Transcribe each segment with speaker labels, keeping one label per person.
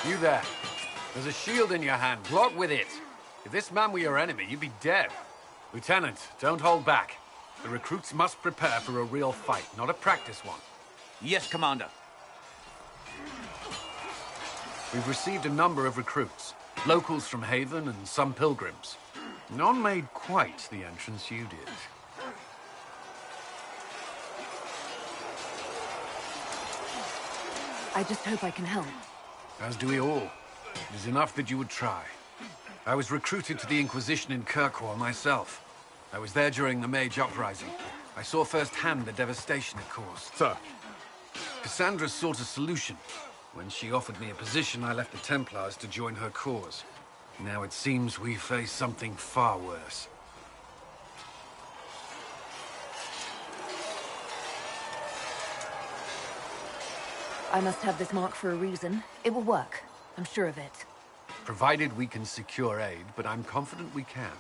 Speaker 1: You there. There's a shield in your hand. Block with it. If this man were your enemy, you'd be dead. Lieutenant, don't hold back. The recruits must prepare for a real fight, not a practice one.
Speaker 2: Yes, Commander.
Speaker 1: We've received a number of recruits. Locals from Haven and some pilgrims. None made quite the entrance you did.
Speaker 3: I just hope I can help.
Speaker 1: As do we all. It is enough that you would try. I was recruited to the Inquisition in Kirkwall myself. I was there during the Mage Uprising. I saw firsthand the devastation it caused.
Speaker 4: Sir.
Speaker 1: Cassandra sought a solution. When she offered me a position, I left the Templars to join her cause. Now it seems we face something far worse.
Speaker 3: I must have this mark for a reason. It will work. I'm sure of it.
Speaker 1: Provided we can secure aid, but I'm confident we can.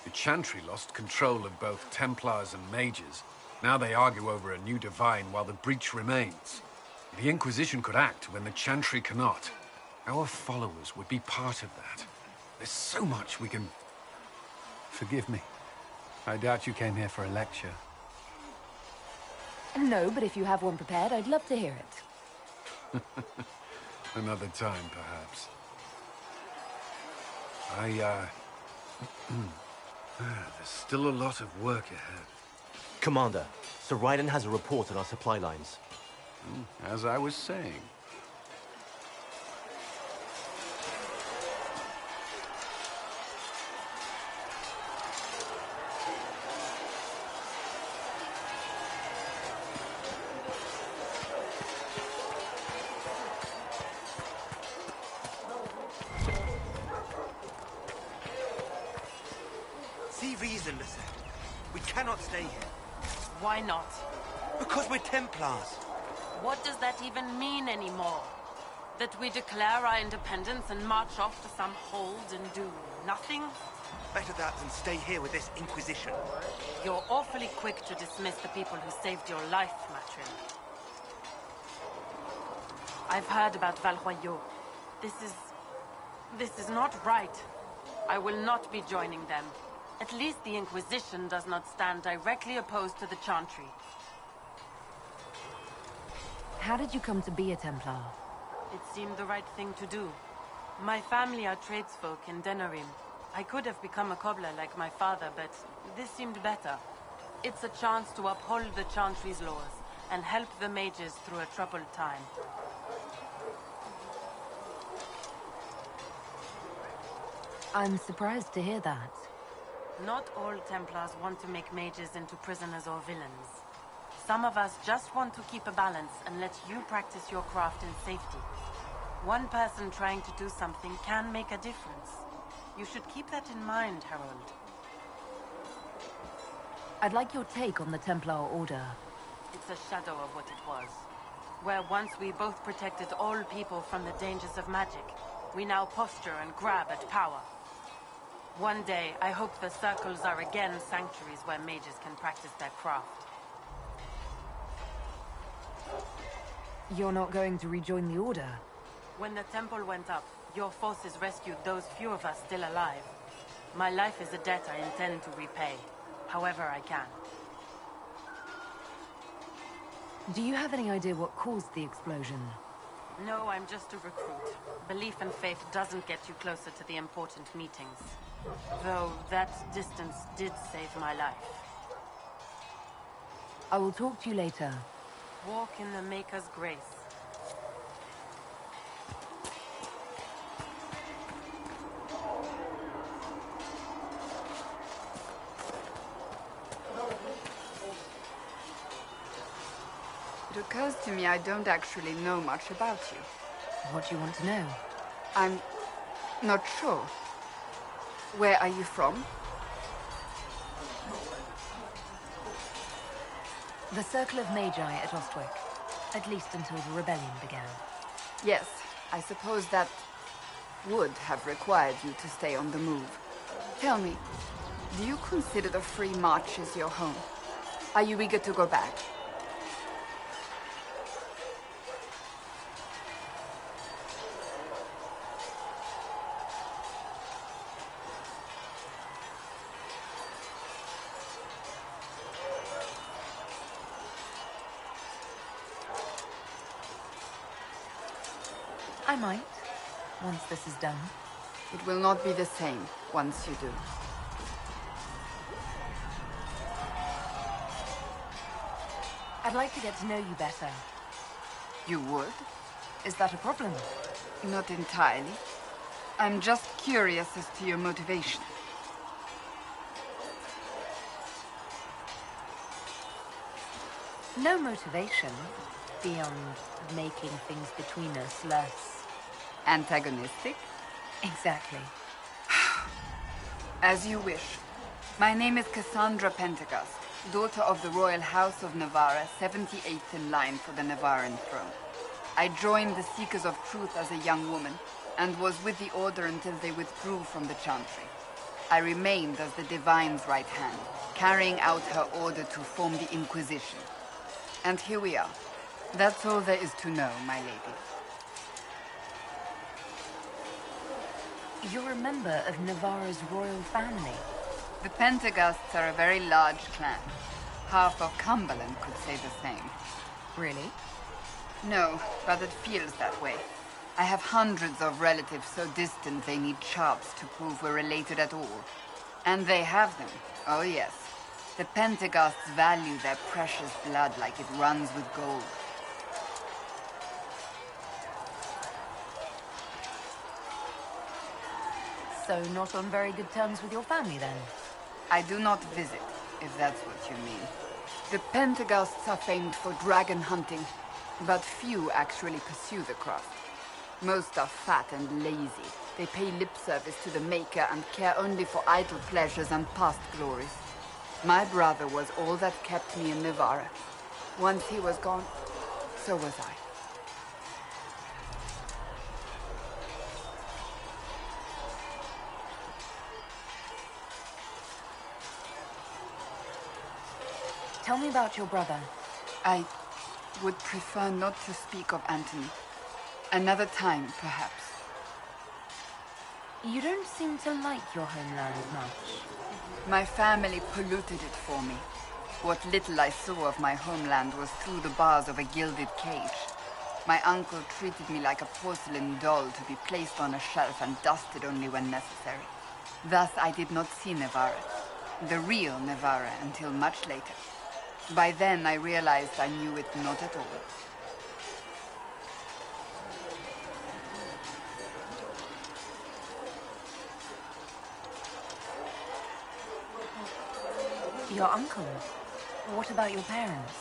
Speaker 1: The Chantry lost control of both Templars and Mages. Now they argue over a new Divine while the breach remains. The Inquisition could act when the Chantry cannot. Our followers would be part of that. There's so much we can... Forgive me. I doubt you came here for a lecture.
Speaker 3: No, but if you have one prepared, I'd love to hear it.
Speaker 1: Another time, perhaps. There's still a lot of work ahead.
Speaker 5: Commander, Sir Raiden has a report on our supply lines.
Speaker 1: As I was saying.
Speaker 6: See reason, Lisette. We cannot stay here.
Speaker 7: Why not?
Speaker 6: Because we're Templars.
Speaker 7: What does that even mean anymore? That we declare our independence and march off to some hold and do nothing?
Speaker 6: Better that than stay here with this Inquisition.
Speaker 7: You're awfully quick to dismiss the people who saved your life, Matrin. I've heard about Valroyaux. This is not right. I will not be joining them. At least the Inquisition does not stand directly opposed to the Chantry.
Speaker 3: How did you come to be a Templar?
Speaker 7: It seemed the right thing to do. My family are tradesfolk in Denerim. I could have become a cobbler like my father, but this seemed better. It's a chance to uphold the Chantry's laws and help the mages through a troubled time.
Speaker 3: I'm surprised to hear that.
Speaker 7: Not all Templars want to make mages into prisoners or villains. Some of us just want to keep a balance and let you practice your craft in safety. One person trying to do something can make a difference. You should keep that in mind, Harold.
Speaker 3: I'd like your take on the Templar Order.
Speaker 7: It's a shadow of what it was. Where once we both protected all people from the dangers of magic, we now posture and grab at power. One day, I hope the circles are again sanctuaries where mages can practice their craft.
Speaker 3: You're not going to rejoin the Order?
Speaker 7: When the temple went up, your forces rescued those few of us still alive. My life is a debt I intend to repay, however I can.
Speaker 3: Do you have any idea what caused the explosion?
Speaker 7: No, I'm just a recruit. Belief and faith doesn't get you closer to the important meetings. Though that distance did save my life.
Speaker 3: I will talk to you later.
Speaker 7: Walk in the Maker's grace.
Speaker 8: It occurs to me I don't actually know much about you.
Speaker 3: What do you want to know?
Speaker 8: I'm not sure. Where are you from?
Speaker 3: The Circle of Magi at Ostwick. At least until the rebellion began.
Speaker 8: Yes, I suppose that would have required you to stay on the move. Tell me, do you consider the Free Marches your home? Are you eager to go back?
Speaker 3: I might, once this is done.
Speaker 8: It will not be the same once you do.
Speaker 3: I'd like to get to know you better.
Speaker 8: You would?
Speaker 3: Is that a problem?
Speaker 8: Not entirely. I'm just curious as to your motivation.
Speaker 3: No motivation beyond making things between us less...
Speaker 8: Antagonistic?
Speaker 3: Exactly.
Speaker 8: As you wish. My name is Cassandra Pentecost, daughter of the Royal House of Navarra, 78th in line for the Navarran throne. I joined the Seekers of Truth as a young woman, and was with the Order until they withdrew from the Chantry. I remained as the Divine's right hand, carrying out her order to form the Inquisition. And here we are. That's all there is to know, my lady.
Speaker 3: You're a member of Navarra's royal family.
Speaker 8: The Pentecosts are a very large clan. Half of Cumberland could say the same.
Speaker 3: Really?
Speaker 8: No, but it feels that way. I have hundreds of relatives so distant they need charts to prove we're related at all. And they have them. Oh yes. The Pentecosts value their precious blood like it runs with gold.
Speaker 3: So not on very good terms with your family, then?
Speaker 8: I do not visit, if that's what you mean. The Pentecosts are famed for dragon hunting, but few actually pursue the craft. Most are fat and lazy. They pay lip service to the Maker and care only for idle pleasures and past glories. My brother was all that kept me in Navarra. Once he was gone, so was I.
Speaker 3: Tell me about your brother.
Speaker 8: I would prefer not to speak of Anthony. Another time, perhaps.
Speaker 3: You don't seem to like your homeland much.
Speaker 8: My family polluted it for me. What little I saw of my homeland was through the bars of a gilded cage. My uncle treated me like a porcelain doll to be placed on a shelf and dusted only when necessary. Thus I did not see Navarra, the real Navarra, until much later. By then I realized I knew it not at all.
Speaker 3: Your uncle? What about your parents?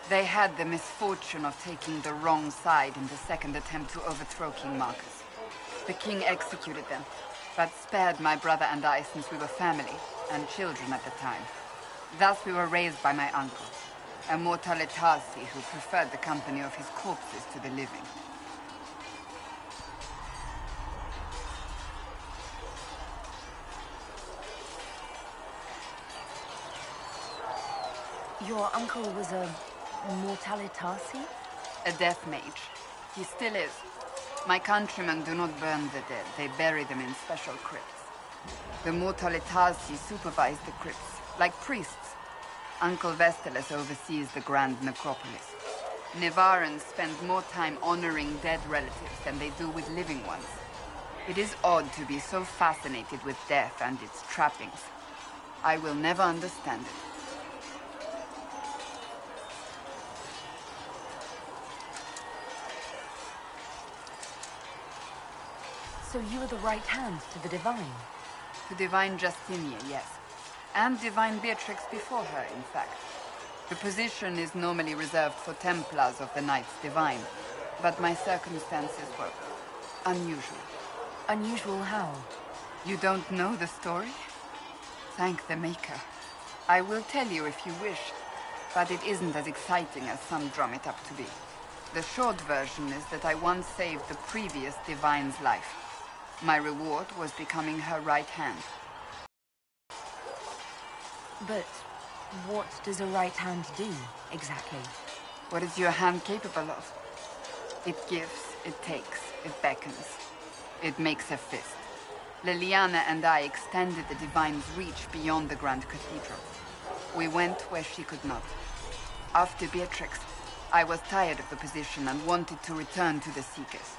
Speaker 8: They had the misfortune of taking the wrong side in the second attempt to overthrow King Marcus. The king executed them, but spared my brother and I since we were family, and children at the time. Thus we were raised by my uncle, a mortalitasi who preferred the company of his corpses to the living.
Speaker 3: Your uncle was a mortalitasi?
Speaker 8: A death mage. He still is. My countrymen do not burn the dead. They bury them in special crypts. The mortalitasi supervise the crypts, like priests. Uncle Vestalis oversees the grand necropolis. Navarrans spend more time honoring dead relatives than they do with living ones. It is odd to be so fascinated with death and its trappings. I will never understand it.
Speaker 3: So you were the right hand to the Divine?
Speaker 8: To Divine Justinia, yes. And Divine Beatrix before her, in fact. The position is normally reserved for Templars of the Knights Divine, but my circumstances were unusual.
Speaker 3: Unusual how?
Speaker 8: You don't know the story? Thank the Maker. I will tell you if you wish, but it isn't as exciting as some drum it up to be. The short version is that I once saved the previous Divine's life. My reward was becoming her right hand.
Speaker 3: But what does a right hand do, exactly?
Speaker 8: What is your hand capable of? It gives, it takes, it beckons. It makes a fist. Liliana and I extended the Divine's reach beyond the Grand Cathedral. We went where she could not. After Beatrix, I was tired of the position and wanted to return to the Seekers.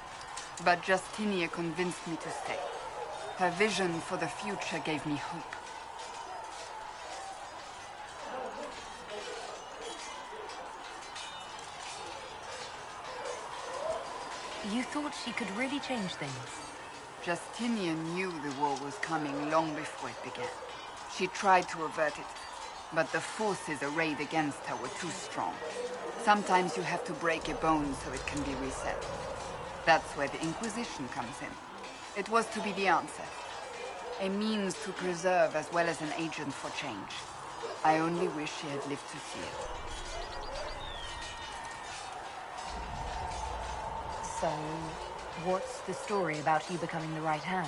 Speaker 8: But Justinia convinced me to stay. Her vision for the future gave me hope.
Speaker 3: You thought she could really change things?
Speaker 8: Justinian knew the war was coming long before it began. She tried to avert it, but the forces arrayed against her were too strong. Sometimes you have to break a bone so it can be reset. That's where the Inquisition comes in. It was to be the answer. A means to preserve as well as an agent for change. I only wish she had lived to see it.
Speaker 3: So, what's the story about you becoming the right hand?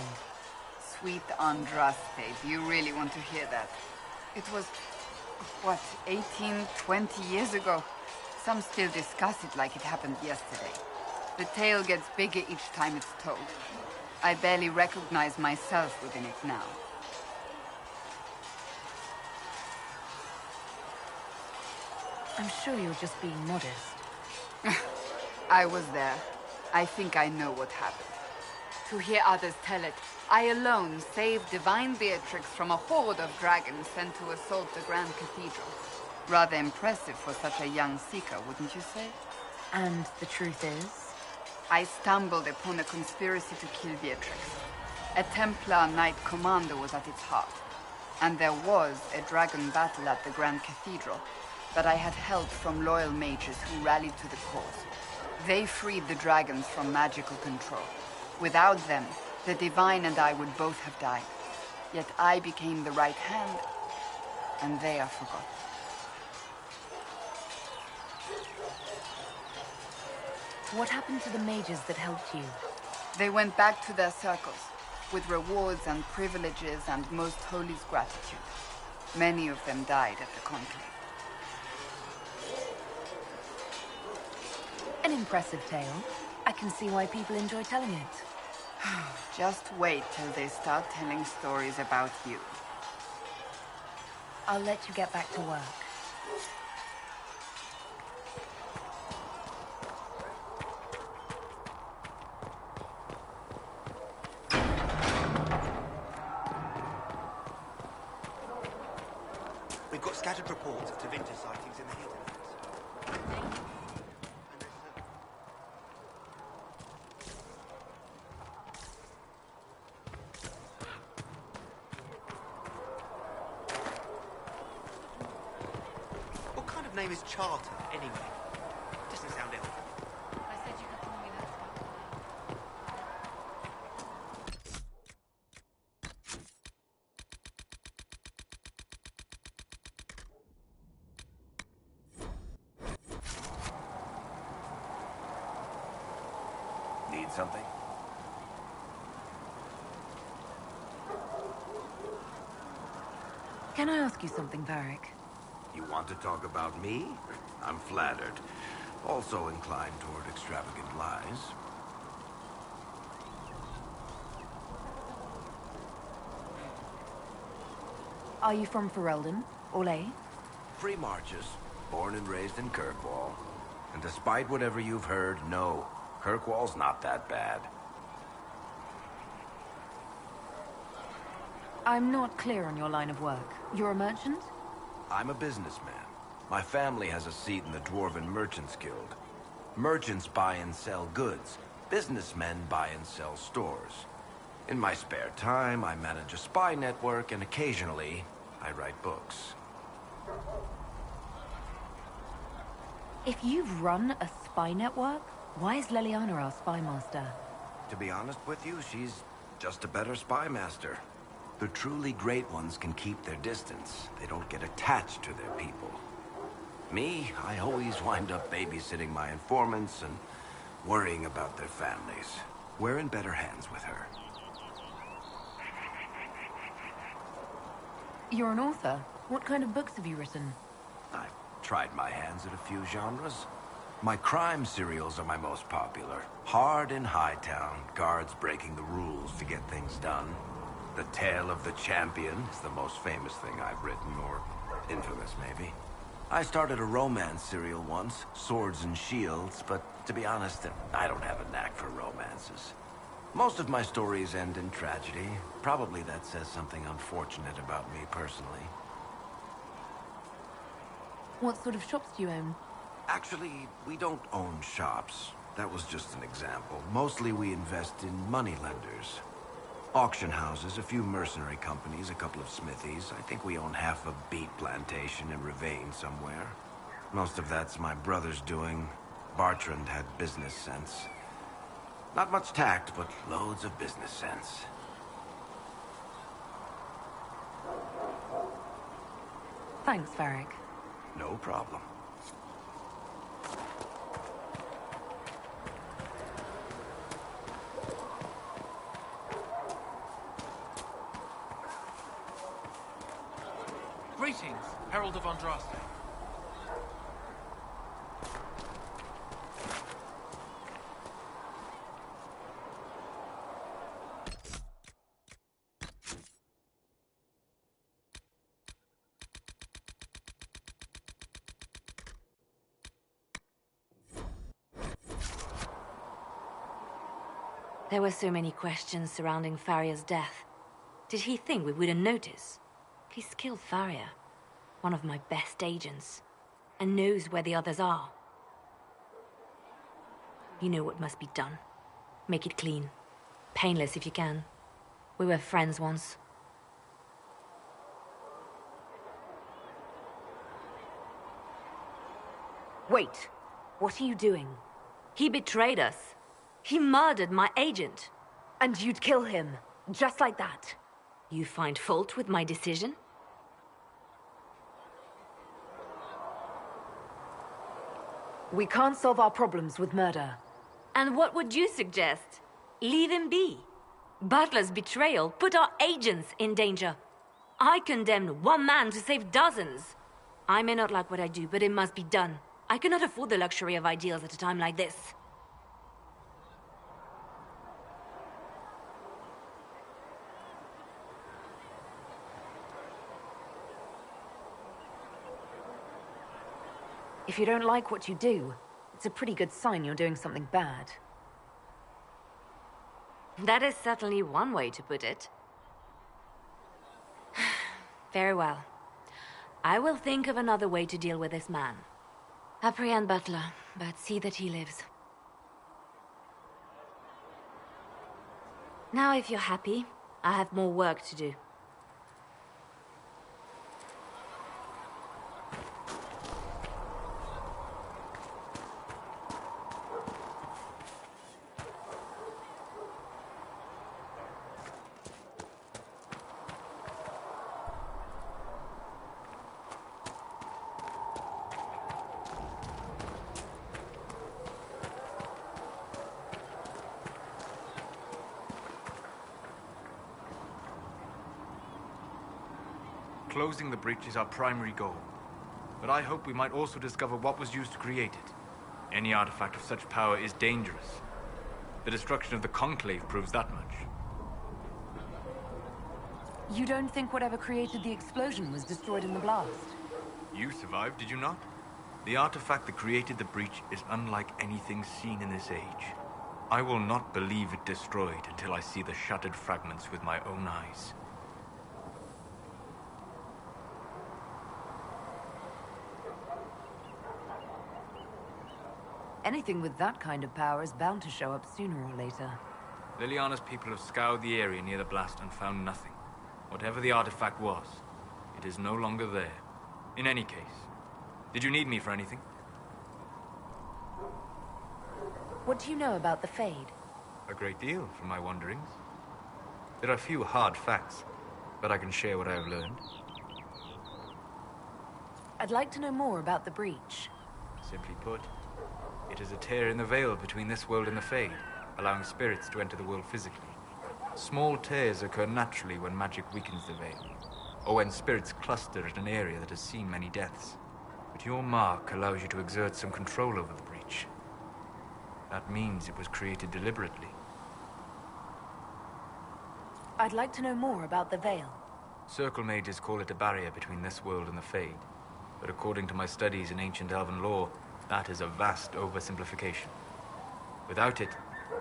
Speaker 8: Sweet Andraste, do you really want to hear that? It was, what, 18, 20 years ago? Some still discuss it like it happened yesterday. The tale gets bigger each time it's told. I barely recognize myself within it now.
Speaker 3: I'm sure you're just being modest.
Speaker 8: I was there. I think I know what happened. To hear others tell it, I alone saved Divine Beatrix from a horde of dragons sent to assault the Grand Cathedral. Rather impressive for such a young seeker, wouldn't you say?
Speaker 3: And the truth is?
Speaker 8: I stumbled upon a conspiracy to kill Beatrix. A Templar Knight Commander was at its heart. And there was a dragon battle at the Grand Cathedral, but I had help from loyal mages who rallied to the cause. They freed the dragons from magical control. Without them, the Divine and I would both have died. Yet I became the right hand, and they are forgotten.
Speaker 3: What happened to the mages that helped you?
Speaker 8: They went back to their circles, with rewards and privileges and Most Holy's gratitude. Many of them died at the conclave.
Speaker 3: An impressive tale. I can see why people enjoy telling it.
Speaker 8: Just wait till they start telling stories about you.
Speaker 3: I'll let you get back to work.
Speaker 6: We've got scattered reports of Tevinter sightings in the Hinterlands. What kind of name is Charter, anyway? Doesn't sound ill.
Speaker 8: I said you could call me that.
Speaker 2: Need something?
Speaker 3: Can I ask you something, Varric?
Speaker 2: You want to talk about me? I'm flattered. Also inclined toward extravagant lies.
Speaker 3: Are you from Ferelden? Orlais?
Speaker 2: Free marches, born and raised in Kirkwall. And despite whatever you've heard, no, Kirkwall's not that bad.
Speaker 3: I'm not clear on your line of work. You're a merchant?
Speaker 2: I'm a businessman. My family has a seat in the Dwarven Merchants Guild. Merchants buy and sell goods. Businessmen buy and sell stores. In my spare time, I manage a spy network, and occasionally, I write books.
Speaker 3: If you run a spy network, why is Leliana our spy master?
Speaker 2: To be honest with you, she's just a better spy master. The truly great ones can keep their distance. They don't get attached to their people. Me, I always wind up babysitting my informants and worrying about their families. We're in better hands with her.
Speaker 3: You're an author. What kind of books have you written?
Speaker 2: I've tried my hands at a few genres. My crime serials are my most popular. Hard in Hightown, guards breaking the rules to get things done. The Tale of the Champion is the most famous thing I've written, or infamous maybe. I started a romance serial once, Swords and Shields, but to be honest, I don't have a knack for romances. Most of my stories end in tragedy. Probably that says something unfortunate about me personally.
Speaker 3: What sort of shops do you own?
Speaker 2: Actually, we don't own shops. That was just an example. Mostly we invest in money lenders. Auction houses, a few mercenary companies, a couple of smithies. I think we own half a beet plantation in Ravane somewhere. Most of that's my brother's doing. Bartrand had business sense. Not much tact, but loads of business sense.
Speaker 3: Thanks, Varric.
Speaker 2: No problem.
Speaker 4: Greetings, Herald of Andraste.
Speaker 3: There were so many questions surrounding Farria's death. Did he think we wouldn't notice? He's killed Farria, one of my best agents, and knows where the others are. You know what must be done. Make it clean. Painless if you can. We were friends once. Wait. What are you doing? He betrayed us. He murdered my agent. And you'd kill him, just like that. You find fault with my decision? We can't solve our problems with murder. And what would you suggest? Leave him be. Butler's betrayal put our agents in danger. I condemned one man to save dozens. I may not like what I do, but it must be done. I cannot afford the luxury of ideals at a time like this. If you don't like what you do, it's a pretty good sign you're doing something bad. That is certainly one way to put it. Very well. I will think of another way to deal with this man. Apprehend Butler, but see that he lives. Now, if you're happy, I have more work to do.
Speaker 4: Closing the breach is our primary goal. But I hope we might also discover what was used to create it. Any artifact of such power is dangerous. The destruction of the Conclave proves that much.
Speaker 3: You don't think whatever created the explosion was destroyed in the blast?
Speaker 4: You survived, did you not? The artifact that created the breach is unlike anything seen in this age. I will not believe it destroyed until I see the shattered fragments with my own eyes.
Speaker 3: Anything with that kind of power is bound to show up sooner or later.
Speaker 4: Liliana's people have scoured the area near the blast and found nothing. Whatever the artifact was, it is no longer there. In any case, did you need me for anything?
Speaker 3: What do you know about the Fade?
Speaker 4: A great deal, from my wanderings. There are few hard facts, but I can share what I have learned.
Speaker 3: I'd like to know more about the breach.
Speaker 4: Simply put, it is a tear in the veil between this world and the Fade, allowing spirits to enter the world physically. Small tears occur naturally when magic weakens the veil, or when spirits cluster at an area that has seen many deaths. But your mark allows you to exert some control over the breach. That means it was created deliberately.
Speaker 3: I'd like to know more about the veil.
Speaker 4: Circle mages call it a barrier between this world and the Fade, but according to my studies in ancient elven lore, that is a vast oversimplification. Without it,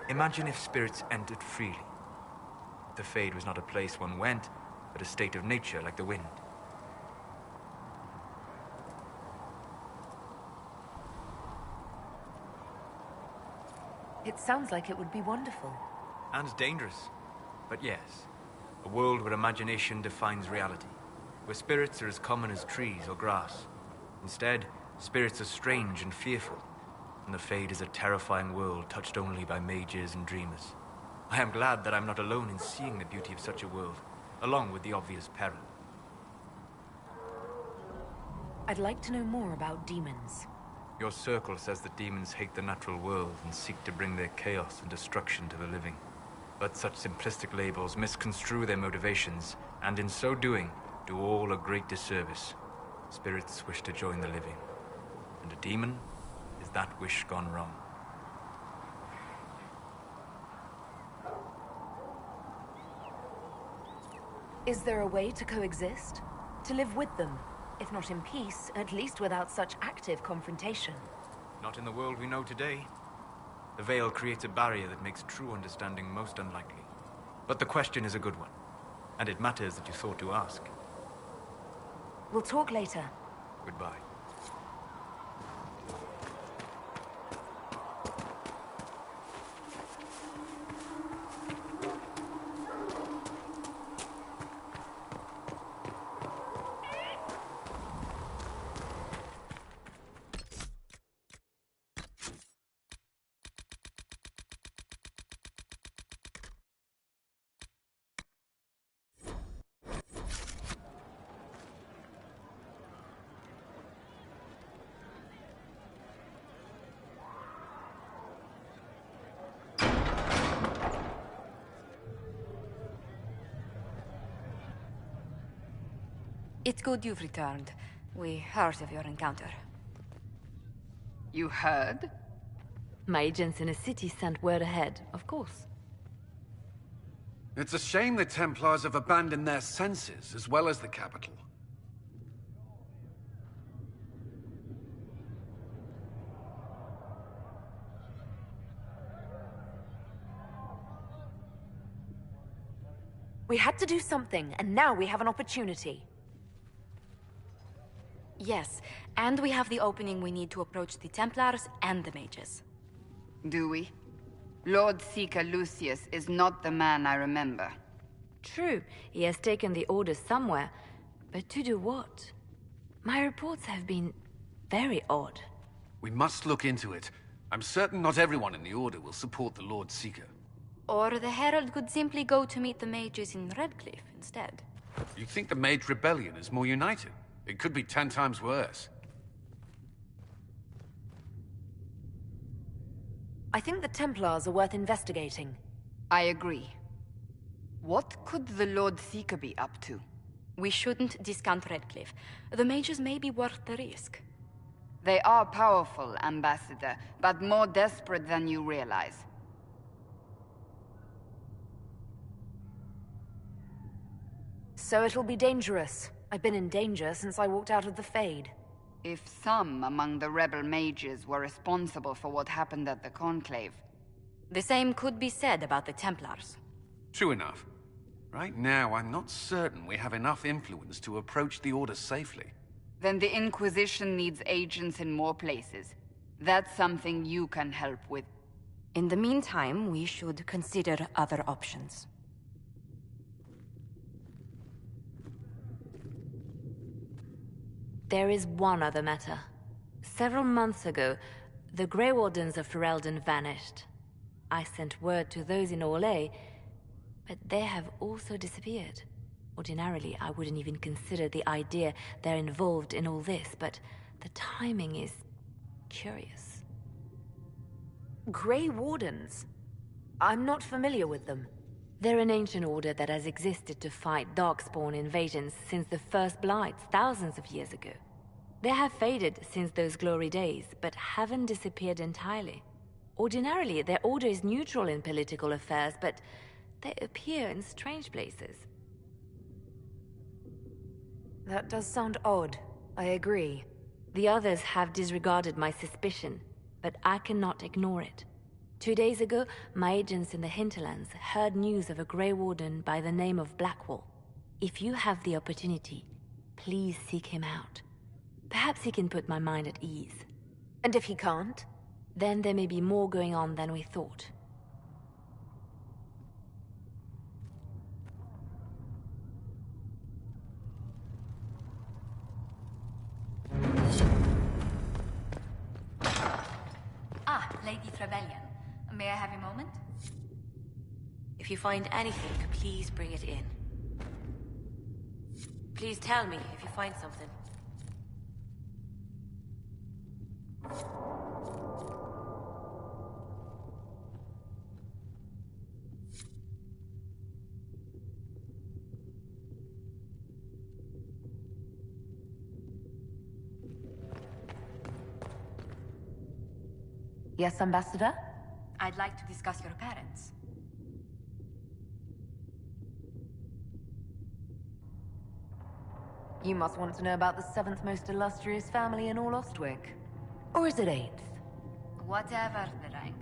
Speaker 4: Imagine if spirits entered freely. The Fade was not a place one went, but a state of nature like the wind.
Speaker 3: It sounds like it would be wonderful.
Speaker 4: And dangerous. But yes, a world where imagination defines reality, where spirits are as common as trees or grass. Instead, spirits are strange and fearful, and the Fade is a terrifying world touched only by mages and dreamers. I am glad that I'm not alone in seeing the beauty of such a world, along with the obvious peril.
Speaker 3: I'd like to know more about demons.
Speaker 4: Your circle says that demons hate the natural world and seek to bring their chaos and destruction to the living. But such simplistic labels misconstrue their motivations, and in so doing, do all a great disservice. Spirits wish to join the living, and a demon is that wish gone wrong.
Speaker 3: Is there a way to coexist? To live with them? If not in peace, at least without such active confrontation.
Speaker 4: Not in the world we know today. The veil creates a barrier that makes true understanding most unlikely. But the question is a good one, and it matters that you thought to ask.
Speaker 3: We'll talk later.
Speaker 4: Goodbye.
Speaker 8: It's good you've returned. We heard of your encounter. You heard?
Speaker 3: My agents in a city sent word ahead, of course.
Speaker 1: It's a shame the Templars have abandoned their senses, as well as the capital.
Speaker 3: We had to do something, and now we have an opportunity.
Speaker 8: Yes, and we have the opening we need to approach the Templars and the mages. Do we? Lord Seeker Lucius is not the man I remember.
Speaker 3: True, he has taken the orders somewhere, but to do what? My reports have been very odd.
Speaker 1: We must look into it. I'm certain not everyone in the Order will support the Lord Seeker.
Speaker 8: Or the Herald could simply go to meet the mages in Redcliffe instead.
Speaker 1: You think the Mage Rebellion is more united? It could be 10 times worse.
Speaker 3: I think the Templars are worth investigating.
Speaker 8: I agree. What could the Lord Seeker be up to? We shouldn't discount Redcliffe. The mages may be worth the risk. They are powerful, Ambassador, but more desperate than you realize.
Speaker 3: So it'll be dangerous. I've been in danger since I walked out of the Fade.
Speaker 8: If some among the rebel mages were responsible for what happened at the Conclave, the same could be said about the Templars.
Speaker 1: True enough. Right now, I'm not certain we have enough influence to approach the Order safely.
Speaker 8: Then the Inquisition needs agents in more places. That's something you can help with. In the meantime, we should consider other options.
Speaker 3: There is one other matter. Several months ago, the Grey Wardens of Ferelden vanished. I sent word to those in Orlais, but they have also disappeared. Ordinarily, I wouldn't even consider the idea they're involved in all this, but the timing is curious. Grey Wardens? I'm not familiar with them. They're an ancient order that has existed to fight Darkspawn invasions since the First Blights thousands of years ago. They have faded since those glory days, but haven't disappeared entirely. Ordinarily, their order is neutral in political affairs, but they appear in strange places. That does sound odd. I agree. The others have disregarded my suspicion, but I cannot ignore it. 2 days ago, my agents in the hinterlands heard news of a Grey Warden by the name of Blackwall. If you have the opportunity, please seek him out. Perhaps he can put my mind at ease.
Speaker 9: And if he can't?
Speaker 3: Then there may be more going on than we thought.
Speaker 10: Lady Trevelyan. May I have a moment?
Speaker 9: If you find anything, please bring it in. Please tell me if you find something. Yes, Ambassador?
Speaker 10: I'd like to discuss your parents.
Speaker 9: You must want to know about the 7th most illustrious family in all Ostwick. Or is it 8th?
Speaker 10: Whatever the rank,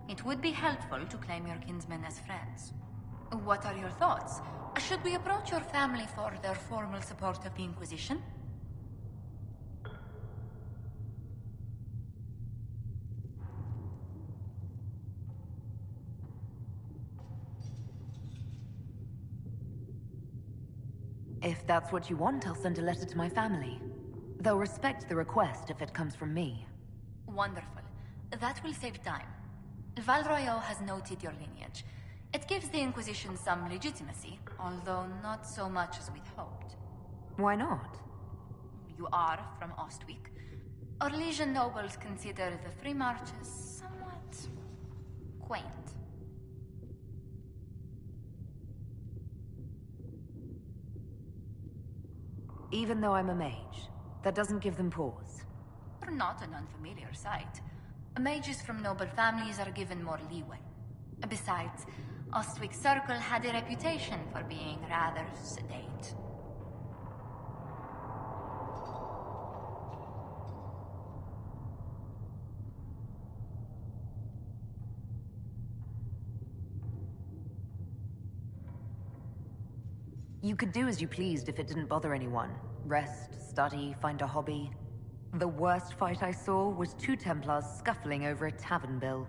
Speaker 10: it would be helpful to claim your kinsmen as friends. What are your thoughts? Should we approach your family for their formal support of the Inquisition?
Speaker 9: If that's what you want, I'll send a letter to my family. They'll respect the request if it comes from me.
Speaker 10: Wonderful. That will save time. Val Royeaux has noted your lineage. It gives the Inquisition some legitimacy, although not so much as we'd hoped.
Speaker 9: Why not?
Speaker 10: You are from Ostwick. Orlesian nobles consider the free marches somewhat quaint.
Speaker 9: Even though I'm a mage, that doesn't give them pause.
Speaker 10: Not an unfamiliar sight. Mages from noble families are given more leeway. Besides, Ostwick Circle had a reputation for being rather sedate.
Speaker 9: You could do as you pleased if it didn't bother anyone. Rest, study, find a hobby. The worst fight I saw was 2 Templars scuffling over a tavern bill.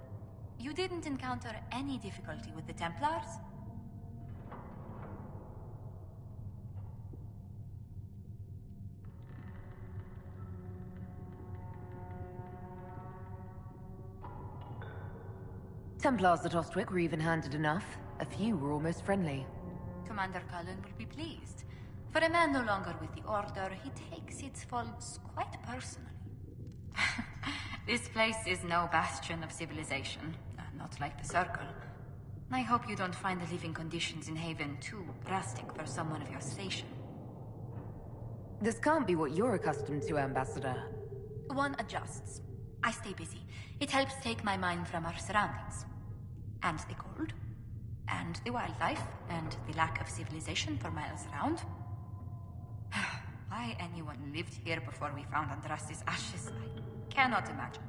Speaker 10: You didn't encounter any difficulty with the Templars?
Speaker 9: Templars at Ostwick were even-handed enough. A few were almost friendly.
Speaker 10: Commander Cullen will be pleased. For a man no longer with the Order, he takes its faults quite personally. This place is no bastion of civilization, not like the Circle. I hope you don't find the living conditions in Haven too drastic for someone of your station.
Speaker 9: This can't be what you're accustomed to, Ambassador.
Speaker 10: One adjusts. I stay busy. It helps take my mind from our surroundings. And the cold. And the wildlife. And the lack of civilization for miles around. Why anyone lived here before we found Andras's ashes, I cannot imagine.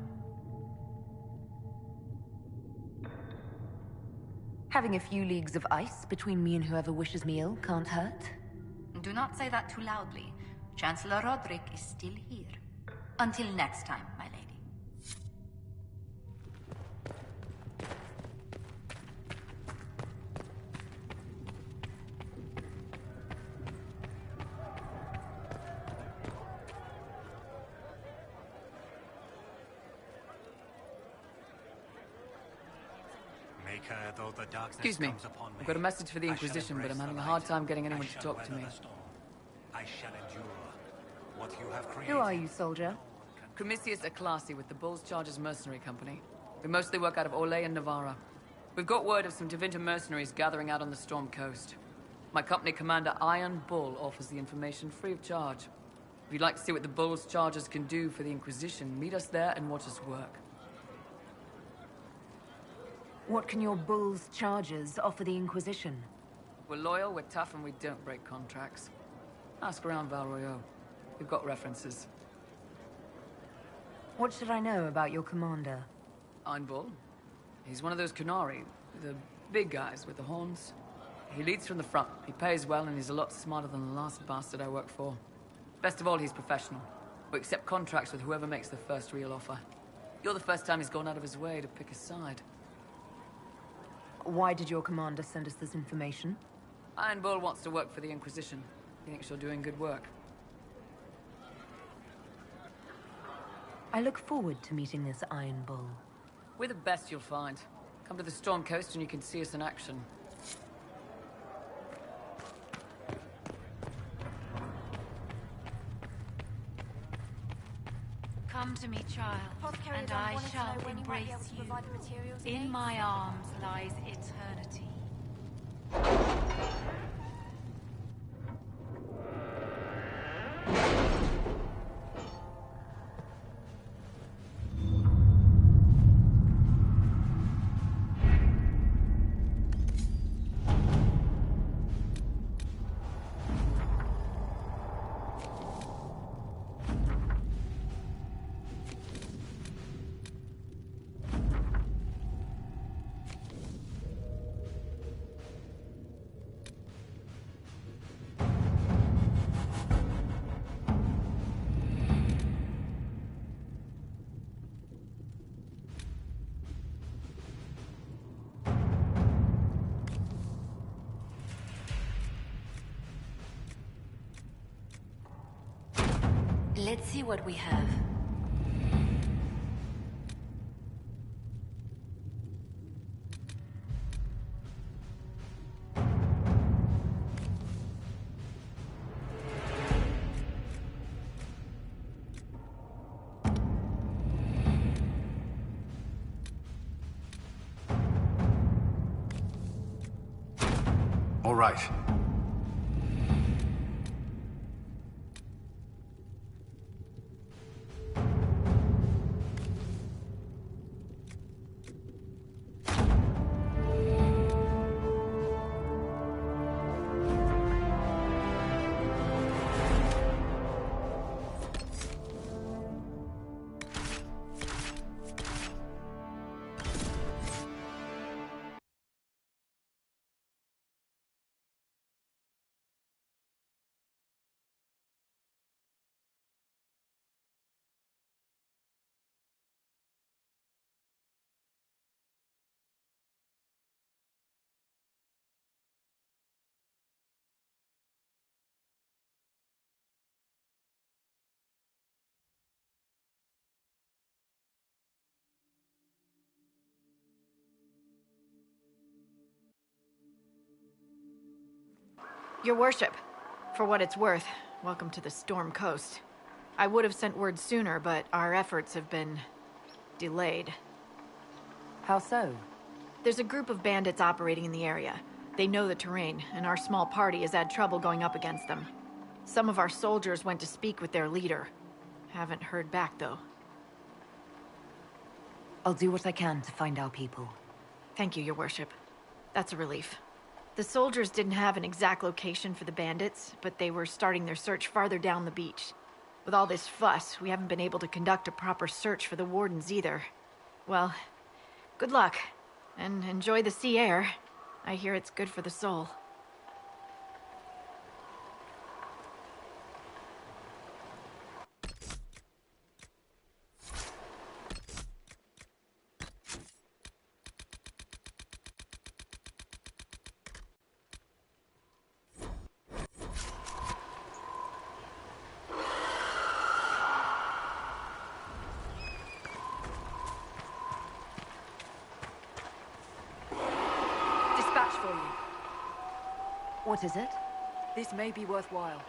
Speaker 9: Having a few leagues of ice between me and whoever wishes me ill can't hurt.
Speaker 10: Do not say that too loudly. Chancellor Roderick is still here. Until next time, my lady.
Speaker 11: Excuse me. I've got a message for the Inquisition, but I'm having a hard time getting anyone to talk to me.
Speaker 9: Who are you, soldier?
Speaker 11: Comisius Aclasi with the Bull's Chargers Mercenary Company. We mostly work out of Orlais and Navarra. We've got word of some Tevinter mercenaries gathering out on the Storm Coast. My company commander, Iron Bull, offers the information free of charge. If you'd like to see what the Bull's Chargers can do for the Inquisition, meet us there and watch us work.
Speaker 9: What can your Bull's Chargers offer the Inquisition?
Speaker 11: We're loyal, we're tough, and we don't break contracts. Ask around Val Royeaux. We've got references.
Speaker 9: What should I know about your commander?
Speaker 11: Iron Bull. He's one of those Kunari, the big guys with the horns. He leads from the front, he pays well, and he's a lot smarter than the last bastard I worked for. Best of all, he's professional. We accept contracts with whoever makes the first real offer. You're the first time he's gone out of his way to pick a side.
Speaker 9: Why did your commander send us this information?
Speaker 11: Iron Bull wants to work for the Inquisition. He thinks you're doing good work.
Speaker 9: I look forward to meeting this Iron Bull.
Speaker 11: We're the best you'll find. Come to the Storm Coast and you can see us in action.
Speaker 10: Come to me, child, and I shall embrace you. In my arms lies eternity.
Speaker 3: Let's see what we have.
Speaker 1: All right.
Speaker 12: Your worship, for what it's worth, welcome to the Storm Coast. I would have sent word sooner, but our efforts have been delayed.
Speaker 9: How so?
Speaker 12: There's a group of bandits operating in the area. They know the terrain, and our small party has had trouble going up against them. Some of our soldiers went to speak with their leader. Haven't heard back, though.
Speaker 9: I'll do what I can to find our people.
Speaker 12: Thank you, Your Worship. That's a relief. The soldiers didn't have an exact location for the bandits, but they were starting their search farther down the beach. With all this fuss, we haven't been able to conduct a proper search for the wardens either. Well, good luck, and enjoy the sea air. I hear it's good for the soul.
Speaker 9: What is it?
Speaker 11: This may be worthwhile.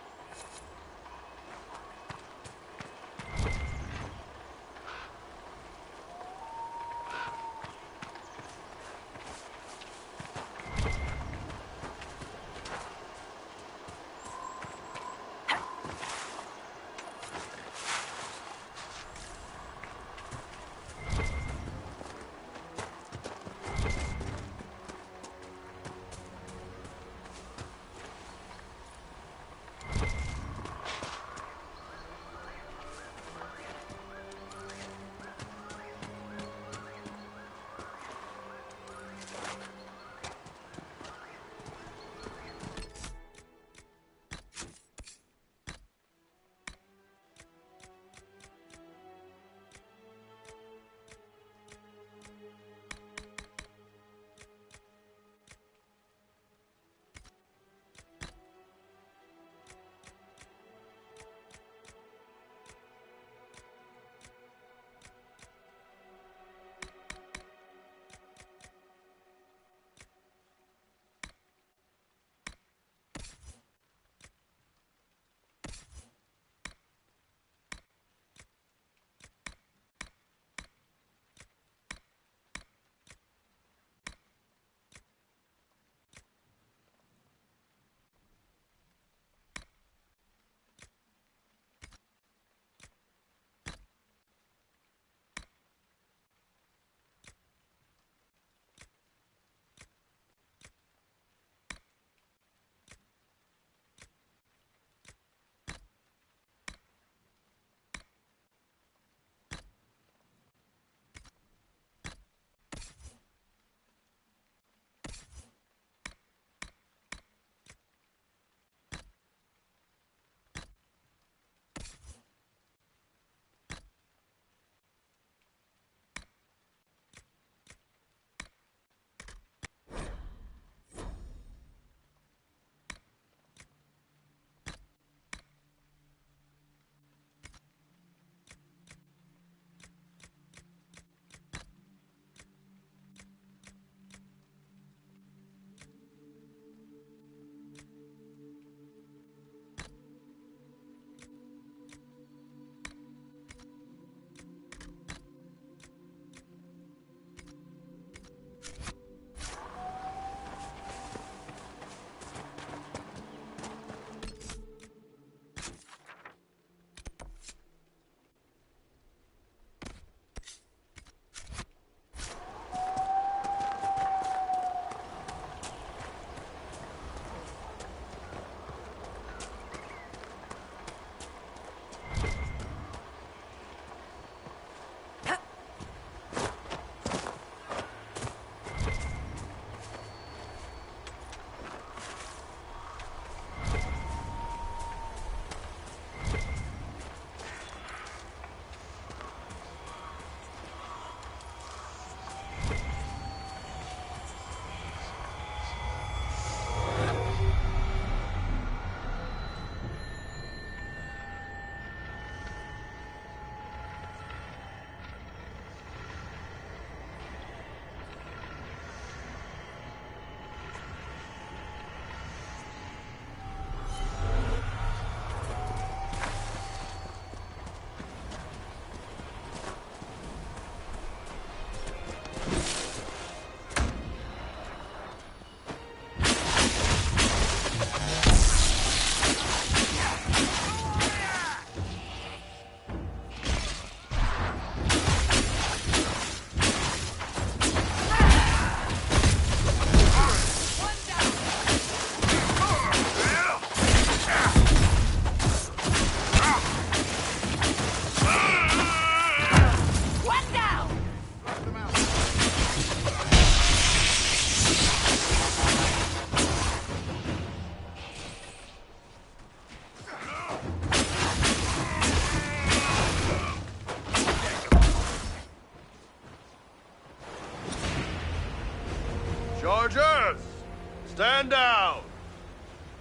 Speaker 13: Stand down!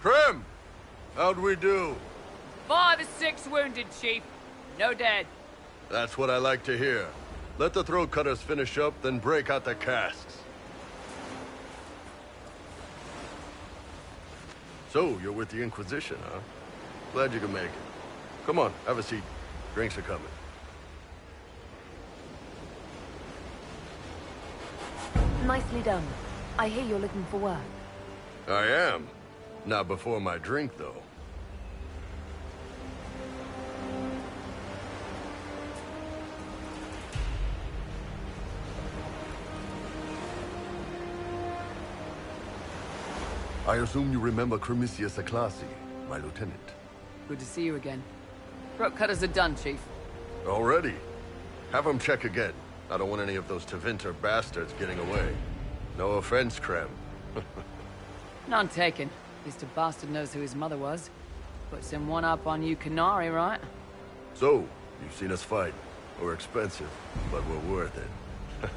Speaker 13: Krim! How'd we do?
Speaker 11: 5 or 6 wounded, Chief. No dead.
Speaker 13: That's what I like to hear. Let the throat cutters finish up, then break out the casks. So, you're with the Inquisition, huh? Glad you can make it. Come on, have a seat. Drinks are coming.
Speaker 9: Nicely done. I hear you're looking for work.
Speaker 13: I am. Not before my drink, though. I assume you remember Cremisius Aclassi, my lieutenant.
Speaker 11: Good to see you again. Throat cutters are done, Chief.
Speaker 13: Already? Have them check again. I don't want any of those Tevinter bastards getting away. No offense, Krem.
Speaker 11: None taken. At least a bastard knows who his mother was. Puts him one up on you Canary, right?
Speaker 13: So, you've seen us fight. We're expensive, but we're worth it.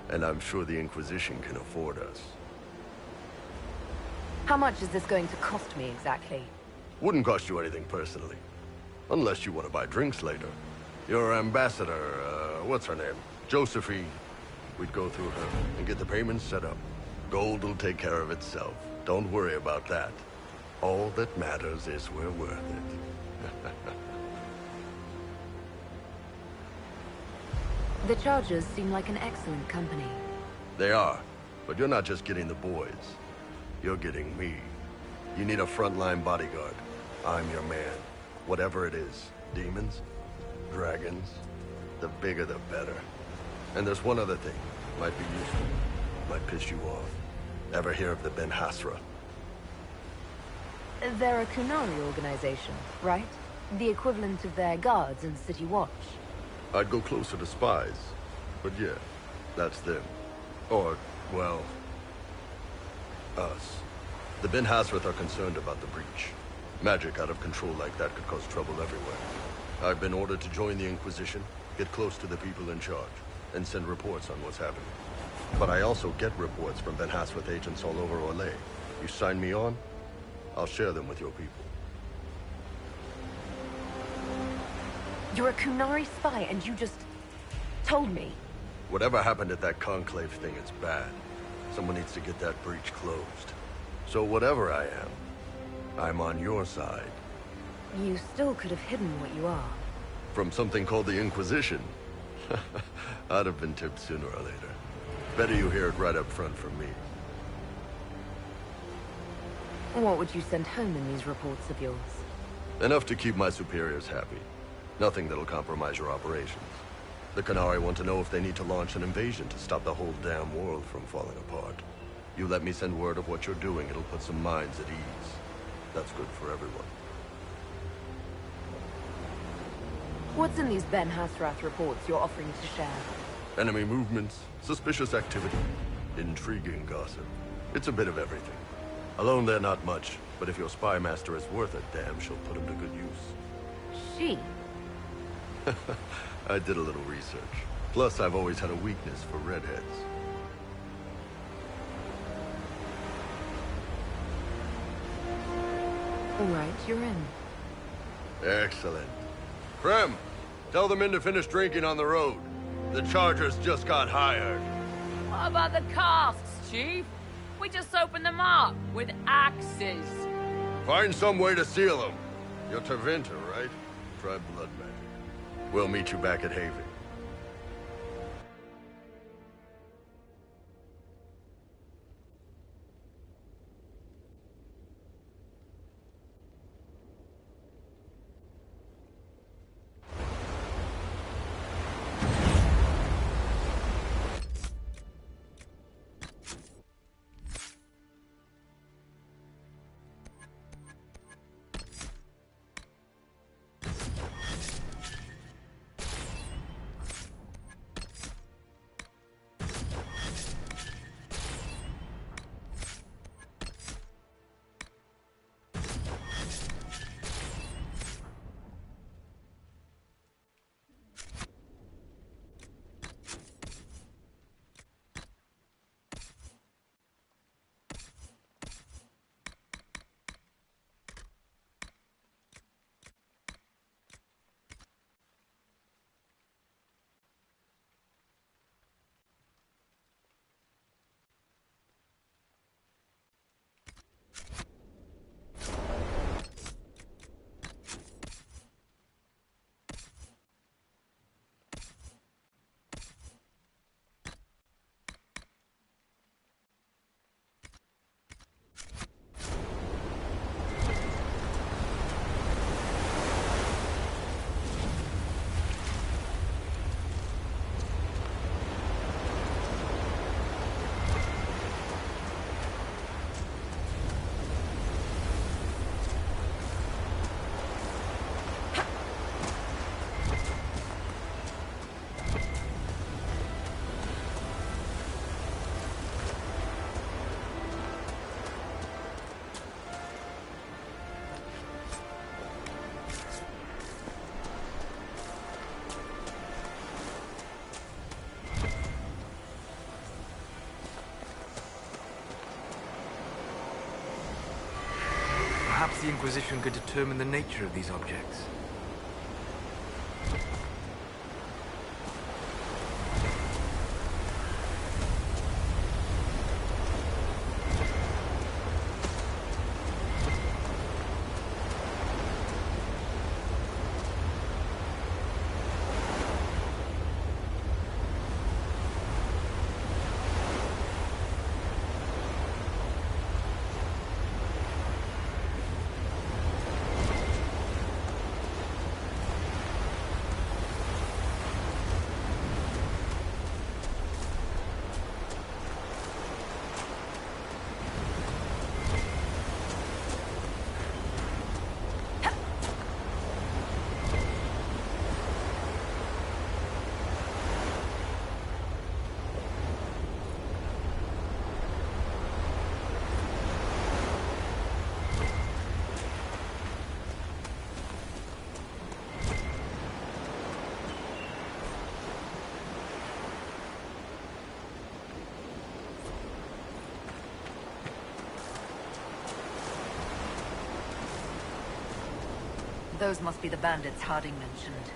Speaker 13: And I'm sure the Inquisition can afford us.
Speaker 9: How much is this going to cost me exactly?
Speaker 13: Wouldn't cost you anything personally. Unless you want to buy drinks later. Your ambassador, what's her name? Josephine. We'd go through her and get the payments set up. Gold will take care of itself. Don't worry about that. All that matters is we're worth it.
Speaker 9: The Chargers seem like an excellent company.
Speaker 13: They are, but you're not just getting the boys. You're getting me. You need a frontline bodyguard. I'm your man. Whatever it is. Demons? Dragons? The bigger the better. And there's one other thing. Might be useful. Might piss you off. Ever hear of the Ben Hasra?
Speaker 9: They're a Kunari organization, right? The equivalent of their guards and City Watch.
Speaker 13: I'd go closer to spies. But yeah, that's them. Or, well, us. The Ben Hasrath are concerned about the breach. Magic out of control like that could cause trouble everywhere. I've been ordered to join the Inquisition, get close to the people in charge, and send reports on what's happening. But I also get reports from Ben Hasrath agents all over Orlais. You sign me on, I'll share them with your people.
Speaker 9: You're a Kunari spy and you just told me.
Speaker 13: Whatever happened at that Conclave thing is bad. Someone needs to get that breach closed. So whatever I am, I'm on your side.
Speaker 9: You still could have hidden what you are.
Speaker 13: From something called the Inquisition. I'd have been tipped sooner or later. Better you hear it right up front from me.
Speaker 9: What would you send home in these reports of yours?
Speaker 13: Enough to keep my superiors happy. Nothing that'll compromise your operations. The Canary want to know if they need to launch an invasion to stop the whole damn world from falling apart. You let me send word of what you're doing, it'll put some minds at ease. That's good for everyone.
Speaker 9: What's in these Ben Hasrath reports you're offering to share?
Speaker 13: Enemy movements, suspicious activity, intriguing gossip. It's a bit of everything. Alone they're not much, but if your spy master is worth a damn, she'll put him to good use.
Speaker 9: She?
Speaker 13: I did a little research. Plus, I've always had a weakness for redheads.
Speaker 9: All right, you're in.
Speaker 13: Excellent. Krem, tell the men to finish drinking on the road. The Chargers just got hired.
Speaker 11: What about the casks, Chief? We just opened them up with axes.
Speaker 13: Find some way to seal them. You're Tevinter, right? Try blood magic. We'll meet you back at Haven.
Speaker 4: the Inquisition could determine the nature of these objects.
Speaker 9: Those must be the bandits Harding mentioned.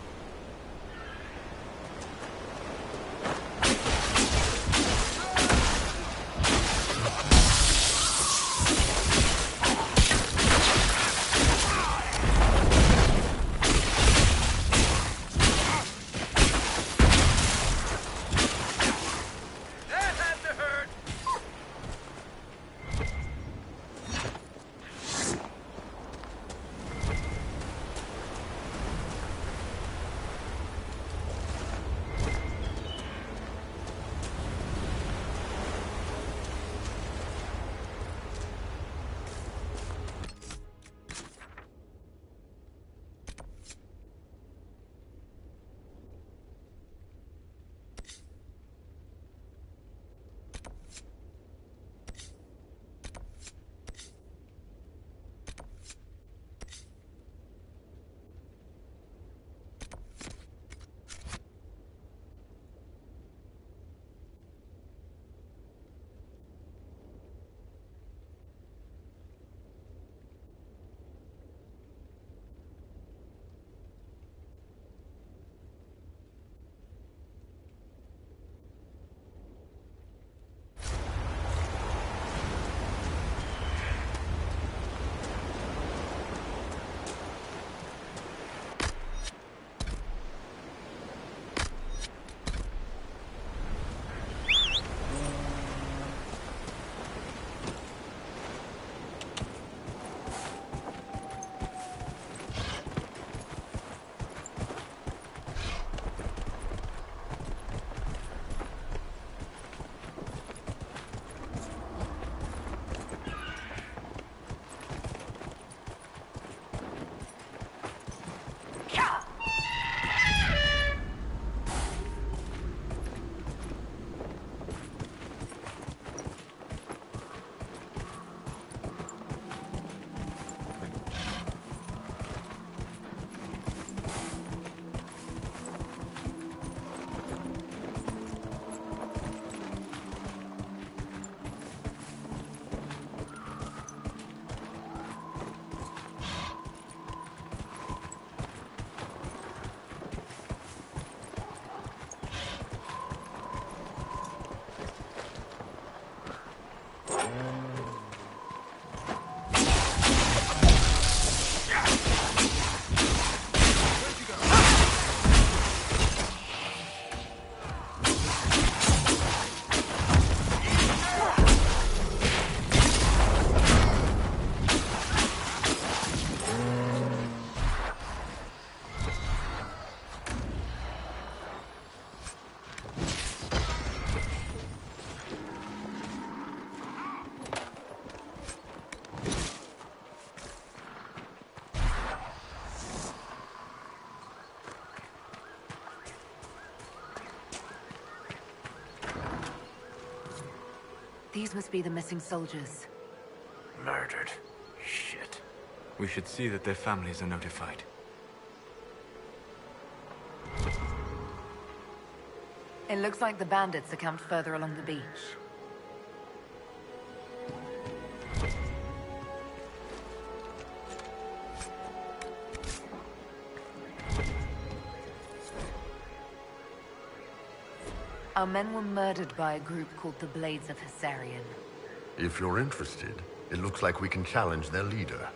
Speaker 9: These must be the missing soldiers.
Speaker 4: Murdered. Shit. We should see that their families are notified.
Speaker 9: It looks like the bandits are camped further along the beach. Our men were murdered by a group called the Blades of Hessarian.
Speaker 13: If you're interested, it looks like we can challenge their leader.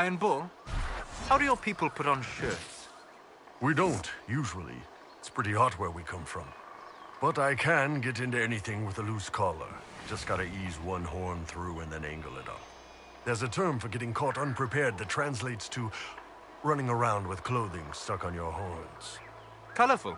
Speaker 2: Iron Bull, how do your people put on shirts?
Speaker 13: We don't, usually. It's pretty hot where we come from. But I can get into anything with a loose collar. Just gotta ease one horn through and then angle it up. There's a term for getting caught unprepared that translates to running around with clothing stuck on your horns.
Speaker 2: Colorful.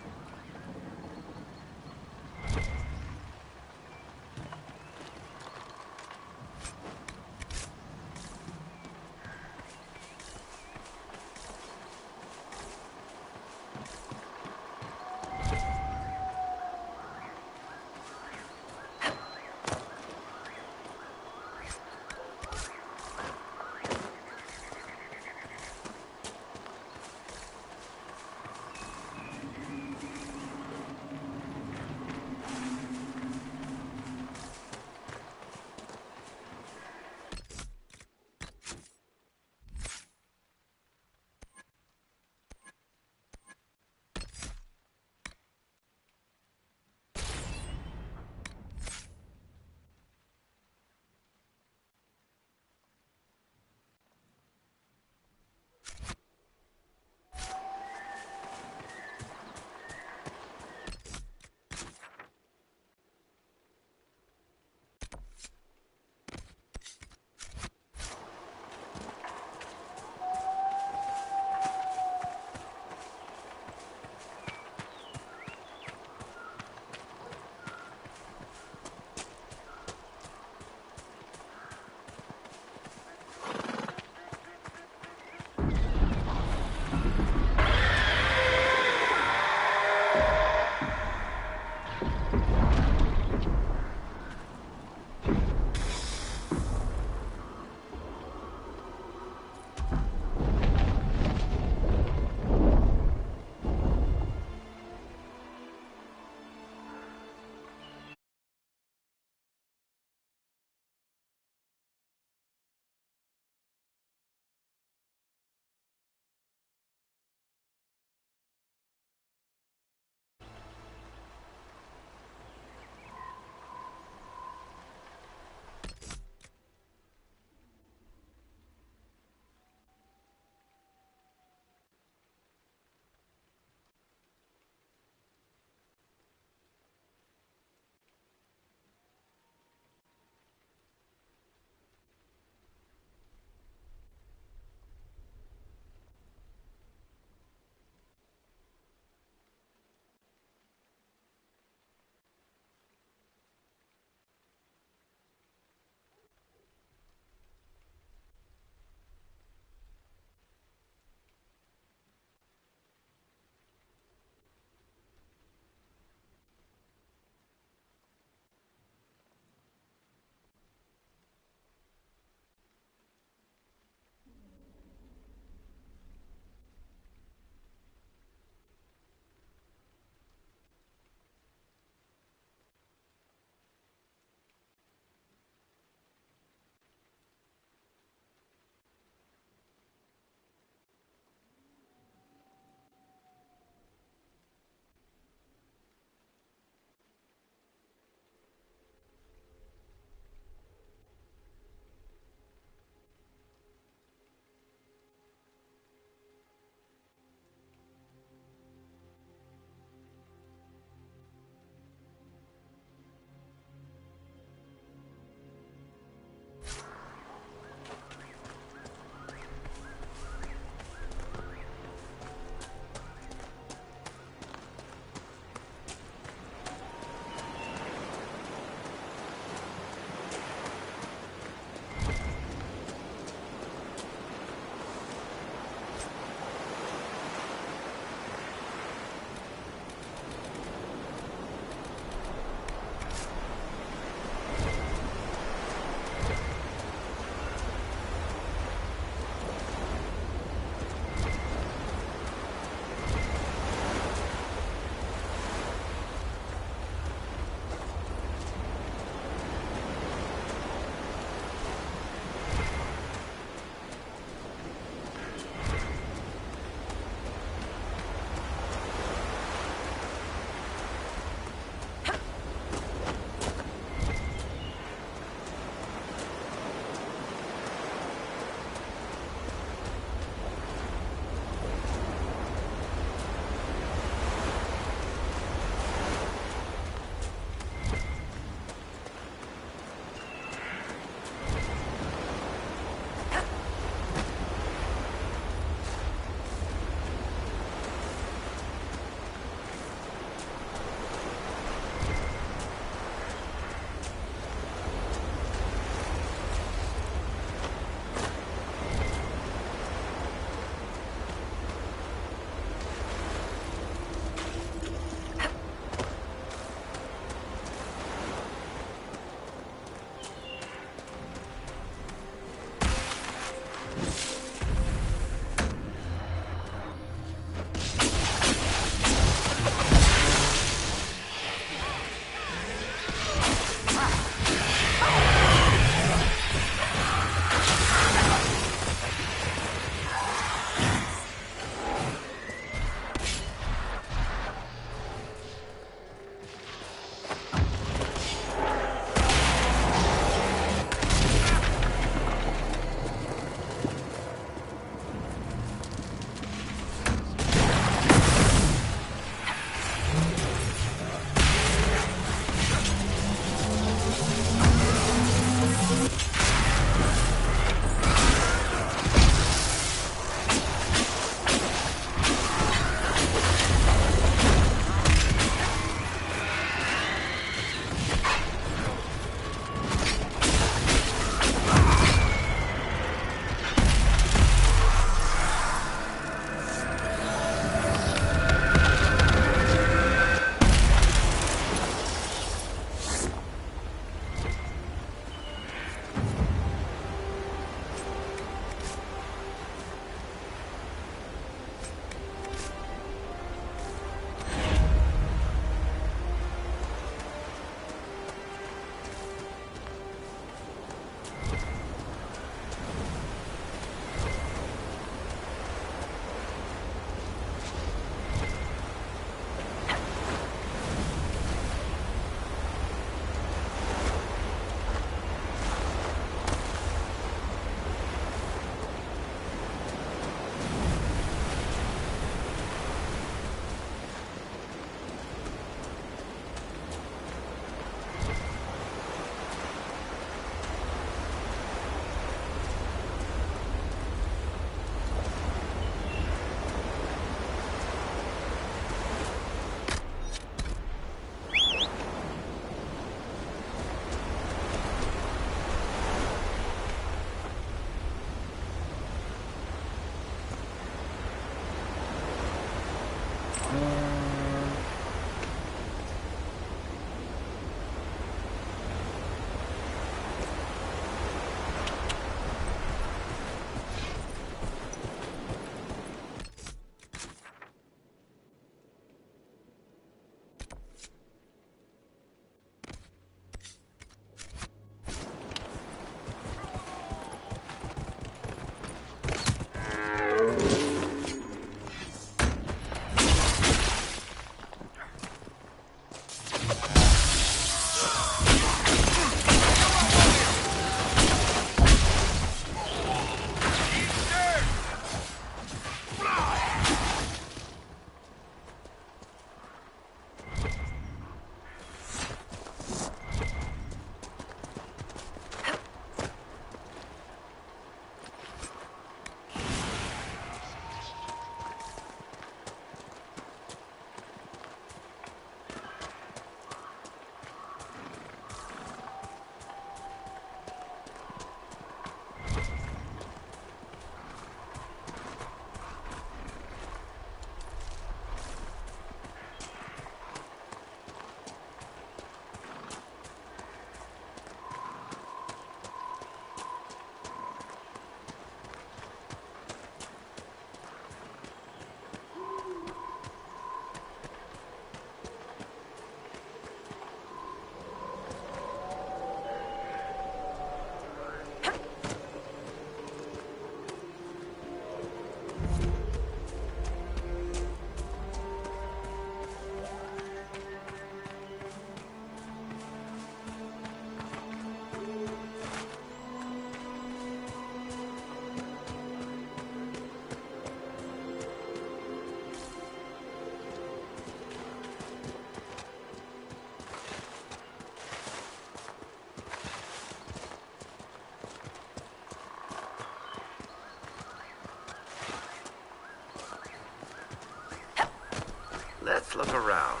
Speaker 2: Let's look around.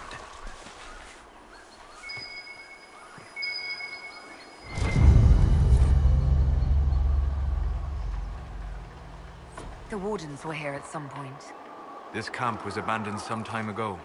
Speaker 9: The Wardens were here at some point.
Speaker 4: This camp was abandoned some time ago.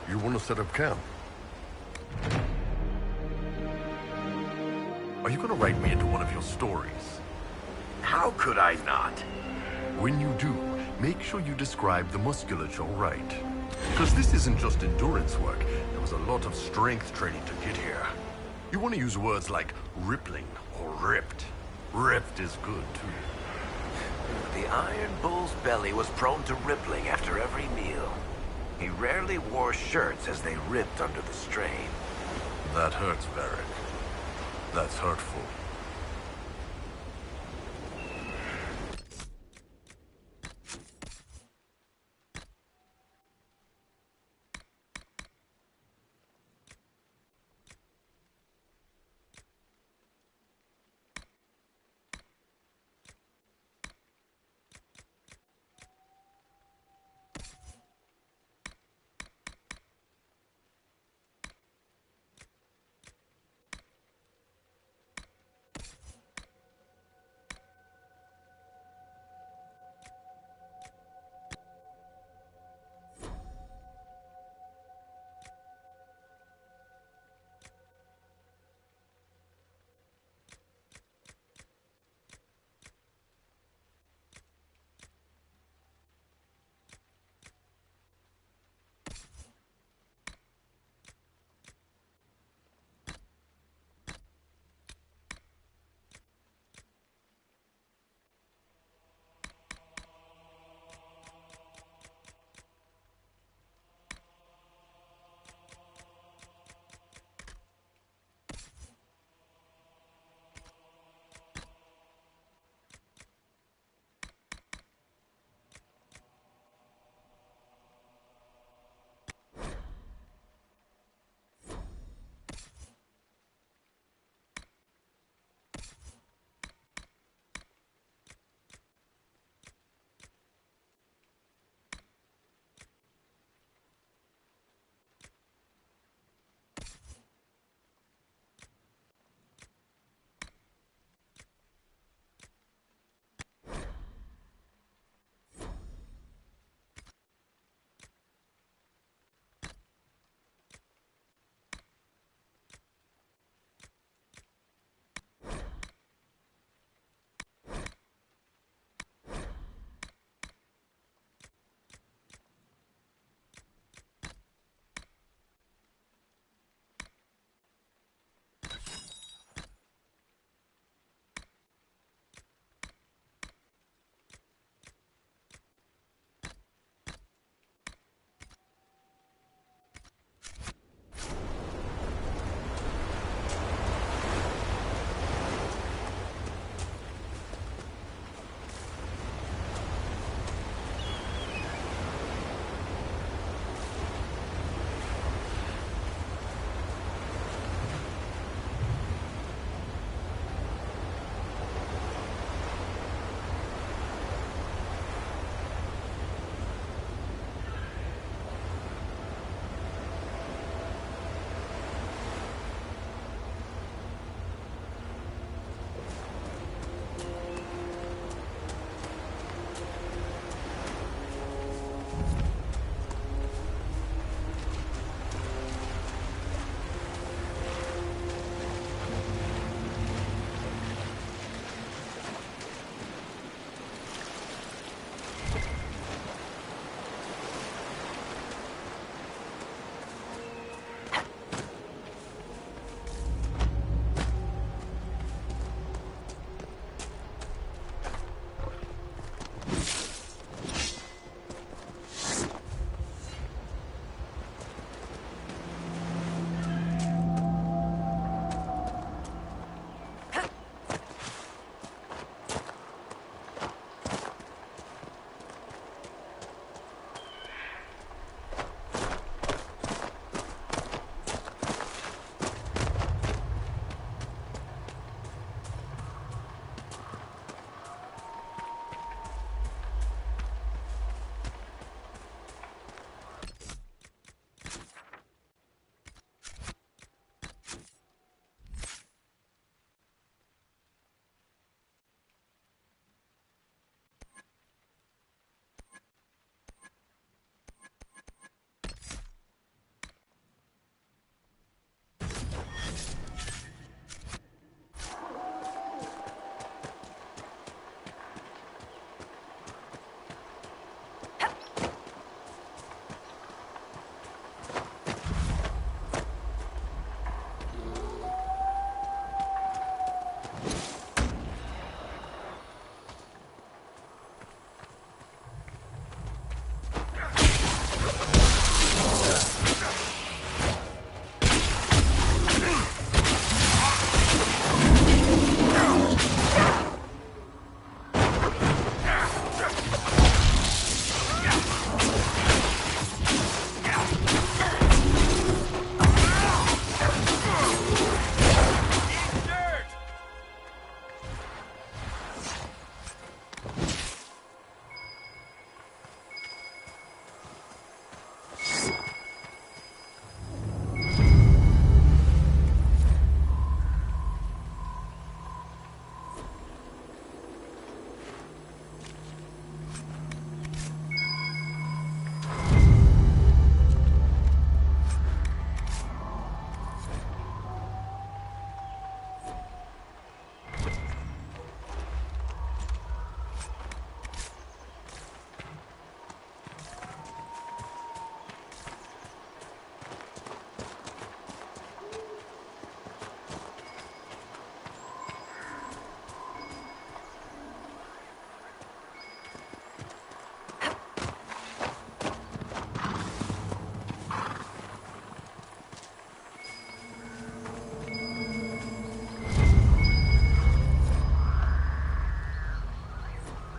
Speaker 13: You want to set up camp? Are you going to write me into one of your stories?
Speaker 2: How could I not?
Speaker 13: When you do, make sure you describe the musculature right. Because this isn't just endurance work. There was a lot of strength training to get here. You want to use words like rippling or ripped. Ripped is good, too.
Speaker 2: The Iron Bull's belly was prone to rippling after every meal. He rarely wore shirts as they ripped under the strain.
Speaker 13: That hurts, Varric. That's hurtful.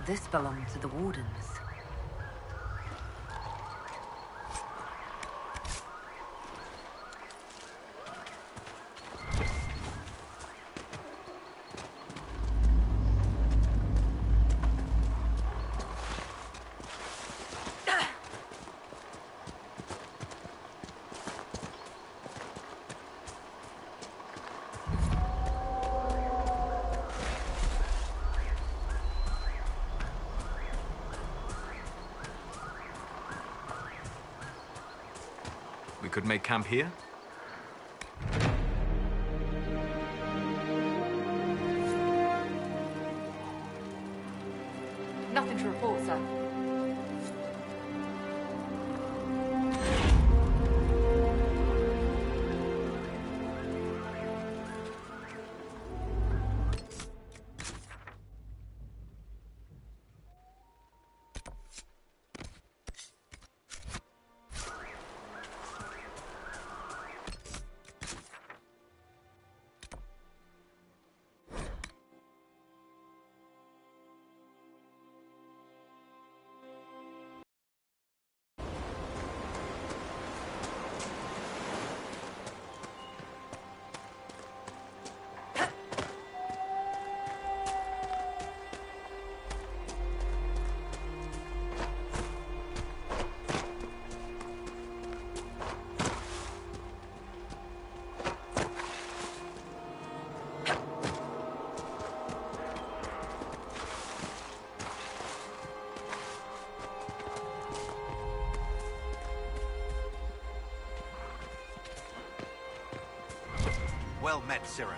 Speaker 9: this belonged to the Wardens.
Speaker 4: We could make camp here?
Speaker 9: Nothing to report, sir.
Speaker 6: Well met, Sirrah.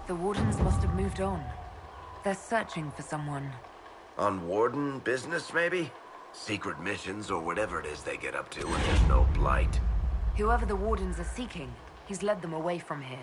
Speaker 6: The Wardens must have moved on. They're searching for someone.
Speaker 2: On Warden business, maybe? Secret missions or whatever it is they get up to when there's no blight.
Speaker 9: Whoever the Wardens are seeking, he's led them away from here.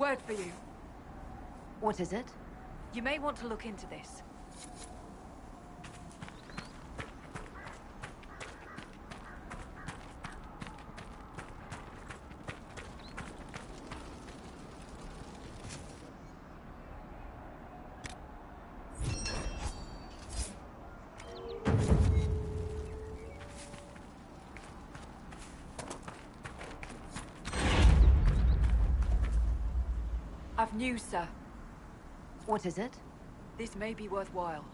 Speaker 12: Word for you.
Speaker 9: What is it?
Speaker 12: You may want to look into this. I've news, sir.
Speaker 9: What is it?
Speaker 12: This may be worthwhile.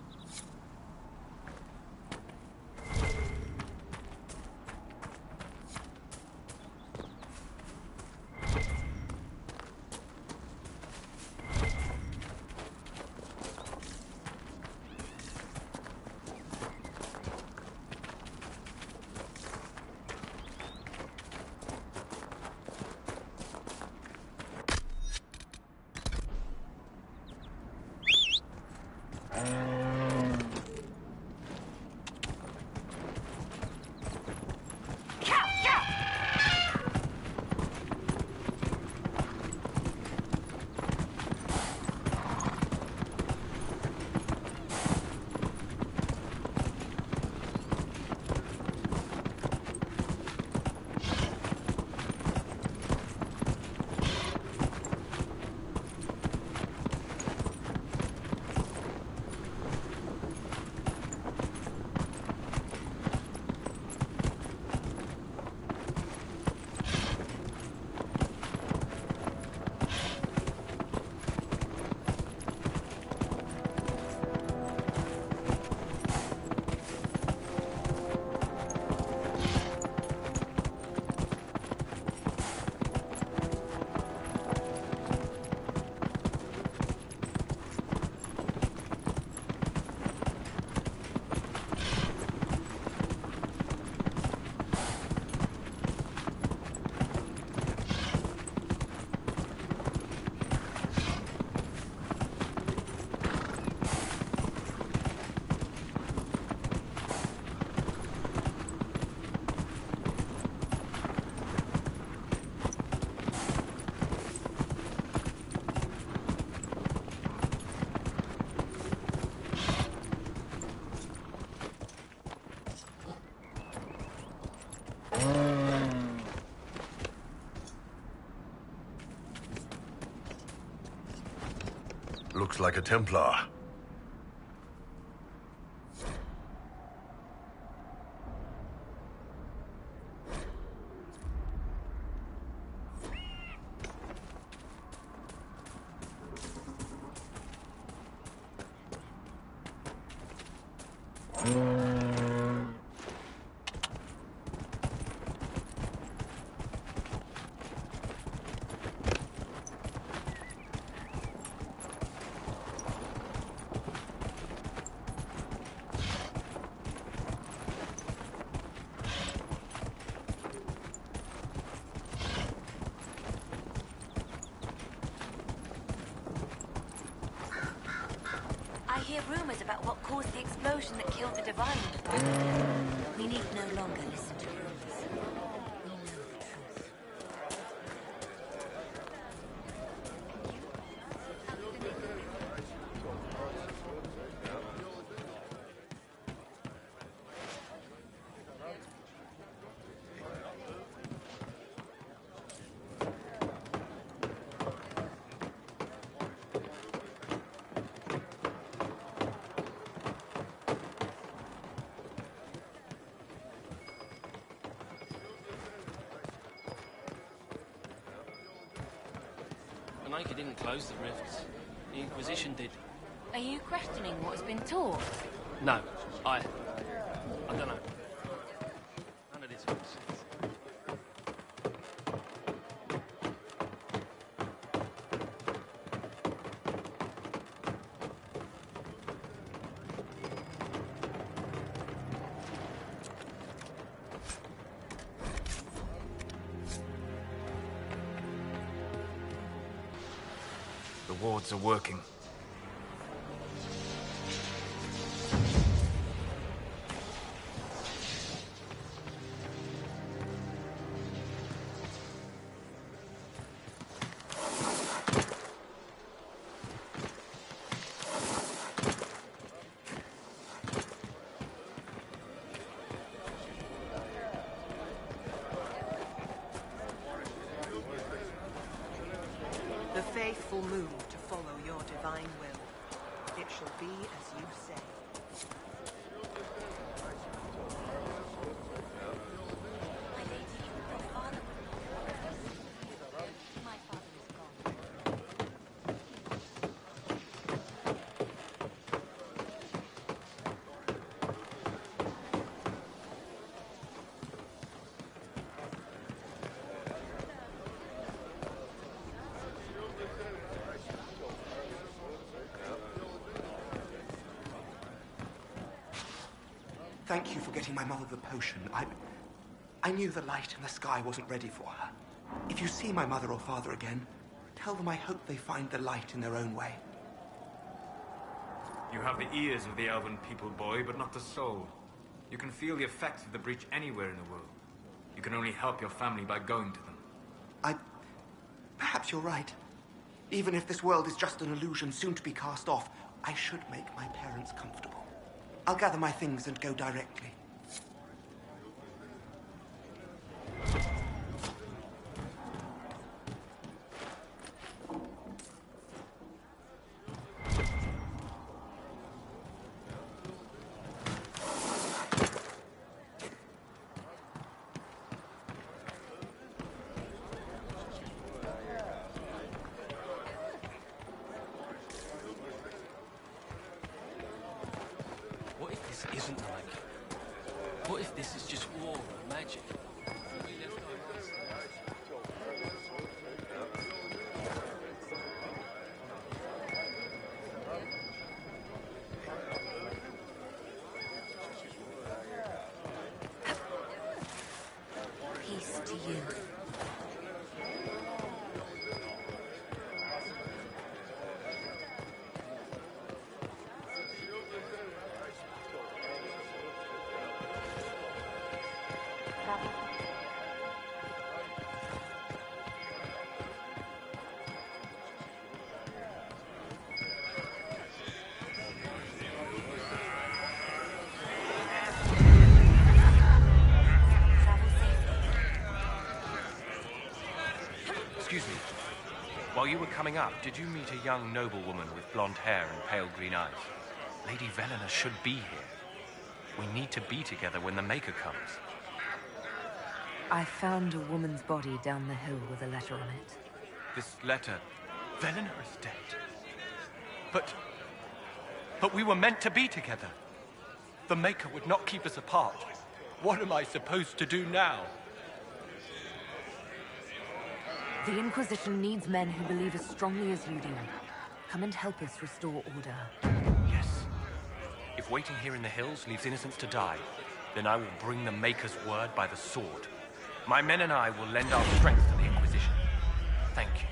Speaker 13: Looks like a Templar.
Speaker 3: I hear rumors about what caused the explosion that killed the Divine. We need no longer listen to rumors. We know the truth.
Speaker 14: The Maker didn't close the rifts. The Inquisition did.
Speaker 3: Are you questioning what has been taught?
Speaker 14: No, I don't know. None of this makes sense.
Speaker 4: The wards are working.
Speaker 6: The faithful move to follow your divine will. It shall be as you say. Thank you for getting my mother the potion. I knew the light in the sky wasn't ready for her. If you see my mother or father again, tell them I hope they find the light in their own way.
Speaker 4: You have the ears of the elven people, boy, but not the soul. You can feel the effects of the breach anywhere in the world. You can only help your family by going to them.
Speaker 6: Perhaps you're right. Even if this world is just an illusion soon to be cast off, I should make my parents comfortable. I'll gather my things and go directly.
Speaker 14: What if this isn't the Maker? What if this is just war and magic? We left our rights.
Speaker 3: Peace to you.
Speaker 1: Excuse me. While you were
Speaker 15: were coming up, did you meet a young noblewoman with blonde hair and pale green eyes? Lady Velena should be here. We need to be together when the Maker comes.
Speaker 9: I found a woman's body down the hill with a letter on it.
Speaker 15: This letter... Velena is dead. But we were meant to be together. The Maker would not keep us apart. What am I supposed to do now?
Speaker 9: The Inquisition needs men who believe as strongly as you do. Come and help us restore order.
Speaker 15: Yes. If waiting here in the hills leaves innocents to die, then I will bring the Maker's word by the sword. My men and I will lend our strength to the Inquisition. Thank you.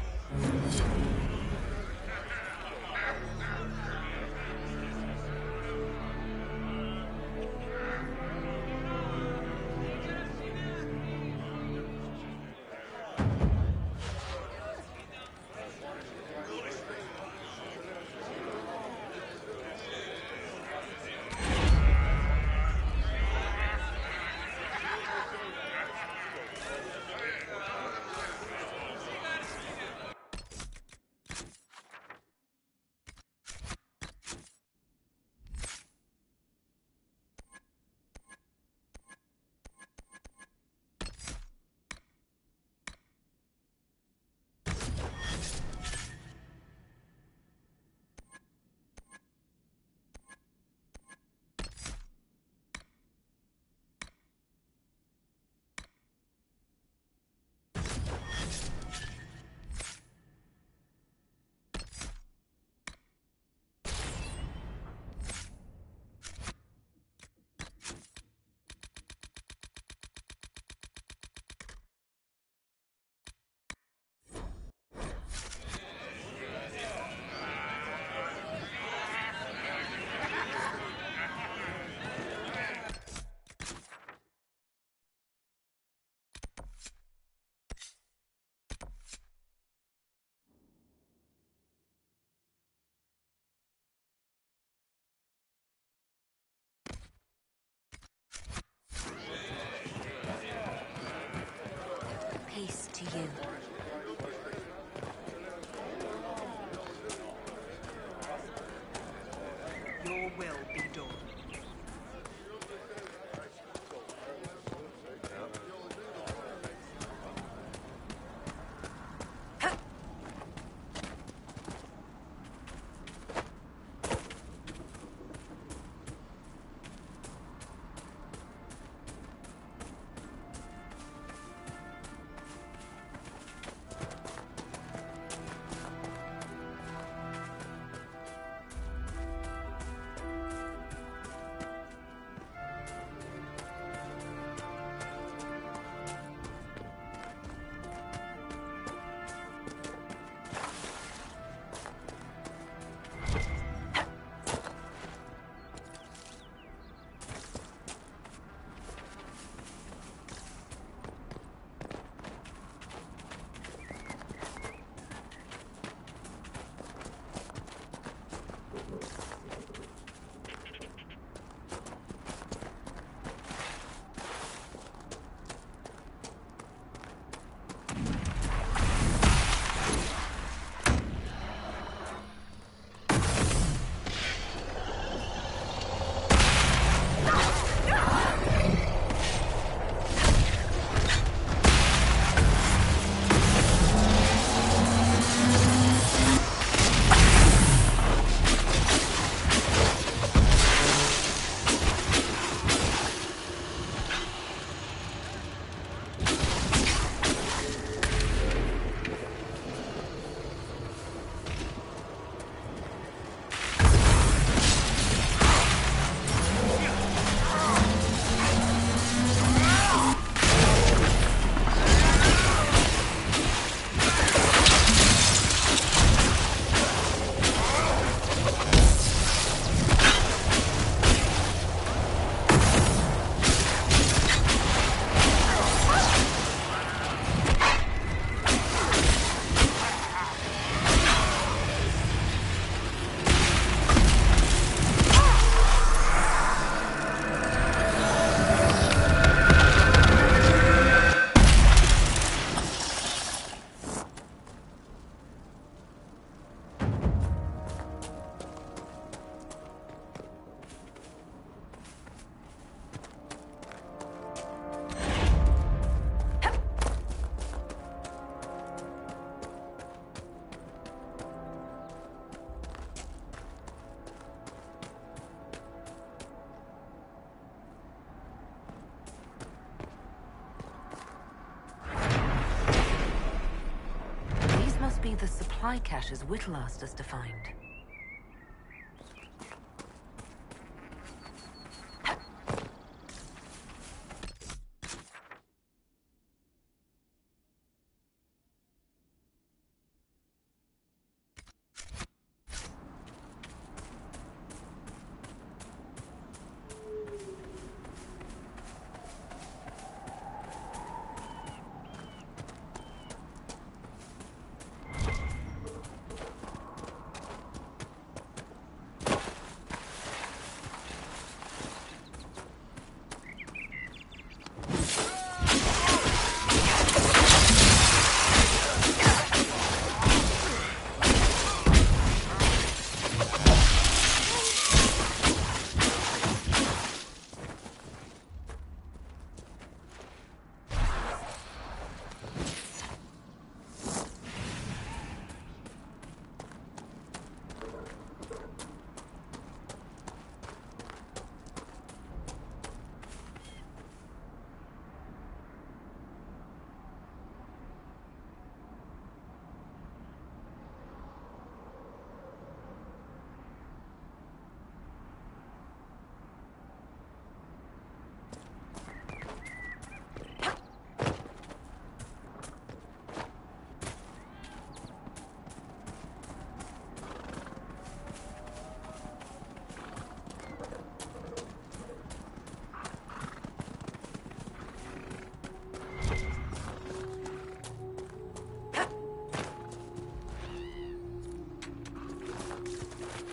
Speaker 9: Only the supply caches Whittle asked us to find.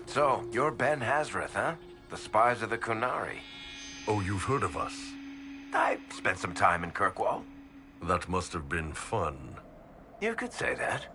Speaker 2: So, you're Ben Hazrith, huh? The spies of the Kunari.
Speaker 13: Oh, you've heard of us?
Speaker 2: I spent some time in Kirkwall.
Speaker 13: That must have been fun.
Speaker 2: You could say that.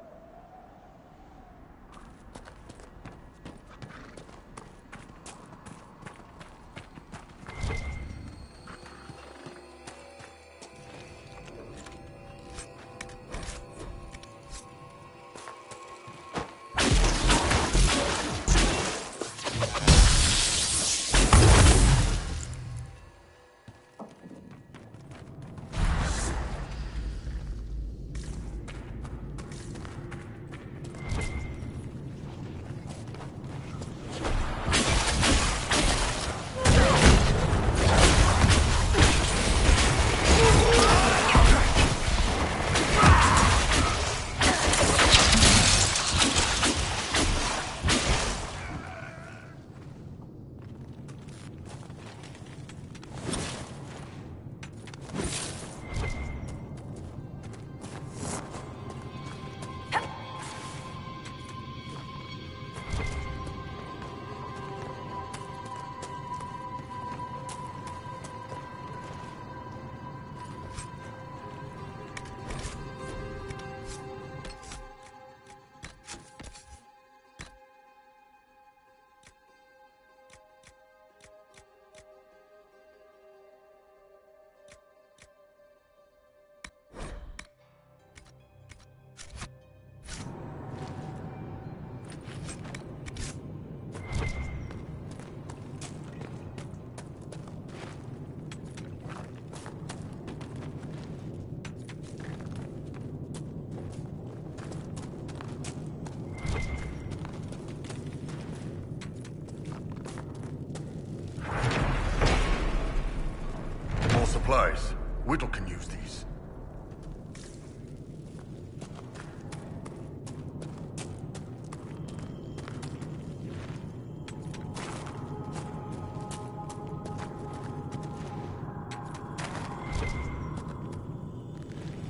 Speaker 13: Supplies. Whittle can use these.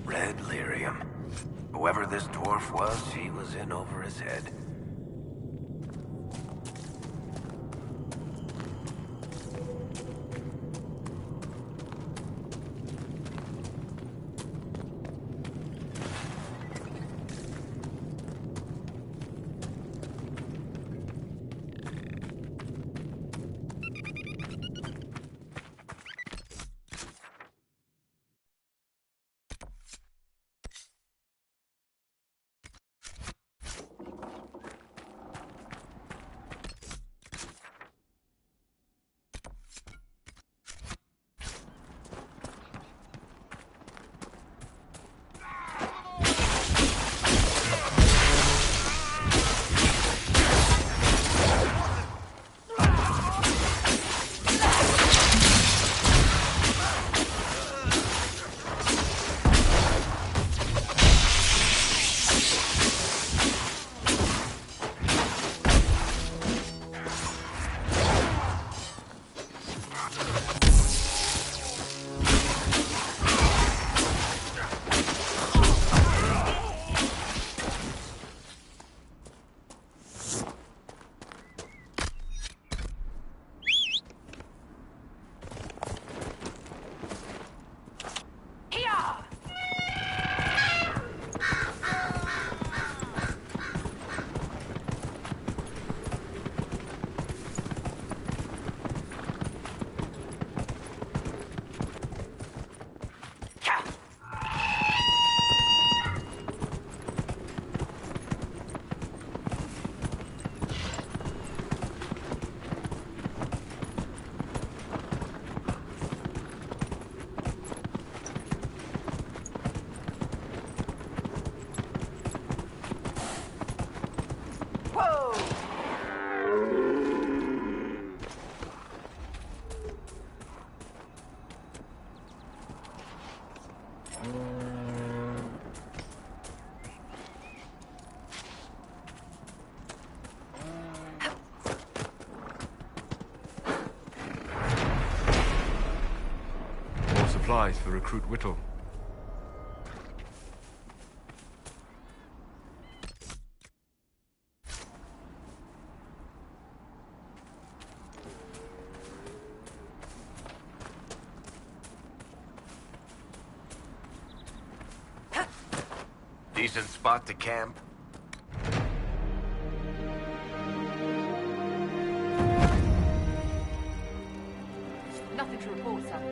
Speaker 2: Red lyrium. Whoever this dwarf was, he was in over his head.
Speaker 4: More supplies for Recruit Whittle.
Speaker 2: Decent spot to camp.
Speaker 9: Nothing to report, sir.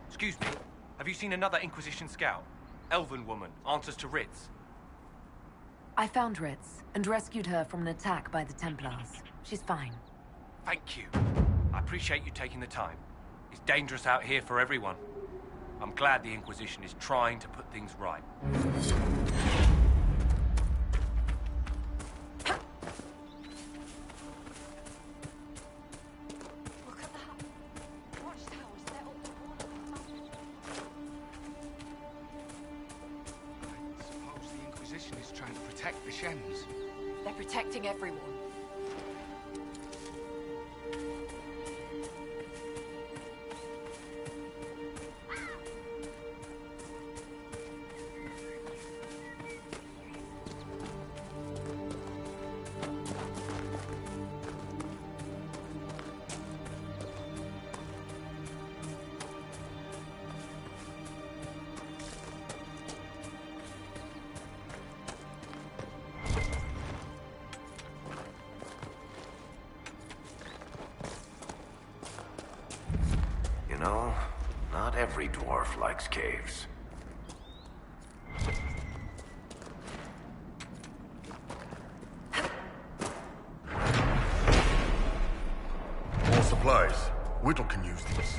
Speaker 15: Excuse me, have you seen another Inquisition scout? Elven woman, answers to writs.
Speaker 9: I found Ritz and rescued her from an attack by the Templars. She's fine.
Speaker 15: Thank you. I appreciate you taking the time. It's dangerous out here for everyone. I'm glad the Inquisition is trying to put things right.
Speaker 16: Protect the Shems.
Speaker 8: They're protecting everyone.
Speaker 2: You know, not every dwarf likes caves.
Speaker 13: More supplies. Whittle can use these.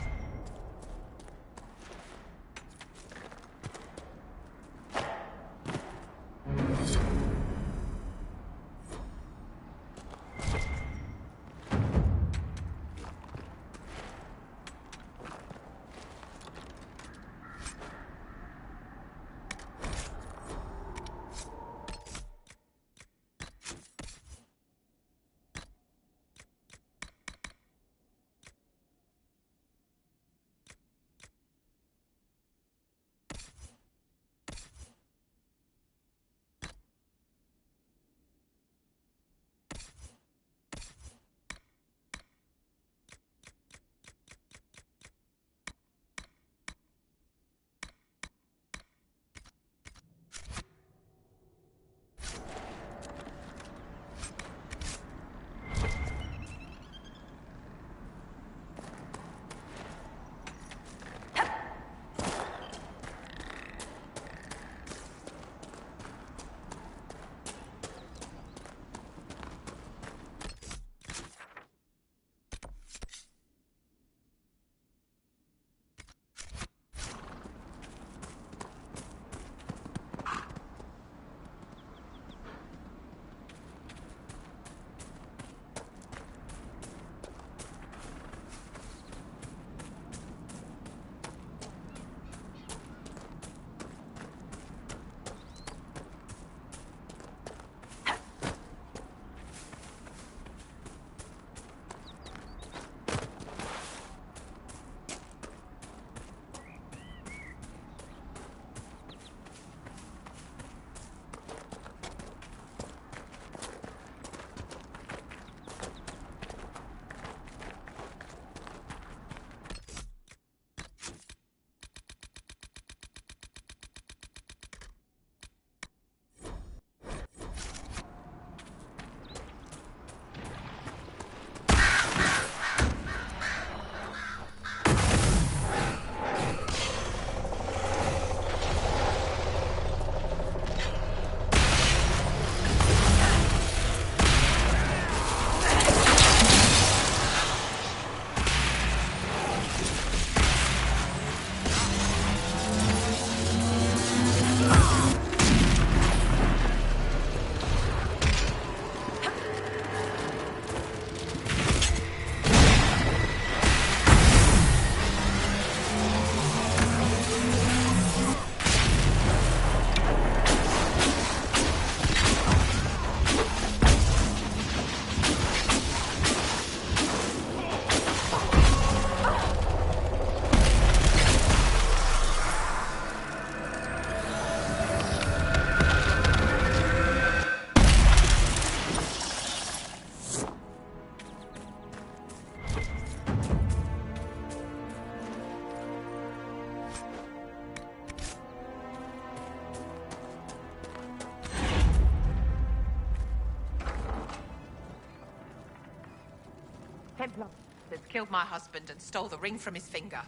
Speaker 17: Templar that's killed my husband and stole the ring from his finger.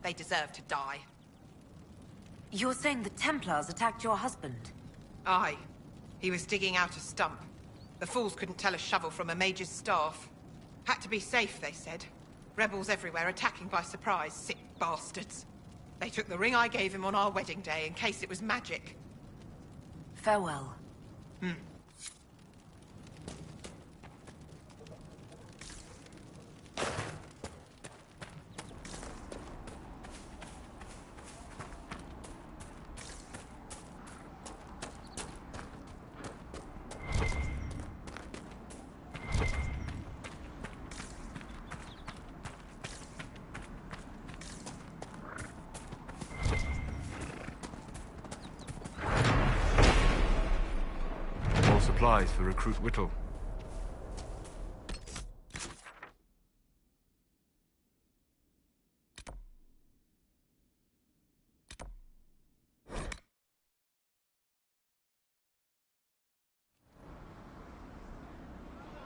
Speaker 17: They deserve to die.
Speaker 9: You're saying the Templars attacked your husband?
Speaker 17: Aye. He was digging out a stump. The fools couldn't tell a shovel from a mage's staff. Had to be safe, they said. Rebels everywhere attacking by surprise, sick bastards. They took the ring I gave him on our wedding day in case it was magic.
Speaker 9: Farewell.
Speaker 4: Supplies for Recruit Whittle.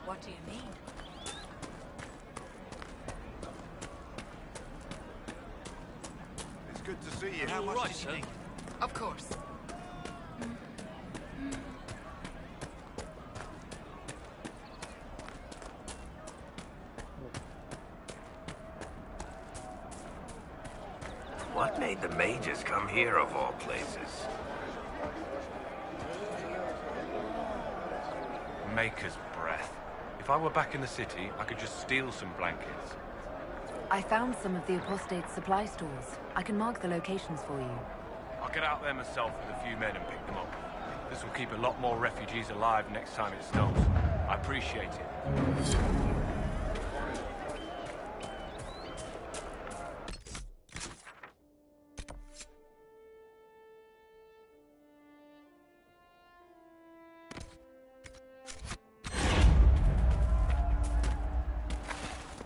Speaker 10: What do you mean?
Speaker 2: It's good to see you.
Speaker 14: How much did you need?
Speaker 17: Of course.
Speaker 2: What made the mages come here of all places?
Speaker 15: Maker's breath. If I were back in the city, I could just steal some blankets.
Speaker 9: I found some of the apostate supply stores. I can mark the locations for you.
Speaker 15: I'll get out there myself with a few men and pick them up. This will keep a lot more refugees alive next time it snows. I appreciate it.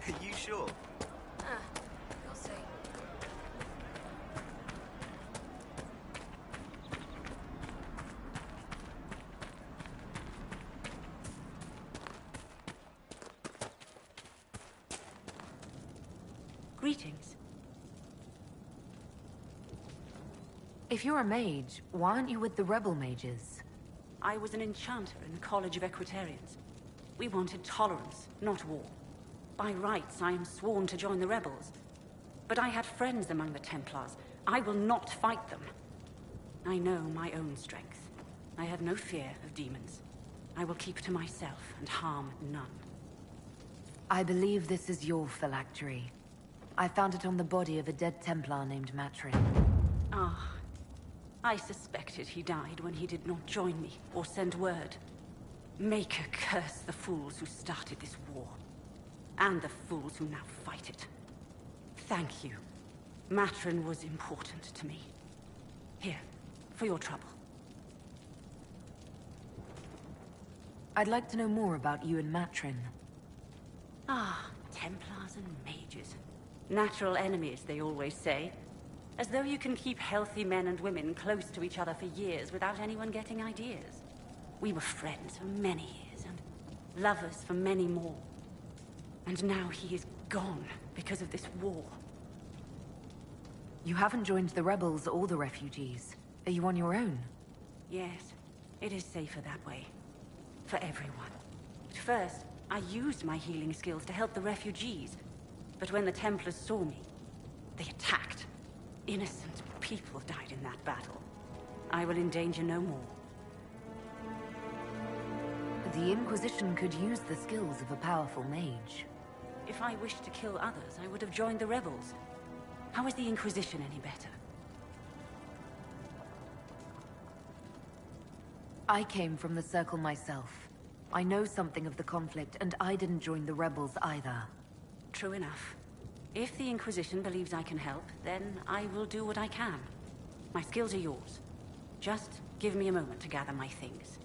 Speaker 2: Are you sure?
Speaker 10: You'll see.
Speaker 3: Greetings.
Speaker 9: If you're a mage, why aren't you with the rebel mages?
Speaker 3: I was an enchanter in the College of Equitarians. We wanted tolerance, not war. By rights, I am sworn to join the rebels. But I had friends among the Templars. I will not fight them. I know my own strength. I have no fear of demons. I will keep to myself and harm none.
Speaker 9: I believe this is your phylactery. I found it on the body of a dead Templar named Matrin.
Speaker 3: Ah, I suspected he died when he did not join me or send word. Maker curse the fools who started this war. And the fools who now fight it. Thank you. Matrin was important to me. Here, for your trouble.
Speaker 9: I'd like to know more about you and Matrin.
Speaker 3: Ah, Templars and mages. Natural enemies, they always say. As though you can keep healthy men and women close to each other for years without anyone getting ideas. We were friends for many years, and lovers for many more. And now he is gone because of this war.
Speaker 9: You haven't joined the rebels or the refugees. Are you on your own?
Speaker 3: Yes, it is safer that way. For everyone. At first, I used my healing skills to help the refugees. But when the Templars saw me, they attacked. Innocent people died in that battle. I will endanger no more.
Speaker 9: The Inquisition could use the skills of a powerful mage.
Speaker 3: If I wished to kill others, I would have joined the rebels. How is the Inquisition any better?
Speaker 9: I came from the Circle myself. I know something of the conflict, and I didn't join the rebels either.
Speaker 3: True enough. If the Inquisition believes I can help, then I will do what I can. My skills are yours. Just give me a moment to gather my things.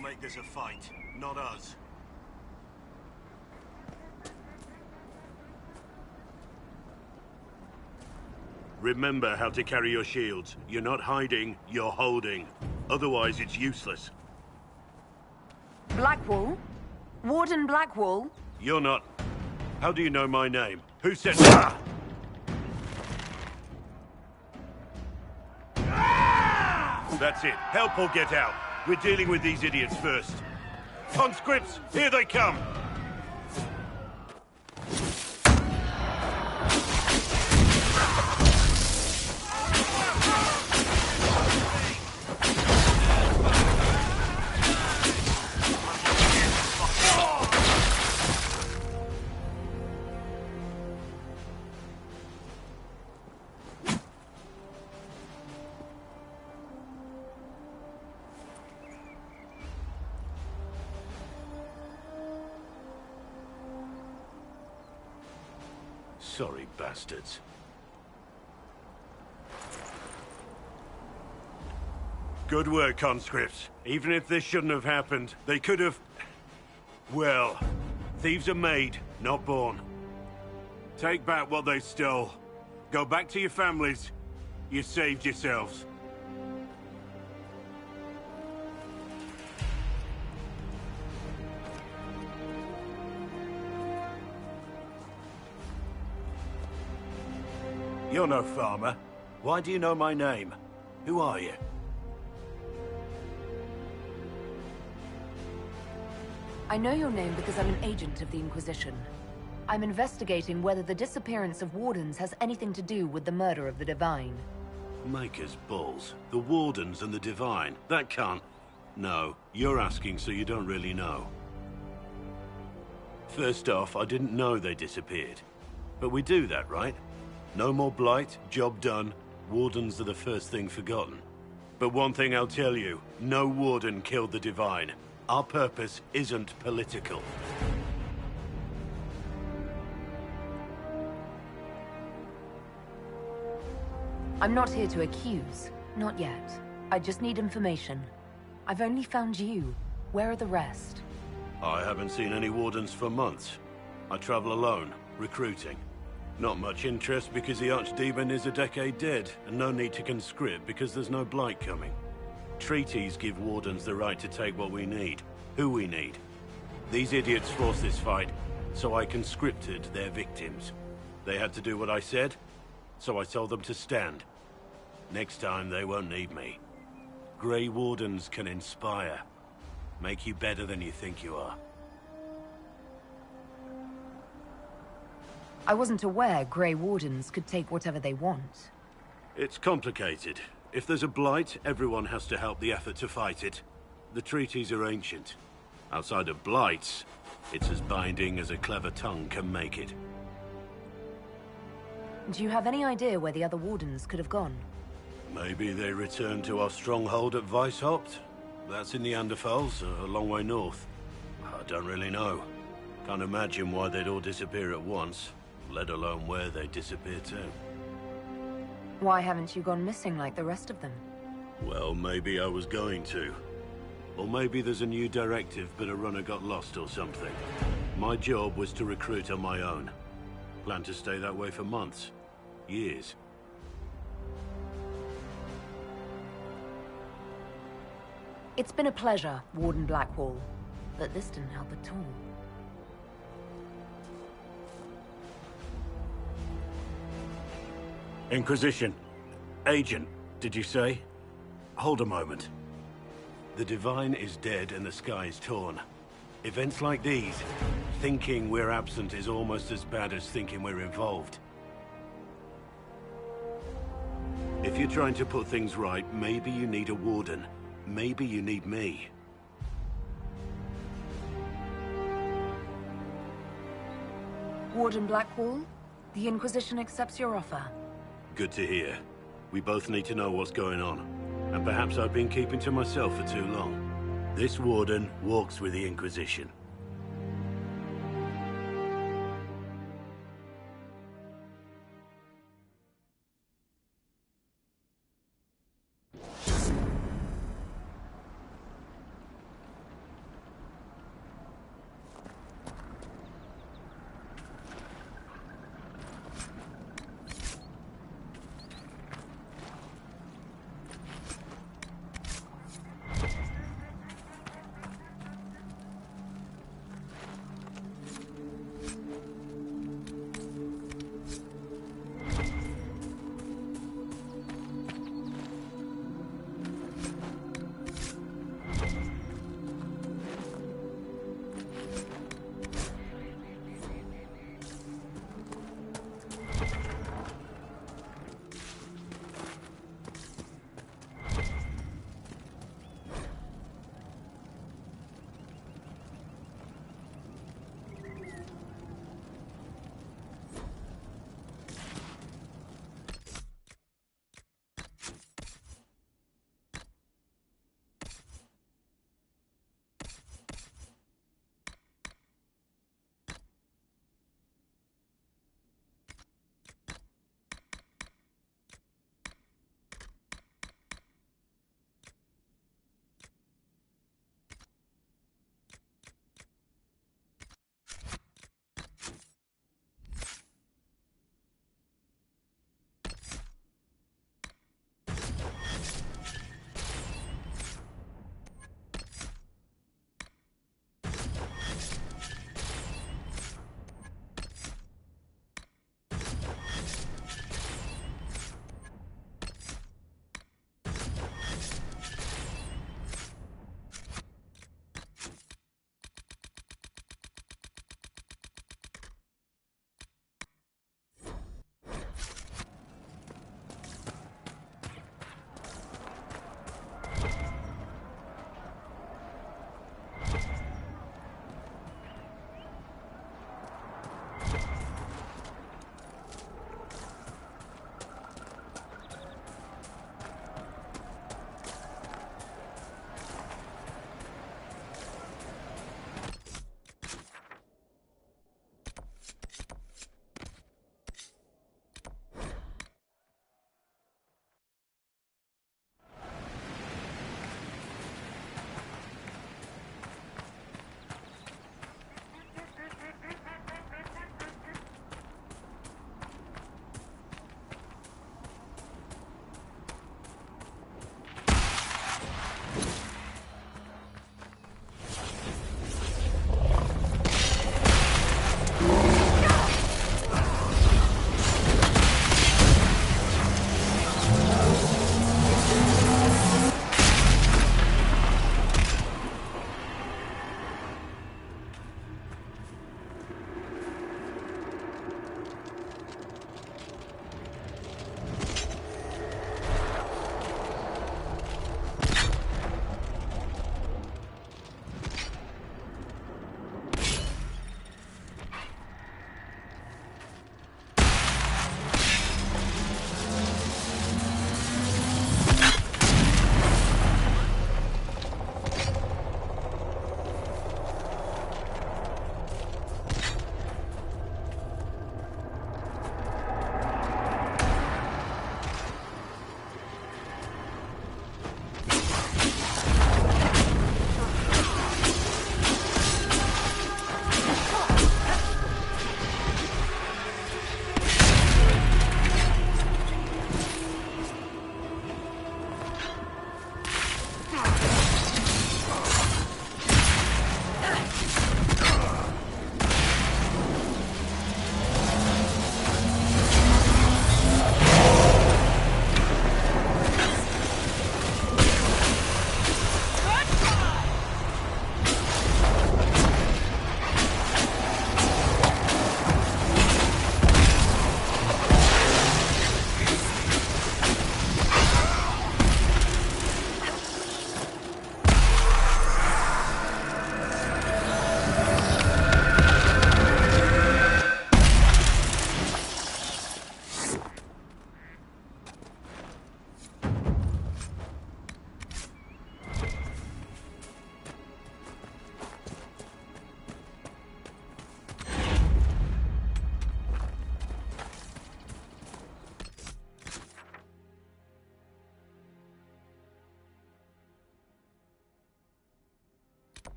Speaker 18: will make this a fight, not us. Remember how to carry your shields. You're not hiding, you're holding. Otherwise, it's useless.
Speaker 9: Blackwall? Warden Blackwall?
Speaker 18: You're not... How do you know my name? Who said... Ah! That's it. Help or get out. We're dealing with these idiots first. Conscripts, here they come! Sorry, bastards. Good work, conscripts. Even if this shouldn't have happened, they could have... Well, thieves are made, not born. Take back what they stole. Go back to your families. You saved yourselves. You're no farmer. Why do you know my name? Who are you?
Speaker 9: I know your name because I'm an agent of the Inquisition. I'm investigating whether the disappearance of Wardens has anything to do with the murder of the Divine.
Speaker 18: Maker's balls. The Wardens and the Divine. That can't... No, you're asking so you don't really know. First off, I didn't know they disappeared. But we do that, right? No more blight, job done. Wardens are the first thing forgotten. But one thing I'll tell you, no Warden killed the Divine. Our purpose isn't political.
Speaker 9: I'm not here to accuse. Not yet. I just need information. I've only found you. Where are the rest?
Speaker 18: I haven't seen any Wardens for months. I travel alone, recruiting. Not much interest because the Archdemon is a decade dead, and no need to conscript because there's no blight coming. Treaties give Wardens the right to take what we need, who we need. These idiots forced this fight, so I conscripted their victims. They had to do what I said, so I told them to stand. Next time they won't need me. Grey Wardens can inspire. Make you better than you think you are.
Speaker 9: I wasn't aware Grey Wardens could take whatever they want.
Speaker 18: It's complicated. If there's a blight, everyone has to help the effort to fight it. The treaties are ancient. Outside of blights, it's as binding as a clever tongue can make it.
Speaker 9: Do you have any idea where the other Wardens could have gone?
Speaker 18: Maybe they returned to our stronghold at Weishaupt? That's in the Anderfels, a long way north. I don't really know. Can't imagine why they'd all disappear at once, let alone where they'd disappear to.
Speaker 9: Why haven't you gone missing like the rest of them?
Speaker 18: Well, maybe I was going to. Or maybe there's a new directive, but a runner got lost or something. My job was to recruit on my own. Plan to stay that way for months. Years.
Speaker 9: It's been a pleasure, Warden Blackwall. But this didn't help at all.
Speaker 18: Inquisition. Agent, did you say? Hold a moment. The Divine is dead and the sky is torn. Events like these, thinking we're absent is almost as bad as thinking we're involved. If you're trying to put things right, maybe you need a Warden. Maybe you need me.
Speaker 9: Warden Blackwall, the Inquisition accepts your offer.
Speaker 18: Good to hear. We both need to know what's going on. And perhaps I've been keeping to myself for too long. This Warden walks with the Inquisition.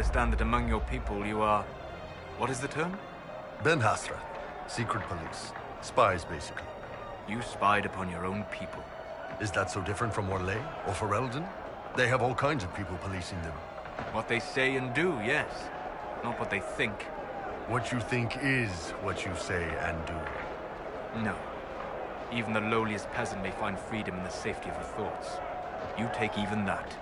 Speaker 4: understand that among your people you are... What is the term?
Speaker 13: Ben Hasra. Secret police. Spies, basically.
Speaker 4: You spied upon your own people.
Speaker 13: Is that so different from Orlais or Ferelden? They have all kinds of people policing them.
Speaker 4: What they say and do, yes. Not what they think.
Speaker 13: What you think is what you say and do.
Speaker 4: No. Even the lowliest peasant may find freedom in the safety of her thoughts. You take even that.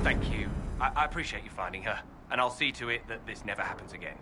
Speaker 15: Thank you. I appreciate you finding her, and I'll see to it that this never happens again.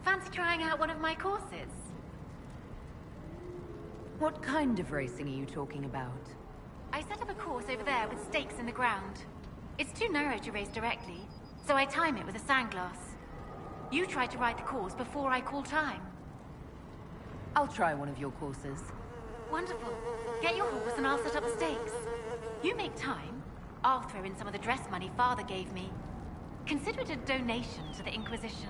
Speaker 10: Fancy trying out one of my courses?
Speaker 9: What kind of racing are you talking about?
Speaker 10: I set up a course over there with stakes in the ground. It's too narrow to race directly, so I time it with a sandglass. You try to ride the course before I call time.
Speaker 9: I'll try one of your courses.
Speaker 10: Wonderful. Get your horse and I'll set up the stakes. You make time, I'll throw in some of the dress money Father gave me. Consider it a donation to the Inquisition.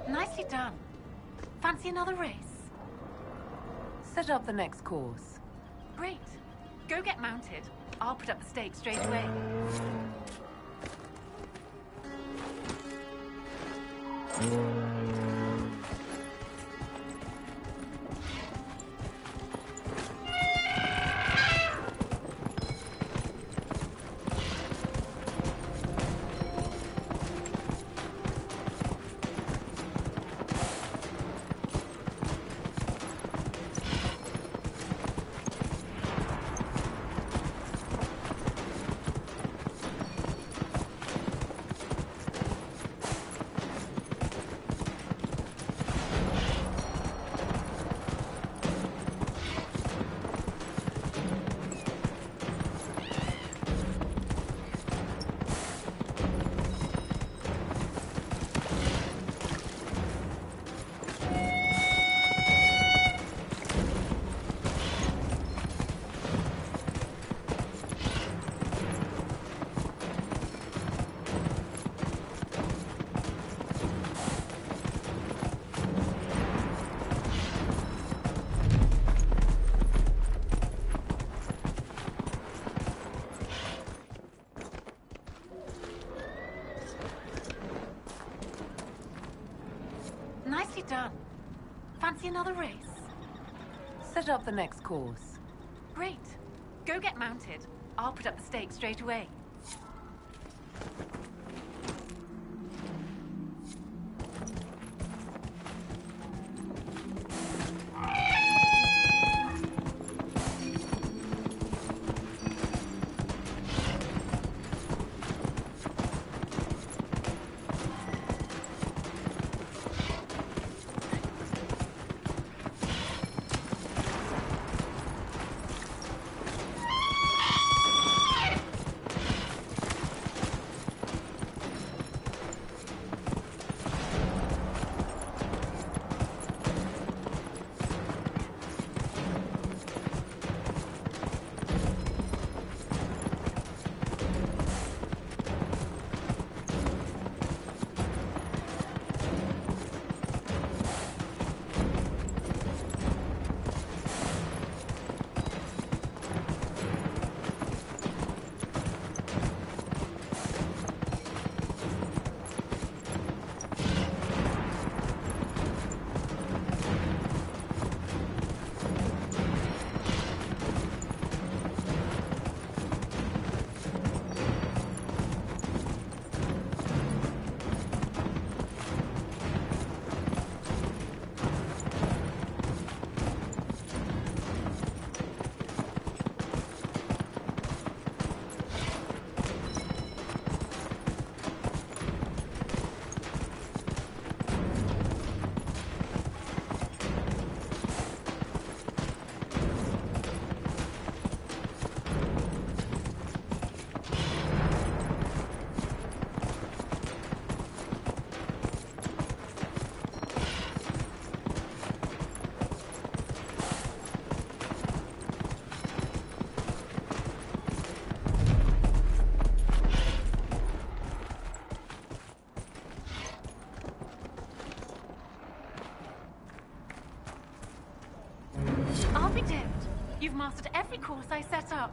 Speaker 10: Nicely done. Fancy another race?
Speaker 9: Set up the next course.
Speaker 10: Great. Go get mounted. I'll put up the stakes straight away.
Speaker 12: Fancy another race?
Speaker 9: Set up the next course.
Speaker 12: Great. Go get mounted. I'll put up the stakes straight away. I'll be damned. You've mastered every course I set up.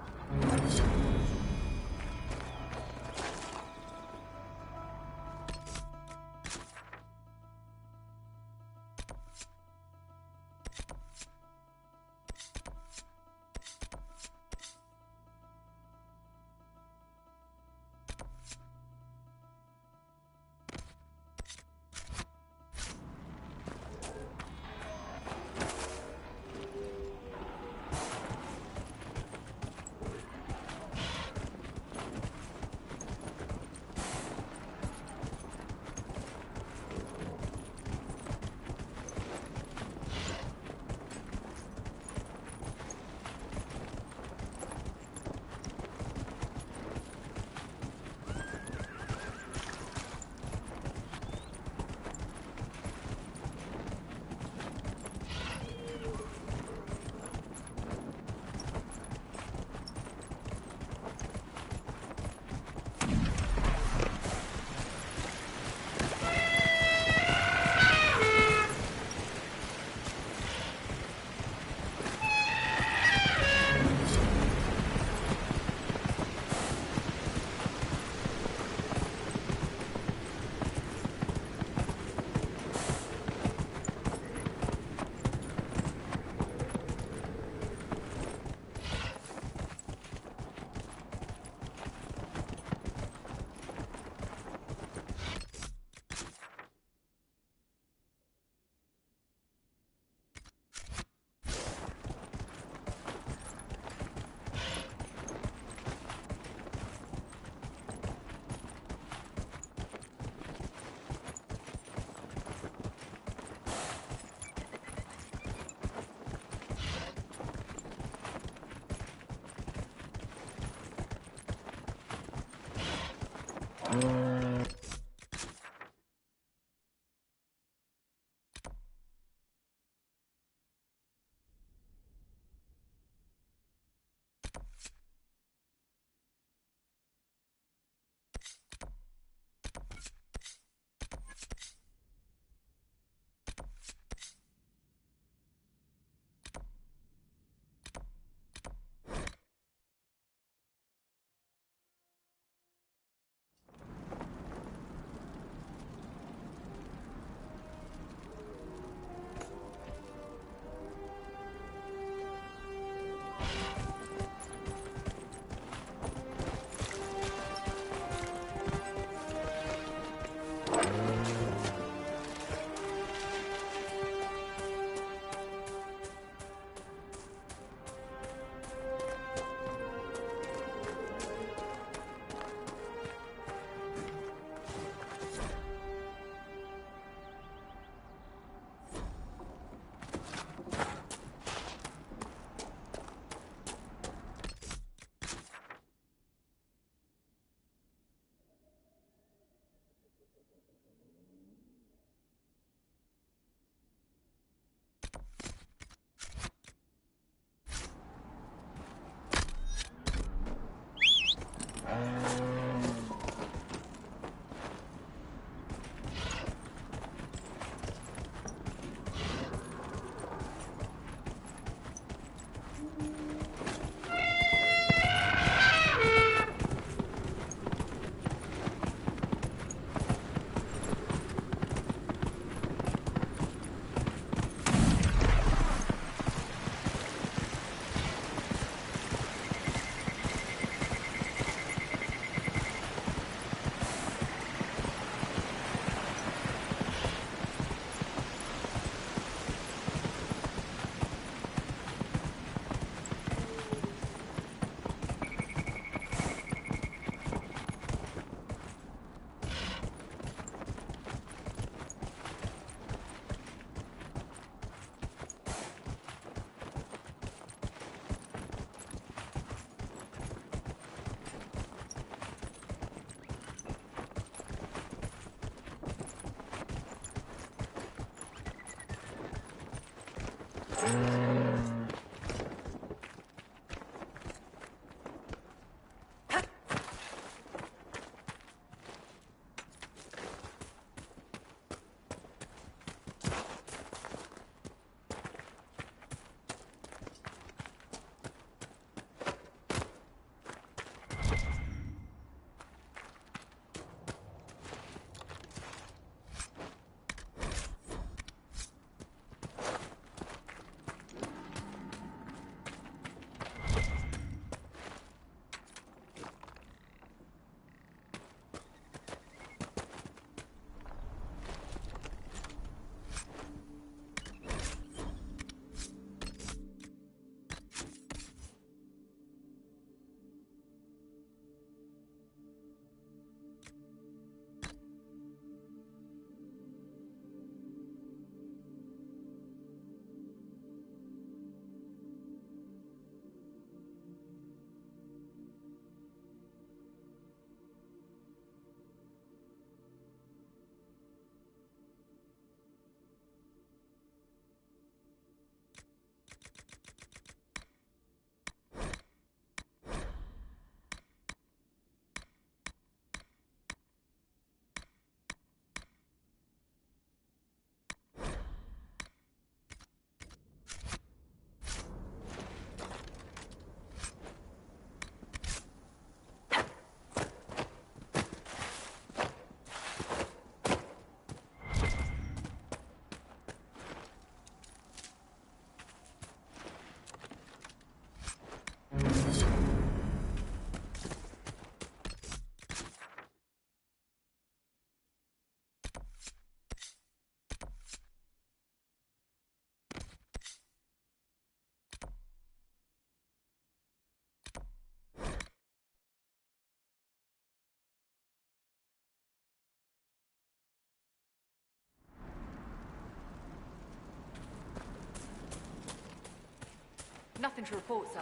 Speaker 9: Nothing to report, sir.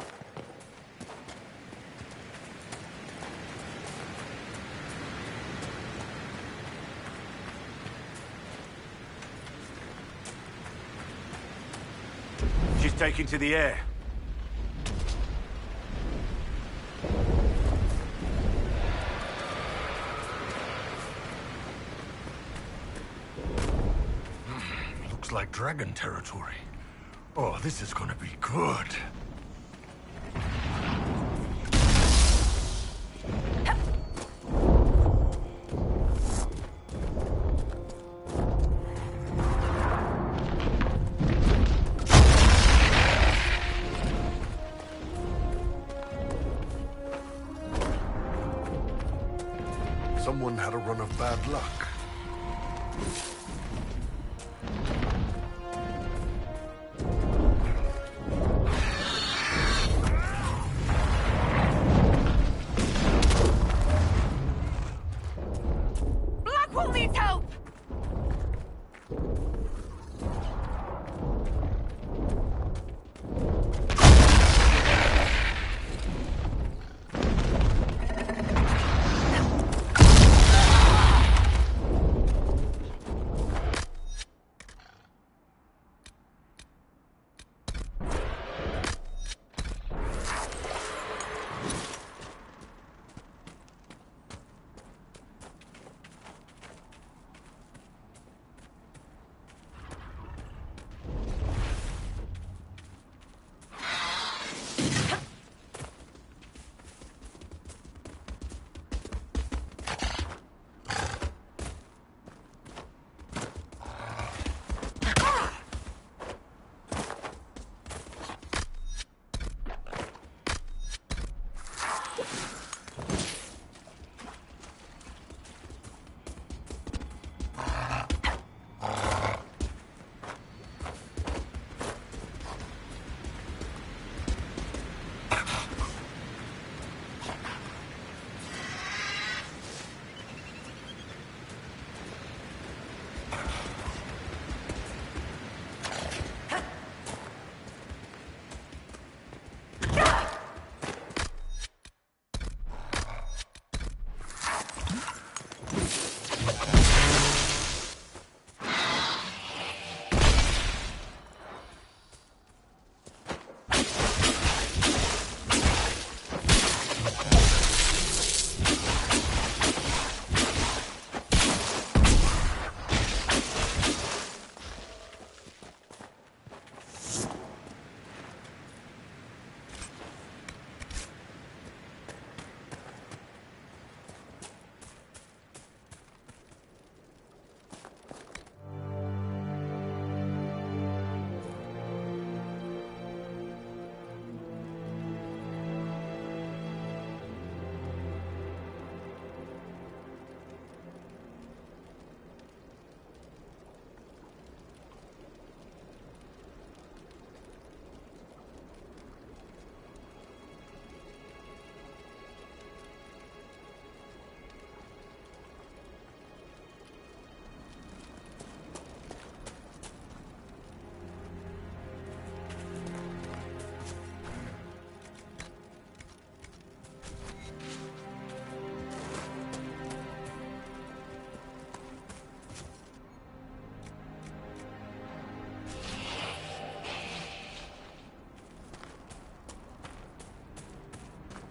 Speaker 2: She's taking to the air.
Speaker 19: Looks like dragon territory. Oh, this is gonna be good.
Speaker 13: Someone had a run of bad luck.
Speaker 3: Blackwell needs help!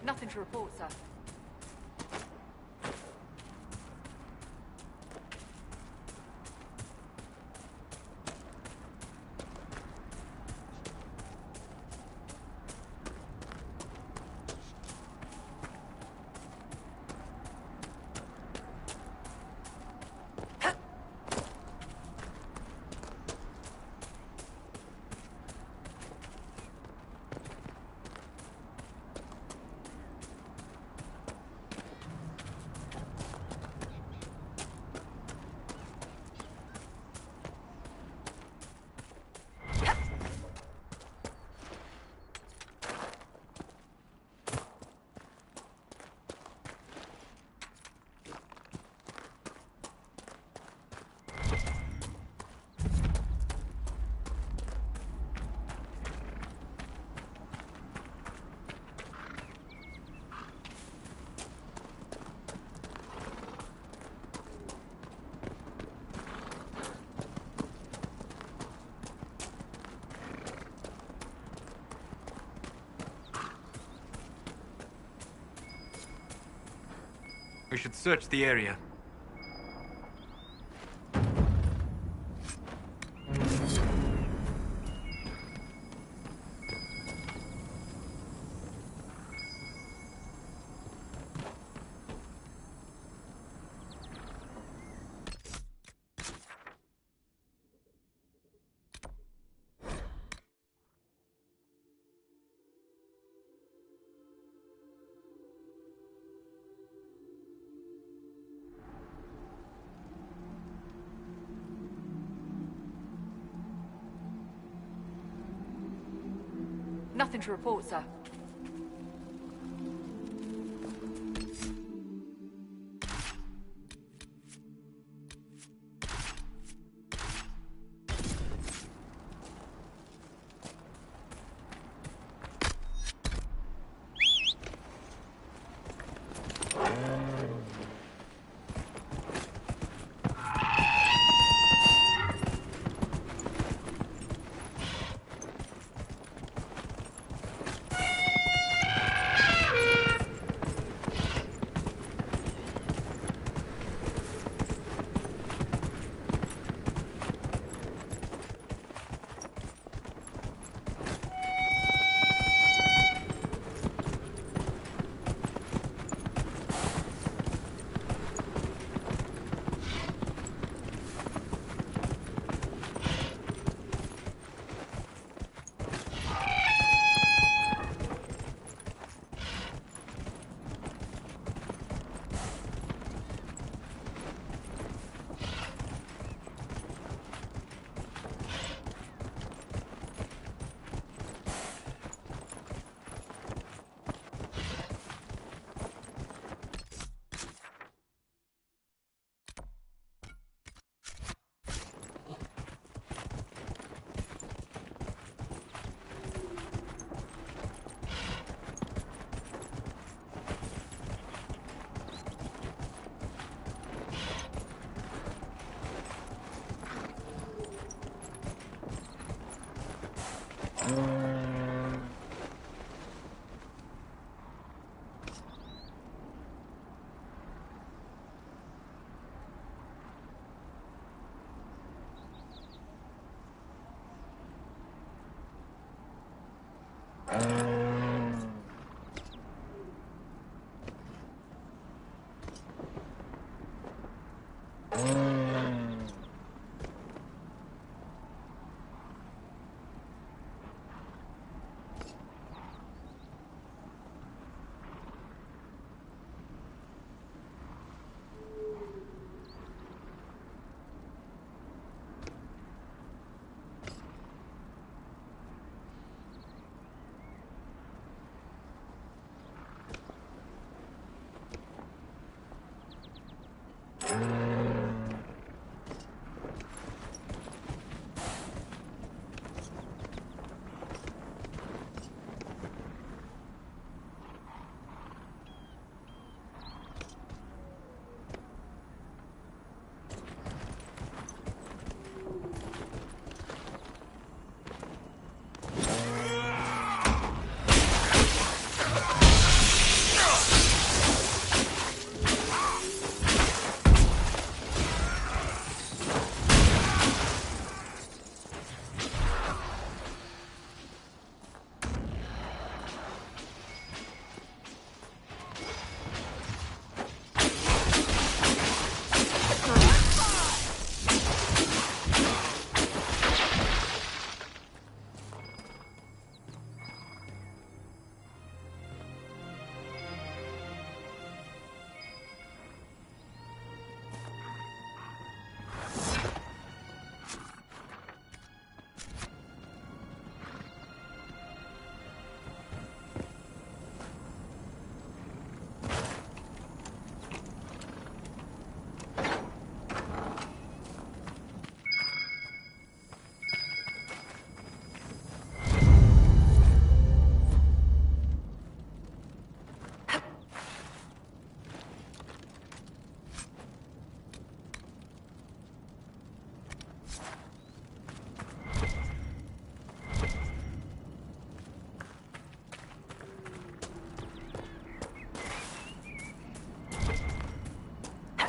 Speaker 9: Nothing to report, sir.
Speaker 4: We should search the area.
Speaker 9: Nothing to report, sir.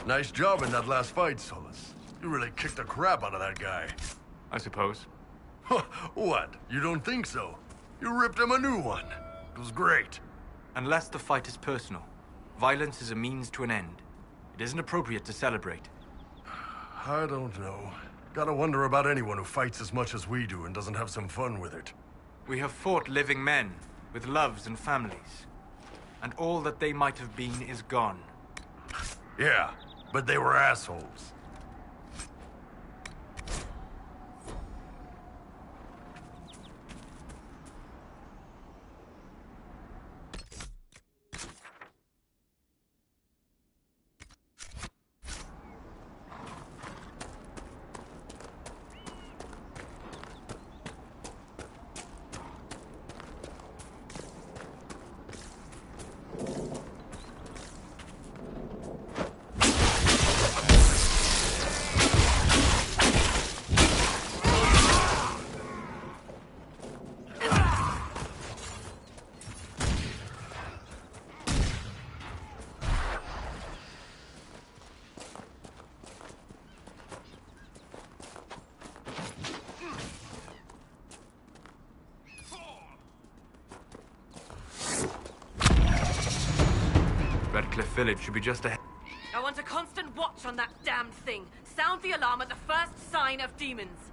Speaker 13: Nice job in that last fight, Solus. You really kicked the crap out of that guy.
Speaker 4: I suppose.
Speaker 13: What? You don't think so? You ripped him a new one. It was great.
Speaker 4: Unless the fight is personal, violence is a means to an end. It isn't appropriate to celebrate.
Speaker 13: I don't know. Gotta wonder about anyone who fights as much as we do and doesn't have some fun with it.
Speaker 4: We have fought living men, with loves and families. And all that they might have been is gone.
Speaker 13: Yeah, but they were assholes.
Speaker 4: Redcliffe Village should be just ahead.
Speaker 20: I want a constant watch on that damned thing. Sound the alarm at the first sign of demons.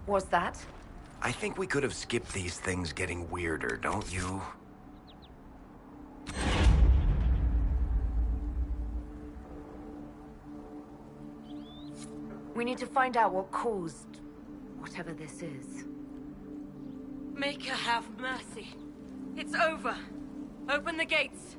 Speaker 9: Was that?
Speaker 2: I think we could have skipped these things getting weirder, don't you?
Speaker 9: We need to find out what caused whatever this is.
Speaker 20: Maker have mercy. It's over. Open the gates.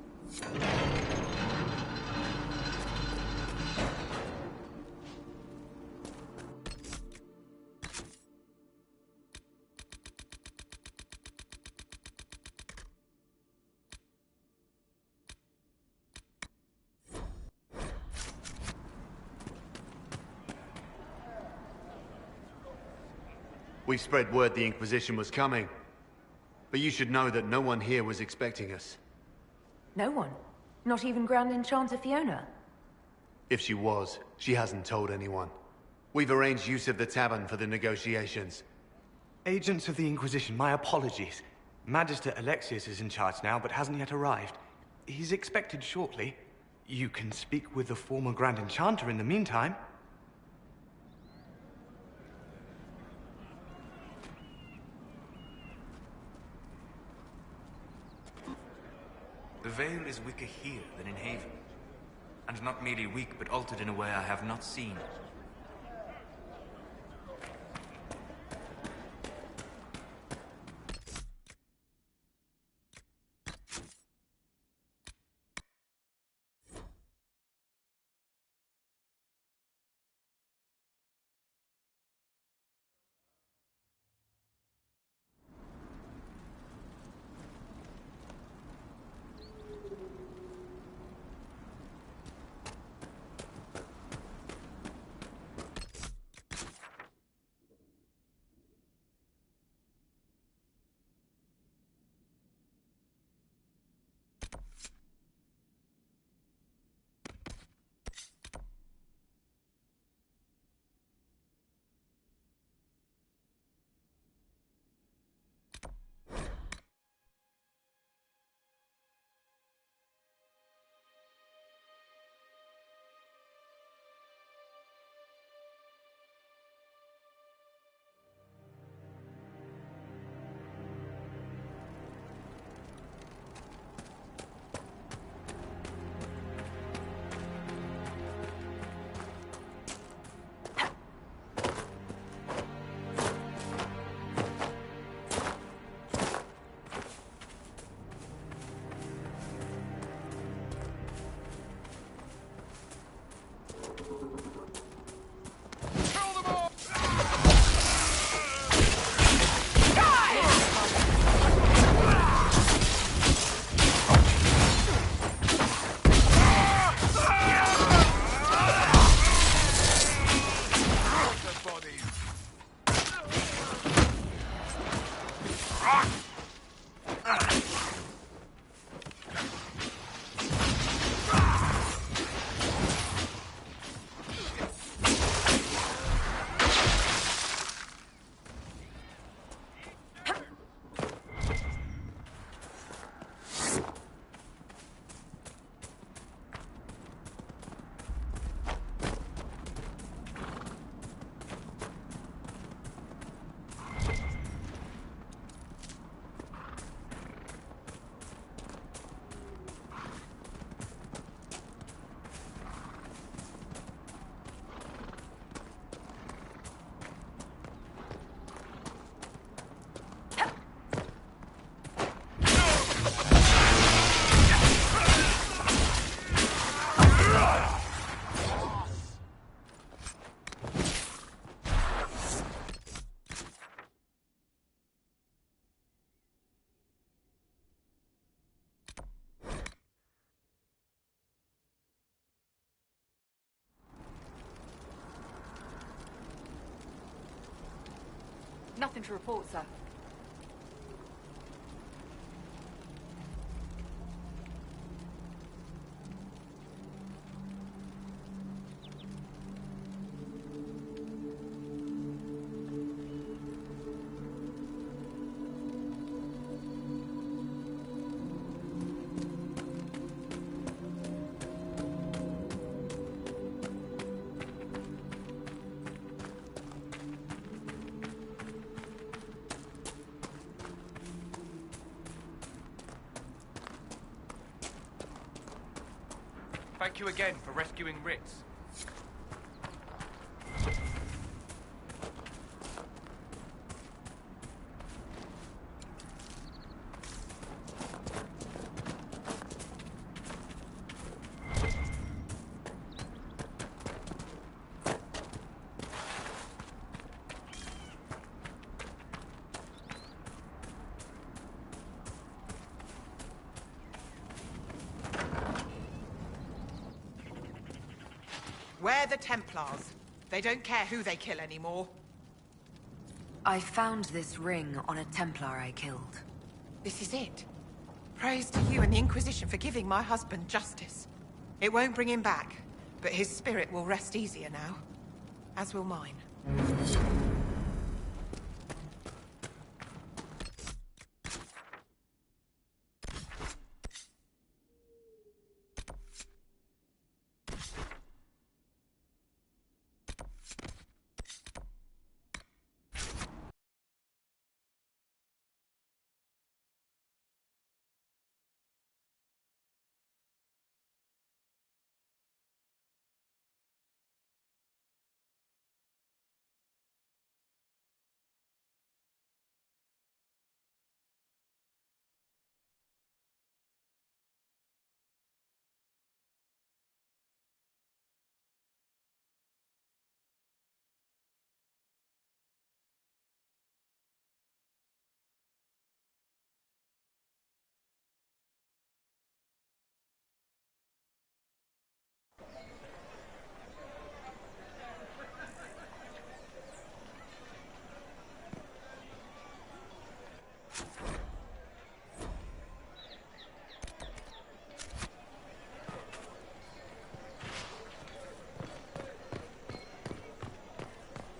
Speaker 21: We spread word the Inquisition was coming. But you should know that no one here was expecting us.
Speaker 9: No one? Not even Grand Enchanter Fiona?
Speaker 21: If she was, she hasn't told anyone. We've arranged use of the tavern for the negotiations.
Speaker 6: Agents of the Inquisition, my apologies. Magister Alexius is in charge now, but hasn't yet arrived. He's expected shortly. You can speak with the former Grand Enchanter in the meantime.
Speaker 4: The Veil is weaker here than in Haven. And not merely weak, but altered in a way I have not seen.
Speaker 9: Nothing to report, sir.
Speaker 15: Thank you again for rescuing Ritz.
Speaker 17: We're the Templars. They don't care who they kill anymore.
Speaker 9: I found this ring on a Templar I killed.
Speaker 17: This is it. Praise to you and the Inquisition for giving my husband justice. It won't bring him back, but his spirit will rest easier now. As will mine.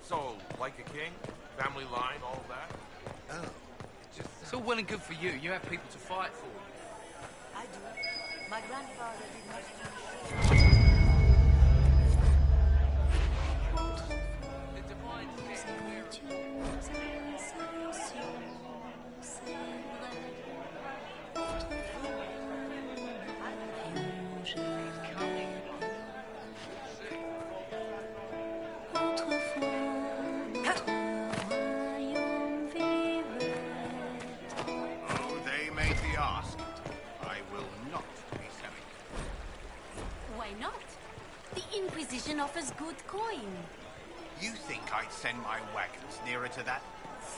Speaker 5: So, like a king? Family line, all that?
Speaker 22: Oh.
Speaker 14: It's all well and good for you. You have people to fight for you.
Speaker 23: I do. My grandfather did much to
Speaker 14: The divine
Speaker 24: They may be asked. I will not be selling.
Speaker 25: Why not? The Inquisition offers good coin.
Speaker 24: You think I'd send my wagons nearer to that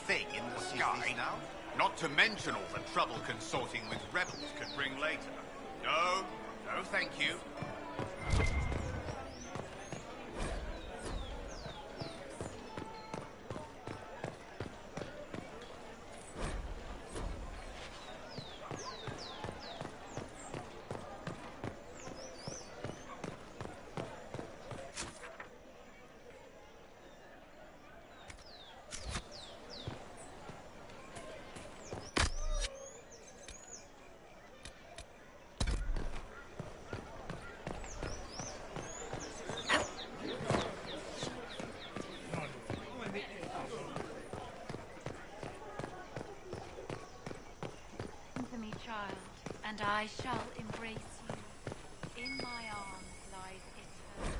Speaker 24: thing in the sky now? Not to mention all the trouble consorting with rebels could bring later. No, no thank you.
Speaker 25: And I shall embrace you. In my arms lies eternity.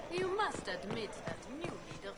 Speaker 20: You must admit that new leader.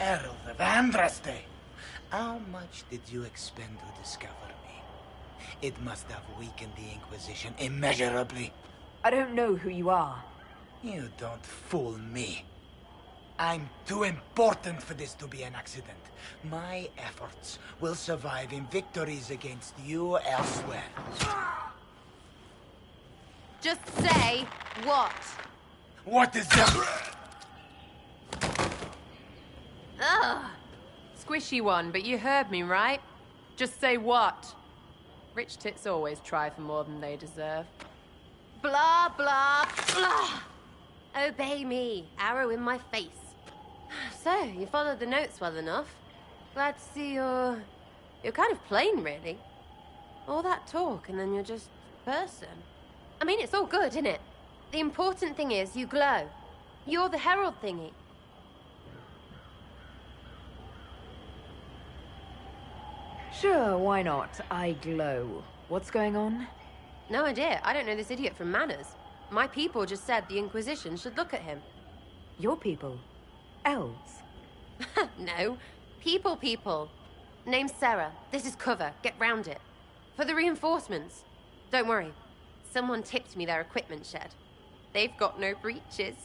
Speaker 26: Errol of Andraste! How much did you expend to discover me? It must have weakened the Inquisition immeasurably.
Speaker 9: I don't know who you are.
Speaker 26: You don't fool me. I'm too important for this to be an accident. My efforts will survive in victories against you elsewhere.
Speaker 20: Just say what?
Speaker 26: What is that?
Speaker 20: Ugh. Squishy one, but you heard me, right? Just say what? Rich tits always try for more than they deserve. Blah, blah, blah.
Speaker 27: Obey me. Arrow in my face. So, you followed the notes well enough. Glad to see you're You're kind of plain, really. All that talk, and then you're just a person. I mean, it's all good, isn't it? The important thing is you glow. You're the herald thingy.
Speaker 9: Sure, why not? I glow. What's going on?
Speaker 27: No idea. I don't know this idiot from Manners. My people just said the Inquisition should look at him.
Speaker 9: Your people? Elves?
Speaker 27: No. People. Name's Sarah. This is cover. Get round it. For the reinforcements. Don't worry. Someone tipped me their equipment shed. They've got no breaches.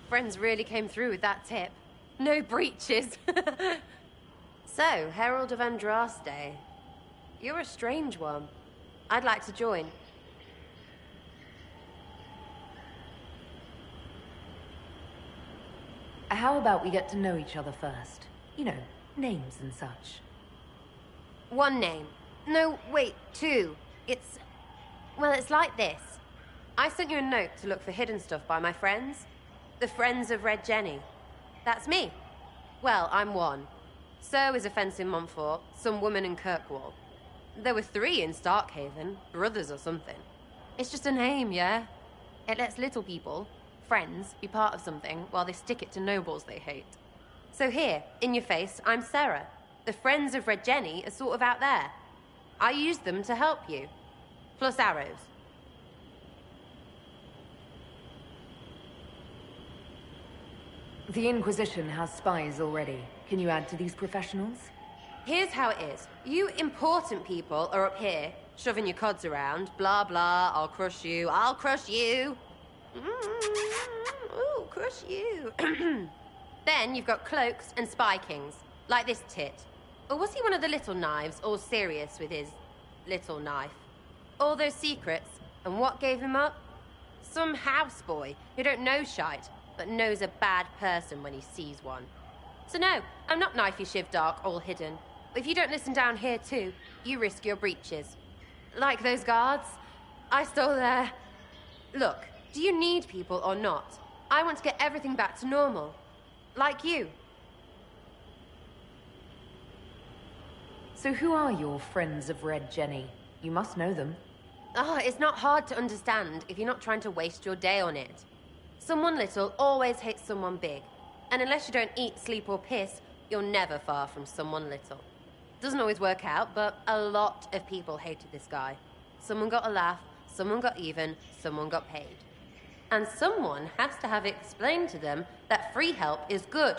Speaker 27: Friends really came through with that tip. No breaches. So, Herald of Andraste. You're a strange one. I'd like to join.
Speaker 9: How about we get to know each other first? You know, names and such.
Speaker 27: One name. No, wait, two. Well, it's like this. I sent you a note to look for hidden stuff by my friends. The Friends of Red Jenny. That's me. Well, I'm one. So is a fence in Montfort, some woman in Kirkwall. There were 3 in Starkhaven, brothers or something. It's just a name, yeah? It lets little people, friends, be part of something while they stick it to nobles they hate. So here, in your face, I'm Sarah. The Friends of Red Jenny are sort of out there. I use them to help you. Plus arrows.
Speaker 9: The Inquisition has spies already. Can you add to these professionals?
Speaker 27: Here's how it is. You important people are up here, shoving your cods around. Blah, blah, I'll crush you, I'll crush you. Ooh, crush you. Then you've got cloaks and spy kings, like this tit. Or was he one of the little knives, all serious with his little knife? All those secrets, and what gave him up? Some houseboy who don't know shite, but knows a bad person when he sees one. So no, I'm not knifey shiv dark, all hidden. But if you don't listen down here too, you risk your breaches. Like those guards, I stole their... Look, do you need people or not? I want to get everything back to normal. Like you.
Speaker 9: So who are your Friends of Red Jenny? You must know them.
Speaker 27: It's not hard to understand if you're not trying to waste your day on it. Someone little always hates someone big. And unless you don't eat, sleep, or piss, you're never far from someone little. Doesn't always work out, but a lot of people hated this guy. Someone got a laugh, someone got even, someone got paid. And someone has to have explained to them that free help is good.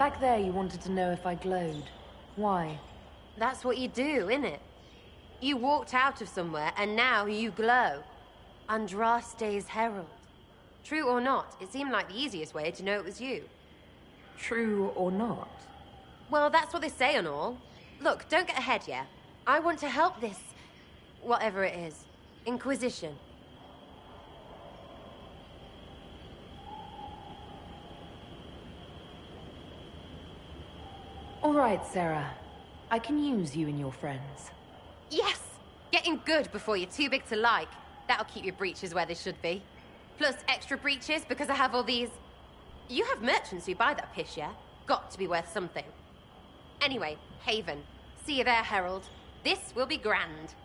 Speaker 9: Back there, you wanted to know if I glowed. Why?
Speaker 27: That's what you do, innit? You walked out of somewhere, and now you glow. Andraste's herald. True or not, it seemed like the easiest way to know it was you.
Speaker 9: True or not?
Speaker 27: Well, that's what they say and all. Look, don't get ahead yet. I want to help this... whatever it is. Inquisition.
Speaker 9: All right, Sarah. I can use you and your friends.
Speaker 27: Yes! Getting good before you're too big to like. That'll keep your breeches where they should be. Plus extra breeches because I have all these... You have merchants who buy that piss, yeah? Got to be worth something. Anyway, Haven. See you there, Herald. This will be grand.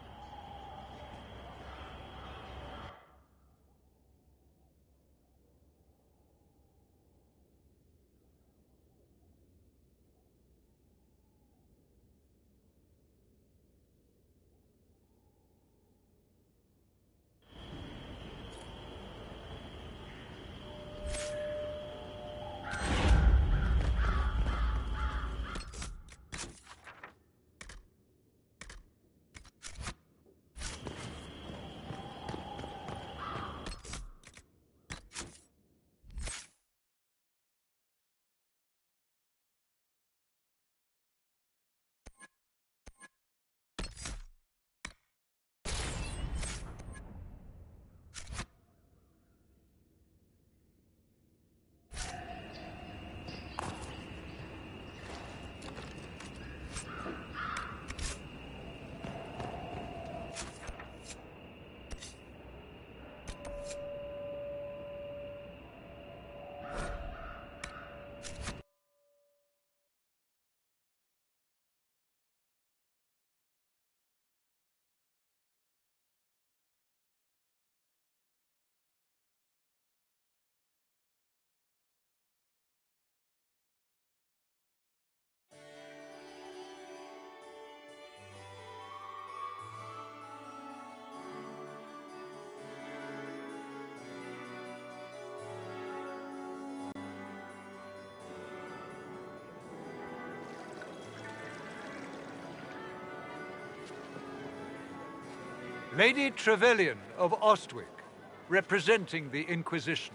Speaker 1: Lady Trevelyan of Ostwick, representing the Inquisition.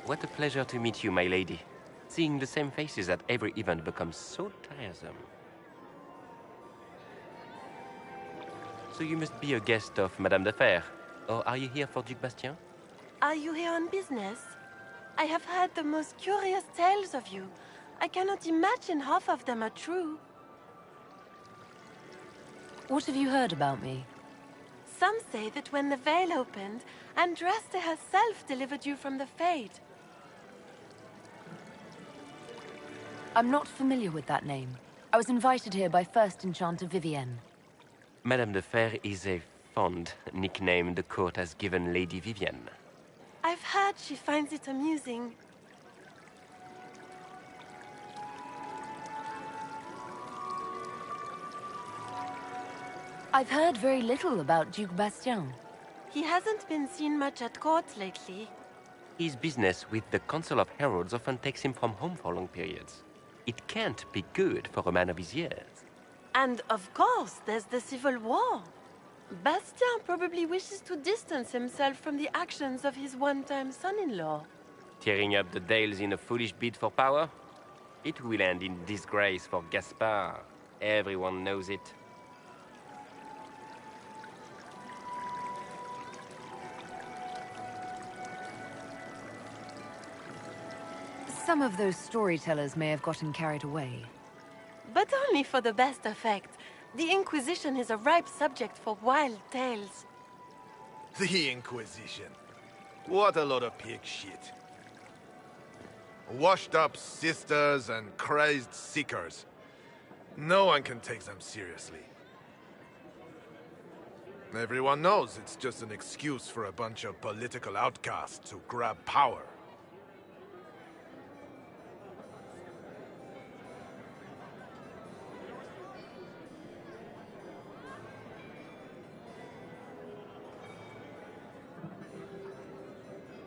Speaker 7: What a pleasure to meet you, my lady. Seeing the same faces at every event becomes so tiresome. So you must be a guest of Madame de Fer, or are you here for Duc Bastien?
Speaker 8: Are you here on business? I have heard the most curious tales of you. I cannot imagine half of them are true.
Speaker 9: What have you heard about me?
Speaker 8: Some say that when the veil opened, Andraste herself delivered you from the Fade.
Speaker 9: I'm not familiar with that name. I was invited here by First Enchanter Vivienne.
Speaker 7: Madame de Fer is a fond nickname the court has given Lady Vivienne.
Speaker 8: I've heard she finds it amusing.
Speaker 9: I've heard very little about Duc Bastien.
Speaker 8: He hasn't been seen much at court lately.
Speaker 7: His business with the Council of Heralds often takes him from home for long periods. It can't be good for a man of his years.
Speaker 8: And of course, there's the Civil War. Bastien probably wishes to distance himself from the actions of his one-time son-in-law.
Speaker 7: Tearing up the Dales in a foolish bid for power? It will end in disgrace for Gaspard. Everyone knows it.
Speaker 9: Some of those storytellers may have gotten carried away.
Speaker 8: But only for the best effect. The Inquisition is a ripe subject for wild tales.
Speaker 21: The Inquisition. What a lot of pig shit. Washed up sisters and crazed seekers. No one can take them seriously. Everyone knows it's just an excuse for a bunch of political outcasts to grab power.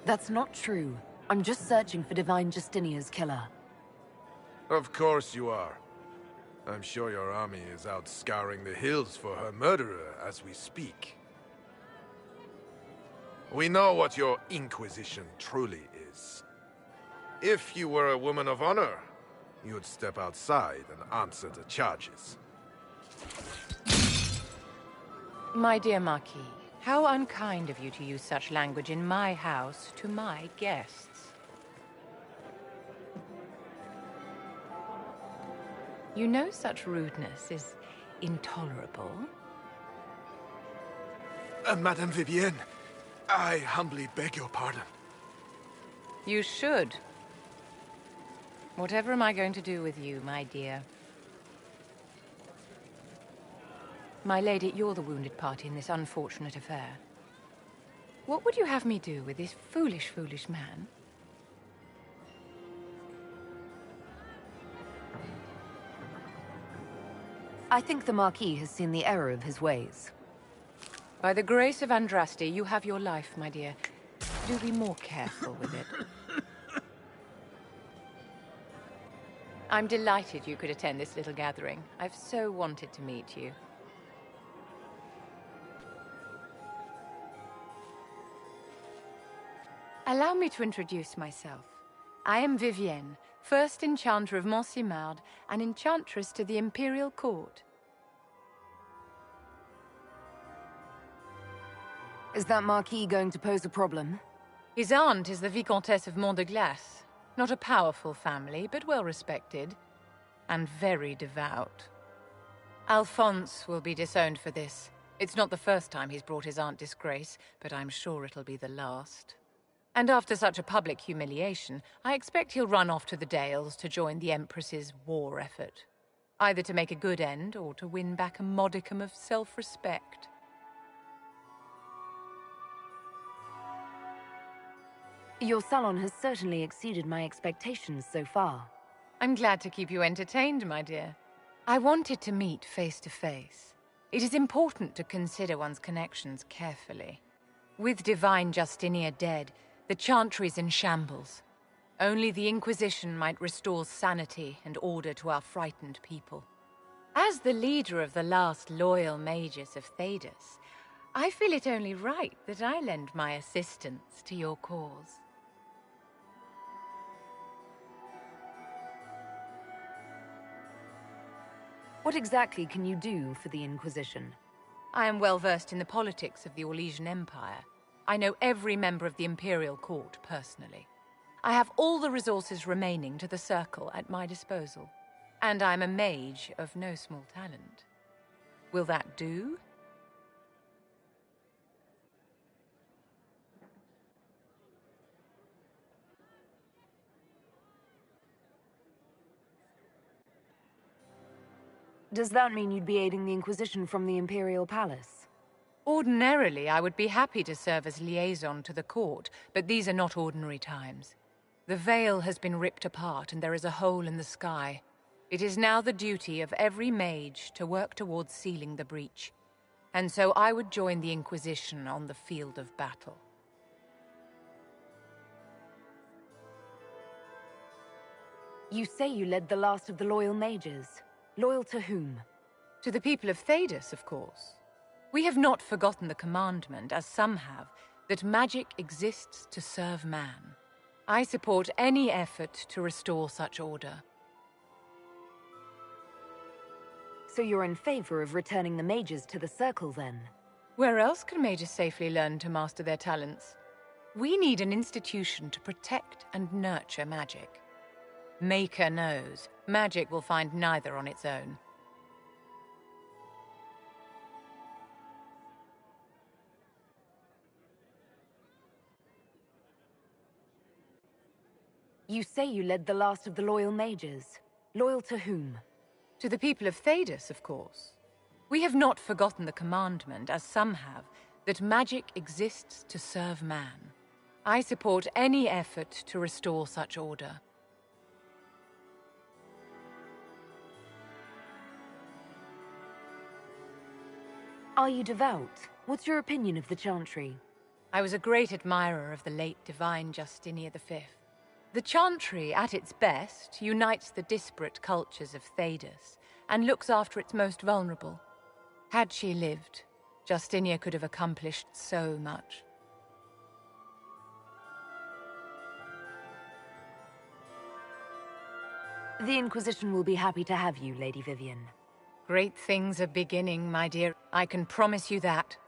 Speaker 9: That's not true. I'm just searching for Divine Justinia's killer.
Speaker 10: Of course you are. I'm sure your army is out scouring the hills for her murderer as we speak. We know what your Inquisition truly is. If you were a woman of honor, you'd step outside and answer the charges.
Speaker 11: My dear Marquis, how unkind of you to use such language in my house to my guests. You know such rudeness is intolerable.
Speaker 10: Madame Vivienne, I humbly beg your pardon.
Speaker 11: You should. Whatever am I going to do with you, my dear? My lady, you're the wounded party in this unfortunate affair. What would you have me do with this foolish, foolish man?
Speaker 9: I think the Marquis has seen the error of his ways.
Speaker 11: By the grace of Andraste, you have your life, my dear. Do be more careful with it. I'm delighted you could attend this little gathering. I've so wanted to meet you. Allow me to introduce myself. I am Vivienne, first enchanter of Montsimard and enchantress to the Imperial Court.
Speaker 9: Is that Marquis going to pose a problem?
Speaker 11: His aunt is the Vicomtesse of Mont de Glace. Not a powerful family, but well respected. And very devout. Alphonse will be disowned for this. It's not the first time he's brought his aunt disgrace, but I'm sure it'll be the last. And after such a public humiliation, I expect he'll run off to the Dales to join the Empress's war effort. Either to make a good end, or to win back a modicum of self-respect.
Speaker 9: Your salon has certainly exceeded my expectations so far.
Speaker 11: I'm glad to keep you entertained, my dear. I wanted to meet face to face. It is important to consider one's connections carefully. With Divine Justinia dead, the Chantry's in shambles. Only the Inquisition might restore sanity and order to our frightened people. As the leader of the last loyal mages of Thedas, I feel it only right that I lend my assistance to your cause.
Speaker 9: What exactly can you do for the Inquisition?
Speaker 11: I am well versed in the politics of the Orlesian Empire. I know every member of the Imperial Court personally. I have all the resources remaining to the Circle at my disposal. And I'm a mage of no small talent. Will that do?
Speaker 9: Does that mean you'd be aiding the Inquisition from the Imperial Palace?
Speaker 11: Ordinarily, I would be happy to serve as liaison to the court, but these are not ordinary times. The veil has been ripped apart and there is a hole in the sky. It is now the duty of every mage to work towards sealing the breach. And so I would join the Inquisition on the field of battle.
Speaker 9: You say you led the last of the loyal mages. Loyal to whom?
Speaker 11: To the people of Thedas, of course. We have not forgotten the commandment, as some have, that magic exists to serve man. I support any effort to restore such order.
Speaker 9: So you're in favor of returning the mages to the Circle, then?
Speaker 11: Where else can mages safely learn to master their talents? We need an institution to protect and nurture magic. Maker knows, magic will find neither on its own.
Speaker 9: You say you led the last of the loyal mages. Loyal to whom?
Speaker 11: To the people of Thedas, of course. We have not forgotten the commandment, as some have, that magic exists to serve man. I support any effort to restore such order.
Speaker 9: Are you devout? What's your opinion of the Chantry?
Speaker 11: I was a great admirer of the late Divine Justinia V. The Chantry, at its best, unites the disparate cultures of Thedas and looks after its most vulnerable. Had she lived, Justinia could have accomplished so much.
Speaker 9: The Inquisition will be happy to have you, Lady Vivian.
Speaker 11: Great things are beginning, my dear. I can promise you that.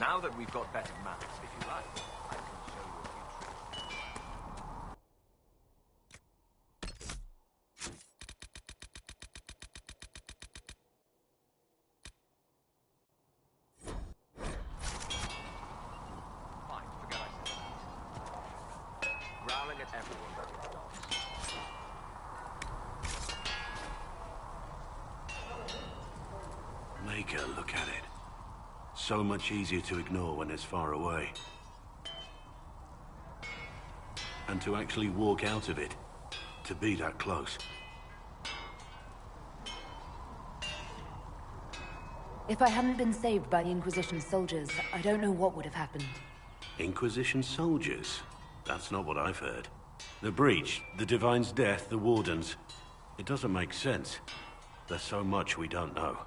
Speaker 2: Now that we've got better maps, if you like, I can show you a few tricks. Fine, forget I said that. Growling at everyone but its dogs.
Speaker 21: Maker, look at it. So much easier to ignore when it's far away. And to actually walk out of it, to be that close.
Speaker 9: If I hadn't been saved by the Inquisition soldiers, I don't know what would have happened.
Speaker 21: Inquisition soldiers? That's not what I've heard. The Breach, the Divine's death, the Wardens. It doesn't make sense. There's so much we don't know.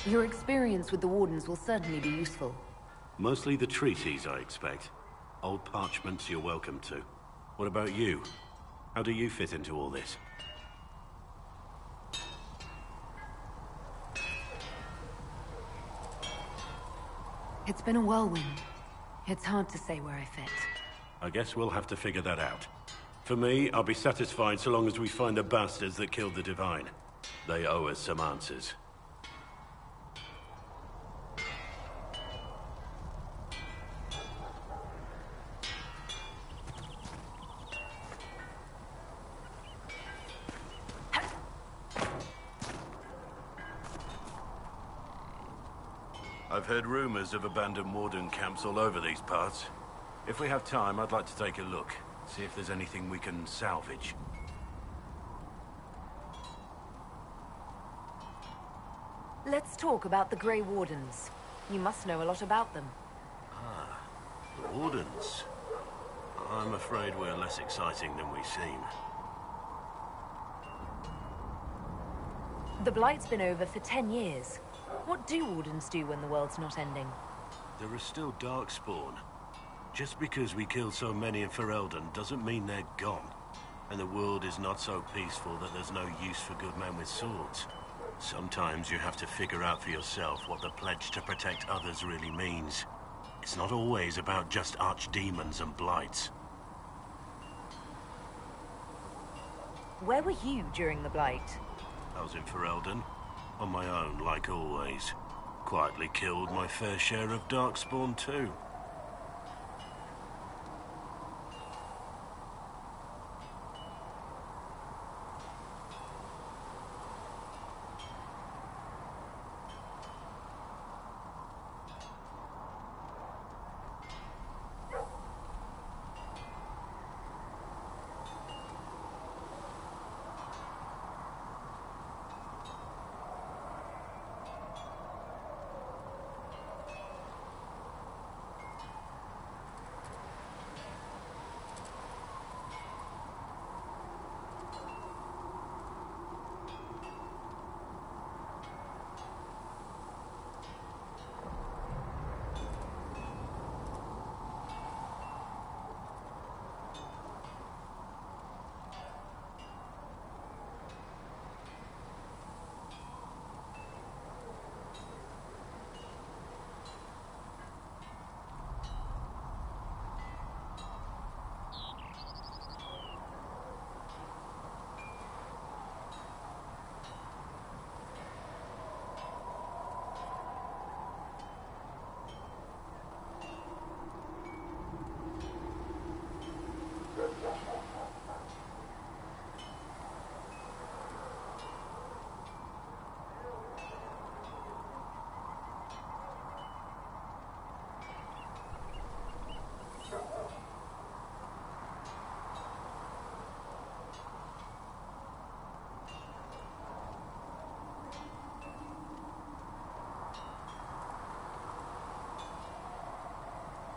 Speaker 9: Your experience with the Wardens will certainly be useful.
Speaker 21: Mostly the treaties, I expect. Old parchments you're welcome to. What about you? How do you fit into all this?
Speaker 9: It's been a whirlwind. It's hard to say where I fit.
Speaker 21: I guess we'll have to figure that out. For me, I'll be satisfied so long as we find the bastards that killed the Divine. They owe us some answers. I've heard rumors of abandoned Warden camps all over these parts. If we have time, I'd like to take a look, see if there's anything we can salvage.
Speaker 9: Let's talk about the Grey Wardens. You must know a lot about them.
Speaker 21: Ah, the Wardens. I'm afraid we're less exciting than we seem.
Speaker 9: The Blight's been over for 10 years. What do Wardens do when the world's not ending?
Speaker 21: There is still Darkspawn. Just because we killed so many in Ferelden doesn't mean they're gone. And the world is not so peaceful that there's no use for good men with swords. Sometimes you have to figure out for yourself what the pledge to protect others really means. It's not always about just archdemons and blights.
Speaker 9: Where were you during the Blight?
Speaker 21: I was in Ferelden, on my own, like always. Quietly killed my fair share of Darkspawn too.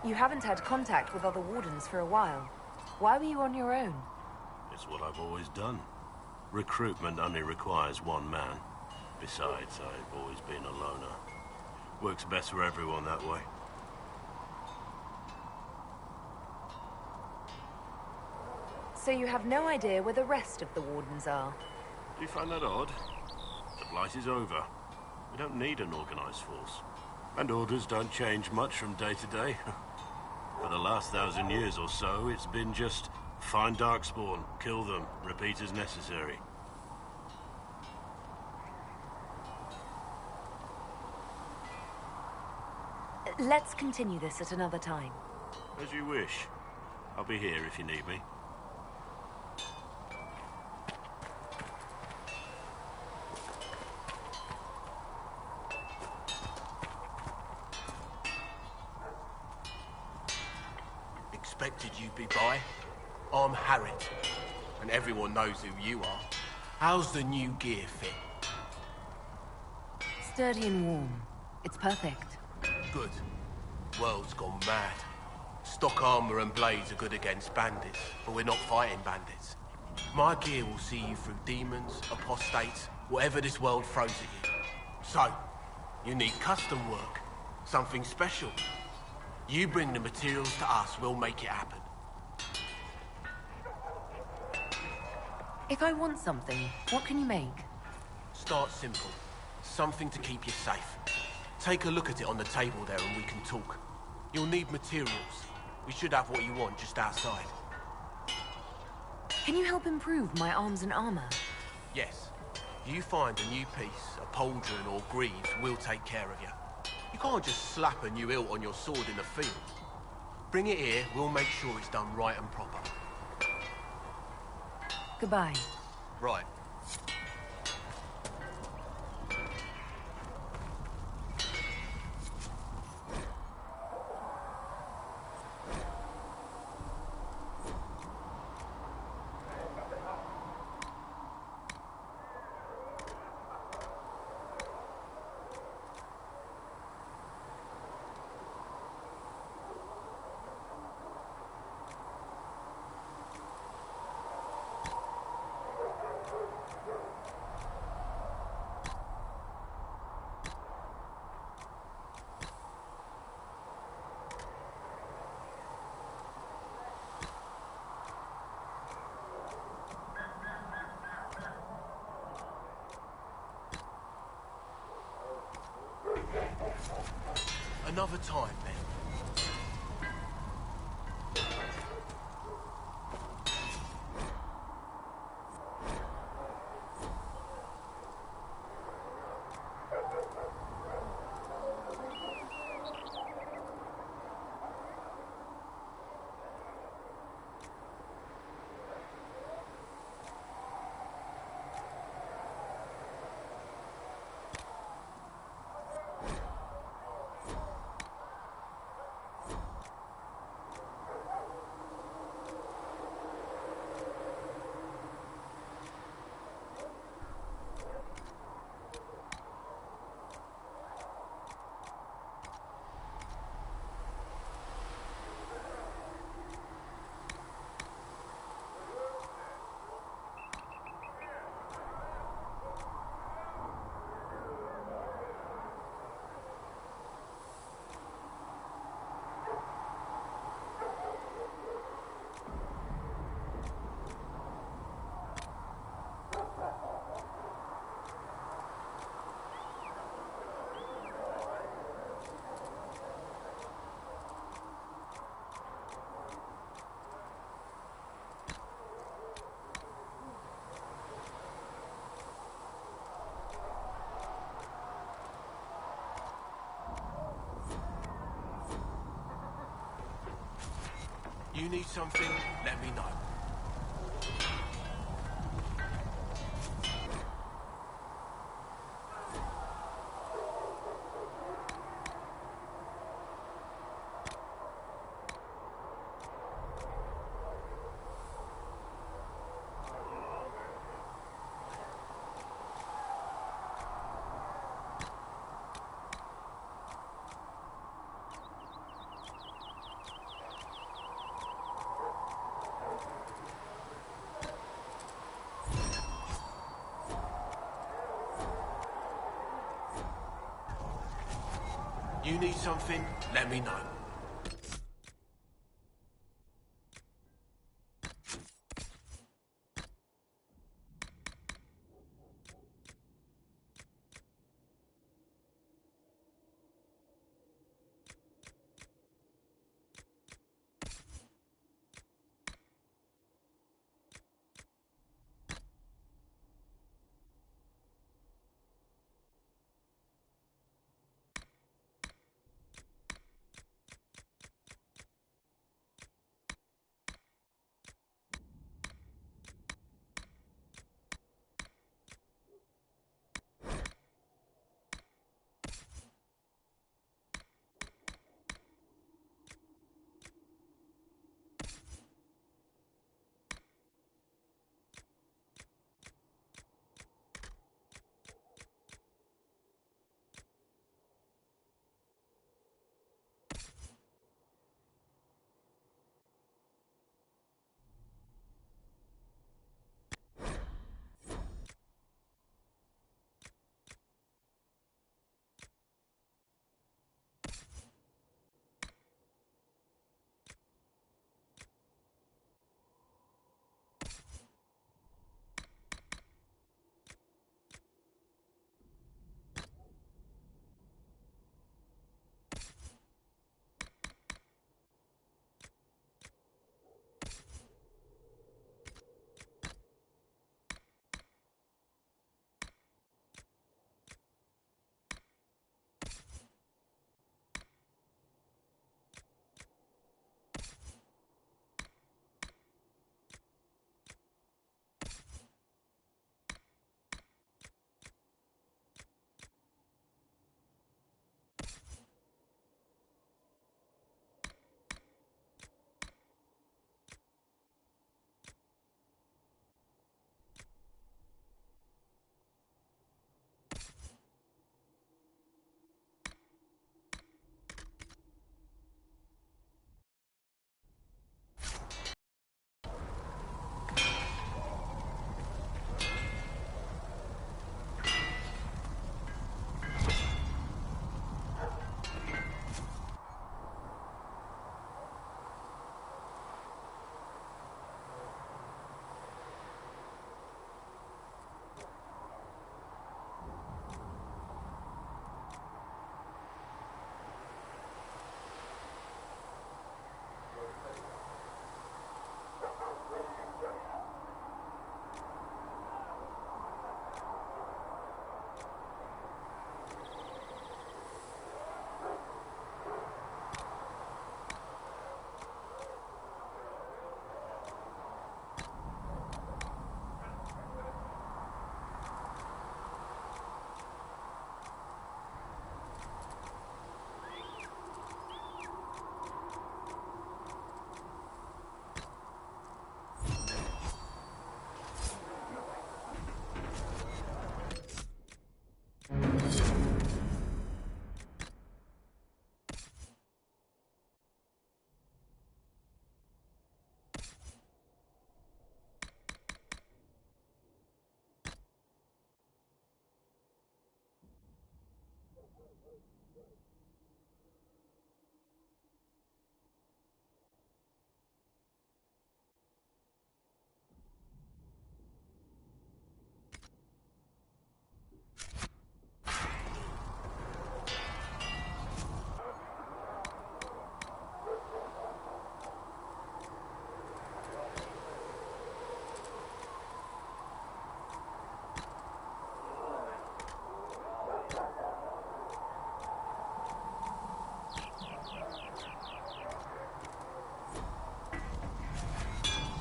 Speaker 9: You haven't had contact with other wardens for a while. Why were you on your own?
Speaker 21: It's what I've always done. Recruitment only requires one man. Besides, I've always been a loner. Works best for everyone that way.
Speaker 9: So you have no idea where the rest of the wardens are?
Speaker 21: Do you find that odd? The Blight is over. We don't need an organized force. And orders don't change much from day to day. For the last 1,000 years or so, it's been just find Darkspawn, kill them, repeat as necessary.
Speaker 9: Let's continue this at another time.
Speaker 21: As you wish. I'll be here if you need me.
Speaker 14: Expected you'd be by. I'm Harriet, and everyone knows who you are. How's the new gear fit?
Speaker 9: Sturdy and warm. It's perfect.
Speaker 14: Good. World's gone mad. Stock armor and blades are good against bandits, but we're not fighting bandits. My gear will see you through demons, apostates, whatever this world throws at you. So, you need custom work. Something special. You bring the materials to us, we'll make it happen.
Speaker 9: If I want something, what can you make?
Speaker 14: Start simple. Something to keep you safe. Take a look at it on the table there and we can talk. You'll need materials. We should have what you want just outside.
Speaker 9: Can you help improve my arms and armor?
Speaker 14: Yes. If you find a new piece, a pauldron or greaves, we'll take care of you. You can't just slap a new hilt on your sword in the field. Bring it here, we'll make sure it's done right and proper.
Speaker 9: Goodbye.
Speaker 14: Right. Another time, then. You need something, let me know. You need something, let me know.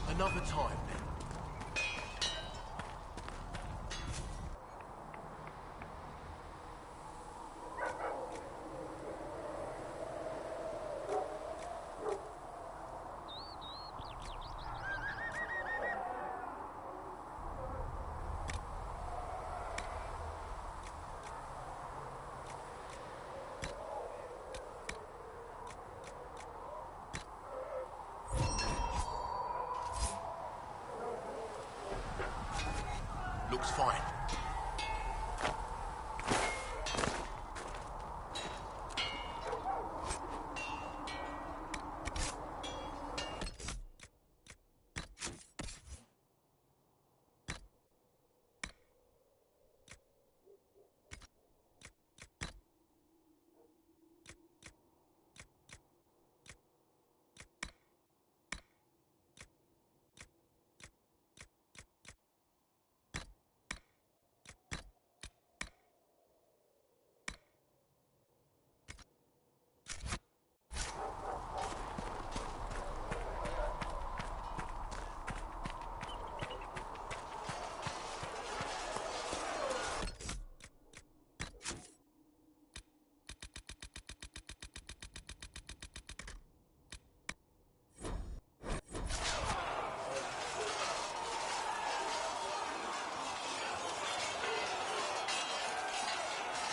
Speaker 14: Another time, then. Looks fine.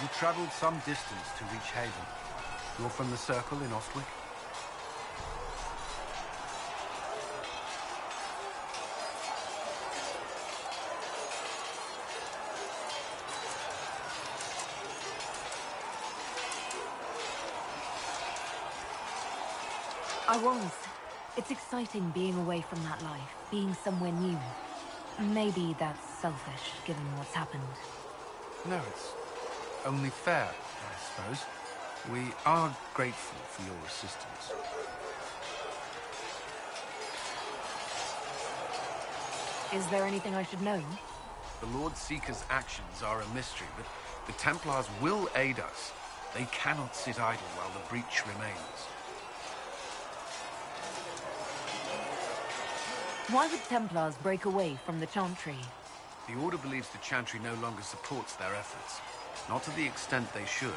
Speaker 2: You traveled some distance to reach Haven. You're from the Circle in Ostwick?
Speaker 9: I was. It's exciting being away from that life, being somewhere new. Maybe that's selfish, given what's happened.
Speaker 2: No, it's only fair, I suppose. We are grateful for your assistance.
Speaker 9: Is there anything I should know?
Speaker 2: The Lord Seeker's actions are a mystery, but the Templars will aid us. They cannot sit idle while the breach remains.
Speaker 9: Why would Templars break away from the Chantry?
Speaker 2: The Order believes the Chantry no longer supports their efforts. Not to the extent they should.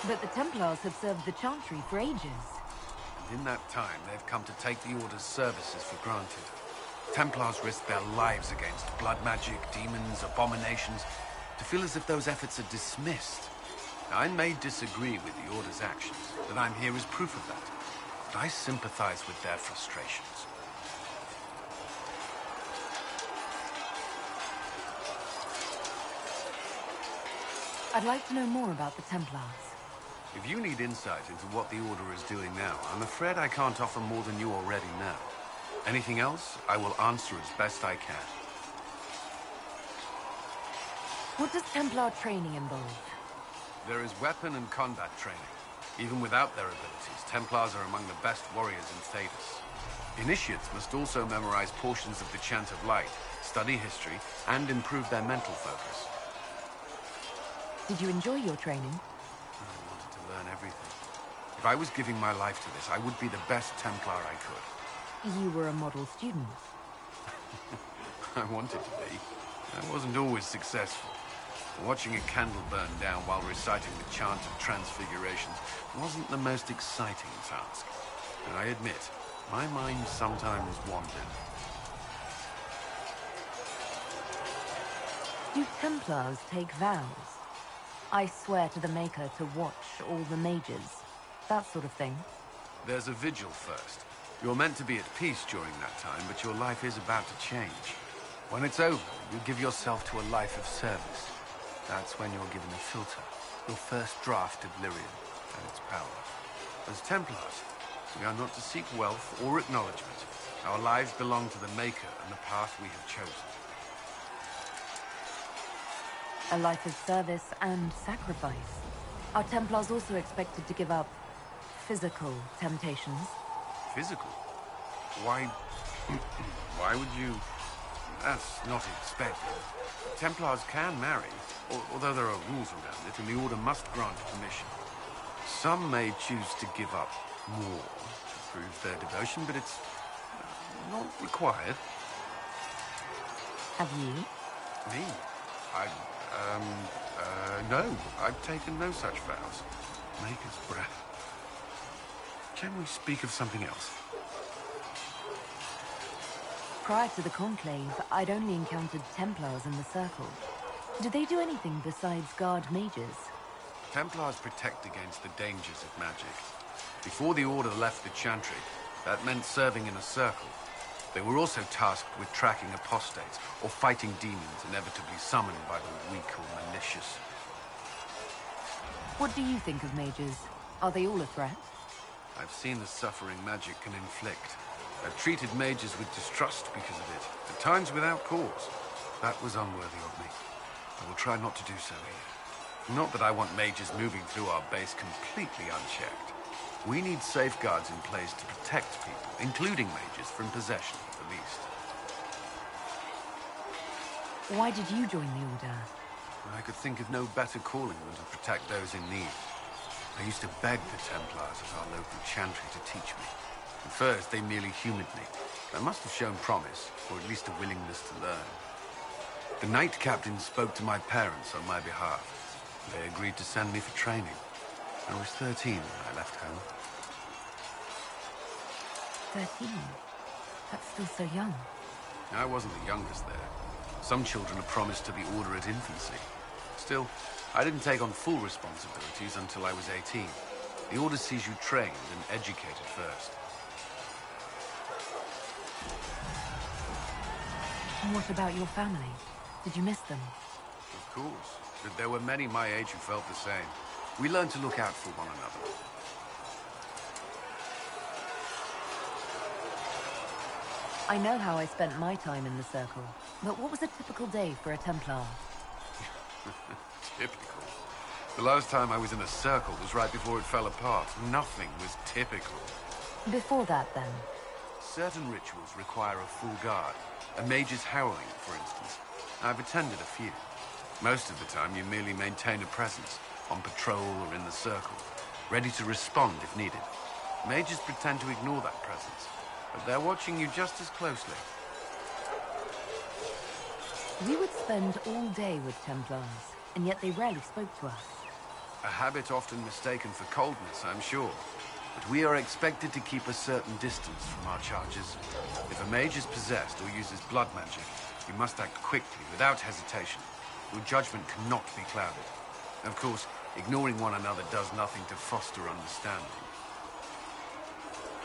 Speaker 9: But the Templars have served the Chantry for ages.
Speaker 2: And in that time, they've come to take the Order's services for granted. Templars risk their lives against blood magic, demons, abominations, to feel as if those efforts are dismissed. Now, I may disagree with the Order's actions, but I'm here as proof of that. But I sympathize with their frustrations.
Speaker 9: I'd like to know more about the Templars.
Speaker 2: If you need insight into what the Order is doing now, I'm afraid I can't offer more than you already know. Anything else, I will answer as best I can.
Speaker 9: What does Templar training involve?
Speaker 2: There is weapon and combat training. Even without their abilities, Templars are among the best warriors in Thedas. Initiates must also memorize portions of the Chant of Light, study history, and improve their mental focus.
Speaker 9: Did you enjoy your training?
Speaker 2: I wanted to learn everything. If I was giving my life to this, I would be the best Templar I could.
Speaker 9: You were a model student.
Speaker 2: I wanted to be. I wasn't always successful. Watching a candle burn down while reciting the Chant of Transfigurations wasn't the most exciting task. And I admit, my mind sometimes wandered.
Speaker 9: Do Templars take vows? I swear to the Maker to watch all the mages. That sort of thing.
Speaker 2: There's a vigil first. You're meant to be at peace during that time, but your life is about to change. When it's over, you give yourself to a life of service. That's when you're given a filter, your first draft of Lyrium and its power. As Templars, we are not to seek wealth or acknowledgement. Our lives belong to the Maker and the path we have chosen.
Speaker 9: A life of service and sacrifice. Are Templars also expected to give up physical temptations?
Speaker 2: Physical? Why... why would you... That's not expected. Templars can marry, although there are rules around it, and the Order must grant permission. Some may choose to give up more to prove their devotion, but it's not required.
Speaker 9: Have you?
Speaker 2: Me? No. I've taken no such vows. Maker's breath. Can we speak of something else?
Speaker 9: Prior to the Conclave, I'd only encountered Templars in the Circle. Do they do anything besides guard mages?
Speaker 2: Templars protect against the dangers of magic. Before the Order left the Chantry, that meant serving in a circle. They were also tasked with tracking apostates, or fighting demons inevitably summoned by the weak or malicious.
Speaker 9: What do you think of mages? Are they all a threat?
Speaker 2: I've seen the suffering magic can inflict. I've treated mages with distrust because of it, at times without cause. That was unworthy of me. I will try not to do so here. Not that I want mages moving through our base completely unchecked. We need safeguards in place to protect people, including mages, from possession, at the least.
Speaker 9: Why did you join the Order?
Speaker 2: I could think of no better calling than to protect those in need. I used to beg the Templars at our local Chantry to teach me. At first, they merely humored me. I must have shown promise, or at least a willingness to learn. The Knight Captain spoke to my parents on my behalf. They agreed to send me for training. I was 13 when I left home.
Speaker 9: 13? That's still so young.
Speaker 2: I wasn't the youngest there. Some children are promised to the Order at infancy. Still, I didn't take on full responsibilities until I was 18. The Order sees you trained and educated first.
Speaker 9: And what about your family? Did you miss them?
Speaker 2: Of course. But there were many my age who felt the same. We learned to look out for one another.
Speaker 9: I know how I spent my time in the Circle, but what was a typical day for a Templar?
Speaker 2: Typical. The last time I was in a circle was right before it fell apart. Nothing was typical.
Speaker 9: Before that, then?
Speaker 2: Certain rituals require a full guard. A mage's howling, for instance. I've attended a few. Most of the time, you merely maintain a presence, on patrol or in the circle, ready to respond if needed. Mages pretend to ignore that presence, but they're watching you just as closely.
Speaker 9: We would spend all day with Templars, and yet they rarely spoke to us.
Speaker 2: A habit often mistaken for coldness, I'm sure. But we are expected to keep a certain distance from our charges. If a mage is possessed or uses blood magic, you must act quickly, without hesitation. Your judgment cannot be clouded. Of course, ignoring one another does nothing to foster understanding.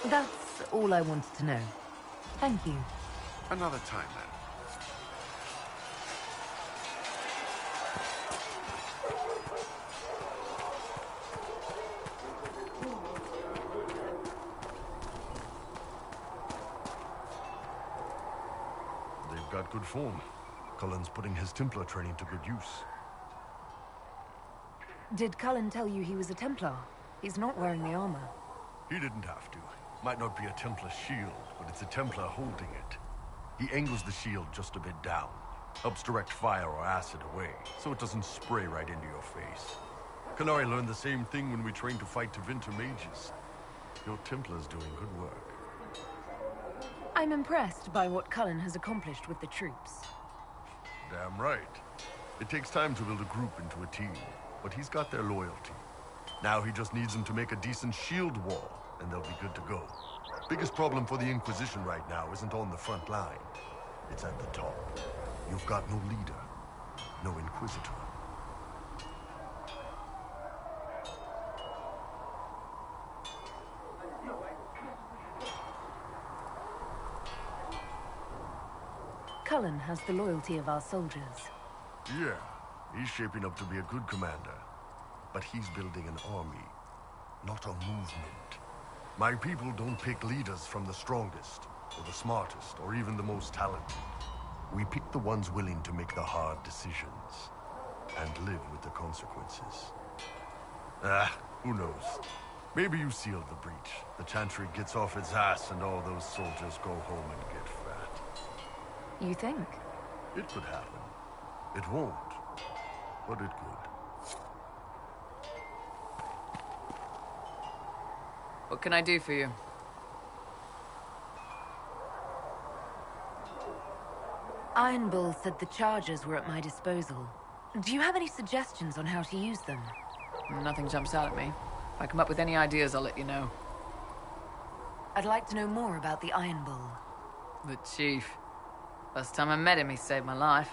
Speaker 9: That's all I wanted to know. Thank you.
Speaker 2: Another time, then.
Speaker 10: They've got good form. Cullen's putting his Templar training to good use.
Speaker 9: Did Cullen tell you he was a Templar? He's not wearing the armor.
Speaker 10: He didn't have to. Might not be a Templar shield, but it's a Templar holding it. He angles the shield just a bit down. Helps direct fire or acid away, so it doesn't spray right into your face. Canary learned the same thing when we trained to fight Tevinter mages. Your Templar's doing good work.
Speaker 9: I'm impressed by what Cullen has accomplished with the troops.
Speaker 10: Damn right. It takes time to build a group into a team, but he's got their loyalty. Now he just needs them to make a decent shield wall, and they'll be good to go. Biggest problem for the Inquisition right now isn't on the front line. It's at the top. You've got no leader, no Inquisitor.
Speaker 9: Cullen has the loyalty of our soldiers.
Speaker 10: Yeah, he's shaping up to be a good commander. But he's building an army, not a movement. My people don't pick leaders from the strongest, or the smartest, or even the most talented. We pick the ones willing to make the hard decisions, and live with the consequences. Who knows? Maybe you sealed the breach. The Chantry gets off its ass and all those soldiers go home and get fat.
Speaker 9: You think?
Speaker 10: It could happen. It won't, but it could.
Speaker 3: What can I do for you?
Speaker 9: Iron Bull said the charges were at my disposal. Do you have any suggestions on how to use them?
Speaker 3: Nothing jumps out at me. If I come up with any ideas, I'll let you know.
Speaker 9: I'd like to know more about the Iron Bull.
Speaker 3: The Chief. First time I met him, he saved my life.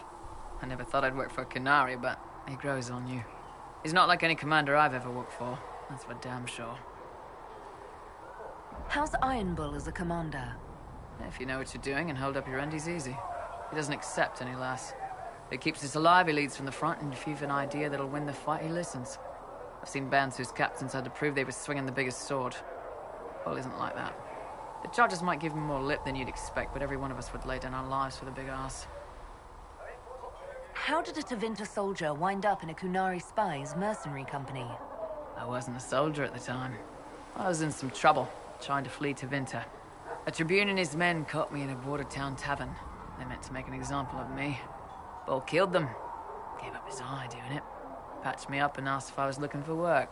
Speaker 3: I never thought I'd work for a Canary, but he grows on you. He's not like any commander I've ever worked for. That's for damn sure.
Speaker 9: How's Iron Bull as a commander?
Speaker 3: If you know what you're doing and hold up your end, he's easy. He doesn't accept any less. If he keeps us alive, he leads from the front, and if you've an idea that'll win the fight, he listens. I've seen bands whose captains had to prove they were swinging the biggest sword. Bull isn't like that. The charges might give him more lip than you'd expect, but every one of us would lay down our lives for the big ass.
Speaker 9: How did a Tevinter soldier wind up in a Kunari spy's mercenary company?
Speaker 3: I wasn't a soldier at the time. I was in some trouble, trying to flee Tevinter. A Tribune and his men caught me in a border town tavern. They meant to make an example of me. Bull killed them. Gave up his eye doing it. Patched me up and asked if I was looking for work.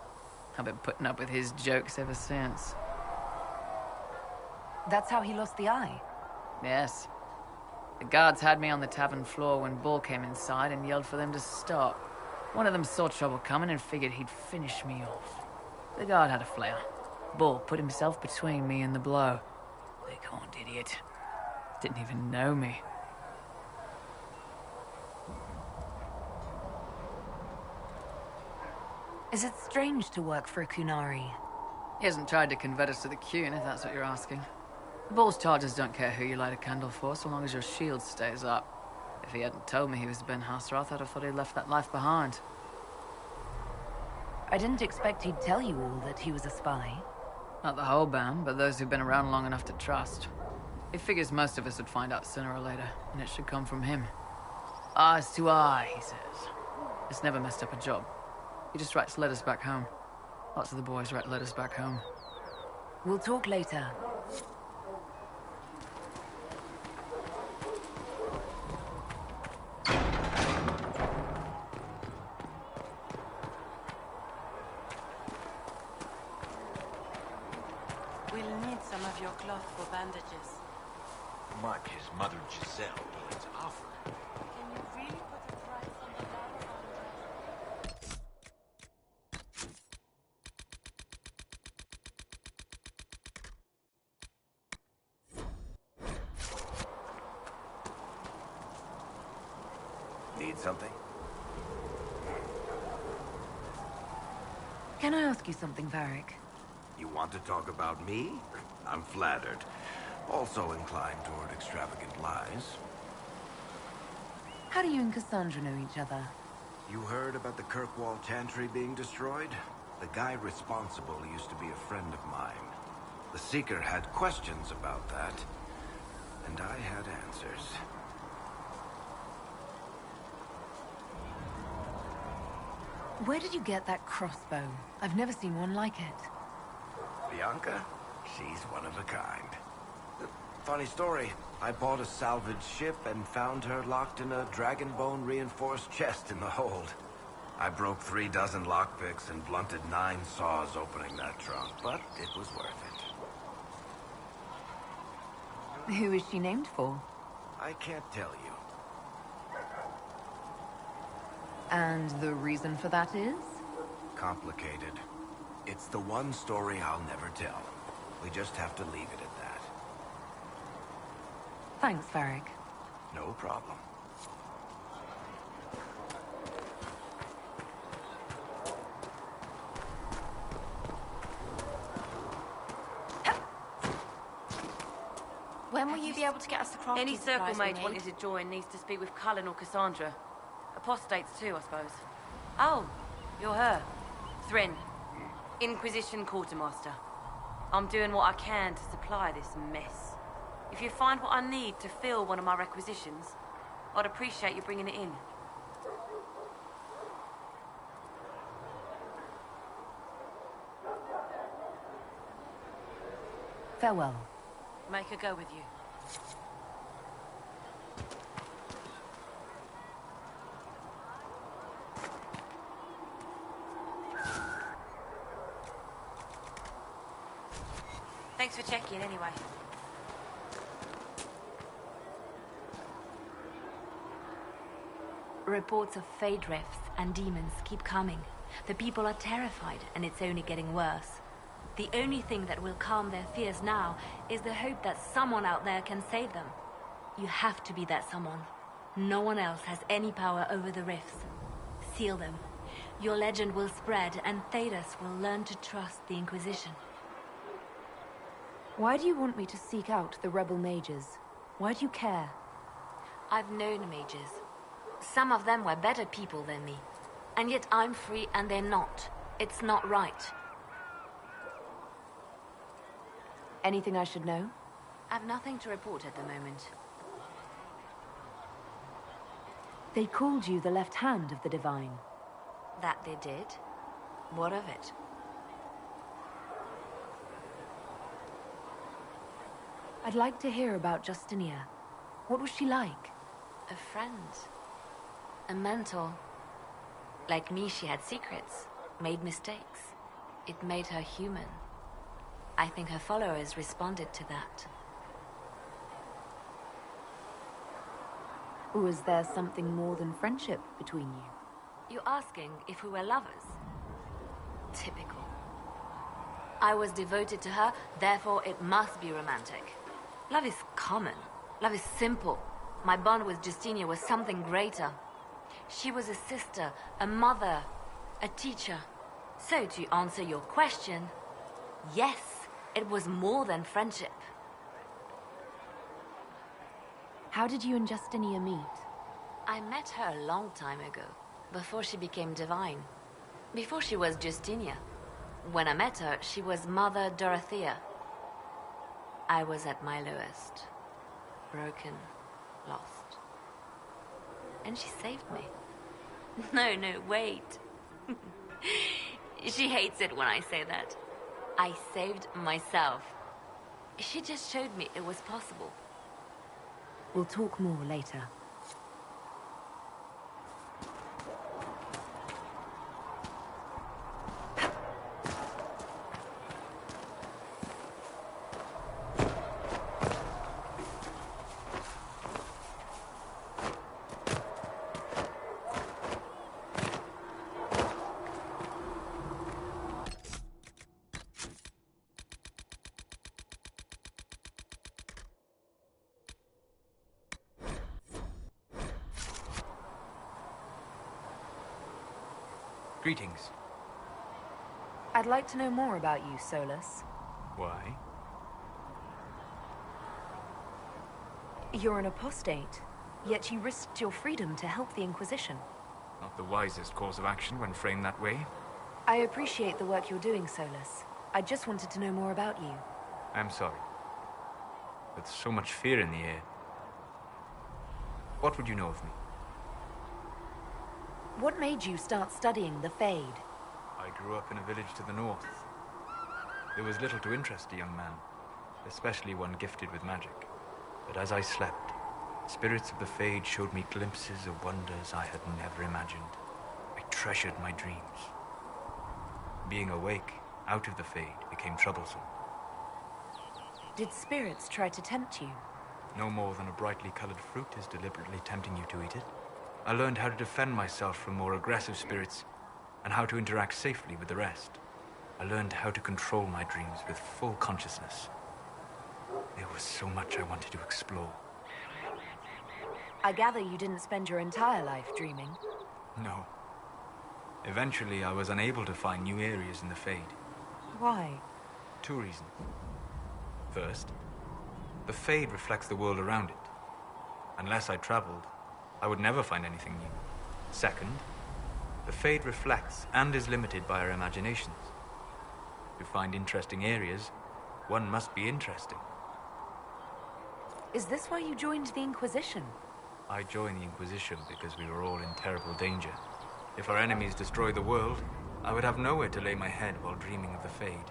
Speaker 3: I've been putting up with his jokes ever since.
Speaker 9: That's how he lost the eye?
Speaker 3: Yes. The guards had me on the tavern floor when Bull came inside and yelled for them to stop. One of them saw trouble coming and figured he'd finish me off. The guard had a flare. Bull put himself between me and the blow. Big horned idiot. Didn't even know me.
Speaker 9: Is it strange to work for a Kunari?
Speaker 3: He hasn't tried to convert us to the Qun, if that's what you're asking. The Bull's chargers don't care who you light a candle for, so long as your shield stays up. If he hadn't told me he was Ben Hasrath, I'd have thought he'd left that life behind.
Speaker 9: I didn't expect he'd tell you all that he was a spy.
Speaker 3: Not the whole band, but those who've been around long enough to trust. He figures most of us would find out sooner or later, and it should come from him. Eyes to eye, he says. It's never messed up a job. He just writes letters back home. Lots of the boys write letters back home.
Speaker 9: We'll talk later.
Speaker 8: We'll need some of your cloth for bandages.
Speaker 2: Mark his mother Giselle needs offer.
Speaker 8: Can you really put a price on the love of
Speaker 2: Need something?
Speaker 9: Can I ask you something, Varric?
Speaker 2: You want to talk about me? I'm flattered. Also inclined toward extravagant lies.
Speaker 9: How do you and Cassandra know each other?
Speaker 2: You heard about the Kirkwall Chantry being destroyed? The guy responsible used to be a friend of mine. The Seeker had questions about that, and I had answers.
Speaker 9: Where did you get that crossbow? I've never seen one like it.
Speaker 2: Bianca? She's one of a kind. Funny story. I bought a salvaged ship and found her locked in a dragonbone reinforced chest in the hold. I broke 3 dozen lockpicks and blunted 9 saws opening that trunk, but it was worth it.
Speaker 9: Who is she named for?
Speaker 2: I can't tell you.
Speaker 9: And the reason for that is?
Speaker 2: Complicated. It's the one story I'll never tell. We just have to leave it at that.
Speaker 9: Thanks, Varric.
Speaker 2: No problem.
Speaker 6: When will you be able to get us the crafting
Speaker 27: Any circle
Speaker 6: supplies we
Speaker 27: mage
Speaker 6: need?
Speaker 27: wanting to join needs to speak with Cullen or Cassandra. Apostates too, I suppose. Oh, you're her. Thrin. Inquisition quartermaster. I'm doing what I can to supply this mess. If you find what I need to fill one of my requisitions, I'd appreciate you bringing it in.
Speaker 9: Farewell.
Speaker 27: Make her go with you. Thanks for checking anyway.
Speaker 6: Reports of fade rifts and demons keep coming. The people are terrified, and it's only getting worse. The only thing that will calm their fears now is the hope that someone out there can save them. You have to be that someone. No one else has any power over the rifts. Seal them. Your legend will spread, and Thedas will learn to trust the Inquisition.
Speaker 9: Why do you want me to seek out the rebel mages? Why do you care?
Speaker 6: I've known mages. Some of them were better people than me. And yet I'm free and they're not. It's not right.
Speaker 9: Anything I should know?
Speaker 6: I've nothing to report at the moment.
Speaker 9: They called you the left hand of the Divine.
Speaker 6: That they did? What of it?
Speaker 9: I'd like to hear about Justinia. What was she like?
Speaker 6: A friend. A mentor. Like me, she had secrets, made mistakes. It made her human. I think her followers responded to that.
Speaker 9: Was there something more than friendship between you?
Speaker 6: You're asking if we were lovers? Typical. I was devoted to her, therefore it must be romantic. Love is common. Love is simple. My bond with Justinia was something greater. She was a sister, a mother, a teacher. So, to answer your question, yes, it was more than friendship.
Speaker 4: How did you and Justinia meet?
Speaker 6: I met her a long time ago, before she became divine. Before she was Justinia. When I met her, she was Mother Dorothea. I was at my lowest. Broken, lost. And she saved me. No, wait. She hates it when I say that. I saved myself. She just showed me it was possible.
Speaker 4: We'll talk more later.
Speaker 12: Greetings.
Speaker 4: I'd like to know more about you, Solus.
Speaker 12: Why?
Speaker 4: You're an apostate, yet you risked your freedom to help the Inquisition.
Speaker 12: Not the wisest course of action when framed that way.
Speaker 4: I appreciate the work you're doing, Solus. I just wanted to know more about you.
Speaker 12: I'm sorry. With so much fear in the air. What would you know of me?
Speaker 4: What made you start studying the Fade?
Speaker 12: I grew up in a village to the north. There was little to interest a young man, especially one gifted with magic. But as I slept, spirits of the Fade showed me glimpses of wonders I had never imagined. I treasured my dreams. Being awake, out of the Fade, became troublesome.
Speaker 4: Did spirits try to tempt you?
Speaker 12: No more than a brightly colored fruit is deliberately tempting you to eat it. I learned how to defend myself from more aggressive spirits, and how to interact safely with the rest. I learned how to control my dreams with full consciousness. There was so much I wanted to explore.
Speaker 4: I gather you didn't spend your entire life dreaming.
Speaker 12: No. Eventually, I was unable to find new areas in the Fade.
Speaker 4: Why?
Speaker 12: 2 reasons. First, the Fade reflects the world around it. Unless I traveled, I would never find anything new. Second, the Fade reflects and is limited by our imaginations. To find interesting areas, one must be interesting.
Speaker 4: Is this why you joined the Inquisition?
Speaker 12: I joined the Inquisition because we were all in terrible danger. If our enemies destroyed the world, I would have nowhere to lay my head while dreaming of the Fade.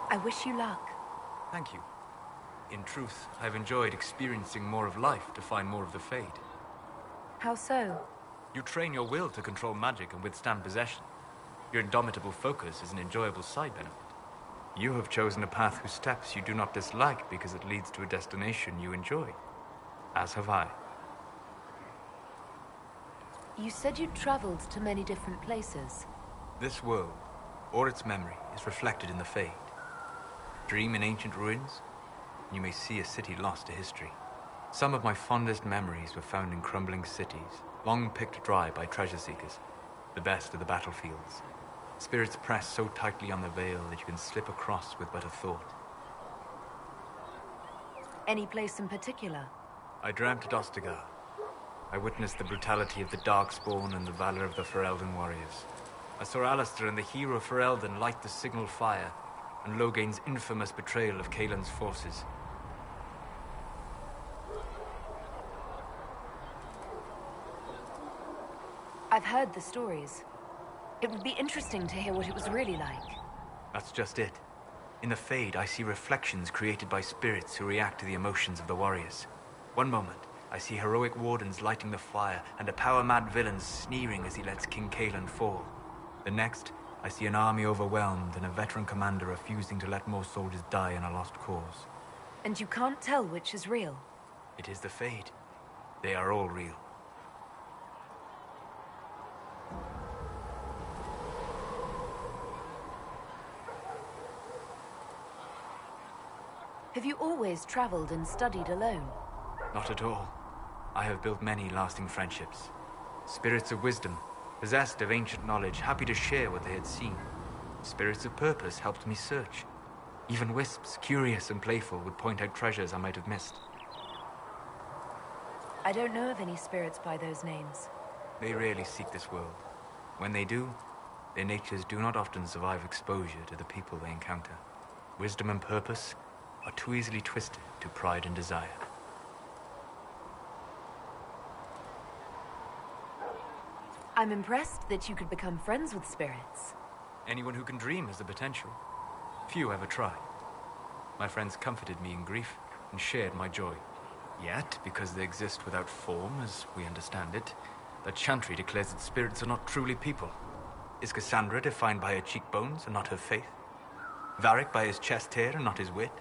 Speaker 4: I wish you luck.
Speaker 12: Thank you. In truth, I've enjoyed experiencing more of life to find more of the Fade.
Speaker 4: How so?
Speaker 12: You train your will to control magic and withstand possession. Your indomitable focus is an enjoyable side benefit. You have chosen a path whose steps you do not dislike because it leads to a destination you enjoy. As have I.
Speaker 4: You said you'd traveled to many different places.
Speaker 12: This world, or its memory, is reflected in the Fade. Dream in ancient ruins, you may see a city lost to history. Some of my fondest memories were found in crumbling cities, long picked dry by treasure seekers, the best of the battlefields. Spirits press so tightly on the veil that you can slip across with but a thought.
Speaker 4: Any place in particular?
Speaker 12: I dreamt at Ostagar. I witnessed the brutality of the Darkspawn and the valor of the Ferelden warriors. I saw Alistair and the hero Ferelden light the signal fire, and Logain's infamous betrayal of Caelan's forces.
Speaker 4: I've heard the stories. It would be interesting to hear what it was really like.
Speaker 12: That's just it. In the Fade, I see reflections created by spirits who react to the emotions of the warriors. One moment, I see heroic wardens lighting the fire and a power-mad villain sneering as he lets King Caelan fall. The next, I see an army overwhelmed and a veteran commander refusing to let more soldiers die in a lost cause.
Speaker 4: And you can't tell which is real?
Speaker 12: It is the Fade. They are all real.
Speaker 4: Have you always traveled and studied alone?
Speaker 12: Not at all. I have built many lasting friendships. Spirits of wisdom, possessed of ancient knowledge, happy to share what they had seen. Spirits of purpose helped me search. Even wisps, curious and playful, would point out treasures I might have missed.
Speaker 9: I don't know of any spirits by those names.
Speaker 12: They rarely seek this world. When they do, their natures do not often survive exposure to the people they encounter. Wisdom and purpose are too easily twisted to pride and desire.
Speaker 9: I'm impressed that you could become friends with spirits.
Speaker 12: Anyone who can dream has the potential. Few ever try. My friends comforted me in grief and shared my joy. Yet, because they exist without form, as we understand it, the Chantry declares that spirits are not truly people. Is Cassandra defined by her cheekbones and not her faith? Varric by his chest hair and not his wit?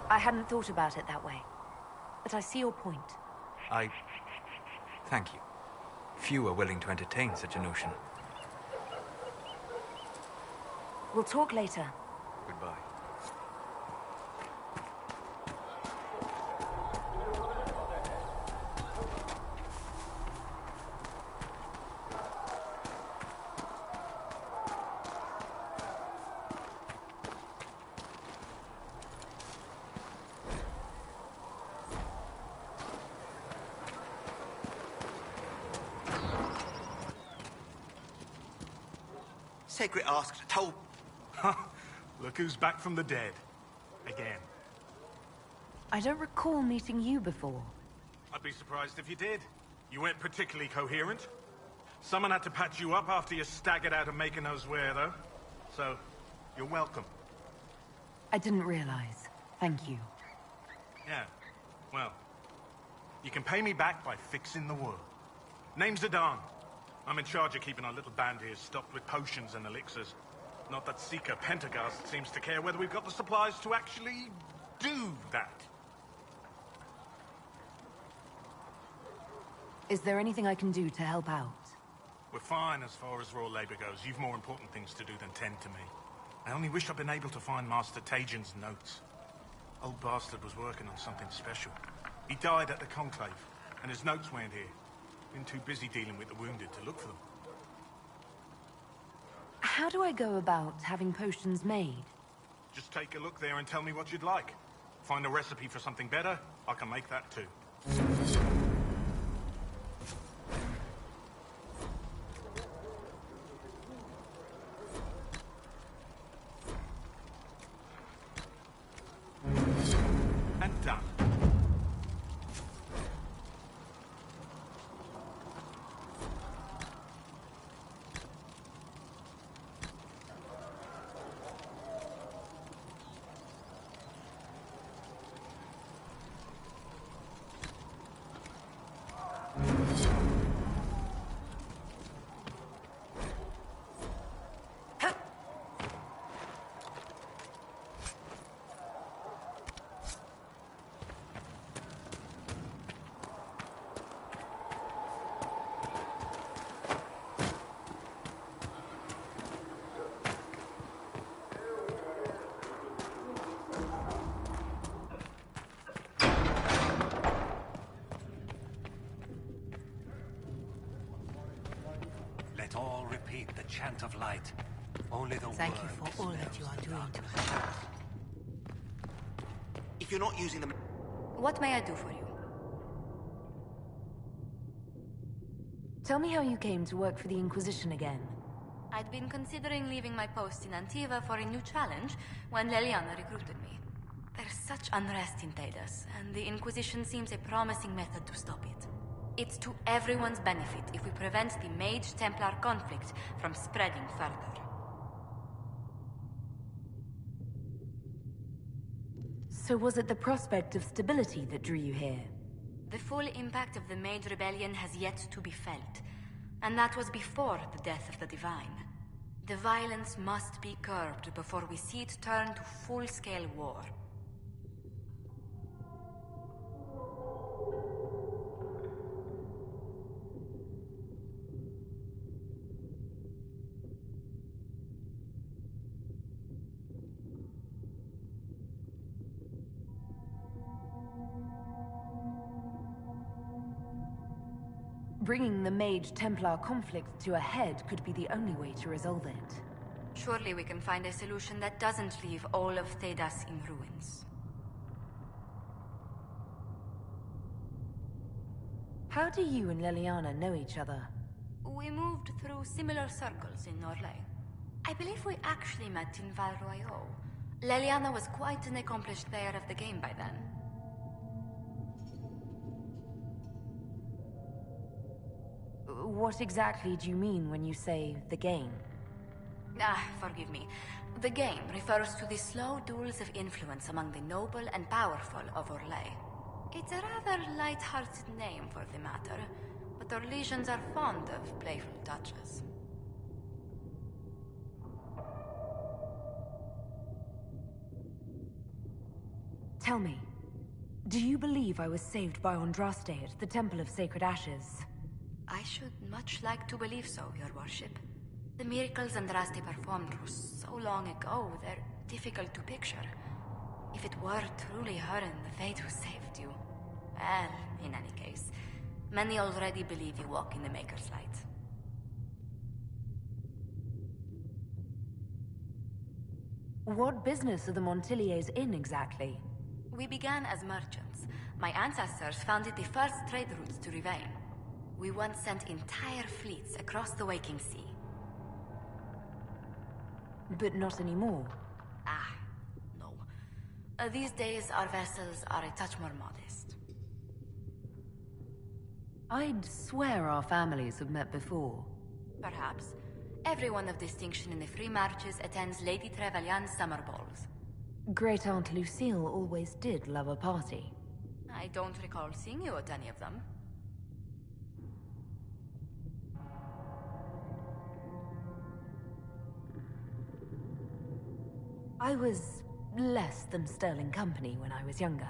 Speaker 9: I hadn't thought about it that way, but I see your point.
Speaker 12: Thank you. Few are willing to entertain such a notion.
Speaker 9: We'll talk later.
Speaker 12: Goodbye.
Speaker 13: Secret asked, told...
Speaker 15: Look who's back from the dead. Again.
Speaker 9: I don't recall meeting you before.
Speaker 15: I'd be surprised if you did. You weren't particularly coherent. Someone had to patch you up after you staggered out of making those wear, though. So, you're welcome.
Speaker 9: I didn't realize. Thank you.
Speaker 15: Yeah, well, you can pay me back by fixing the world. Name's Zidane. I'm in charge of keeping our little band here stocked with potions and elixirs. Not that Seeker Pentagast seems to care whether we've got the supplies to actually do that.
Speaker 9: Is there anything I can do to help out?
Speaker 15: We're fine as far as raw labor goes. You've more important things to do than tend to me. I only wish I'd been able to find Master Tajin's notes. Old bastard was working on something special. He died at the Conclave, and his notes weren't here. Been too busy dealing with the wounded to look for them.
Speaker 9: How do I go about having potions made?
Speaker 15: Just take a look there and tell me what you'd like. Find a recipe for something better, I can make that too. And done.
Speaker 21: Let all repeat the chant of light. Only the
Speaker 23: Thank you for all that you are doing to us.
Speaker 13: If you're not using them...
Speaker 6: What may I do for you?
Speaker 9: Tell me how you came to work for the Inquisition again.
Speaker 6: I'd been considering leaving my post in Antiva for a new challenge when Leliana recruited me. There's such unrest in Thedas, and the Inquisition seems a promising method to stop it. It's to everyone's benefit if we prevent the Mage-Templar conflict from spreading further.
Speaker 9: So was it the prospect of stability that drew you here?
Speaker 6: The full impact of the Mage Rebellion has yet to be felt, and that was before the death of the Divine. The violence must be curbed before we see it turn to full-scale war.
Speaker 9: Bringing the Mage-Templar conflict to a head could be the only way to resolve it.
Speaker 6: Surely we can find a solution that doesn't leave all of Thedas in ruins.
Speaker 9: How do you and Leliana know each other?
Speaker 6: We moved through similar circles in Norlay. I believe we actually met in Val Royeaux. Leliana was quite an accomplished player of the game by then.
Speaker 9: What exactly do you mean when you say the game?
Speaker 6: Forgive me. The game refers to the slow duels of influence among the noble and powerful of Orlais. It's a rather light-hearted name for the matter, but Orlesians are fond of playful touches.
Speaker 9: Tell me, do you believe I was saved by Andraste at the Temple of Sacred Ashes?
Speaker 6: I should much like to believe so, Your Worship. The miracles Andraste performed were so long ago, they're difficult to picture. If it were truly her and the Fate who saved you... Well, in any case, many already believe you walk in the Maker's light.
Speaker 9: What business are the Montiliers in exactly?
Speaker 6: We began as merchants. My ancestors founded the first trade routes to Rivain. We once sent entire fleets across the Waking Sea.
Speaker 9: But not anymore.
Speaker 6: No. These days, our vessels are a touch more modest.
Speaker 9: I'd swear our families have met before.
Speaker 6: Perhaps. Everyone of distinction in the Free Marches attends Lady Trevelyan's summer balls.
Speaker 9: Great Aunt Lucille always did love a party.
Speaker 6: I don't recall seeing you at any of them.
Speaker 9: I was less than sterling company when I was younger.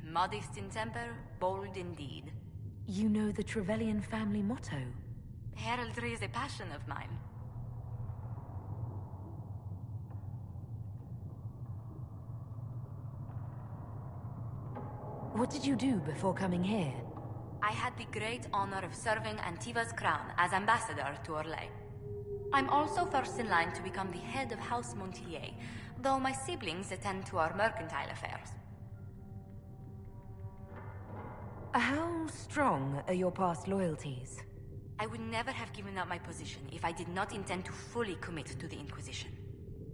Speaker 6: Modest in temper, bold in deed.
Speaker 9: You know the Trevelyan family motto?
Speaker 6: Heraldry is a passion of mine.
Speaker 9: What did you do before coming here?
Speaker 6: I had the great honor of serving Antiva's crown as ambassador to Orlais. I'm also first in line to become the head of House Montilier, though my siblings attend to our mercantile affairs.
Speaker 9: How strong are your past loyalties?
Speaker 6: I would never have given up my position if I did not intend to fully commit to the Inquisition.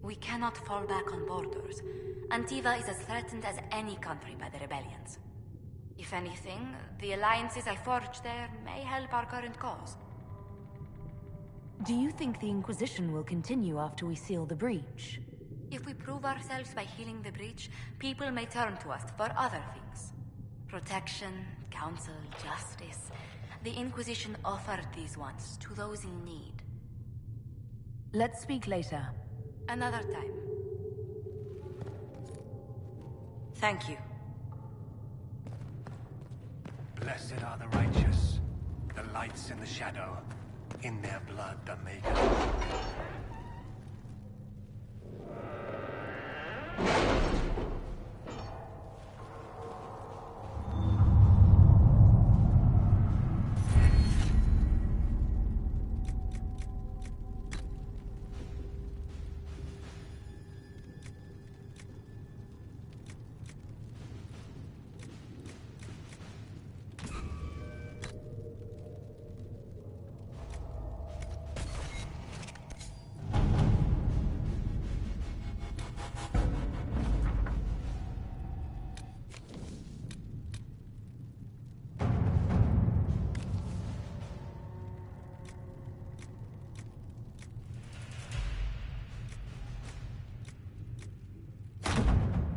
Speaker 6: We cannot fall back on borders. Antiva is as threatened as any country by the rebellions. If anything, the alliances I forged there may help our current cause.
Speaker 9: Do you think the Inquisition will continue after we seal the breach?
Speaker 6: If we prove ourselves by healing the breach, people may turn to us for other things. Protection, counsel, justice. The Inquisition offered these once to those in need.
Speaker 9: Let's speak later.
Speaker 6: Another time. Thank you.
Speaker 2: Blessed are the righteous, the lights in the shadow, in their blood the Maker.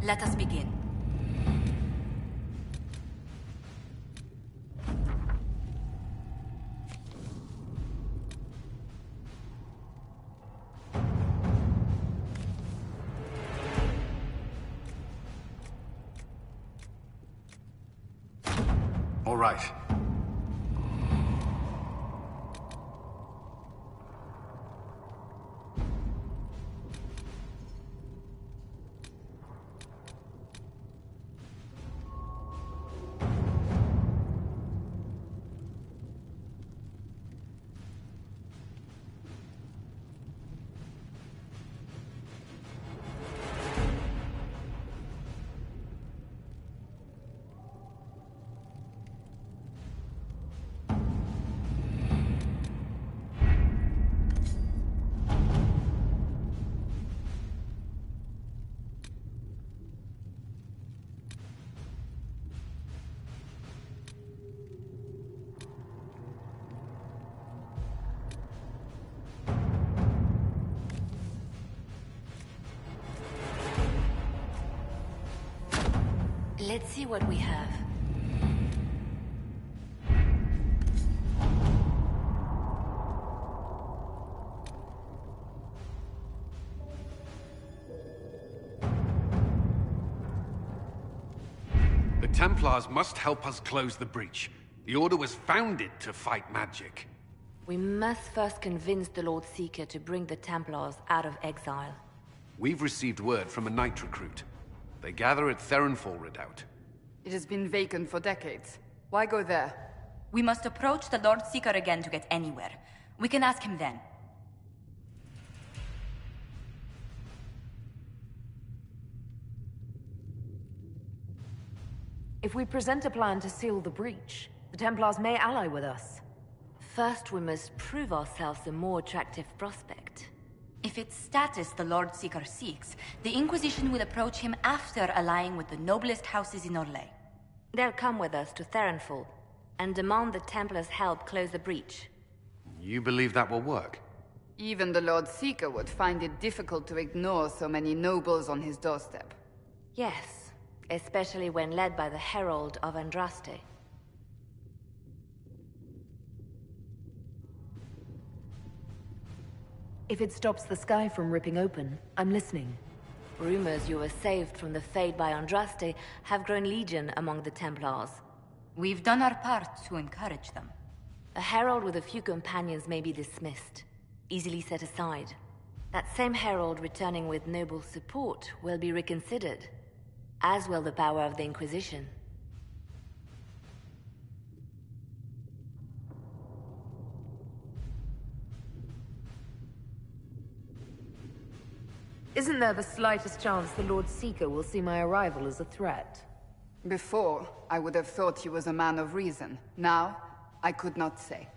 Speaker 6: Let us begin.
Speaker 10: All right.
Speaker 6: Let's see what we have.
Speaker 5: The Templars must help us close the breach. The Order was founded to fight magic.
Speaker 6: We must first convince the Lord Seeker to bring the Templars out of exile.
Speaker 5: We've received word from a knight recruit. They gather at Theronfall Redoubt.
Speaker 16: It has been vacant for decades. Why go there?
Speaker 17: We must approach the Lord Seeker again to get anywhere. We can ask him then.
Speaker 4: If we present a plan to seal the breach, the Templars may ally with us.
Speaker 6: First, we must prove ourselves a more attractive prospect.
Speaker 17: If it's status the Lord Seeker seeks, the Inquisition will approach him after allying with the noblest houses in Orlais.
Speaker 6: They'll come with us to Theronfall and demand the Templars' help close the breach.
Speaker 5: You believe that will work?
Speaker 16: Even the Lord Seeker would find it difficult to ignore so many nobles on his doorstep.
Speaker 6: Yes, especially when led by the Herald of Andraste.
Speaker 4: If it stops the sky from ripping open, I'm listening.
Speaker 6: Rumors you were saved from the fate by Andraste have grown legion among the Templars.
Speaker 17: We've done our part to encourage them.
Speaker 6: A herald with a few companions may be dismissed, easily set aside. That same herald returning with noble support will be reconsidered, as will the power of the Inquisition.
Speaker 4: Isn't there the slightest chance the Lord Seeker will see my arrival as a threat?
Speaker 16: Before, I would have thought he was a man of reason. Now, I could not say.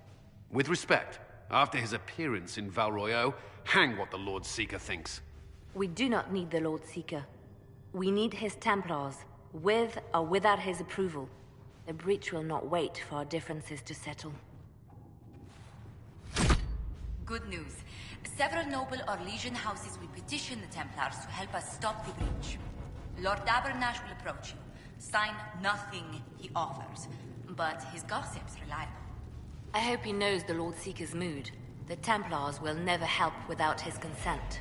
Speaker 5: With respect, after his appearance in Val Royeaux, hang what the Lord Seeker thinks.
Speaker 6: We do not need the Lord Seeker. We need his Templars, with or without his approval. The breach will not wait for our differences to settle.
Speaker 17: Good news. Several noble Orlesian houses will petition the Templars to help us stop the breach. Lord Abernash will approach you. Sign nothing he offers, but his gossip's reliable.
Speaker 6: I hope he knows the Lord Seeker's mood. The Templars will never help without his consent.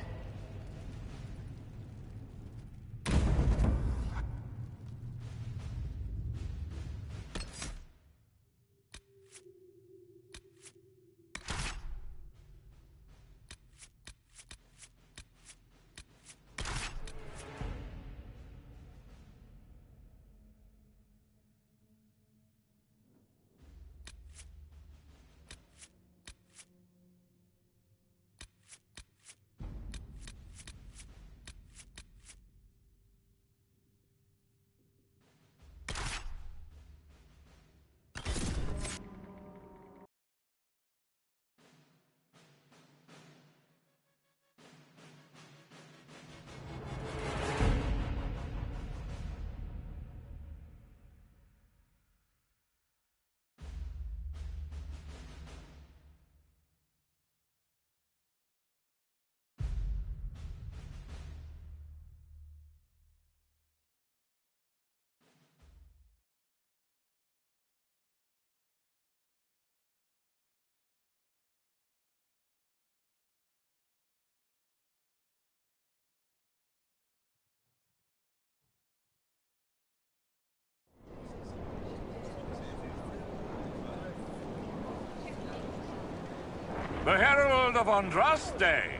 Speaker 18: The Herald of Andraste!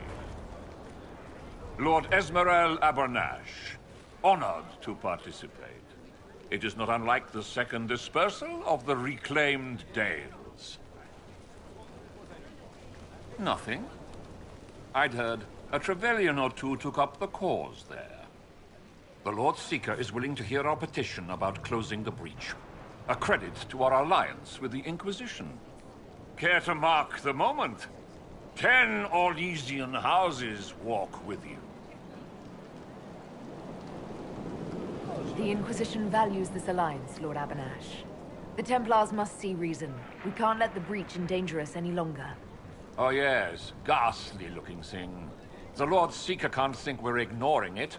Speaker 18: Lord Esmerel Abernash, honored to participate. It is not unlike the second dispersal of the reclaimed Dales. Nothing. I'd heard a Trevelyan or two took up the cause there. The Lord Seeker is willing to hear our petition about closing the breach. A credit to our alliance with the Inquisition. Care to mark the moment? 10 Orlesian houses walk with you.
Speaker 4: The Inquisition values this alliance, Lord Abernash. The Templars must see reason. We can't let the breach endanger us any longer.
Speaker 18: Oh yes, ghastly-looking thing. The Lord Seeker can't think we're ignoring it.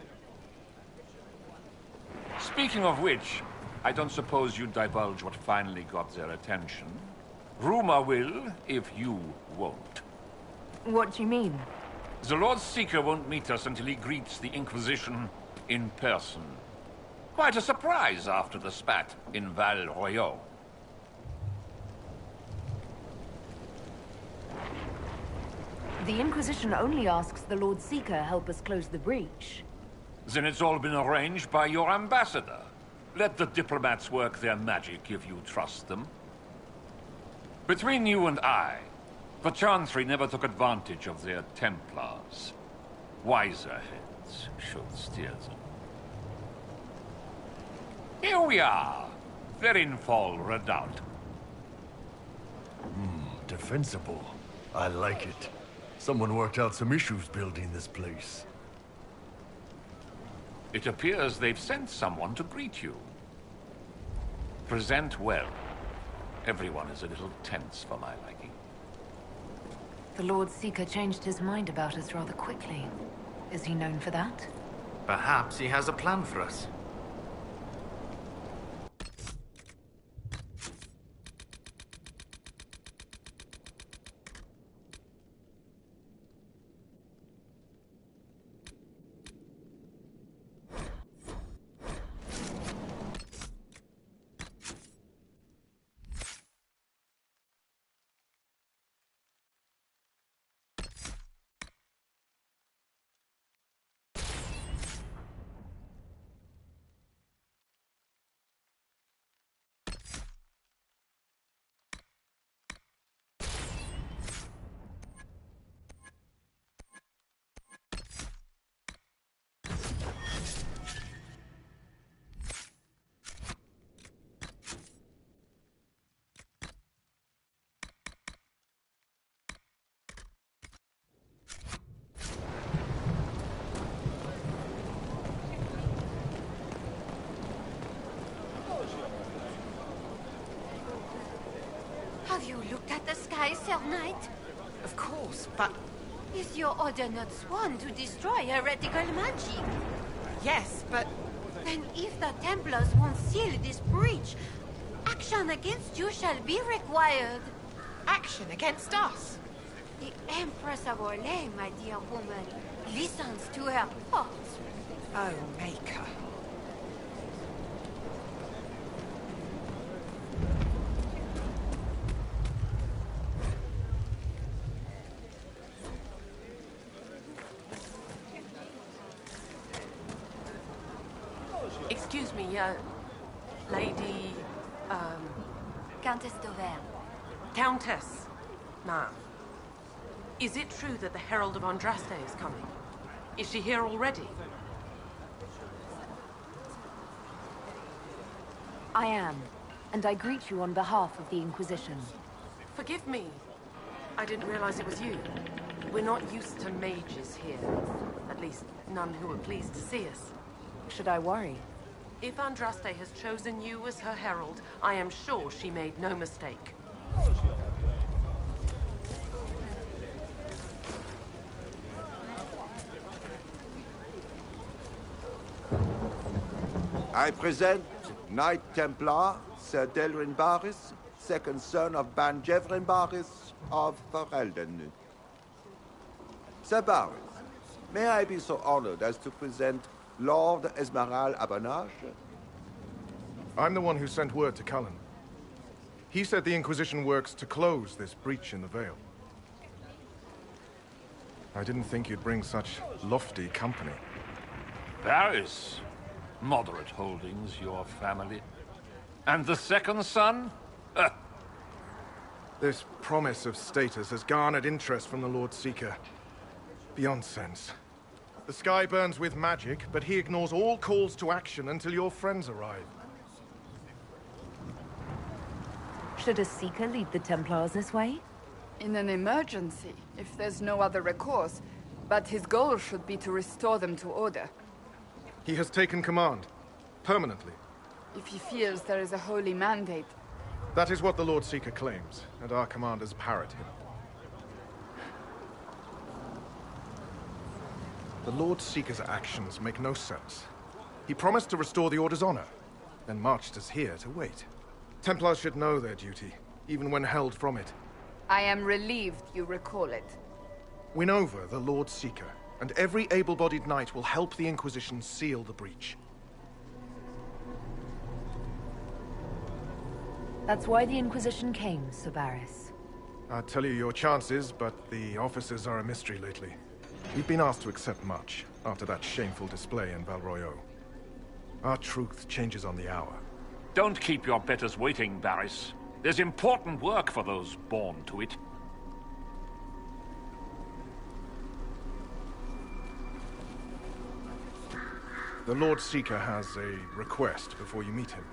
Speaker 18: Speaking of which, I don't suppose you'd divulge what finally got their attention. Rumor will, if you won't.
Speaker 4: What do you mean?
Speaker 18: The Lord Seeker won't meet us until he greets the Inquisition in person. Quite a surprise after the spat in Val Royaux.
Speaker 4: The Inquisition only asks the Lord Seeker help us close the breach.
Speaker 18: Then it's all been arranged by your ambassador. Let the diplomats work their magic if you trust them. Between you and I, the Chantry never took advantage of their Templars. Wiser heads should steer them. Here we are, Ferinfol Redoubt.
Speaker 10: Defensible. I like it. Someone worked out some issues building this place.
Speaker 18: It appears they've sent someone to greet you. Present well. Everyone is a little tense for my liking.
Speaker 4: The Lord Seeker changed his mind about us rather quickly. Is he known for that?
Speaker 12: Perhaps he has a plan for us.
Speaker 27: Have you looked at the sky, Sir Knight?
Speaker 1: Of course, but...
Speaker 27: Is your order not sworn to destroy heretical magic?
Speaker 1: Yes, but...
Speaker 27: Then if the Templars won't seal this breach, action against you shall be required.
Speaker 1: Action against us?
Speaker 27: The Empress of Orlais, my dear woman, listens to her thoughts.
Speaker 1: Oh, Maker.
Speaker 8: Excuse me, Lady,
Speaker 27: Countess d'Auvergne.
Speaker 8: Countess, ma'am. Is it true that the Herald of Andraste is coming? Is she here already?
Speaker 4: I am, and I greet you on behalf of the Inquisition.
Speaker 8: Forgive me. I didn't realize it was you. We're not used to mages here. At least, none who are pleased to see us.
Speaker 4: Should I worry?
Speaker 8: If Andraste has chosen you as her herald, I am sure she made no mistake.
Speaker 19: I present Knight Templar, Sir Delrin Barris, second son of Ban Jevrin Barris of Ferelden. Sir Barris, may I be so honored as to present Lord Esmeralda Abanache?
Speaker 20: I'm the one who sent word to Cullen. He said the Inquisition works to close this breach in the Vale. I didn't think you'd bring such lofty company.
Speaker 18: Paris. Moderate holdings, your family. And the second son?
Speaker 20: This promise of status has garnered interest from the Lord Seeker. Beyond sense. The sky burns with magic, but he ignores all calls to action until your friends arrive.
Speaker 4: Should a Seeker lead the Templars this way?
Speaker 16: In an emergency, if there's no other recourse. But his goal should be to restore them to order.
Speaker 20: He has taken command. Permanently.
Speaker 16: If he feels there is a holy mandate.
Speaker 20: That is what the Lord Seeker claims, and our commanders parrot him. The Lord Seeker's actions make no sense. He promised to restore the Order's honor, then marched us here to wait. Templars should know their duty, even when held from it.
Speaker 16: I am relieved you recall it.
Speaker 20: Win over the Lord Seeker, and every able-bodied knight will help the Inquisition seal the breach.
Speaker 4: That's why the Inquisition came, Sir Barris.
Speaker 20: I'd tell you your chances, but the officers are a mystery lately. We've been asked to accept much, after that shameful display in Val Royeaux. Our truth changes on the hour.
Speaker 18: Don't keep your betters waiting, Barris. There's important work for those born to it.
Speaker 20: The Lord Seeker has a request before you meet him.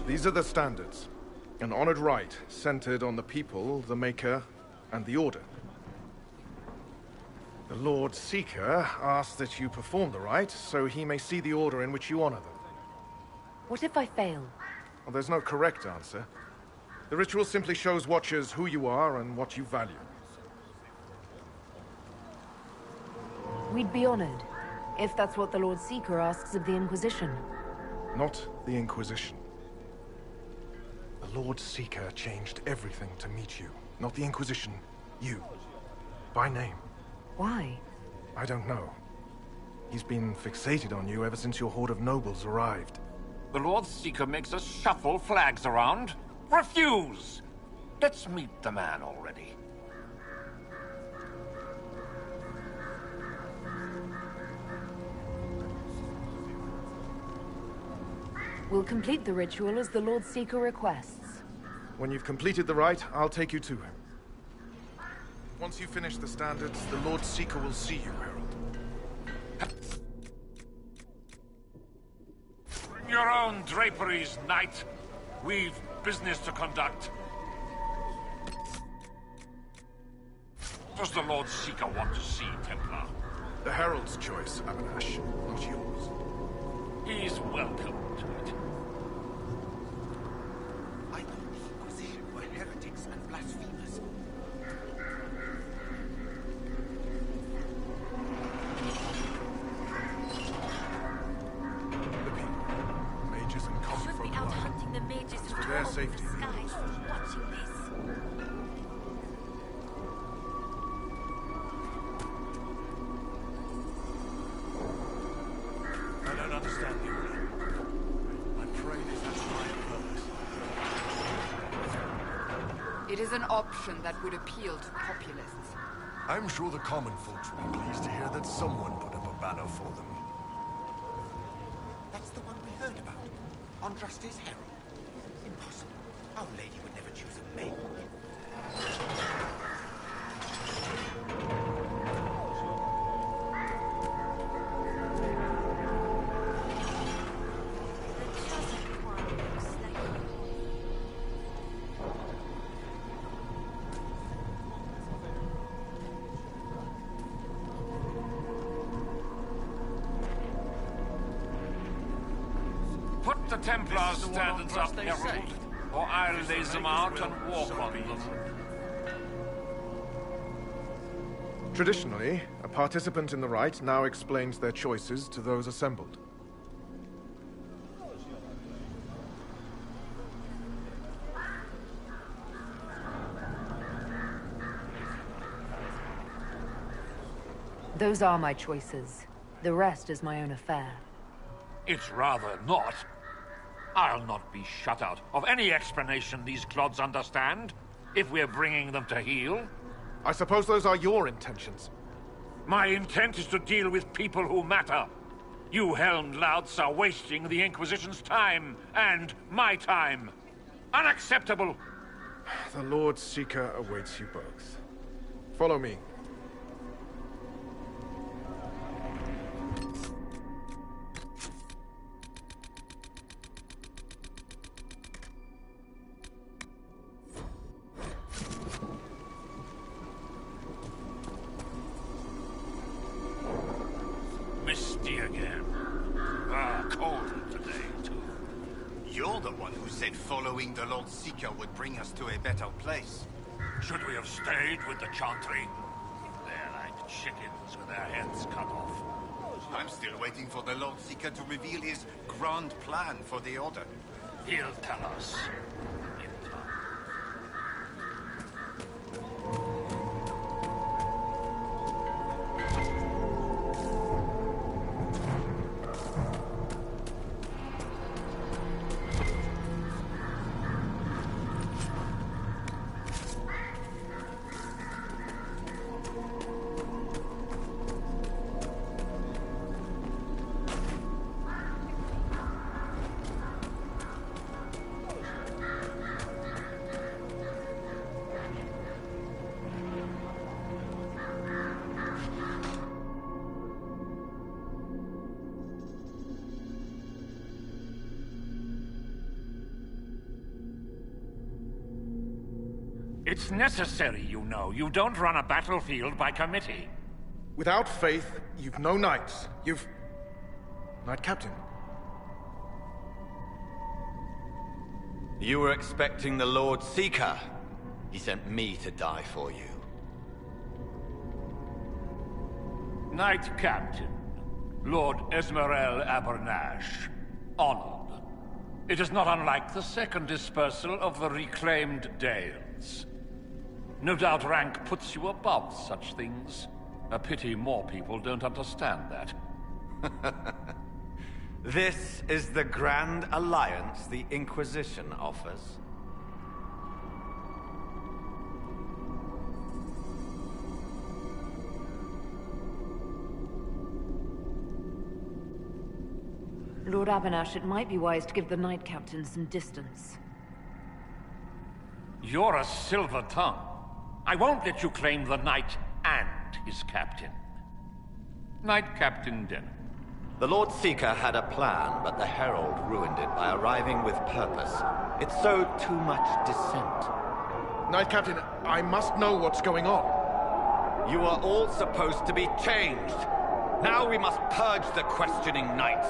Speaker 20: These are the standards. An honored right, centered on the people, the Maker, and the Order. The Lord Seeker asks that you perform the rite, so he may see the order in which you honor them.
Speaker 4: What if I fail?
Speaker 20: Well, there's no correct answer. The ritual simply shows Watchers who you are and what you value.
Speaker 4: We'd be honored, if that's what the Lord Seeker asks of the Inquisition.
Speaker 20: Not the Inquisition. The Lord Seeker changed everything to meet you. Not the Inquisition. You. By name.
Speaker 4: Why?
Speaker 20: I don't know. He's been fixated on you ever since your horde of nobles arrived.
Speaker 18: The Lord Seeker makes us shuffle flags around. Refuse! Let's meet the man already.
Speaker 4: We'll complete the ritual as the Lord Seeker requests.
Speaker 20: When you've completed the rite, I'll take you to him. Once you finish the standards, the Lord Seeker will see you, Herald.
Speaker 18: Bring your own draperies, knight. We've business to conduct. Does the Lord Seeker want to see, Templar?
Speaker 20: The Herald's choice, Abanash, not yours.
Speaker 18: He's welcome to it.
Speaker 13: I thought the Inquisition were heretics and blasphemers.
Speaker 20: The people, mages and common
Speaker 6: Should
Speaker 20: folk
Speaker 6: be out
Speaker 20: alike.
Speaker 6: hunting the mages who
Speaker 20: For
Speaker 6: tore
Speaker 20: their
Speaker 6: open
Speaker 20: safety,
Speaker 6: the skies, watching this.
Speaker 21: I don't understand the order. I pray this has higher purpose.
Speaker 16: It is an option that would appeal to populists.
Speaker 10: I'm sure the common folks will be pleased to hear that someone put up a banner for them.
Speaker 13: That's the one we heard about. Andraste's herald. Impossible. Our Lady would never choose a maid.
Speaker 18: Put the Templar's standards up, Herald, or I'll lay them out and walk on them.
Speaker 20: Traditionally, a participant in the rite now explains their choices to those assembled.
Speaker 4: Those are my choices. The rest is my own affair.
Speaker 18: It's rather not. I'll not be shut out of any explanation these clods understand, if we're bringing them to heel.
Speaker 20: I suppose those are your intentions.
Speaker 18: My intent is to deal with people who matter. You helmed louts are wasting the Inquisition's time, and my time. Unacceptable!
Speaker 20: The Lord Seeker awaits you both. Follow me.
Speaker 18: Misty again. Ah, cold today, too.
Speaker 13: You're the one who said following the Lord Seeker would bring us to a better place.
Speaker 18: Should we have stayed with the Chantry? They're like
Speaker 15: chickens with their heads cut off.
Speaker 13: I'm still waiting for the Lord Seeker to reveal his grand plan for the Order.
Speaker 15: He'll tell us.
Speaker 18: It's necessary, you know. You don't run a battlefield by committee.
Speaker 20: Without faith, you've no knights. You've... Knight Captain.
Speaker 7: You were expecting the Lord Seeker. He sent me to die for you.
Speaker 18: Knight Captain, Lord Esmerel Abernash. Honored. It is not unlike the second dispersal of the reclaimed Dales. No doubt rank puts you above such things. A pity more people don't understand that.
Speaker 7: This is the grand alliance the Inquisition offers.
Speaker 4: Lord Abernash, it might be wise to give the Knight Captain some distance.
Speaker 18: You're a silver tongue. I won't let you claim the knight and his captain. Knight Captain Denham.
Speaker 7: The Lord Seeker had a plan, but the Herald ruined it by arriving with purpose. It sowed too much dissent.
Speaker 20: Knight Captain, I must know what's going on.
Speaker 7: You are all supposed to be changed. Now we must purge the questioning knights.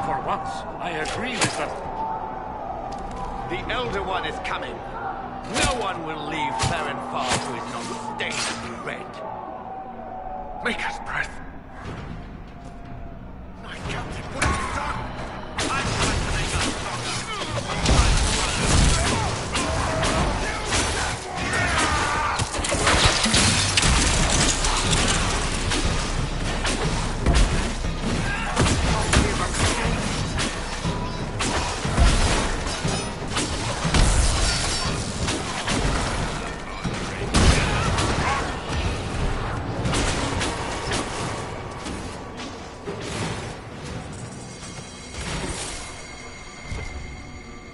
Speaker 18: For once, I agree with them.
Speaker 7: The Elder One is coming. No one will leave Therenfar who is not stained red.
Speaker 20: Make us breath.
Speaker 13: Knight Captain, what have you done? I'm trying to make us stronger.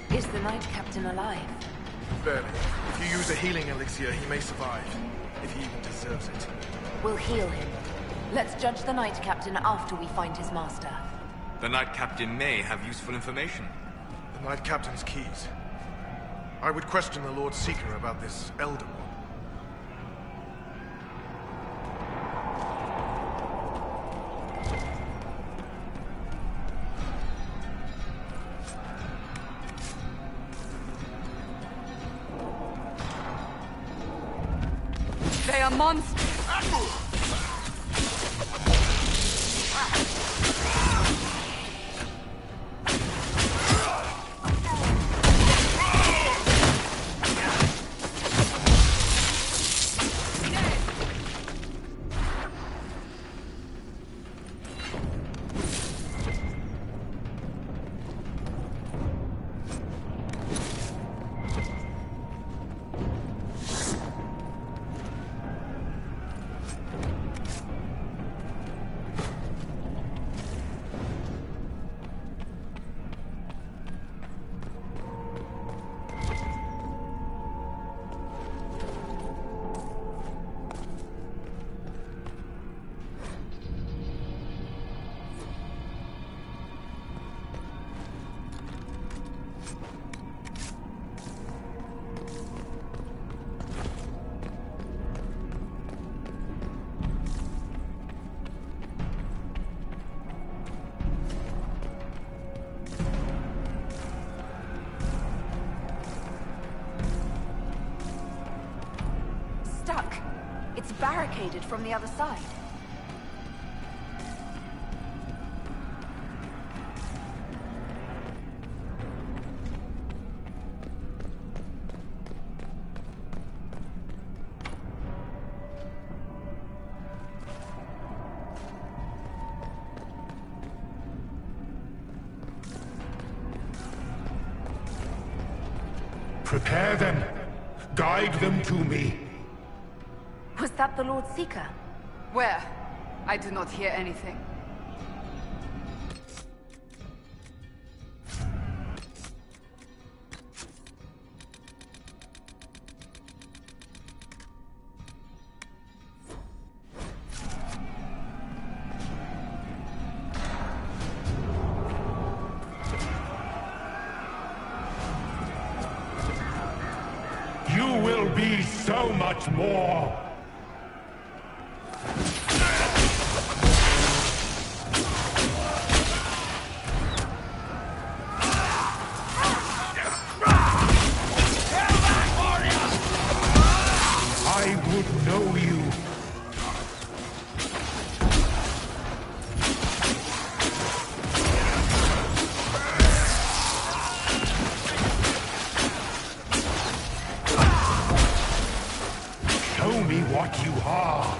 Speaker 4: Is the Knight Captain alive?
Speaker 20: Barely. If you use a healing elixir, he may survive. If he even deserves it.
Speaker 4: We'll heal him. Let's judge the Knight Captain after we find his master.
Speaker 12: The Knight Captain may have useful information.
Speaker 20: The Knight Captain's keys. I would question the Lord Seeker about this Elder One.
Speaker 16: They are monsters.
Speaker 4: It's barricaded from the other side.
Speaker 3: Prepare them. Guide them to me.
Speaker 4: Was that the Lord Seeker?
Speaker 16: Where? I do not hear anything.
Speaker 3: You will be so much more. I would know you. Show me what you are.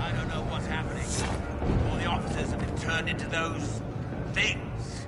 Speaker 7: I don't know what's happening. All the officers have been turned into those things.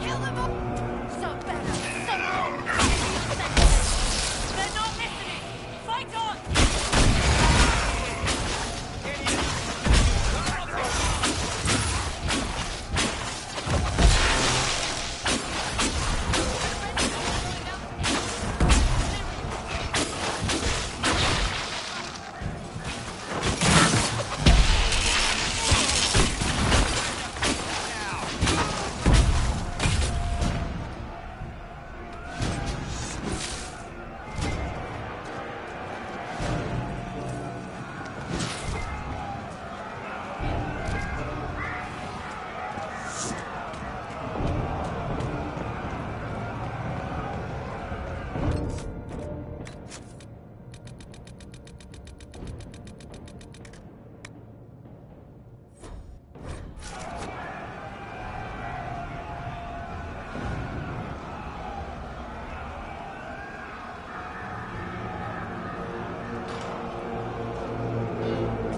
Speaker 6: Kill them all! Some better, some more! They're not listening! Fight on!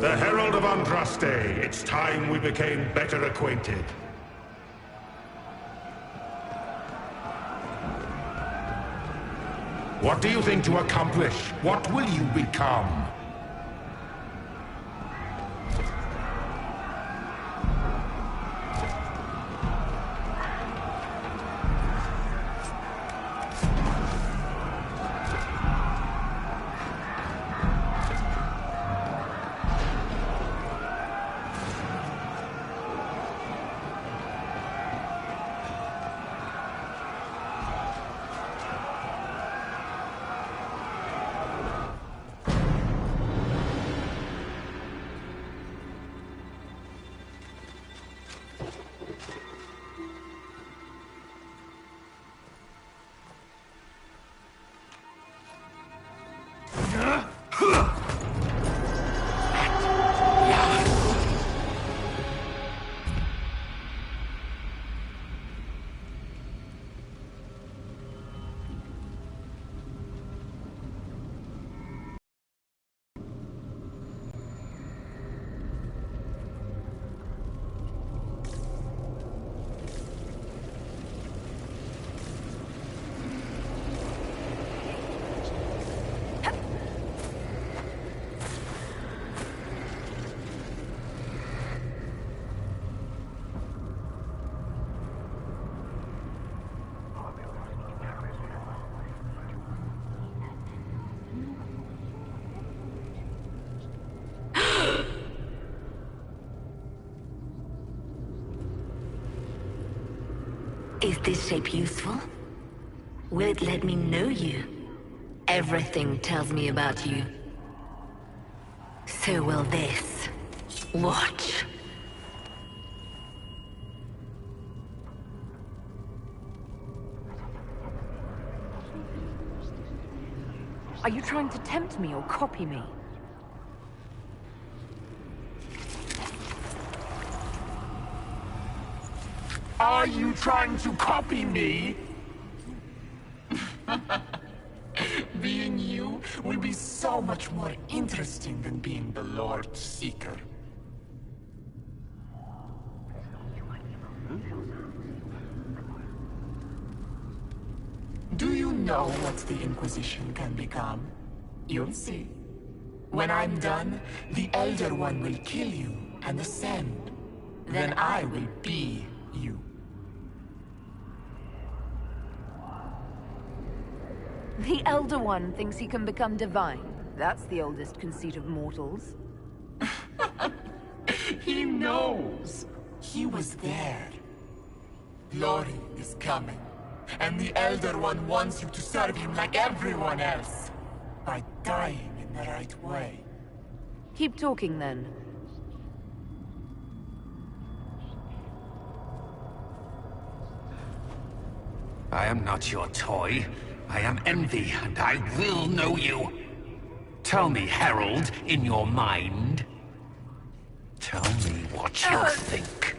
Speaker 3: The Herald of Andraste. It's time we became better acquainted. What do you think to accomplish? What will you become?
Speaker 6: Is this shape useful? Will it let me know you? Everything tells me about you. So will this. Watch.
Speaker 4: Are you trying to tempt me or copy me?
Speaker 3: Are you trying to copy me? Being you will be so much more interesting than being the Lord Seeker. Do you know what the Inquisition can become? You'll see. When I'm done, the Elder One will kill you and ascend. Then I will be you.
Speaker 4: The Elder One thinks he can become divine. That's the oldest conceit of mortals.
Speaker 3: He knows. He was there. Glory is coming. And the Elder One wants you to serve him like everyone else. By dying in the right way.
Speaker 4: Keep talking then.
Speaker 5: I am not your toy. I am Envy, and I will know you. Tell me, Herald, in your mind. Tell me what you think.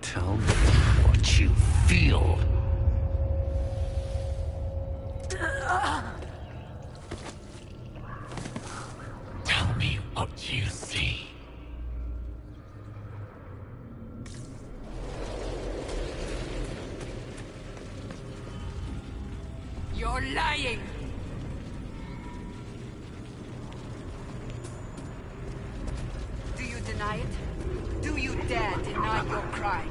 Speaker 5: Tell me what you feel.
Speaker 3: Tell me what you see.
Speaker 17: You're lying! Do you deny it? Do you dare deny your crime?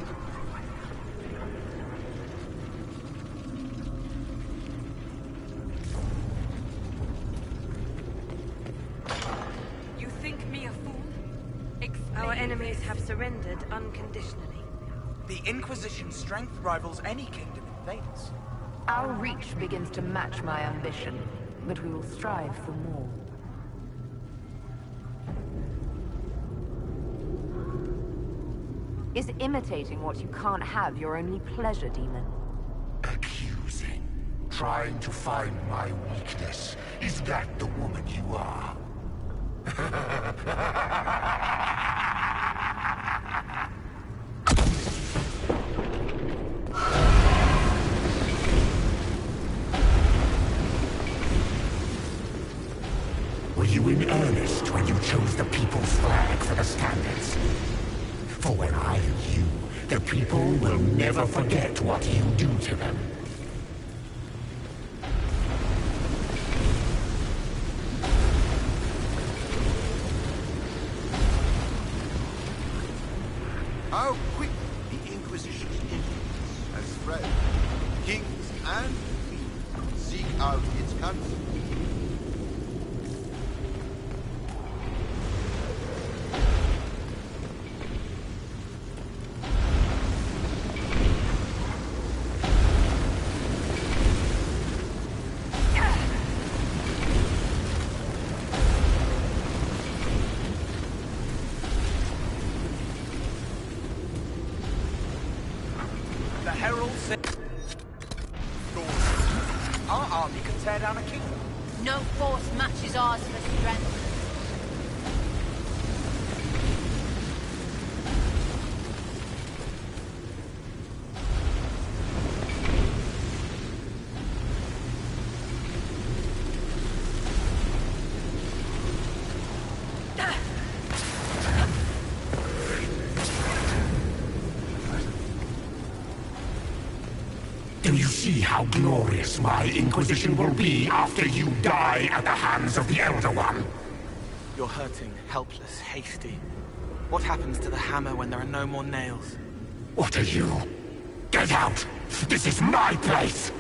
Speaker 17: You think me a fool?
Speaker 11: Our enemies have surrendered unconditionally.
Speaker 13: The Inquisition's strength rivals any kingdom it invades.
Speaker 4: Our reach begins to match my ambition, but we will strive for more. Is imitating what you can't have your only pleasure, demon?
Speaker 3: Accusing. Trying to find my weakness. Is that the woman you are? Were you in earnest when you chose the people's flag for the standards? For when I am you, the people will never forget what you do to them.
Speaker 19: How quick the Inquisition's influence has spread. Kings and queens seek out its counsel.
Speaker 13: The Herald said... Our army can tear down a kingdom.
Speaker 17: No force matches ours for strength.
Speaker 3: Do you see how glorious my Inquisition will be after you die at the hands of the Elder One?
Speaker 13: You're hurting, helpless, hasty. What happens to the hammer when there are no more nails?
Speaker 3: What are you? Get out! This is my place!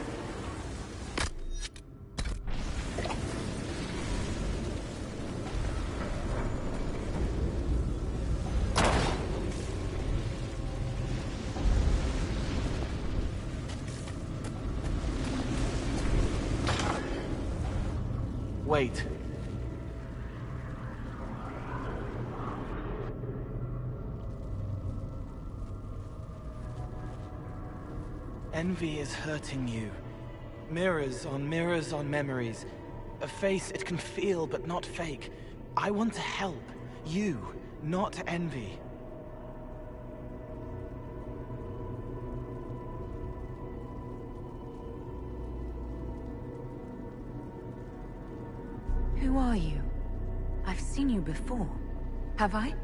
Speaker 9: Wait. Envy is hurting you. Mirrors on memories. A face it can feel but not fake. I want to help. You, not envy.
Speaker 4: Who are you? I've seen you before. Have I?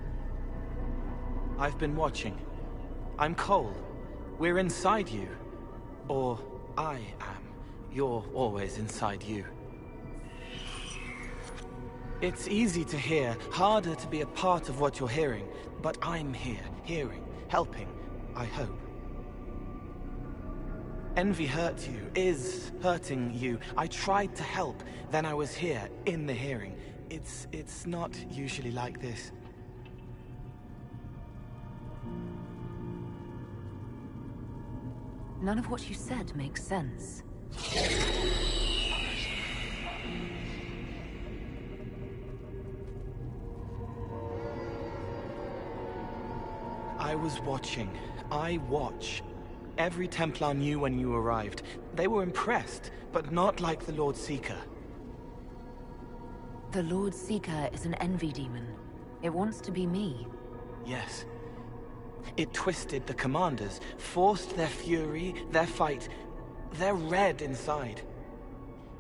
Speaker 9: I've been watching. I'm Cole. We're inside you. Or I am. You're always inside you. It's easy to hear, harder to be a part of what you're hearing. But I'm here, hearing, helping, I hope. Envy hurt you, is hurting you. I tried to help, then I was here, in the hearing. It's not usually like this.
Speaker 4: None of what you said makes sense.
Speaker 9: I was watching. I watch. Every Templar knew when you arrived. They were impressed, but not like the Lord Seeker.
Speaker 4: The Lord Seeker is an envy demon. It wants to be me.
Speaker 9: Yes. It twisted the commanders, forced their fury, their fight. They're red inside.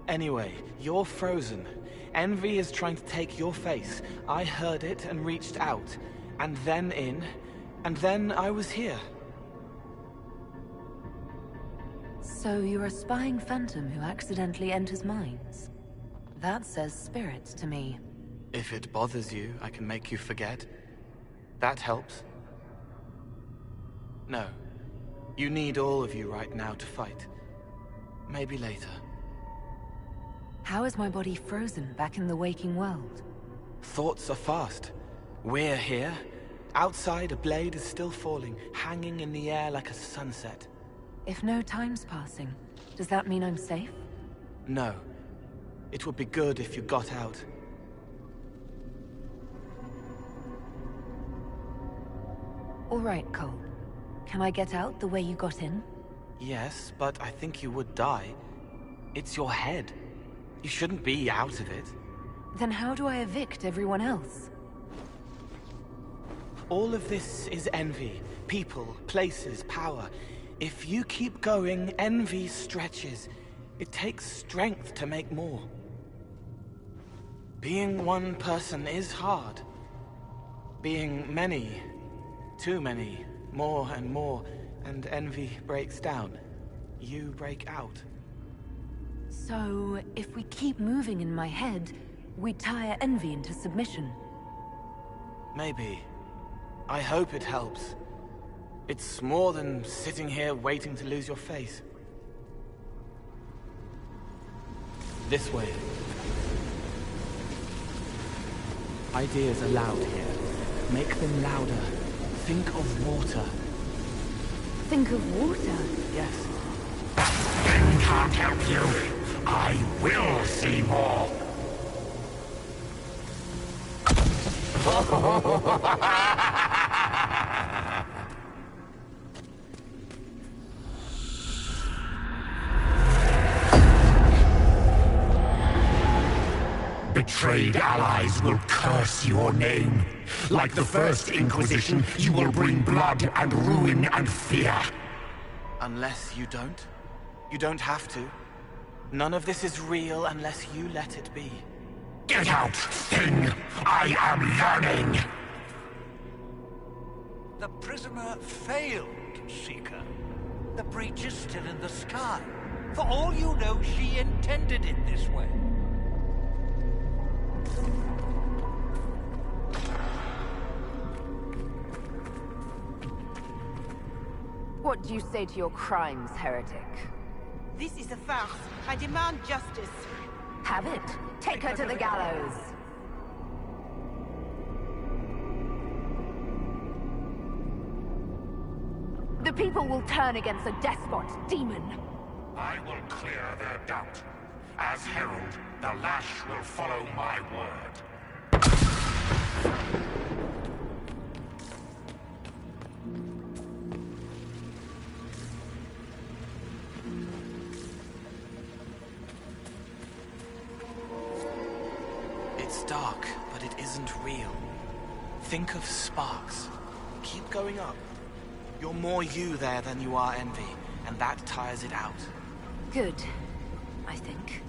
Speaker 9: Anyway, you're frozen. Envy is trying to take your face. I heard it and reached out. And then in. And then I was here.
Speaker 4: So you're a spying phantom who accidentally enters minds? That says spirit to me.
Speaker 9: If it bothers you, I can make you forget. That helps. No. You need all of you right now to fight. Maybe later.
Speaker 4: How is my body frozen back in the waking world?
Speaker 9: Thoughts are fast. We're here. Outside, a blade is still falling, hanging in the air like a sunset.
Speaker 4: If no time's passing, does that mean I'm safe?
Speaker 9: No. It would be good if you got out.
Speaker 4: All right, Cole. Can I get out the way you got in?
Speaker 9: Yes, but I think you would die. It's your head. You shouldn't be out of it.
Speaker 4: Then how do I evict everyone else?
Speaker 9: All of this is envy. People, places, power. If you keep going, envy stretches. It takes strength to make more. Being one person is hard. Being many, too many, more and more, and envy breaks down. You break out.
Speaker 4: So, if we keep moving in my head, we tire envy into submission.
Speaker 9: Maybe. I hope it helps. It's more than sitting here waiting to lose your face. This way. Ideas are loud here. Make them louder. Think of water.
Speaker 4: Think of water?
Speaker 9: Yes.
Speaker 5: Thing can't help you. I will see more. Betrayed allies will curse your name. Like the first Inquisition, you will bring blood and ruin and fear.
Speaker 9: Unless you don't. You don't have to. None of this is real unless you let it be.
Speaker 5: Get out, Thing! I am yearning!
Speaker 7: The prisoner failed, Seeker. The breach is still in the sky. For all you know, she intended it this way.
Speaker 4: What do you say to your crimes, heretic?
Speaker 1: This is a farce. I demand justice.
Speaker 4: Have it. Take her to the gallows. The people will turn against a despot, demon.
Speaker 5: I will clear their doubt. As Herald, the lash will follow my word.
Speaker 9: It's dark, but it isn't real. Think of sparks. Keep going up. You're more you there than you are Envy, and that tires it out.
Speaker 4: Good, I think.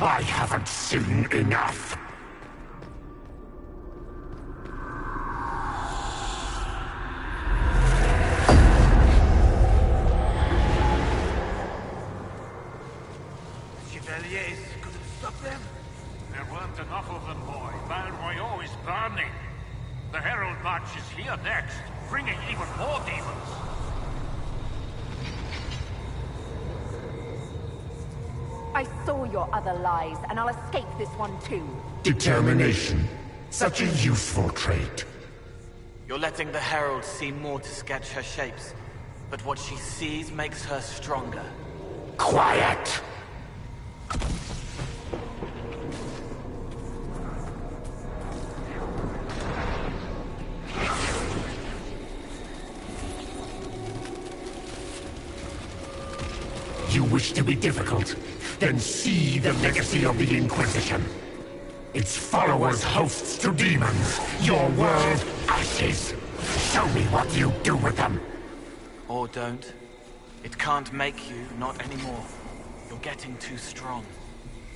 Speaker 5: I haven't seen enough.
Speaker 7: Chevaliers couldn't stop them?
Speaker 18: There weren't enough of them, boy. Val Royaux is burning. The Herald March is here next, bringing even more demons.
Speaker 4: I saw your other lies, and I'll escape this one too.
Speaker 5: Determination. Such a useful trait.
Speaker 9: You're letting the Herald see more to sketch her shapes, but what she sees makes her stronger.
Speaker 5: Quiet! You wish to be difficult? Then see the legacy of the Inquisition. Its followers hosts to demons, your world ashes. Show me what you do with them.
Speaker 9: Or don't. It can't make you, not anymore. You're getting too strong.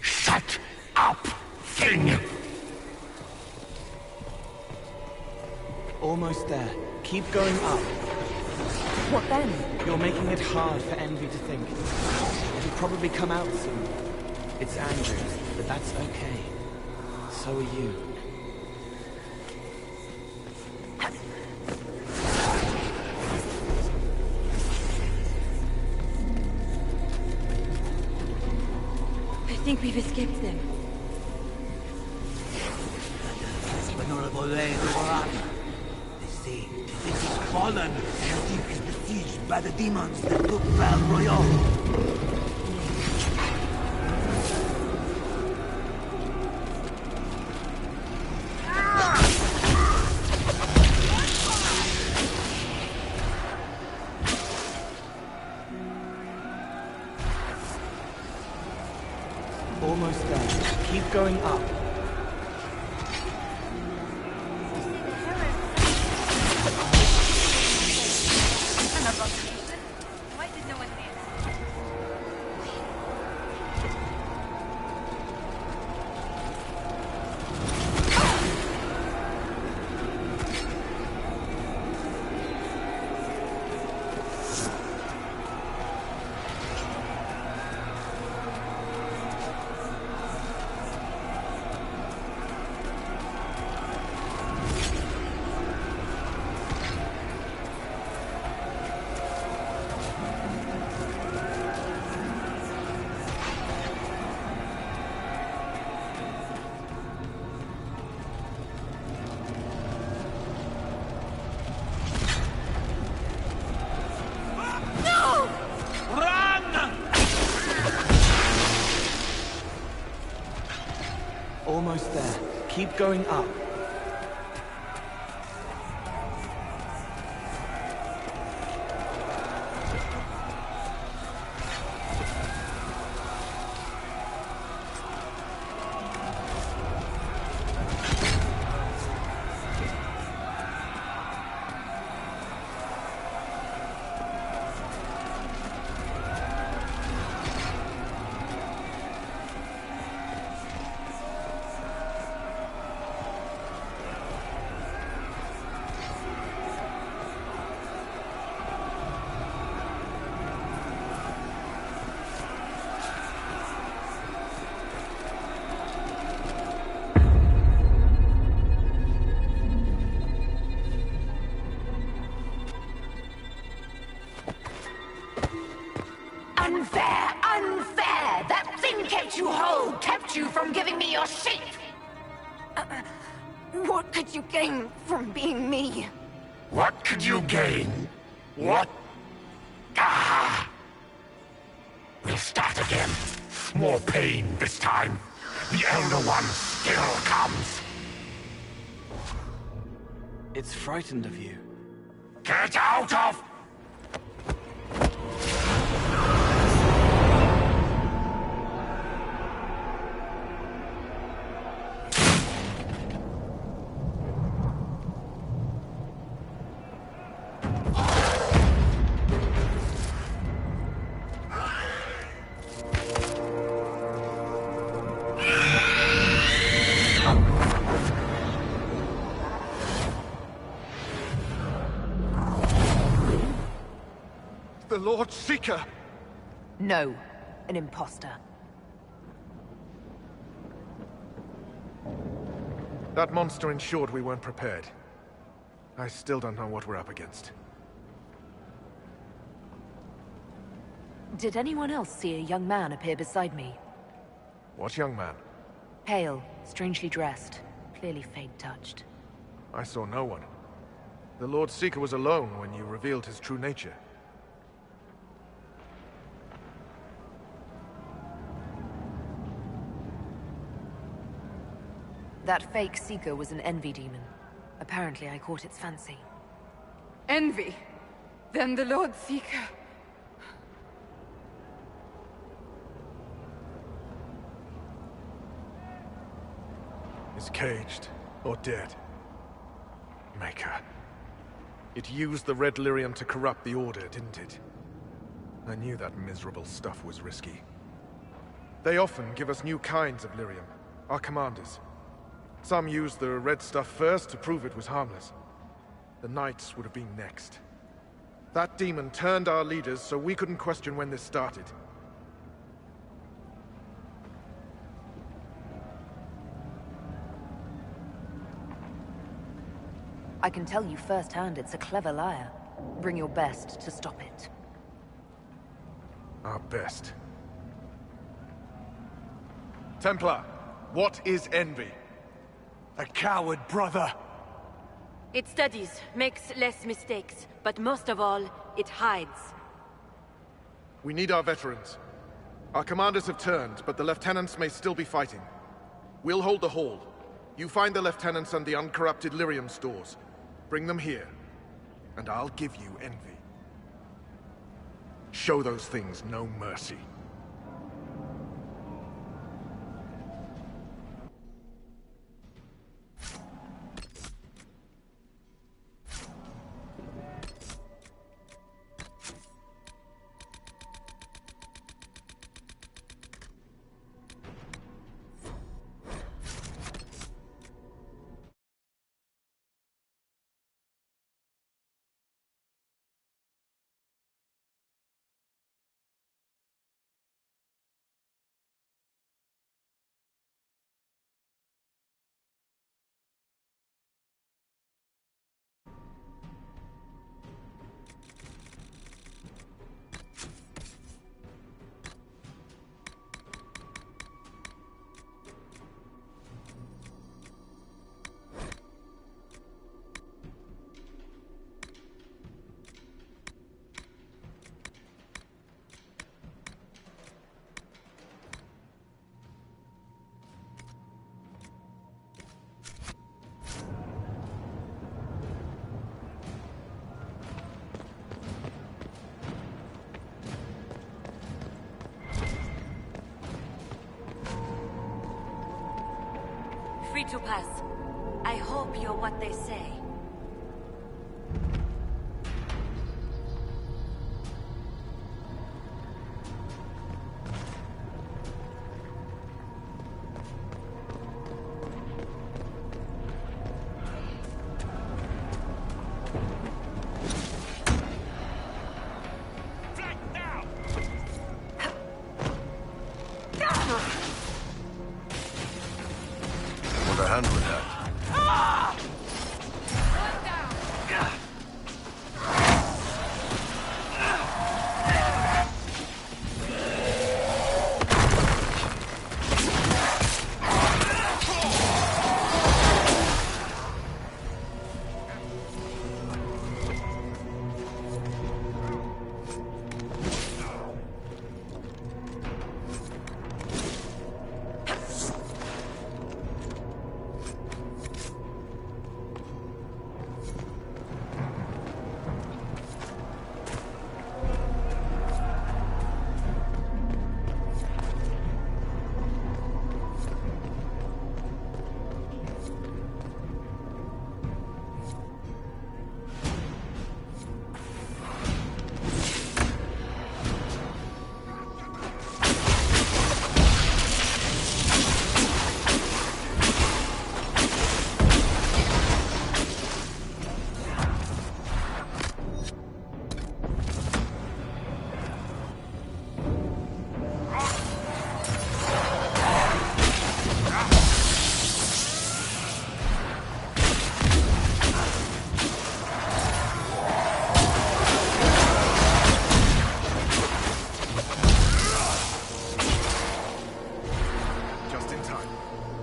Speaker 5: Shut up, thing!
Speaker 9: Almost there. Keep going up.
Speaker 4: What then?
Speaker 9: You're making it hard for Envy to think. It'll probably come out soon. It's angry, but that's okay. So are you.
Speaker 11: I think we've escaped them.
Speaker 7: Honorable Lady Warana. They say the city is fallen and deep is besieged by the demons that took Val Royaux.
Speaker 9: Almost there. Keep going up.
Speaker 6: Why did no one answer?
Speaker 9: almost there. Keep going up.
Speaker 4: Unfair! Unfair! That thing kept you whole, kept you from giving me your shape! What could you gain from being me?
Speaker 5: What could you gain? What? Ah! We'll start again. More pain this time. The Elder One still comes.
Speaker 9: It's frightened of you.
Speaker 5: Get out of...
Speaker 20: The Lord Seeker!
Speaker 4: No, an imposter.
Speaker 20: That monster ensured we weren't prepared. I still don't know what we're up against.
Speaker 4: Did anyone else see a young man appear beside me?
Speaker 20: What young man?
Speaker 4: Pale, strangely dressed, clearly fate-touched.
Speaker 20: I saw no one. The Lord Seeker was alone when you revealed his true nature.
Speaker 4: That fake Seeker was an envy demon. Apparently I caught its fancy.
Speaker 16: Envy? Then the Lord Seeker...
Speaker 20: is caged or dead. Maker. It used the red lyrium to corrupt the Order, didn't it? I knew that miserable stuff was risky. They often give us new kinds of lyrium, our commanders. Some used the red stuff first to prove it was harmless. The Knights would have been next. That demon turned our leaders so we couldn't question when this started.
Speaker 4: I can tell you firsthand it's a clever liar. Bring your best to stop it.
Speaker 20: Our best. Templar, what is envy?
Speaker 2: A coward, brother.
Speaker 11: It studies, makes less mistakes, but most of all, it hides.
Speaker 20: We need our veterans. Our commanders have turned, but the lieutenants may still be fighting. We'll hold the hall. You find the lieutenants and the uncorrupted lyrium stores. Bring them here, and I'll give you envy. Show those things no mercy.
Speaker 11: to pass. I hope you're what they say.
Speaker 10: Want a hand with that?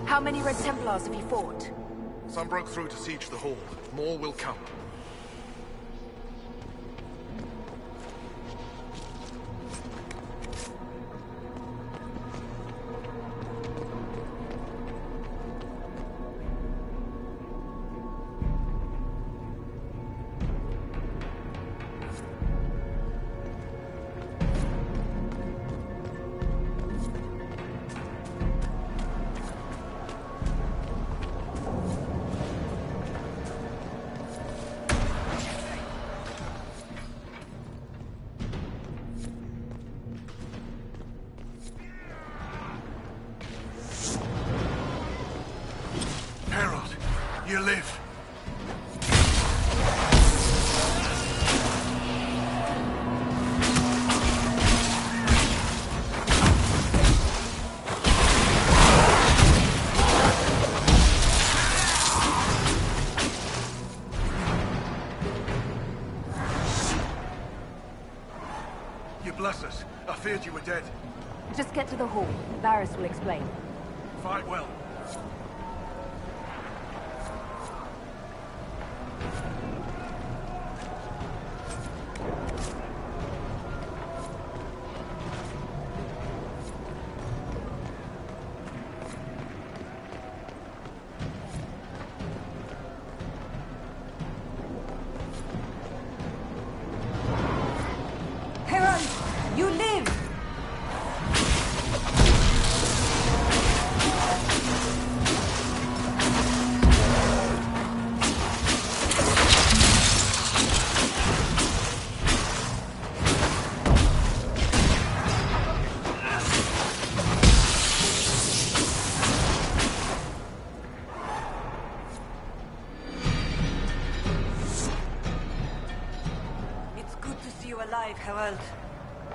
Speaker 4: How many Red Templars have you fought?
Speaker 20: Some broke through to siege the hall. More will come.
Speaker 2: You live. You bless us. I feared you were dead.
Speaker 4: Just get to the hall. Varys will explain.
Speaker 2: Fight well.
Speaker 4: You live!
Speaker 11: It's good to see you alive, Herald.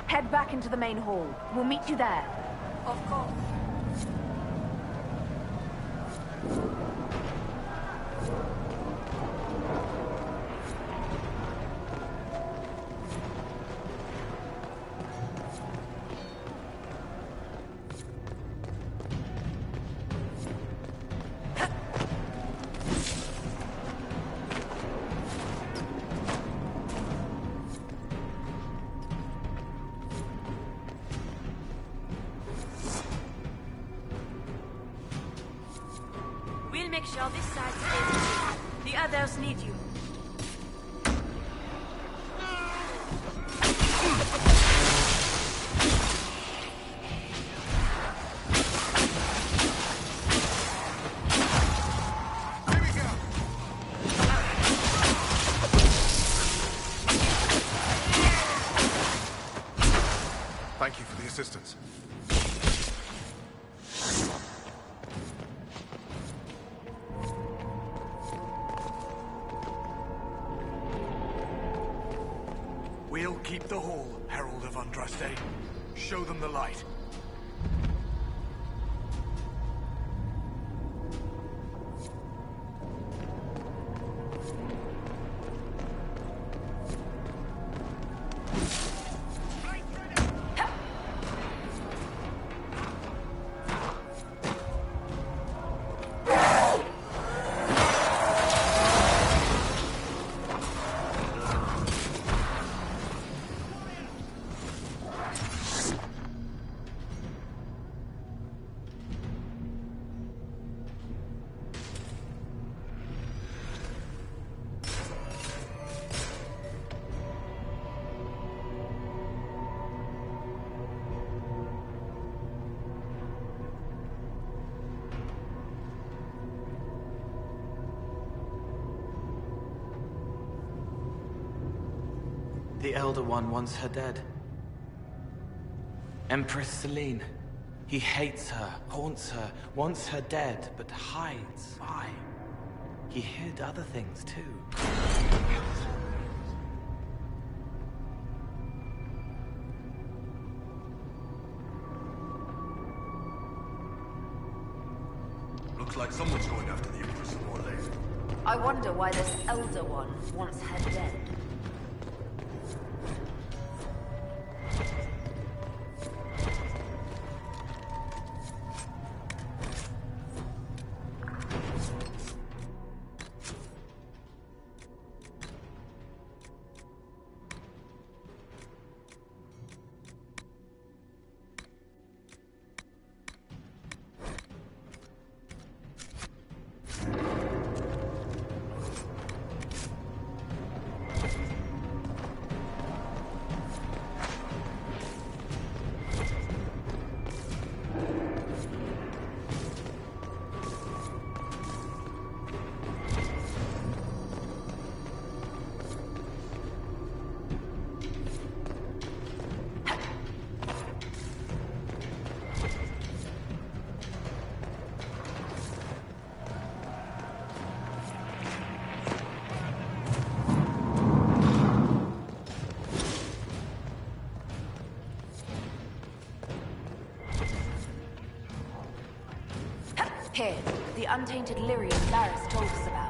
Speaker 4: Head back into the main hall. We'll meet you there.
Speaker 11: Of course. We'll make sure this side stays clear. The others need you.
Speaker 2: assistance. We'll keep the hall, Herald of Andraste. Show them the light.
Speaker 9: The Elder One wants her dead. Empress Celine. He hates her, haunts her, wants her dead, but hides. Why? He hid other things too.
Speaker 2: Looks like someone's going after the Empress of Orlais.
Speaker 4: I wonder why this Elder One wants her dead. Here, the untainted lyrium Laris told us about.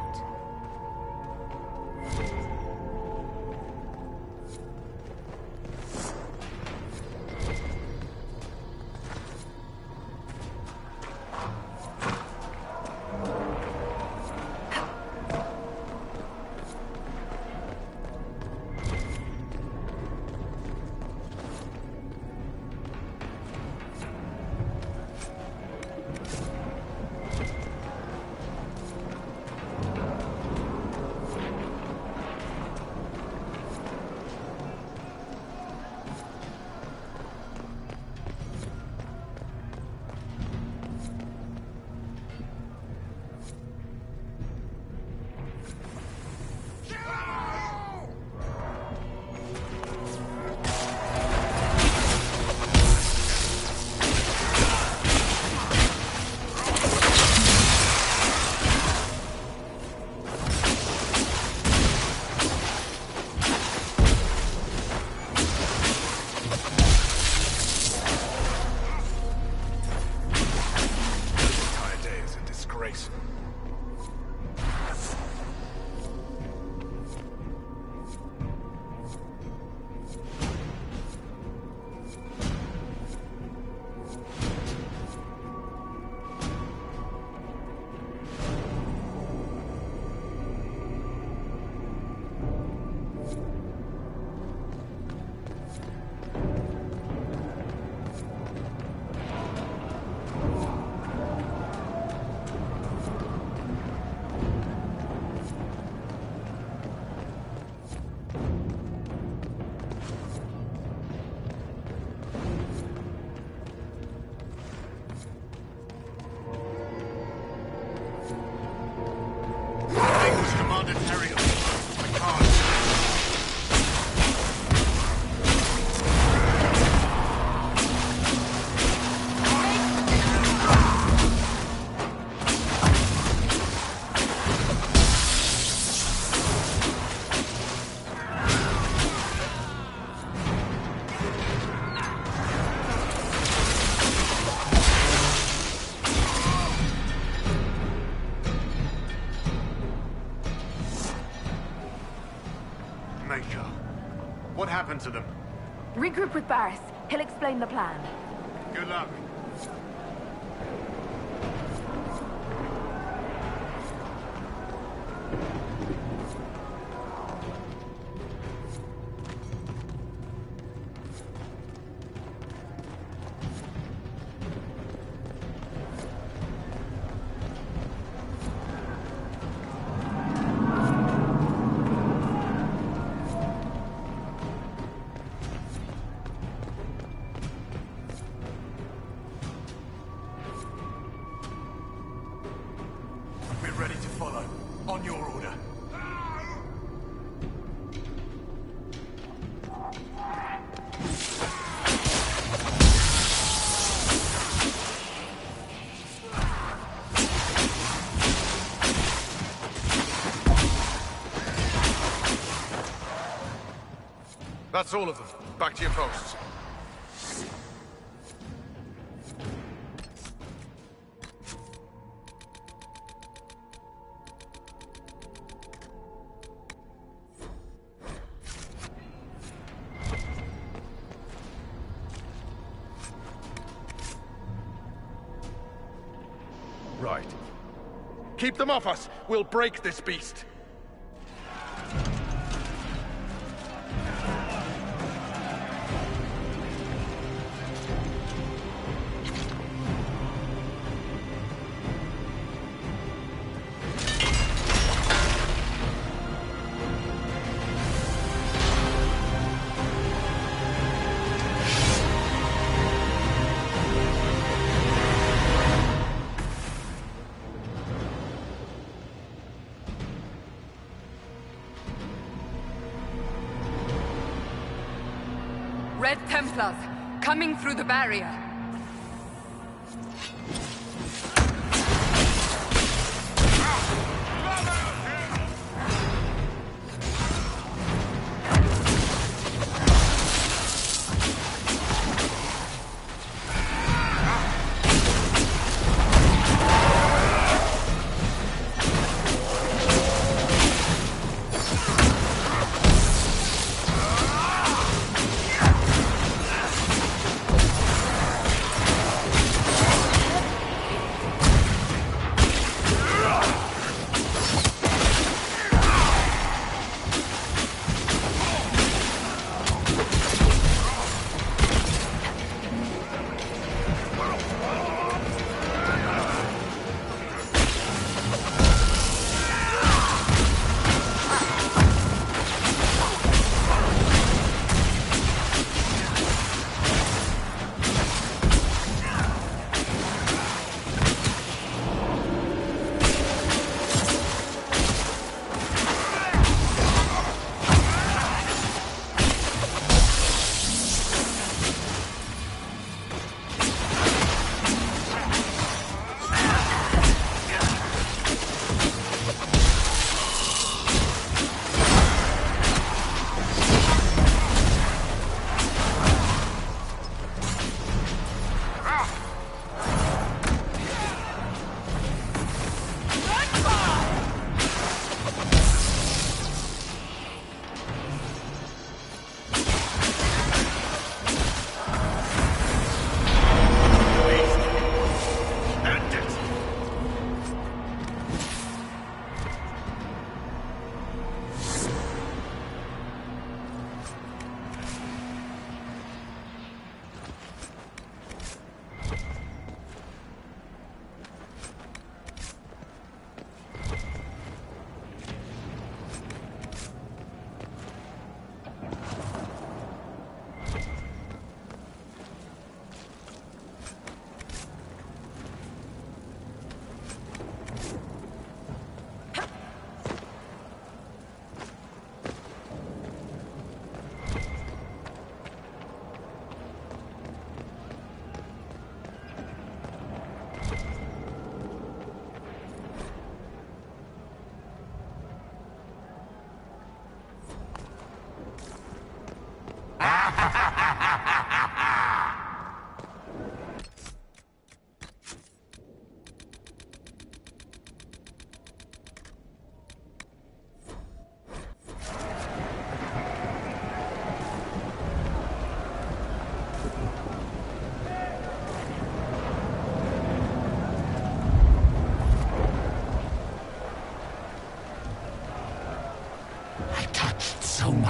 Speaker 2: return to them.
Speaker 4: Regroup with Barris. He'll explain the plan.
Speaker 2: Good luck.
Speaker 20: That's all of them. Back to your posts. Right. Keep them off us! We'll break this beast!
Speaker 16: Red Templars, coming through the barrier.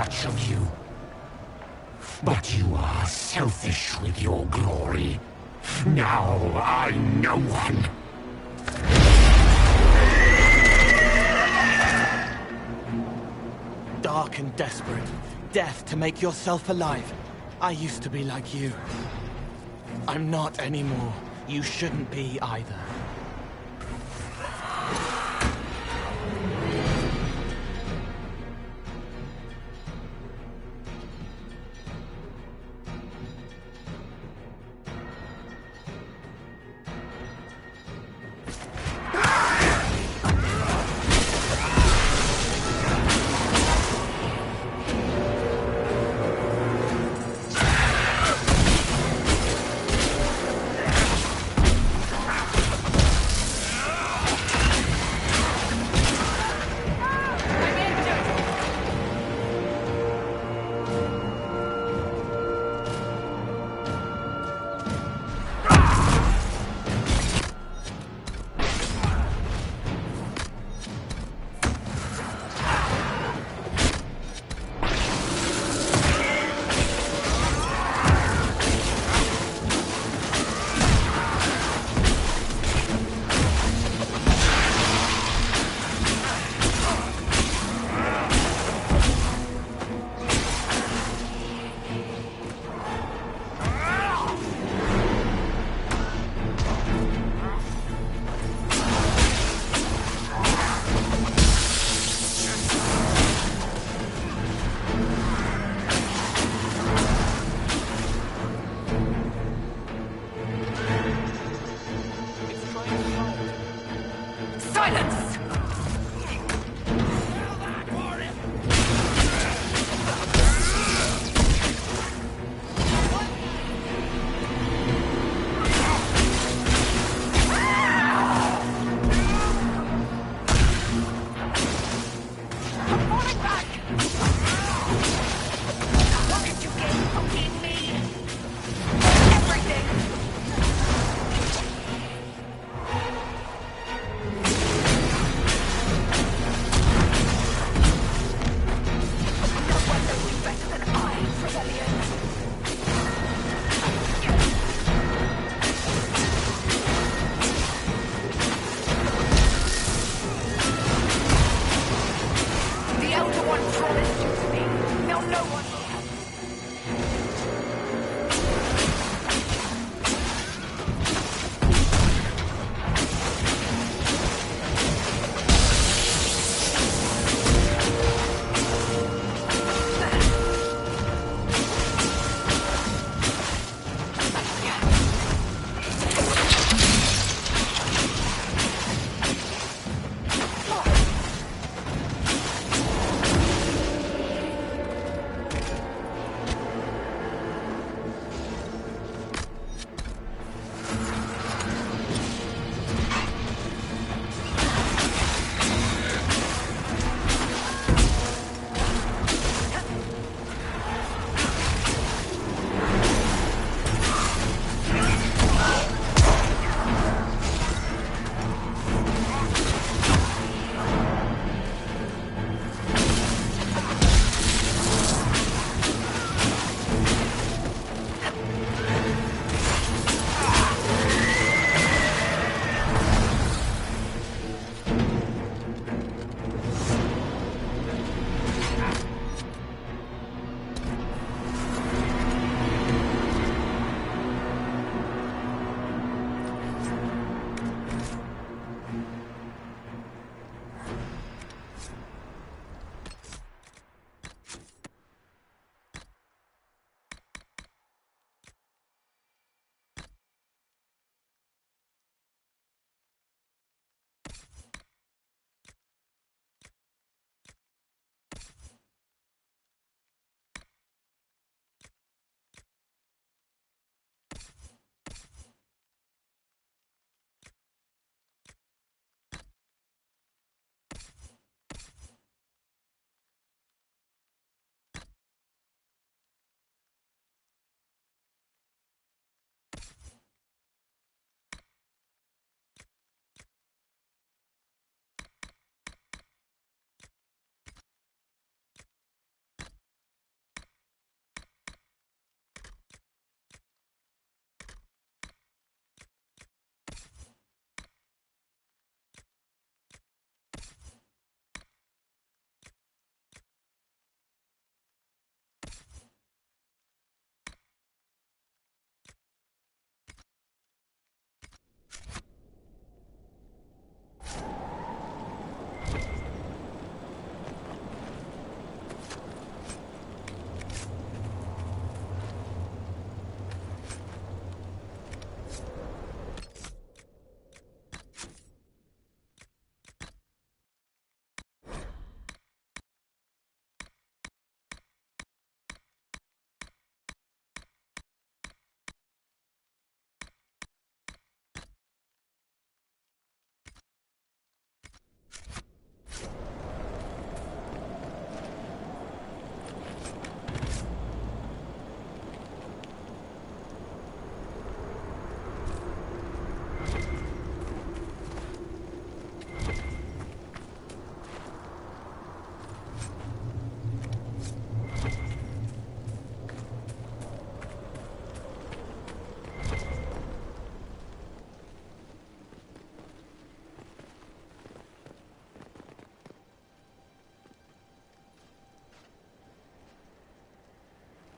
Speaker 5: much of you. But you are selfish with your glory. Now I'm no one.
Speaker 9: Dark and desperate. Death to make yourself alive. I used to be like you. I'm not anymore. You shouldn't be either.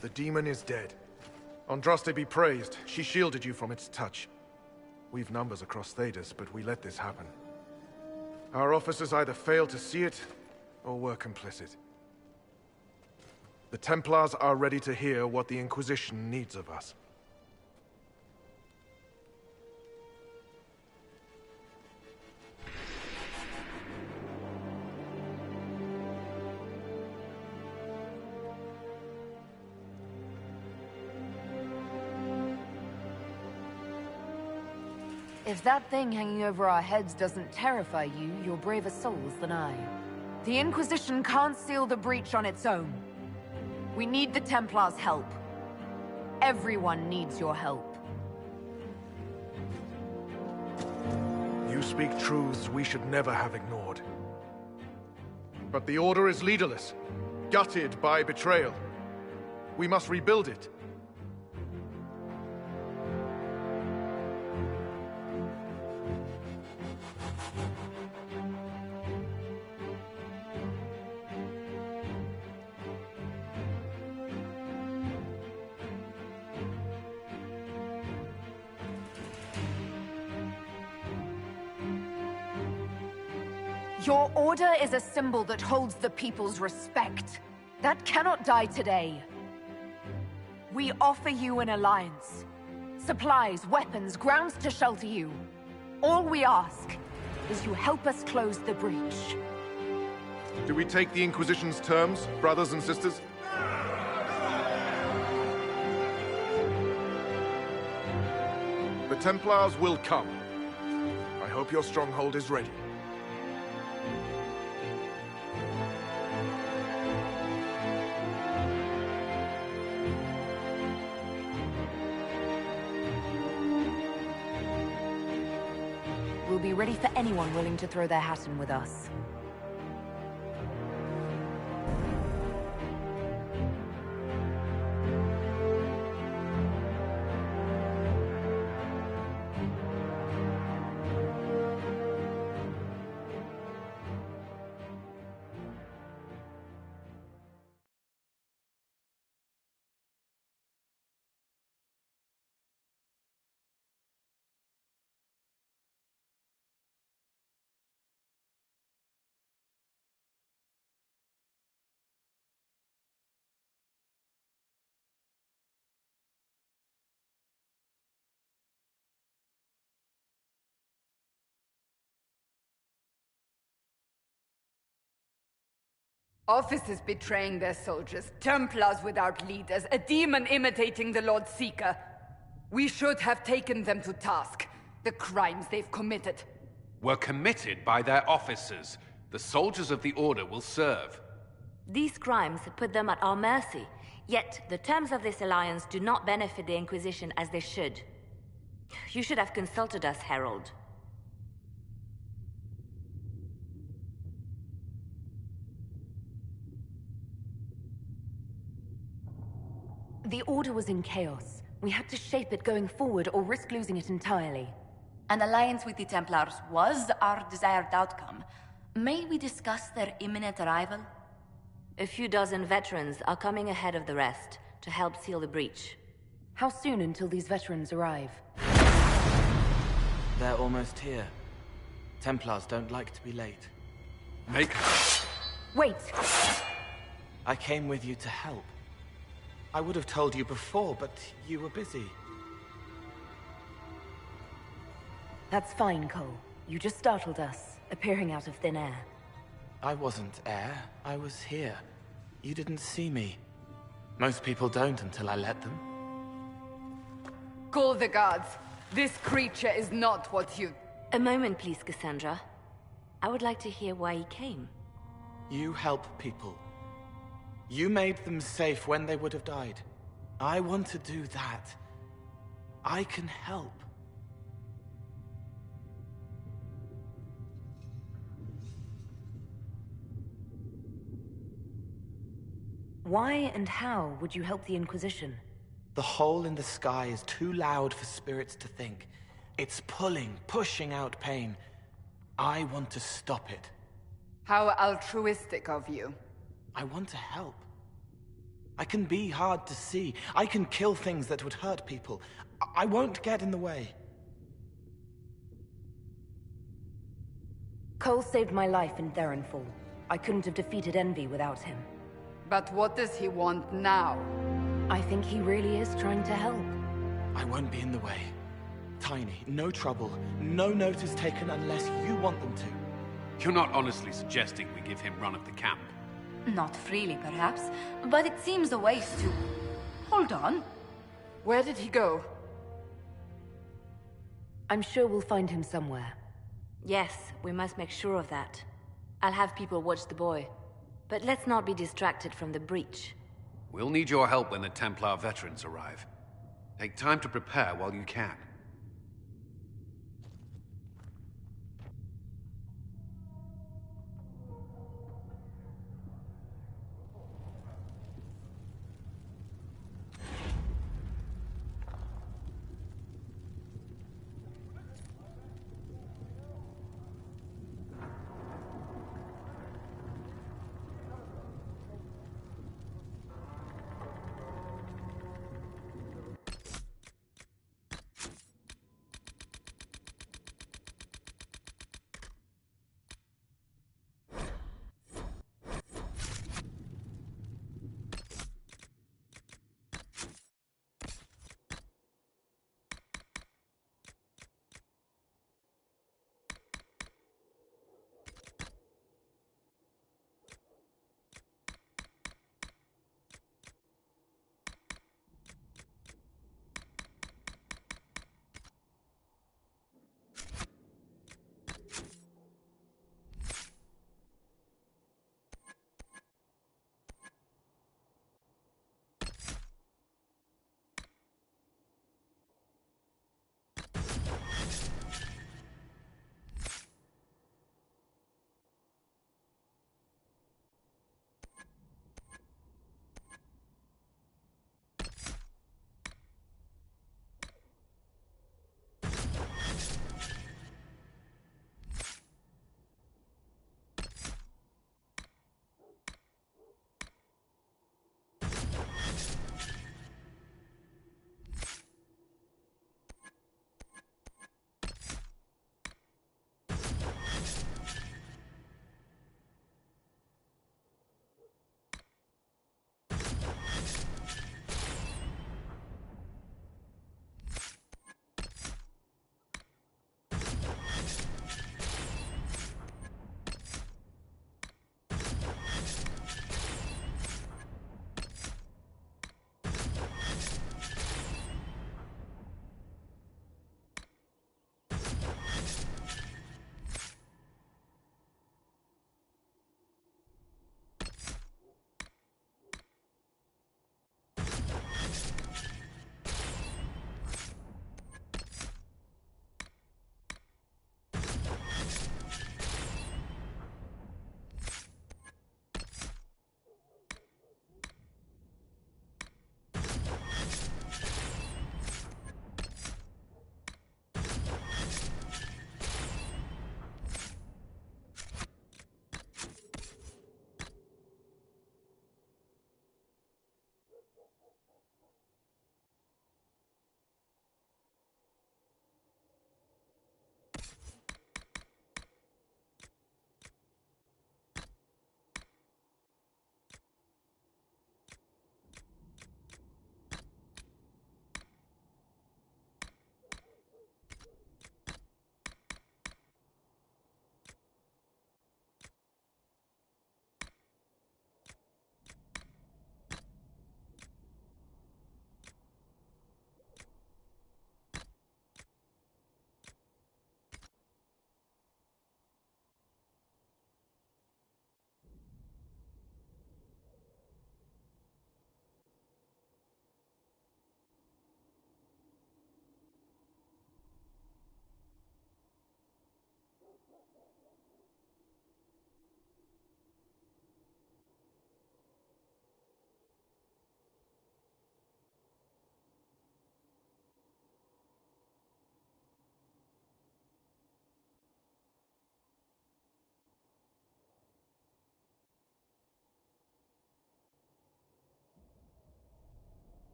Speaker 20: The demon is dead. Andraste be praised. She shielded you from its touch. We've numbers across Thedas, but we let this happen. Our officers either failed to see it, or were complicit. The Templars are ready to hear what the Inquisition needs of us.
Speaker 4: If that thing hanging over our heads doesn't terrify you, you're braver souls than I. The Inquisition can't seal the breach on its own. We need the Templars' help. Everyone needs your help.
Speaker 20: You speak truths we should never have ignored. But the Order is leaderless, gutted by betrayal. We must rebuild it.
Speaker 4: Your order is a symbol that holds the people's respect. That cannot die today. We offer you an alliance. Supplies, weapons, grounds to shelter you. All we ask is you help us close the breach.
Speaker 20: Do we take the Inquisition's terms, brothers and sisters? The Templars will come. I hope your stronghold is ready.
Speaker 4: We'll be ready for anyone willing to throw their hat in with us.
Speaker 16: Officers betraying their soldiers, Templars without leaders, a demon imitating the Lord Seeker. We should have taken them to task. The crimes they've committed.
Speaker 5: Were committed by their officers. The soldiers of the Order will serve.
Speaker 6: These crimes put them at our mercy, yet the terms of this alliance do not benefit the Inquisition as they should. You should have consulted us, Herald.
Speaker 4: The Order was in chaos. We had to shape it going forward or risk losing it entirely.
Speaker 17: An alliance with the Templars was our desired outcome. May we discuss their imminent arrival?
Speaker 6: A few dozen veterans are coming ahead of the rest to help seal the breach.
Speaker 4: How soon until these veterans arrive?
Speaker 9: They're almost here. Templars don't like to be late.
Speaker 4: Wait!
Speaker 9: I came with you to help. I would have told you before, but you were busy.
Speaker 4: That's fine, Cole. You just startled us, appearing out of thin air.
Speaker 9: I wasn't air. I was here. You didn't see me. Most people don't until I let them.
Speaker 16: Call the guards. This creature is not what you...
Speaker 6: A moment, please, Cassandra. I would like to hear why he came.
Speaker 9: You help people. You made them safe when they would have died. I want to do that. I can help.
Speaker 4: Why and how would you help the Inquisition?
Speaker 9: The hole in the sky is too loud for spirits to think. It's pulling, pushing out pain. I want to stop it.
Speaker 16: How altruistic of you.
Speaker 9: I want to help. I can be hard to see. I can kill things that would hurt people. I won't get in the way.
Speaker 4: Cole saved my life in Therenfall. I couldn't have defeated Envy without him.
Speaker 16: But what does he want now?
Speaker 4: I think he really is trying to help.
Speaker 9: I won't be in the way. Tiny, no trouble. No notice taken unless you want them to.
Speaker 14: You're not honestly suggesting we give him run of the camp?
Speaker 17: Not freely, perhaps, but it seems a waste to... Hold on.
Speaker 16: Where did he go?
Speaker 4: I'm sure we'll find him somewhere.
Speaker 6: Yes, we must make sure of that. I'll have people watch the boy. But let's not be distracted from the breach.
Speaker 14: We'll need your help when the Templar veterans arrive. Take time to prepare while you can.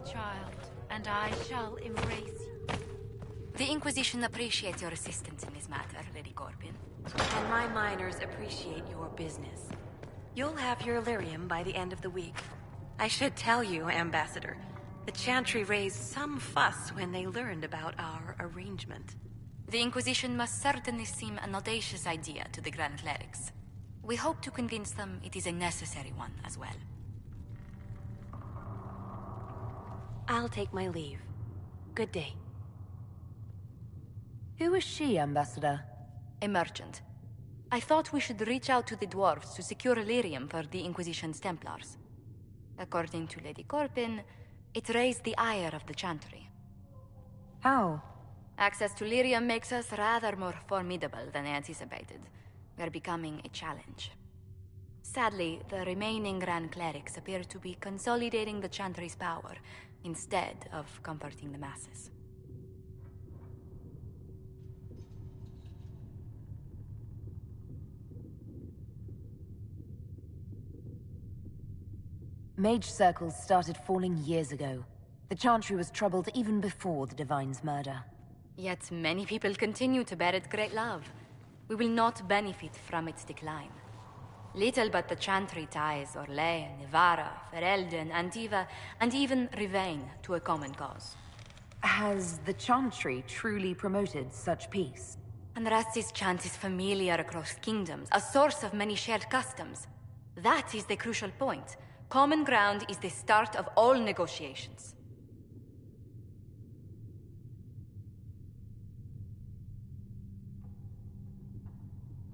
Speaker 6: child, and I shall embrace you.
Speaker 17: The Inquisition appreciates your assistance in this matter, Lady Corbin.
Speaker 6: And my miners appreciate your business. You'll have your lyrium by the end of the week. I should tell you, Ambassador, the Chantry raised some fuss when they learned about our arrangement.
Speaker 17: The Inquisition must certainly seem an audacious idea to the Grand Clerics. We hope to convince them it is a necessary one as well.
Speaker 6: I'll take my leave. Good day.
Speaker 4: Who is she, Ambassador?
Speaker 17: A merchant. I thought we should reach out to the dwarves to secure lyrium for the Inquisition's Templars. According to Lady Corbin, it raised the ire of the Chantry.
Speaker 4: How?
Speaker 17: Access to lyrium makes us rather more formidable than anticipated. We're becoming a challenge. Sadly, the remaining Grand Clerics appear to be consolidating the Chantry's power, instead of comforting the masses.
Speaker 4: Mage circles started falling years ago. The Chantry was troubled even before the Divine's murder.
Speaker 17: Yet many people continue to bear it great love. We will not benefit from its decline. Little but the Chantry ties Orlais, Nevarra, Ferelden, Antiva, and even Rivain to a common cause.
Speaker 4: Has the Chantry truly promoted such peace?
Speaker 17: Andraste's chant is familiar across kingdoms, a source of many shared customs. That is the crucial point. Common ground is the start of all negotiations.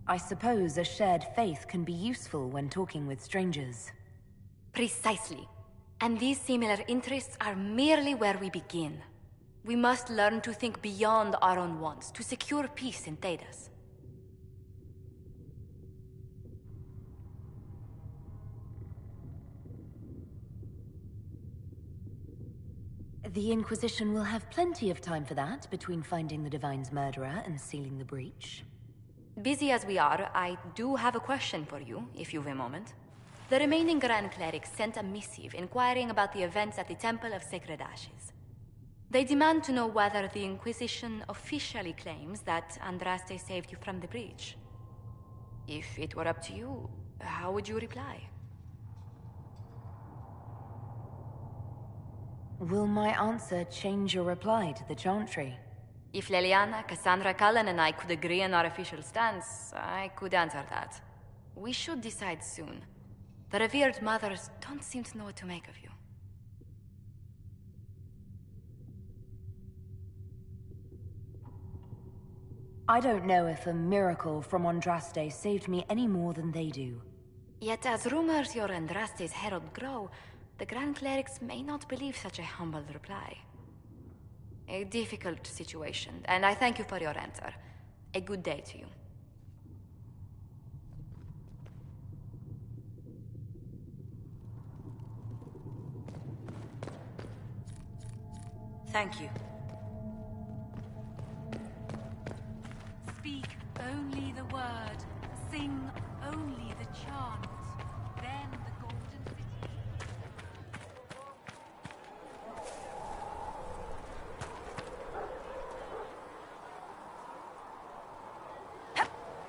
Speaker 4: I suppose a shared faith can be useful when talking with strangers.
Speaker 17: Precisely. And these similar interests are merely where we begin. We must learn to think beyond our own wants to secure peace in Thedas.
Speaker 4: The Inquisition will have plenty of time for that between finding the Divine's murderer and sealing the breach.
Speaker 17: Busy as we are, I do have a question for you, if you've a moment. The remaining Grand Clerics sent a missive inquiring about the events at the Temple of Sacred Ashes. They demand to know whether the Inquisition officially claims that Andraste saved you from the breach. If it were up to you, how would you reply?
Speaker 4: Will my answer change your reply to the Chantry?
Speaker 17: If Leliana, Cassandra, Cullen, and I could agree on our official stance, I could answer that. We should decide soon. The revered mothers don't seem to know what to make of you.
Speaker 4: I don't know if a miracle from Andraste saved me any more than they do.
Speaker 17: Yet as rumors your Andraste's herald grow, the Grand Clerics may not believe such a humble reply. A difficult situation, and I thank you for your answer. A good day to you.
Speaker 6: Thank you.
Speaker 8: Speak only the word, sing only the chant, then the Golden City.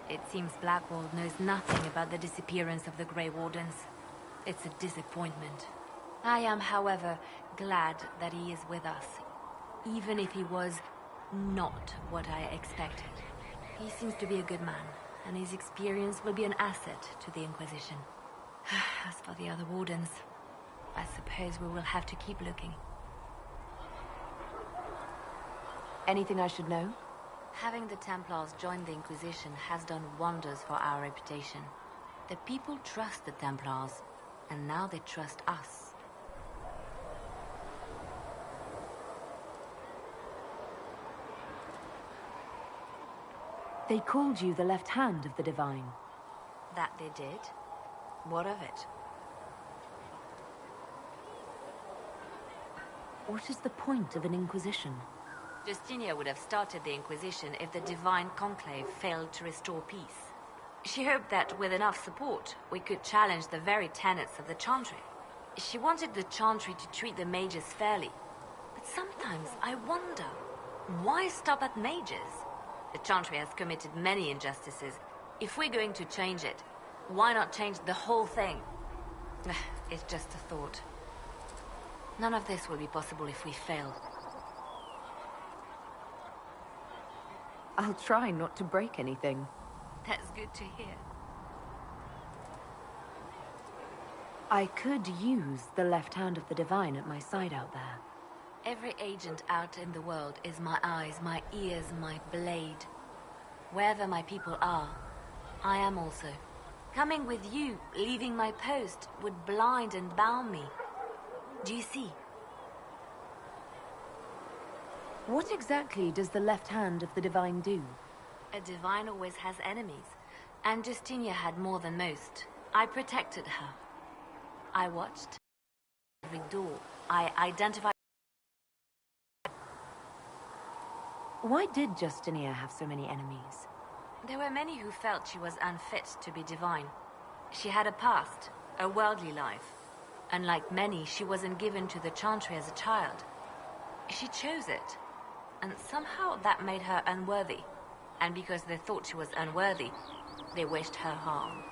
Speaker 6: It seems Blackwall knows nothing about the disappearance of the Grey Wardens. It's a disappointment. I am, however, glad that he is with us, even if he was not what I expected. He seems to be a good man, and his experience will be an asset to the Inquisition. As for the other Wardens, I suppose we will have to keep looking.
Speaker 4: Anything I should know?
Speaker 6: Having the Templars join the Inquisition has done wonders for our reputation. The people trust the Templars, and now they trust us.
Speaker 4: They called you the left hand of the Divine.
Speaker 6: That they did? What of it?
Speaker 4: What is the point of an Inquisition?
Speaker 6: Justinia would have started the Inquisition if the Divine Conclave failed to restore peace. She hoped that with enough support, we could challenge the very tenets of the Chantry. She wanted the Chantry to treat the mages fairly. But sometimes I wonder, why stop at mages? The Chantry has committed many injustices. If we're going to change it, why not change the whole thing? It's just a thought. None of this will be possible if we fail.
Speaker 4: I'll try not to break anything.
Speaker 6: That's good to hear.
Speaker 4: I could use the left hand of the Divine at my side out there.
Speaker 6: Every agent out in the world is my eyes, my ears, my blade. Wherever my people are, I am also. Coming with you, leaving my post, would blind and bound me. Do you see?
Speaker 4: What exactly does the left hand of the Divine do?
Speaker 6: A Divine always has enemies, and Justinia had more than most. I protected her. I watched every door. I identified...
Speaker 4: Why did Justinia have so many enemies?
Speaker 6: There were many who felt she was unfit to be divine. She had a past, a worldly life. Unlike many, she wasn't given to the Chantry as a child. She chose it, and somehow that made her unworthy. And because they thought she was unworthy, they wished her harm.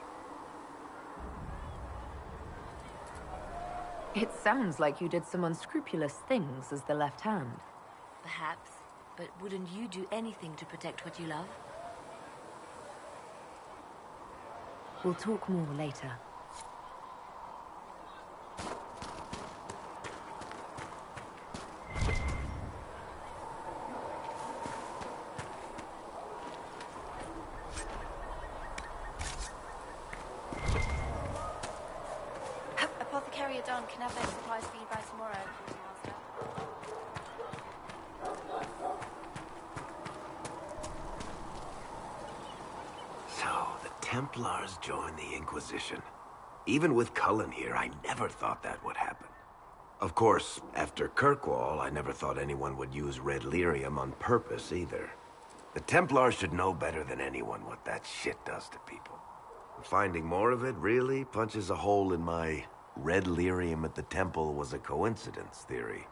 Speaker 4: It sounds like you did some unscrupulous things as the left hand.
Speaker 6: Perhaps, but wouldn't you do anything to protect what you love?
Speaker 4: We'll talk more later.
Speaker 21: Apothecary Adon can have those supplies for you by tomorrow, Master.
Speaker 22: So, the Templars joined the Inquisition. Even with Cullen here, I never thought that would happen. Of course, after Kirkwall, I never thought anyone would use red lyrium on purpose either. The Templars should know better than anyone what that shit does to people. Finding more of it really punches a hole in my red lyrium at the temple was a coincidence theory.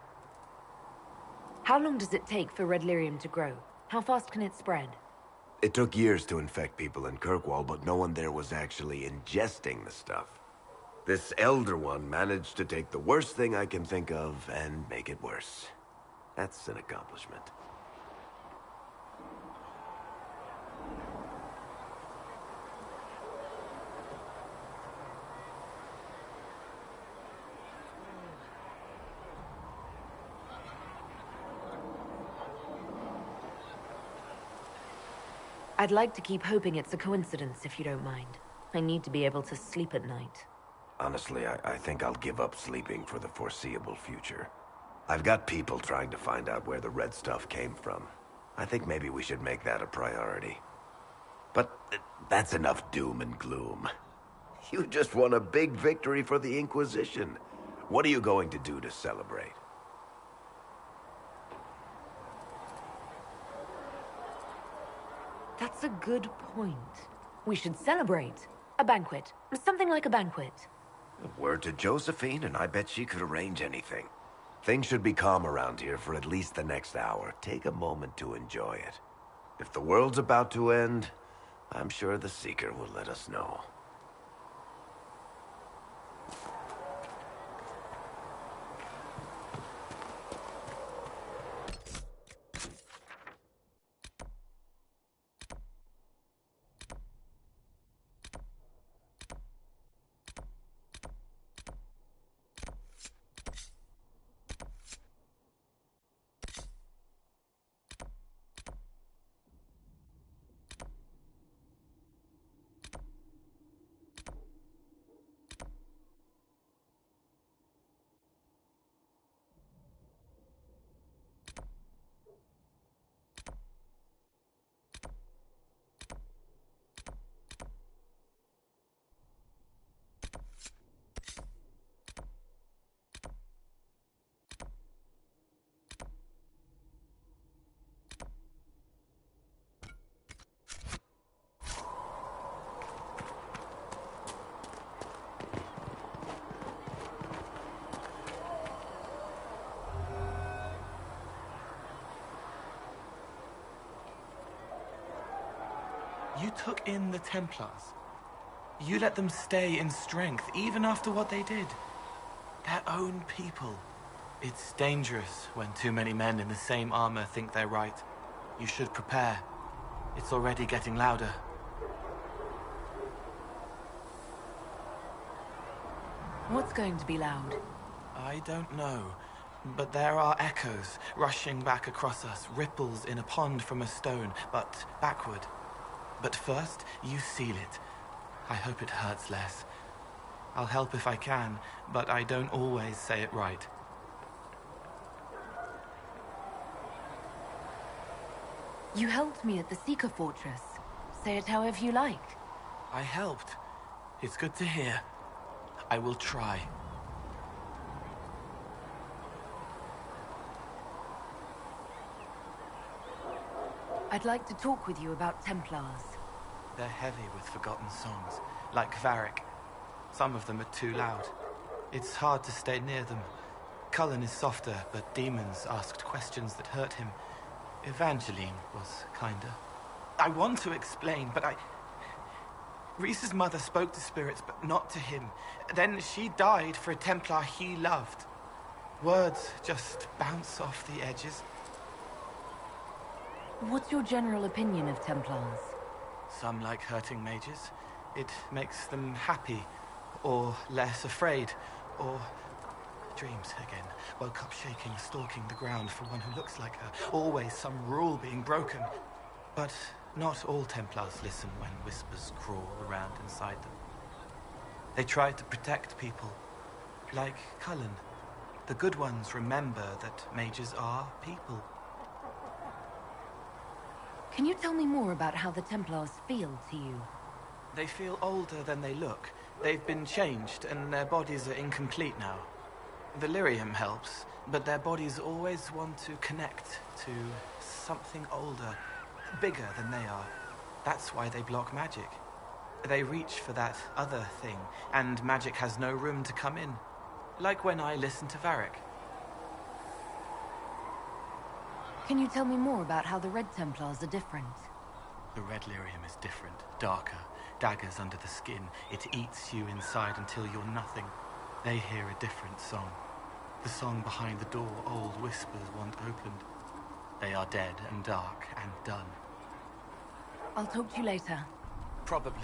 Speaker 4: How long does it take for red lyrium to grow? How fast can it spread?
Speaker 22: It took years to infect people in Kirkwall, but no one there was actually ingesting the stuff. This Elder One managed to take the worst thing I can think of and make it worse. That's an accomplishment.
Speaker 4: I'd like to keep hoping it's a coincidence, if you don't mind. I need to be able to sleep at night.
Speaker 22: Honestly, I think I'll give up sleeping for the foreseeable future. I've got people trying to find out where the red stuff came from. I think maybe we should make that a priority. But that's enough doom and gloom. You just won a big victory for the Inquisition. What are you going to do to celebrate?
Speaker 4: That's a good point. We should celebrate. A banquet. Something like a banquet.
Speaker 22: Word to Josephine, and I bet she could arrange anything. Things should be calm around here for at least the next hour. Take a moment to enjoy it. If the world's about to end, I'm sure the Seeker will let us know.
Speaker 9: You took in the Templars. You let them stay in strength, even after what they did. Their own people. It's dangerous when too many men in the same armor think they're right. You should prepare. It's already getting louder.
Speaker 4: What's going to be loud?
Speaker 9: I don't know, but there are echoes rushing back across us, ripples in a pond from a stone, but backward. But first, you seal it. I hope it hurts less. I'll help if I can, but I don't always say it right.
Speaker 4: You helped me at the Seeker Fortress. Say it however you like.
Speaker 9: I helped. It's good to hear. I will try.
Speaker 4: I'd like to talk with you about Templars.
Speaker 9: They're heavy with forgotten songs, like Varric. Some of them are too loud. It's hard to stay near them. Cullen is softer, but demons asked questions that hurt him. Evangeline was kinder. I want to explain, but Reese's mother spoke to spirits, but not to him. Then she died for a Templar he loved. Words just bounce off the edges.
Speaker 4: What's your general opinion of Templars?
Speaker 9: Some like hurting mages. It makes them happy, or less afraid, or dreams again. Woke up shaking, stalking the ground for one who looks like her. Always some rule being broken. But not all Templars listen when whispers crawl around inside them. They try to protect people, like Cullen. The good ones remember that mages are people.
Speaker 4: Can you tell me more about how the Templars feel to you?
Speaker 9: They feel older than they look. They've been changed, and their bodies are incomplete now. Valyrium helps, but their bodies always want to connect to something older, bigger than they are. That's why they block magic. They reach for that other thing, and magic has no room to come in. Like when I listen to Varric.
Speaker 4: Can you tell me more about how the Red Templars are different?
Speaker 9: The red lyrium is different, darker, daggers under the skin. It eats you inside until you're nothing. They hear a different song. The song behind the door old whispers want opened. They are dead and dark and done.
Speaker 4: I'll talk to you later.
Speaker 9: Probably.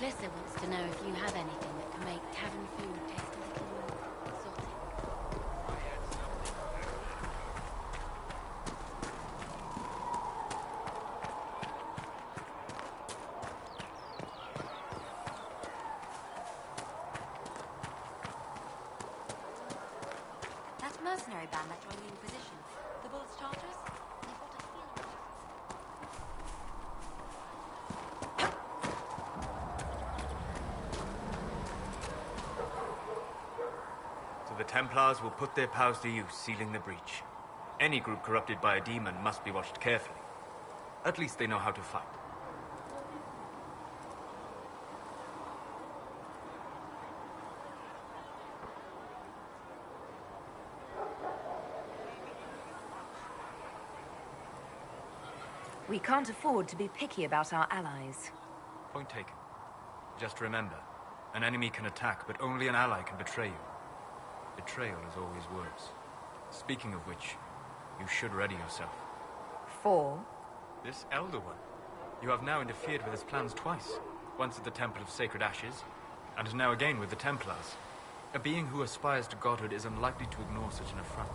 Speaker 17: Glissa wants to know if you have anything that can make tavern food taste a little more exotic. That mercenary band that joined the Inquisition, the Bull Starters, they've got a feeling.
Speaker 12: The Templars will put their powers to use, sealing the breach. Any group corrupted by a demon must be watched carefully. At least they know how to fight.
Speaker 4: We can't afford to be picky about our allies.
Speaker 12: Point taken. Just remember, an enemy can attack, but only an ally can betray you. Betrayal is always worse. Speaking of which, you should ready yourself.
Speaker 4: For?
Speaker 12: This Elder One. You have now interfered with his plans twice. Once at the Temple of Sacred Ashes, and now again with the Templars. A being who aspires to godhood is unlikely to ignore such an affront.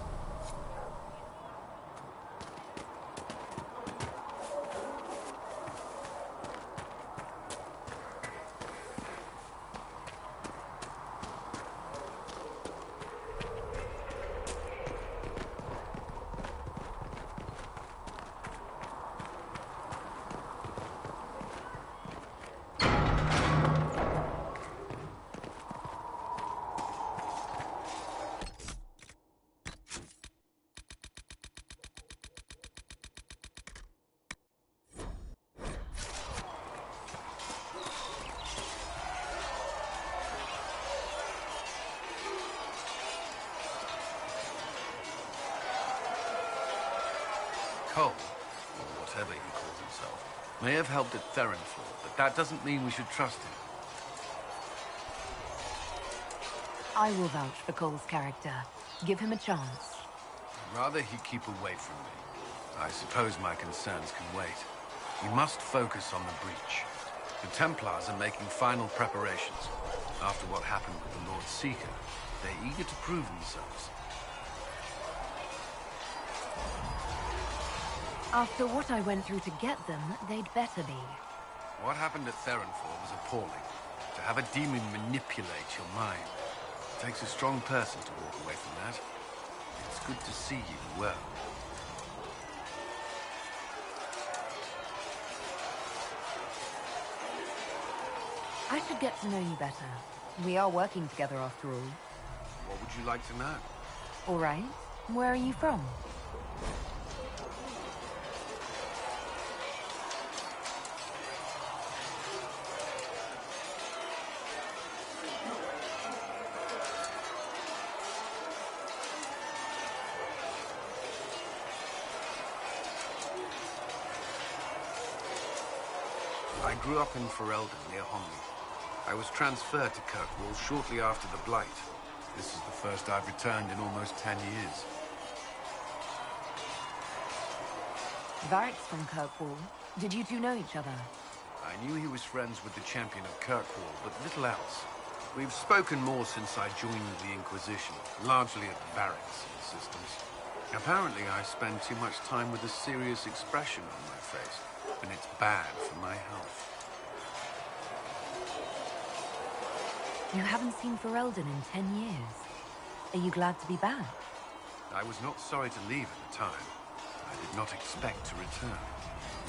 Speaker 14: Cullen, or whatever he calls himself, may have helped at Therenfall, but that doesn't mean we should trust him.
Speaker 4: I will vouch for Cole's character. Give him a chance.
Speaker 14: I'd rather he keep away from me. I suppose my concerns can wait. We must focus on the breach. The Templars are making final preparations. After what happened with the Lord Seeker, they're eager to prove themselves.
Speaker 4: After what I went through to get them, they'd better be.
Speaker 14: What happened at Therenfall was appalling. To have a demon manipulate your mind. It takes a strong person to walk away from that. It's good to see you well.
Speaker 4: I should get to know you better. We are working together after all.
Speaker 14: What would you like to know?
Speaker 4: All right. Where are you from?
Speaker 14: I grew up in Ferelden near Homley. I was transferred to Kirkwall shortly after the Blight. This is the first I've returned in almost 10 years.
Speaker 4: Varric's from Kirkwall. Did you two know each other?
Speaker 14: I knew he was friends with the champion of Kirkwall, but little else. We've spoken more since I joined the Inquisition, largely at the barracks and systems. Apparently I spend too much time with a serious expression on my face, and it's bad for my health.
Speaker 4: You haven't seen Ferelden in 10 years. Are you glad to be back?
Speaker 14: I was not sorry to leave at the time. I did not expect to return.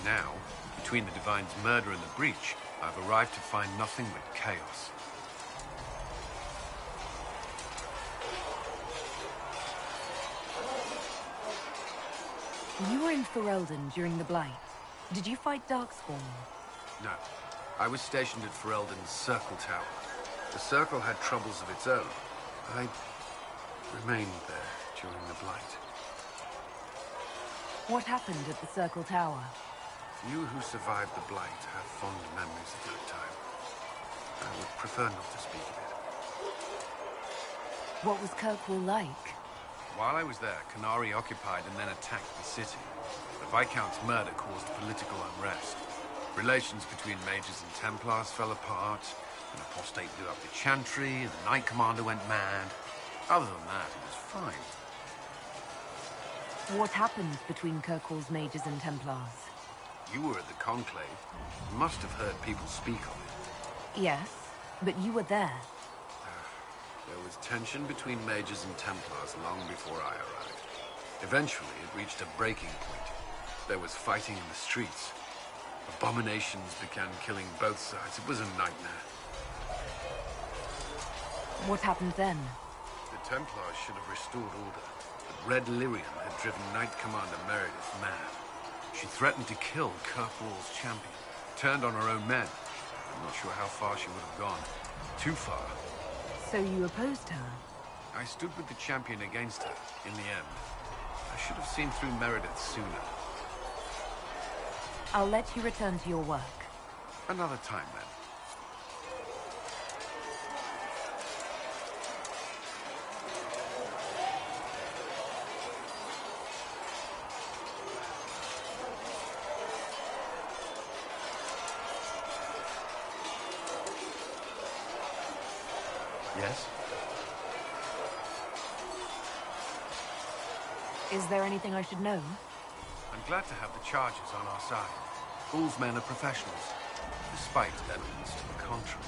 Speaker 14: Now, between the Divine's murder and the breach, I've arrived to find nothing but chaos.
Speaker 4: You were in Ferelden during the Blight. Did you fight Darkspawn?
Speaker 14: No. I was stationed at Ferelden's Circle Tower. The Circle had troubles of its own. I remained there during the Blight.
Speaker 4: What happened at the Circle Tower?
Speaker 14: Few who survived the Blight have fond memories of that time. I would prefer not to speak of it.
Speaker 4: What was Kirkwall like?
Speaker 14: While I was there, Canary occupied and then attacked the city. The Viscount's murder caused political unrest. Relations between mages and Templars fell apart. An apostate blew up the Chantry, and the Knight Commander went mad. Other than that, it was fine.
Speaker 4: What happened between Kirkwall's mages and Templars?
Speaker 14: You were at the Conclave. You must have heard people speak of it.
Speaker 4: Yes, but you were there.
Speaker 14: There was tension between mages and Templars long before I arrived. Eventually, it reached a breaking point. There was fighting in the streets. Abominations began killing both sides. It was a nightmare.
Speaker 4: What happened then?
Speaker 14: The Templars should have restored order, but Red Lyrian had driven Knight Commander Meredith mad. She threatened to kill Kirkwall's champion, turned on her own men. I'm not sure how far she would have gone. Too far.
Speaker 4: So you opposed her?
Speaker 14: I stood with the champion against her, in the end. I should have seen through Meredith sooner.
Speaker 4: I'll let you return to your work.
Speaker 14: Another time, then. Yes?
Speaker 4: Is there anything I should know?
Speaker 14: I'm glad to have the charges on our side. Ghoul's men are professionals, despite evidence to the contrary.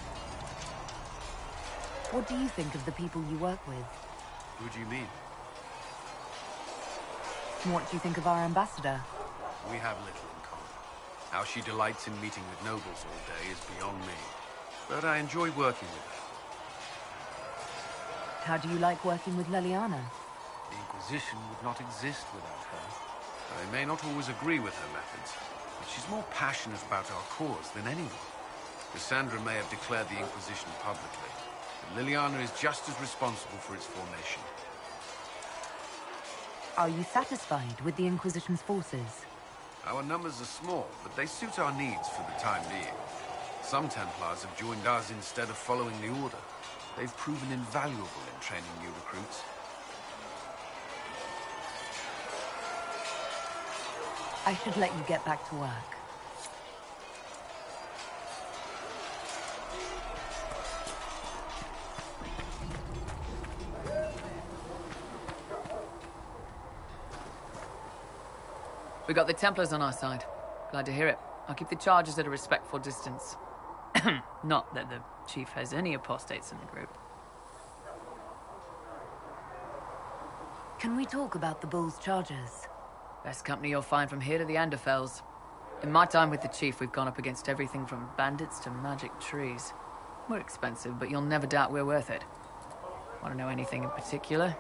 Speaker 4: What do you think of the people you work with?
Speaker 14: Who do you mean?
Speaker 4: What do you think of our ambassador?
Speaker 14: We have little in common. How she delights in meeting with nobles all day is beyond me. But I enjoy working with her.
Speaker 4: How do you like working with Leliana?
Speaker 14: The Inquisition would not exist without her. I may not always agree with her methods, but she's more passionate about our cause than anyone. Cassandra may have declared the Inquisition publicly, but Leliana is just as responsible for its formation.
Speaker 4: Are you satisfied with the Inquisition's forces?
Speaker 14: Our numbers are small, but they suit our needs for the time being. Some Templars have joined us instead of following the Order. They've proven invaluable in training new recruits.
Speaker 4: I should let you get back to work.
Speaker 15: We got the Templars on our side. Glad to hear it. I'll keep the charges at a respectful distance. Not that the Chief has any apostates in the group.
Speaker 4: Can we talk about the Bull's charges?
Speaker 15: Best company you'll find from here to the Anderfells. In my time with the Chief, we've gone up against everything from bandits to magic trees. We're expensive, but you'll never doubt we're worth it. Want to know anything in particular?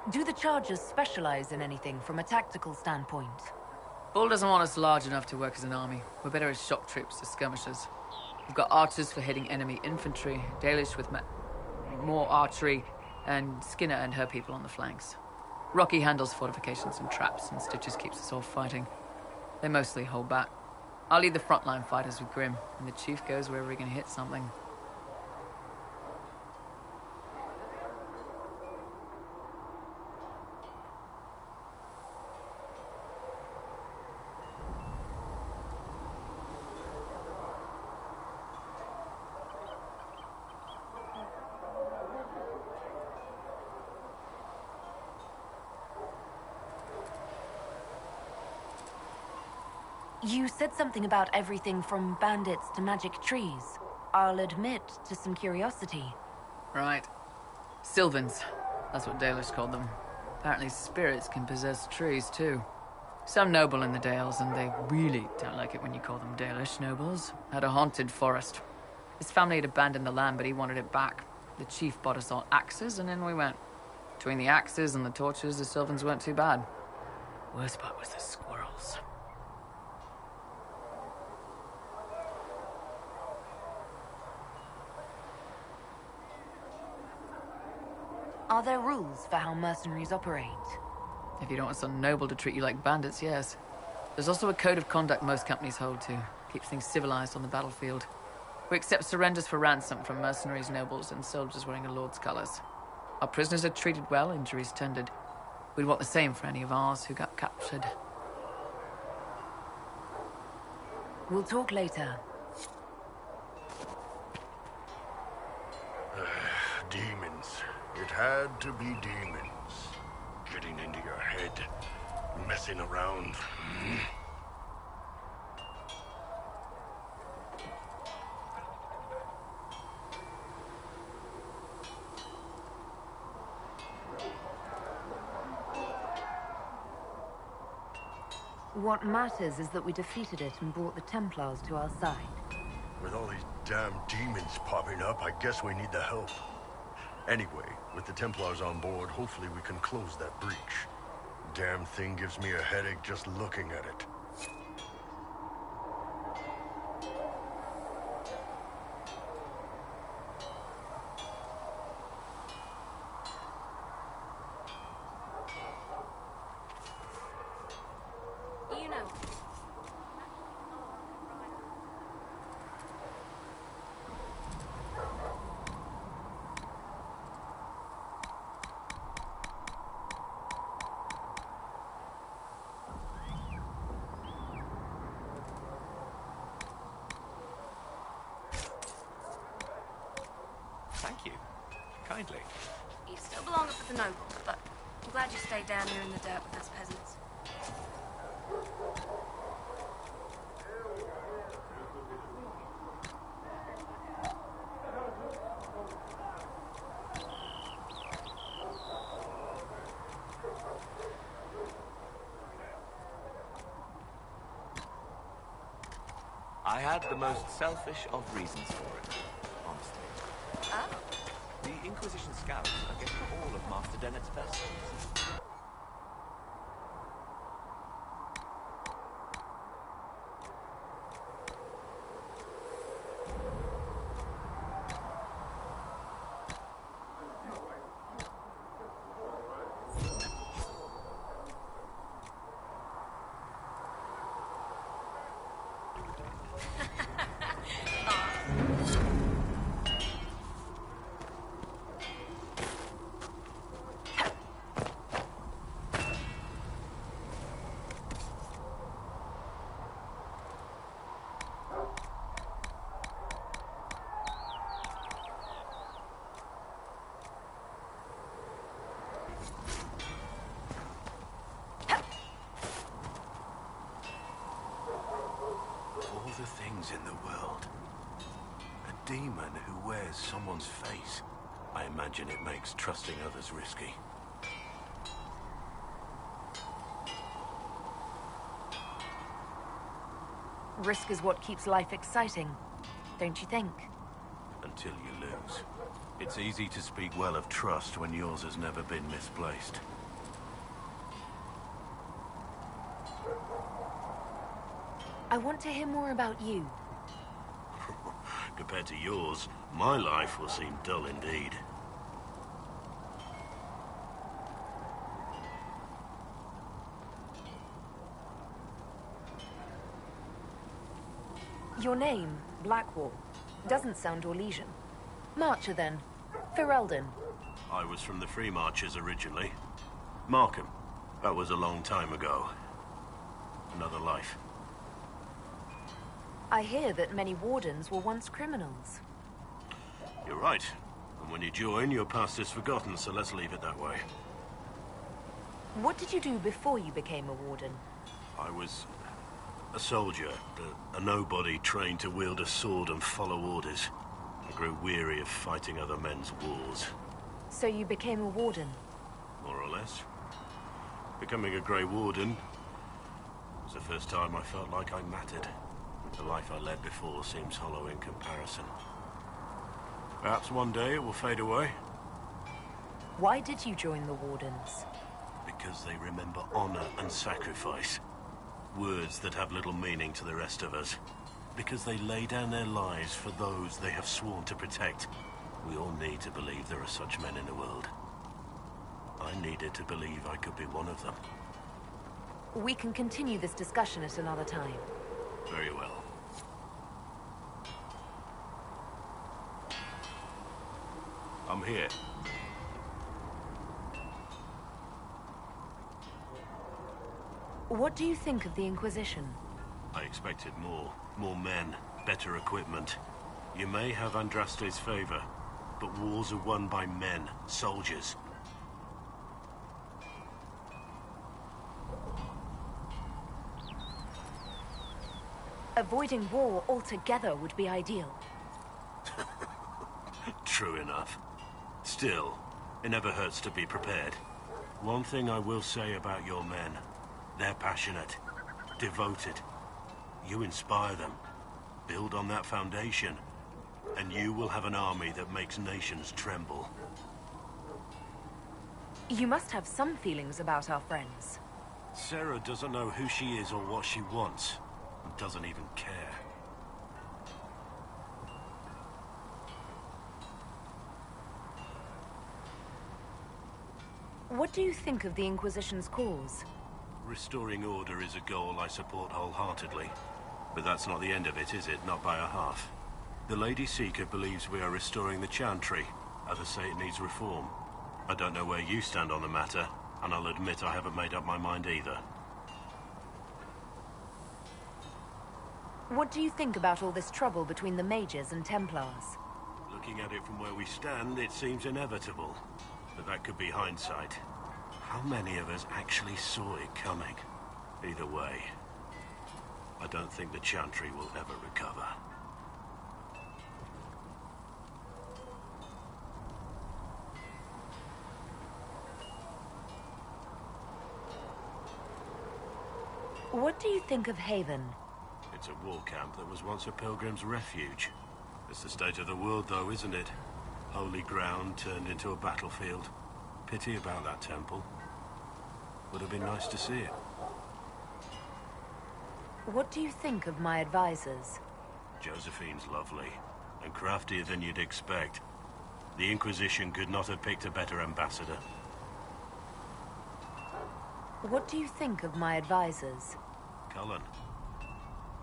Speaker 4: Do the charges specialize in anything from a tactical standpoint?
Speaker 15: Bull doesn't want us large enough to work as an army. We're better as shock troops, as skirmishers. We've got archers for hitting enemy infantry, Dalish with more archery, and Skinner and her people on the flanks. Rocky handles fortifications and traps, and Stitches keeps us all fighting. They mostly hold back. I'll lead the frontline fighters with Grim, and the Chief goes wherever he can hit something.
Speaker 4: You said something about everything from bandits to magic trees. I'll admit to some curiosity.
Speaker 15: Right. Sylvans. That's what Dalish called them. Apparently spirits can possess trees, too. Some noble in the Dales, and they really don't like it when you call them Dalish nobles, had a haunted forest. His family had abandoned the land, but he wanted it back. The Chief bought us all axes, and in we went. Between the axes and the torches, the Sylvans weren't too bad. Worst part was the squirrels.
Speaker 4: Are there rules for how mercenaries operate?
Speaker 15: If you don't want some noble to treat you like bandits, yes. There's also a code of conduct most companies hold to. Keeps things civilized on the battlefield. We accept surrenders for ransom from mercenaries, nobles, and soldiers wearing a lord's colors. Our prisoners are treated well, injuries tended. We'd want the same for any of ours who got captured.
Speaker 4: We'll talk later.
Speaker 10: Demons. It had to be demons. Getting into your head. Messing around.
Speaker 4: What matters is that we defeated it and brought the Templars to our side.
Speaker 10: With all these damn demons popping up, I guess we need the help. Anyway, with the Templars on board, hopefully we can close that breach. Damn thing gives me a headache just looking at it.
Speaker 21: You know.
Speaker 12: Thank you. Kindly.
Speaker 21: You still belong up with the nobles, but I'm glad you stayed down here in the dirt with us peasants.
Speaker 19: I had the most selfish of reasons for it, honestly.
Speaker 21: Oh?
Speaker 19: The Inquisition scouts are getting all of Master Dennett's vessels.
Speaker 10: things in the world. A demon who wears someone's face. I imagine it makes trusting others risky.
Speaker 4: Risk is what keeps life exciting, don't you think?
Speaker 10: Until you lose. It's easy to speak well of trust when yours has never been misplaced.
Speaker 4: I want to hear more about you.
Speaker 10: Compared to yours, my life will seem dull indeed.
Speaker 4: Your name, Blackwall, doesn't sound Orlesian. Marcher, then. Ferelden.
Speaker 10: I was from the Free Marchers originally. Markham. That was a long time ago. Another life.
Speaker 4: I hear that many wardens were once criminals.
Speaker 10: You're right. And when you join, your past is forgotten, so let's leave it that way.
Speaker 4: What did you do before you became a warden?
Speaker 10: I was a soldier, a nobody trained to wield a sword and follow orders. I grew weary of fighting other men's wars.
Speaker 4: So you became a warden?
Speaker 10: More or less. Becoming a Grey Warden was the first time I felt like I mattered. The life I led before seems hollow in comparison. Perhaps one day it will fade away.
Speaker 4: Why did you join the Wardens?
Speaker 10: Because they remember honor and sacrifice. Words that have little meaning to the rest of us. Because they lay down their lives for those they have sworn to protect. We all need to believe there are such men in the world. I needed to believe I could be one of them.
Speaker 4: We can continue this discussion at another time.
Speaker 10: Very well. I'm here.
Speaker 4: What do you think of the Inquisition?
Speaker 10: I expected more. More men, better equipment. You may have Andraste's favor, but wars are won by men, soldiers.
Speaker 4: Avoiding war altogether would be ideal.
Speaker 10: True enough. Still, it never hurts to be prepared. One thing I will say about your men. They're passionate, devoted. You inspire them. Build on that foundation, and you will have an army that makes nations tremble.
Speaker 4: You must have some feelings about our friends.
Speaker 10: Sarah doesn't know who she is or what she wants, and doesn't even care.
Speaker 4: What do you think of the Inquisition's cause?
Speaker 10: Restoring order is a goal I support wholeheartedly. But that's not the end of it, is it? Not by a half. The Lady Seeker believes we are restoring the Chantry. Others say it needs reform. I don't know where you stand on the matter, and I'll admit I haven't made up my mind either.
Speaker 4: What do you think about all this trouble between the Mages and Templars?
Speaker 10: Looking at it from where we stand, it seems inevitable. But that could be hindsight. How many of us actually saw it coming? Either way, I don't think the Chantry will ever recover.
Speaker 4: What do you think of Haven?
Speaker 10: It's a war camp that was once a pilgrim's refuge. It's the state of the world, though, isn't it? Holy ground turned into a battlefield. Pity about that temple. Would have been nice to see it.
Speaker 4: What do you think of my advisors?
Speaker 10: Josephine's lovely, and craftier than you'd expect. The Inquisition could not have picked a better ambassador.
Speaker 4: What do you think of my advisors?
Speaker 10: Cullen.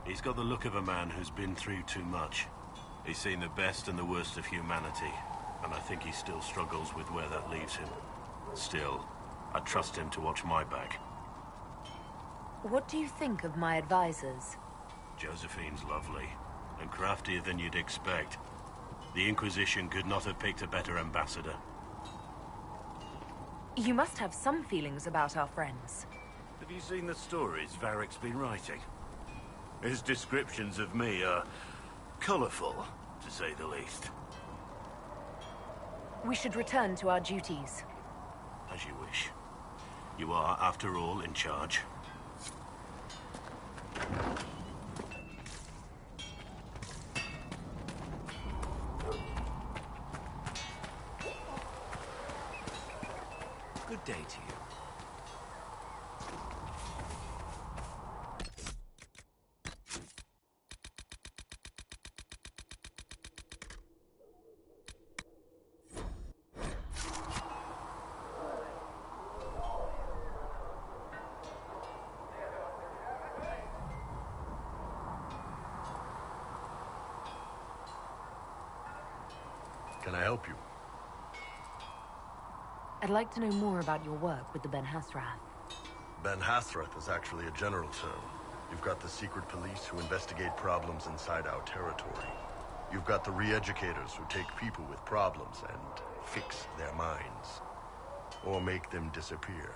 Speaker 10: He's got the look of a man who's been through too much. He's seen the best and the worst of humanity, and I think he still struggles with where that leaves him. Still, I trust him to watch my back.
Speaker 4: What do you think of my advisors?
Speaker 10: Josephine's lovely, and craftier than you'd expect. The Inquisition could not have picked a better ambassador.
Speaker 4: You must have some feelings about our friends.
Speaker 10: Have you seen the stories Varric's been writing?
Speaker 3: His descriptions of me are colorful, to say the least.
Speaker 4: We should return to our duties.
Speaker 3: As you wish. You are, after all, in charge.
Speaker 19: Good day to you.
Speaker 10: Can I help you?
Speaker 4: I'd like to know more about your work with the Ben Hasrath.
Speaker 10: Ben Hasrath is actually a general term. You've got the secret police who investigate problems inside our territory. You've got the re-educators who take people with problems and fix their minds. Or make them disappear.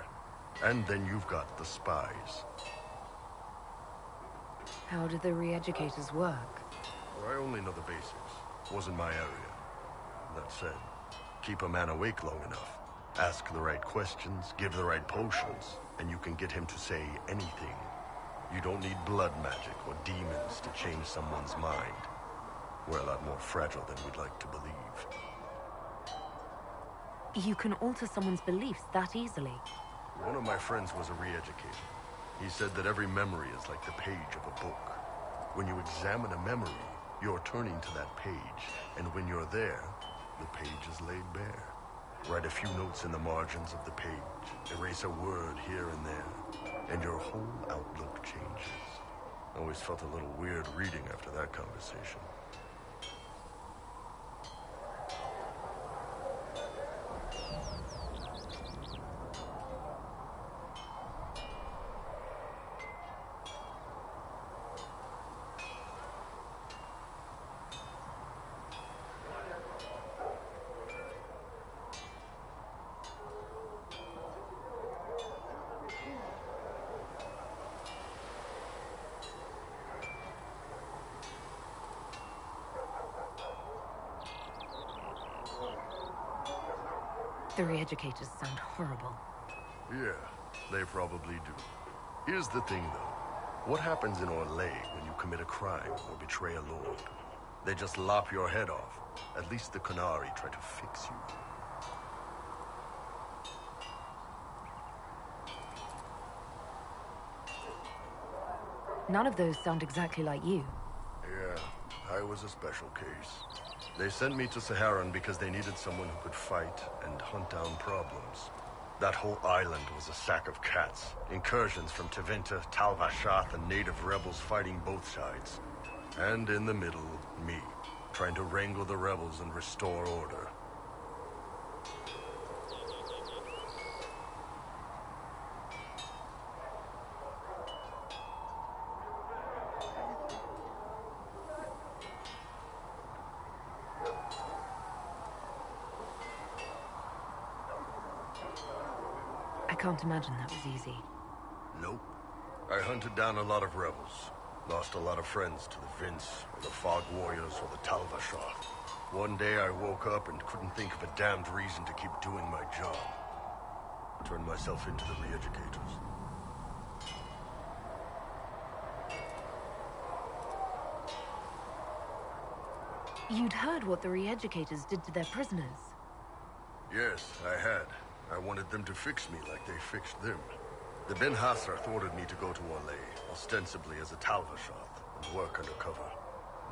Speaker 10: And then you've got the spies.
Speaker 4: How do the re-educators work?
Speaker 10: I only know the basics. Wasn't my area. That said, keep a man awake long enough. Ask the right questions, give the right potions, and you can get him to say anything. You don't need blood magic or demons to change someone's mind. We're a lot more fragile than we'd like to believe.
Speaker 4: You can alter someone's beliefs that easily.
Speaker 10: One of my friends was a re-educator. He said that every memory is like the page of a book. When you examine a memory, you're turning to that page, and when you're there, the page is laid bare. Write a few notes in the margins of the page, erase a word here and there, and your whole outlook changes. I always felt a little weird reading after that conversation.
Speaker 4: The re-educators sound horrible.
Speaker 10: Yeah, they probably do. Here's the thing, though. What happens in Orlais when you commit a crime or betray a lord? They just lop your head off. At least the Qunari try to fix you.
Speaker 4: None of those sound exactly like you.
Speaker 10: Yeah, I was a special case. They sent me to Saharan because they needed someone who could fight and hunt down problems. That whole island was a sack of cats. Incursions from Tevinter, Tal Vashath, and native rebels fighting both sides. And in the middle, me, trying to wrangle the rebels and restore order.
Speaker 4: I can't imagine that was easy.
Speaker 10: Nope. I hunted down a lot of rebels. Lost a lot of friends to the Vince, or the Fog Warriors, or the Tal Vashath. One day I woke up and couldn't think of a damned reason to keep doing my job. Turned myself into the re-educators.
Speaker 4: You'd heard what the re-educators did to their prisoners.
Speaker 10: Yes, I had. I wanted them to fix me like they fixed them. The Ben Hasrath ordered me to go to Orlais, ostensibly as a Tal Vashath, and work undercover.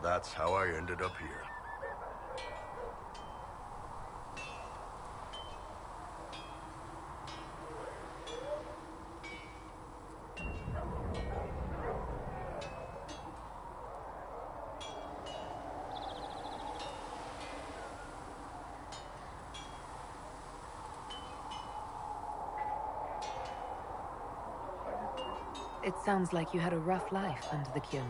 Speaker 10: That's how I ended up here.
Speaker 4: It sounds like you had a rough life under the Qun.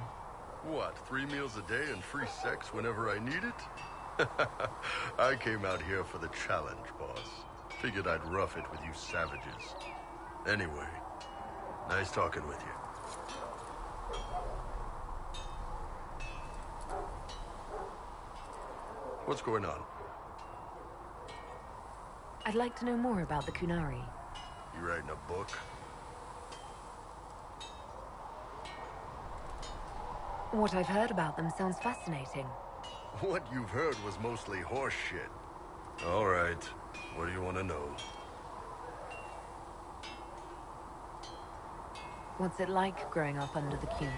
Speaker 10: What, 3 meals a day and free sex whenever I need it? I came out here for the challenge, boss. Figured I'd rough it with you savages. Anyway, nice talking with you. What's going on?
Speaker 4: I'd like to know more about the Kunari.
Speaker 10: You writing a book?
Speaker 4: What I've heard about them sounds fascinating.
Speaker 10: What you've heard was mostly horse shit. All right. What do you want to know?
Speaker 4: What's it like growing up under the Kun?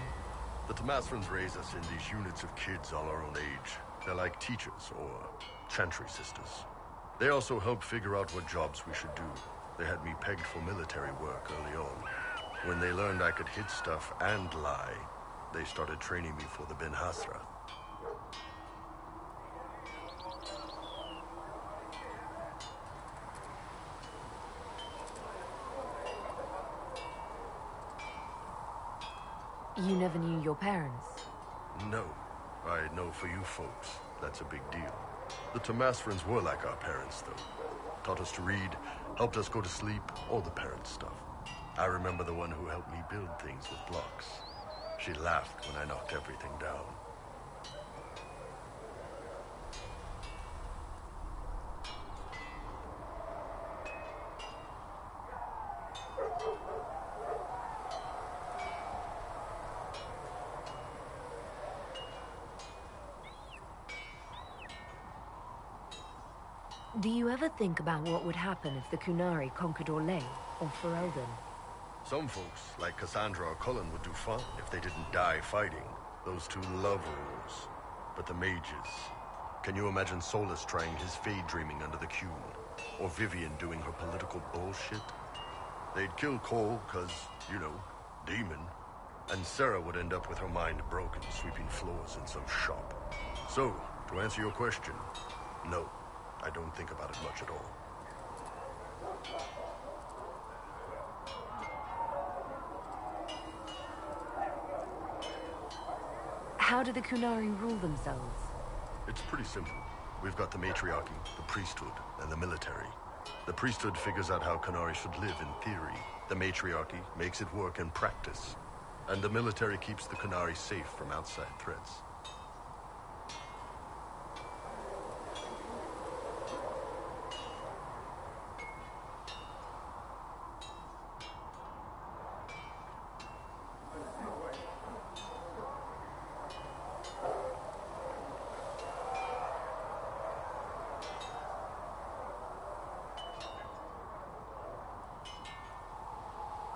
Speaker 10: The Tamasrans raise us in these units of kids all our own age. They're like teachers, or chantry sisters. They also help figure out what jobs we should do. They had me pegged for military work early on. When they learned I could hit stuff and lie, they started training me for the Ben Hasra.
Speaker 4: You never knew your parents?
Speaker 10: No. I know for you folks, that's a big deal. The Tamasrans were like our parents, though. Taught us to read, helped us go to sleep, all the parent stuff. I remember the one who helped me build things with blocks. She laughed when I knocked everything down.
Speaker 4: Do you ever think about what would happen if the Kunari conquered Orlais or Ferelden?
Speaker 10: Some folks, like Cassandra or Cullen, would do fine if they didn't die fighting. Those two love rules. But the mages... Can you imagine Solus trying his fade dreaming under the Kun? Or Vivian doing her political bullshit? They'd kill Cole, cause, you know, demon. And Sarah would end up with her mind broken, sweeping floors in some shop. So, to answer your question, no. I don't think about it much at all.
Speaker 4: How do the Kunari rule themselves?
Speaker 10: It's pretty simple. We've got the matriarchy, the priesthood, and the military. The priesthood figures out how Kunari should live in theory. The matriarchy makes it work in practice. And the military keeps the Kunari safe from outside threats.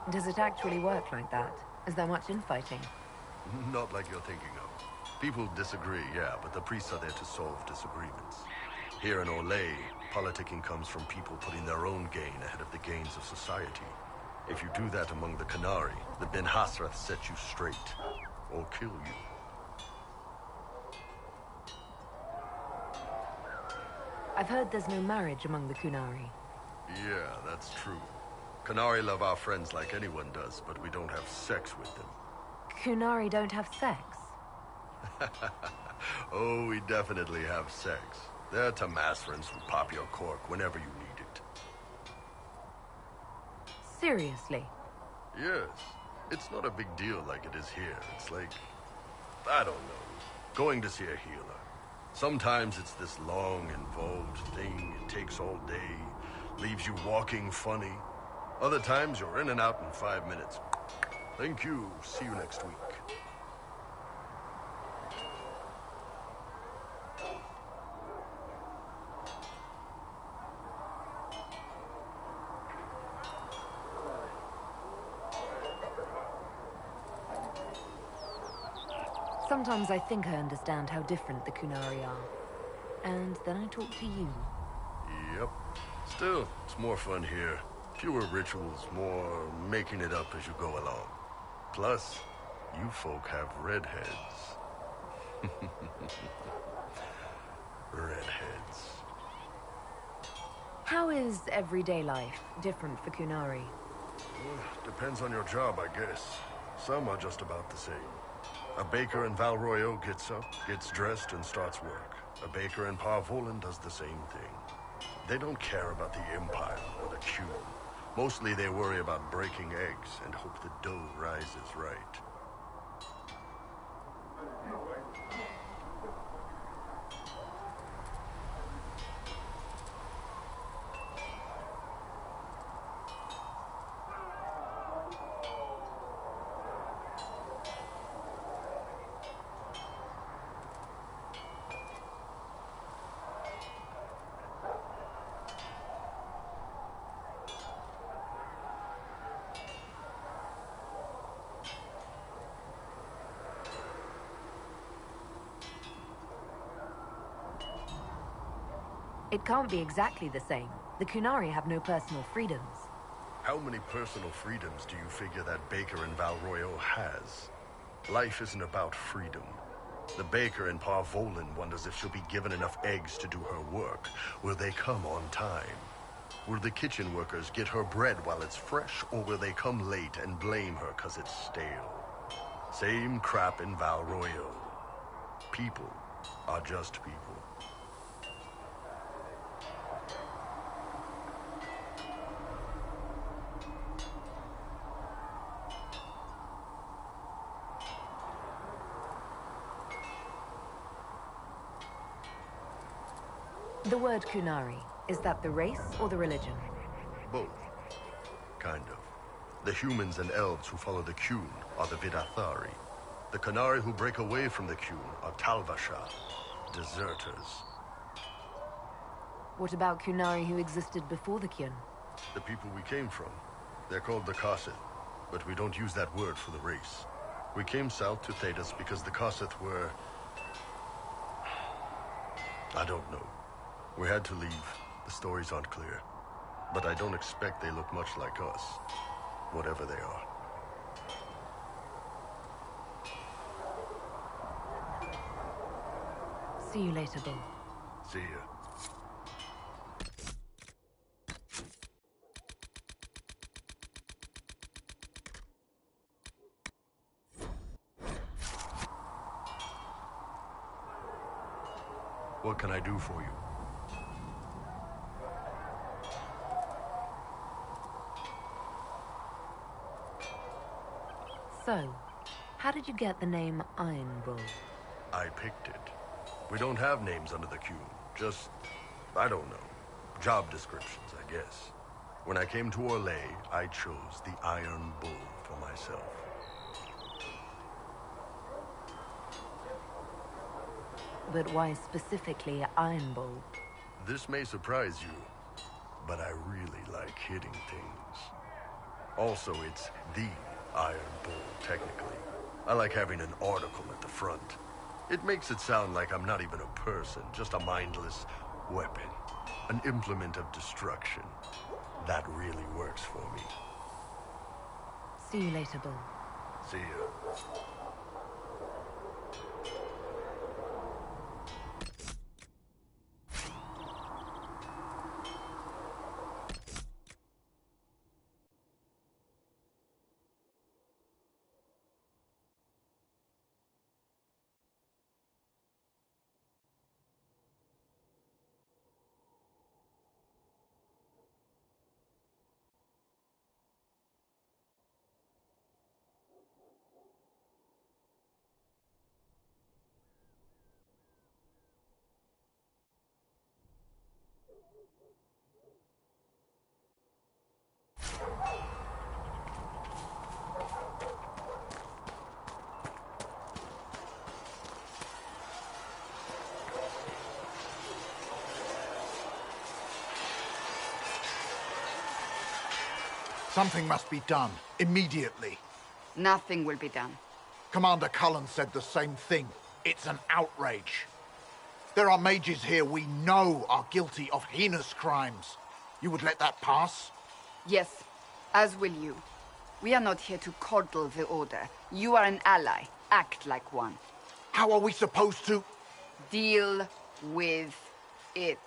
Speaker 4: Does it actually work like that? Is there much infighting?
Speaker 10: Not like you're thinking of. People disagree, yeah, but the priests are there to solve disagreements. Here in Orlais, politicking comes from people putting their own gain ahead of the gains of society. If you do that among the Kunari, the Ben Hasrath set you straight, or kill you.
Speaker 4: I've heard there's no marriage among the Kunari.
Speaker 10: Yeah, that's true. Kunari love our friends like anyone does, but we don't have sex with them.
Speaker 4: Kunari don't have sex?
Speaker 10: Oh, we definitely have sex. They're Tamasrans who pop your cork whenever you need it.
Speaker 4: Seriously?
Speaker 10: Yes. It's not a big deal like it is here. It's like, I don't know, going to see a healer. Sometimes it's this long, involved thing. It takes all day, leaves you walking funny. Other times, you're in and out in 5 minutes. Thank you. See you next week.
Speaker 4: Sometimes I think I understand how different the Kunari are. And then I talk to you.
Speaker 10: Yep. Still, it's more fun here. Fewer rituals, more making it up as you go along. Plus, you folk have redheads. Redheads.
Speaker 4: How is everyday life different for Kunari?
Speaker 10: Depends on your job, I guess. Some are just about the same. A baker in Val Royeaux gets up, gets dressed, and starts work. A baker in Parvolan does the same thing. They don't care about the Empire or the Q. Mostly they worry about breaking eggs and hope the dough rises right.
Speaker 4: It can't be exactly the same. The Kunari have no personal freedoms.
Speaker 10: How many personal freedoms do you figure that baker in Val Royeaux has? Life isn't about freedom. The baker in Parvolin wonders if she'll be given enough eggs to do her work. Will they come on time? Will the kitchen workers get her bread while it's fresh, or will they come late and blame her 'cause it's stale? Same crap in Val Royeaux. People are just people.
Speaker 4: The word Kunari, is that the race or the religion?
Speaker 10: Both. Kind of. The humans and elves who follow the Qun are the Vidathari. The Kunari who break away from the Qun are Talvasha, deserters.
Speaker 4: What about Kunari who existed before the Qun?
Speaker 10: The people we came from. They're called the Kossith, but we don't use that word for the race. We came south to Thedas because the Kossith were... I don't know. We had to leave. The stories aren't clear. But I don't expect they look much like us. Whatever they are.
Speaker 4: See you later, Bull.
Speaker 10: See ya. What can I do for you?
Speaker 4: So, how did you get the name Iron Bull?
Speaker 10: I picked it. We don't have names under the Qun. Just, I don't know. Job descriptions, I guess. When I came to Orlais, I chose the Iron Bull for myself.
Speaker 4: But why specifically Iron Bull?
Speaker 10: This may surprise you, but I really like hitting things. Also, it's the Iron Bull, technically. I like having an article at the front. It makes it sound like I'm not even a person, just a mindless weapon. An implement of destruction. That really works for me.
Speaker 4: See you later, Bull.
Speaker 10: See ya.
Speaker 1: Something must be done, immediately.
Speaker 16: Nothing will be done.
Speaker 1: Commander Cullen said the same thing. It's an outrage. There are mages here we know are guilty of heinous crimes. You would let that pass?
Speaker 16: Yes, as will you. We are not here to coddle the Order. You are an ally. Act like one.
Speaker 1: How are we supposed to...
Speaker 16: Deal with it.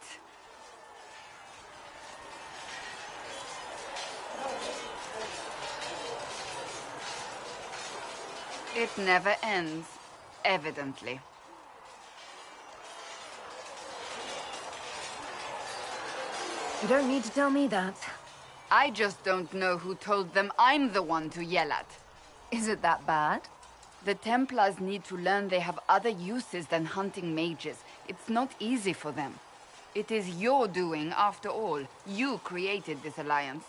Speaker 16: It never ends, evidently.
Speaker 4: You don't need to tell me that.
Speaker 16: I just don't know who told them I'm the one to yell at.
Speaker 4: Is it that bad?
Speaker 16: The Templars need to learn they have other uses than hunting mages. It's not easy for them. It is your doing, after all. You created this alliance.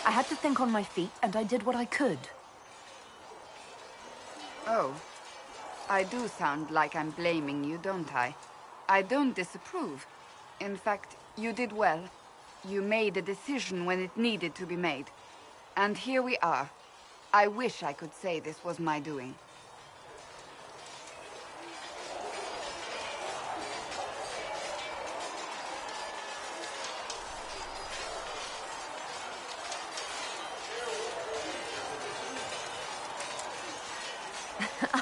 Speaker 4: I had to think on my feet, and I did what I could.
Speaker 16: Oh. I do sound like I'm blaming you, don't I? I don't disapprove. In fact, you did well. You made a decision when it needed to be made. And here we are. I wish I could say this was my doing.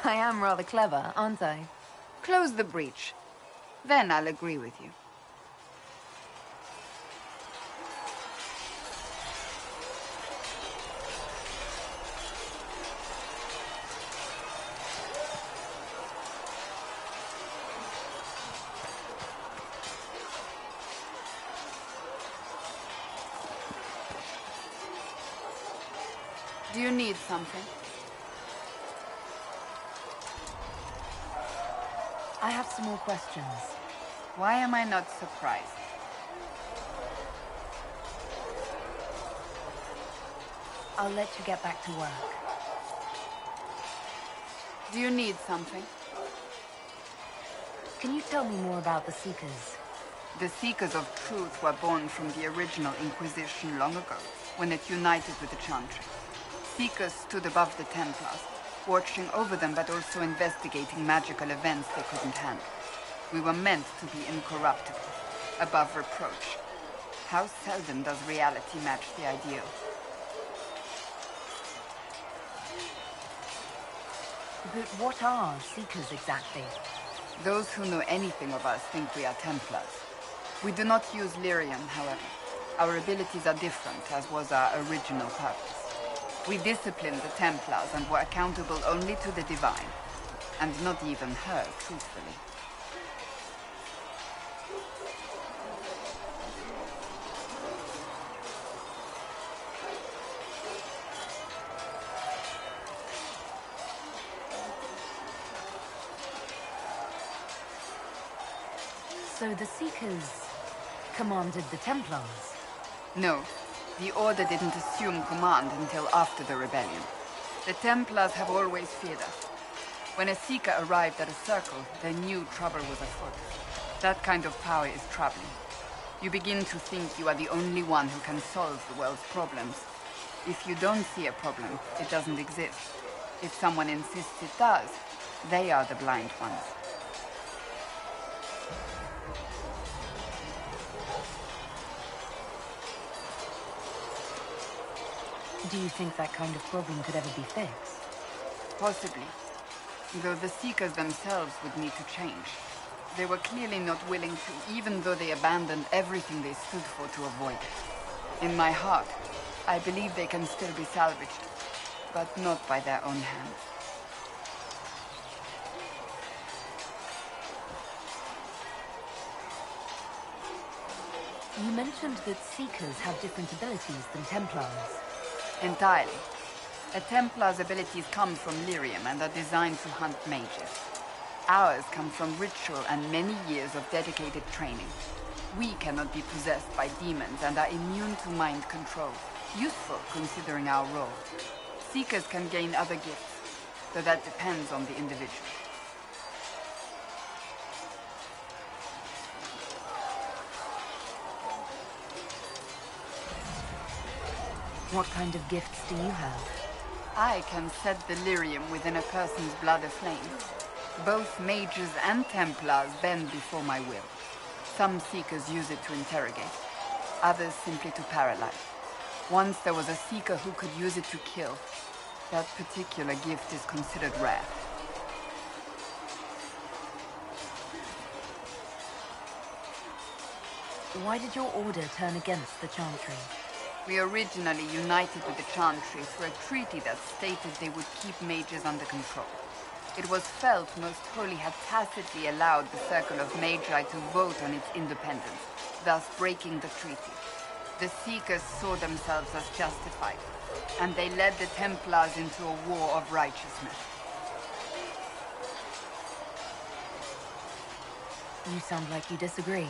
Speaker 4: I am rather clever, aren't I?
Speaker 16: Close the breach. Then I'll agree with you. Do you need something?
Speaker 4: I have some more questions.
Speaker 16: Why am I not surprised?
Speaker 4: I'll let you get back to work.
Speaker 16: Do you need something?
Speaker 4: Can you tell me more about the Seekers?
Speaker 16: The Seekers of Truth were born from the original Inquisition long ago, when it united with the Chantry. Seekers stood above the Templars, watching over them but also investigating magical events they couldn't handle. We were meant to be incorruptible, above reproach. How seldom does reality match the ideal?
Speaker 4: But what are Seekers exactly?
Speaker 16: Those who know anything of us think we are Templars. We do not use lyrium, however. Our abilities are different, as was our original purpose. We disciplined the Templars and were accountable only to the Divine. And not even her, truthfully.
Speaker 4: So the Seekers commanded the Templars?
Speaker 16: No. The Order didn't assume command until after the rebellion. The Templars have always feared us. When a Seeker arrived at a circle, they knew trouble was afoot. That kind of power is troubling. You begin to think you are the only one who can solve the world's problems. If you don't see a problem, it doesn't exist. If someone insists it does, they are the blind ones.
Speaker 4: Do you think that kind of problem could ever be fixed?
Speaker 16: Possibly. Though the Seekers themselves would need to change. They were clearly not willing to, even though they abandoned everything they stood for to avoid it. In my heart, I believe they can still be salvaged, but not by their own hands.
Speaker 4: You mentioned that Seekers have different abilities than Templars.
Speaker 16: Entirely. A Templar's abilities come from lyrium and are designed to hunt mages. Ours come from ritual and many years of dedicated training. We cannot be possessed by demons and are immune to mind control. Useful considering our role. Seekers can gain other gifts, though that depends on the individual.
Speaker 4: What kind of gifts do you have?
Speaker 16: I can set the lyrium within a person's blood aflame. Both mages and Templars bend before my will. Some Seekers use it to interrogate, others simply to paralyze. Once there was a Seeker who could use it to kill. That particular gift is considered rare.
Speaker 4: Why did your order turn against the Chantry?
Speaker 16: We originally united with the Chantry through a treaty that stated they would keep mages under control. It was felt Most Holy had tacitly allowed the Circle of Magi to vote on its independence, thus breaking the treaty. The Seekers saw themselves as justified, and they led the Templars into a war of righteousness.
Speaker 4: You sound like you disagree.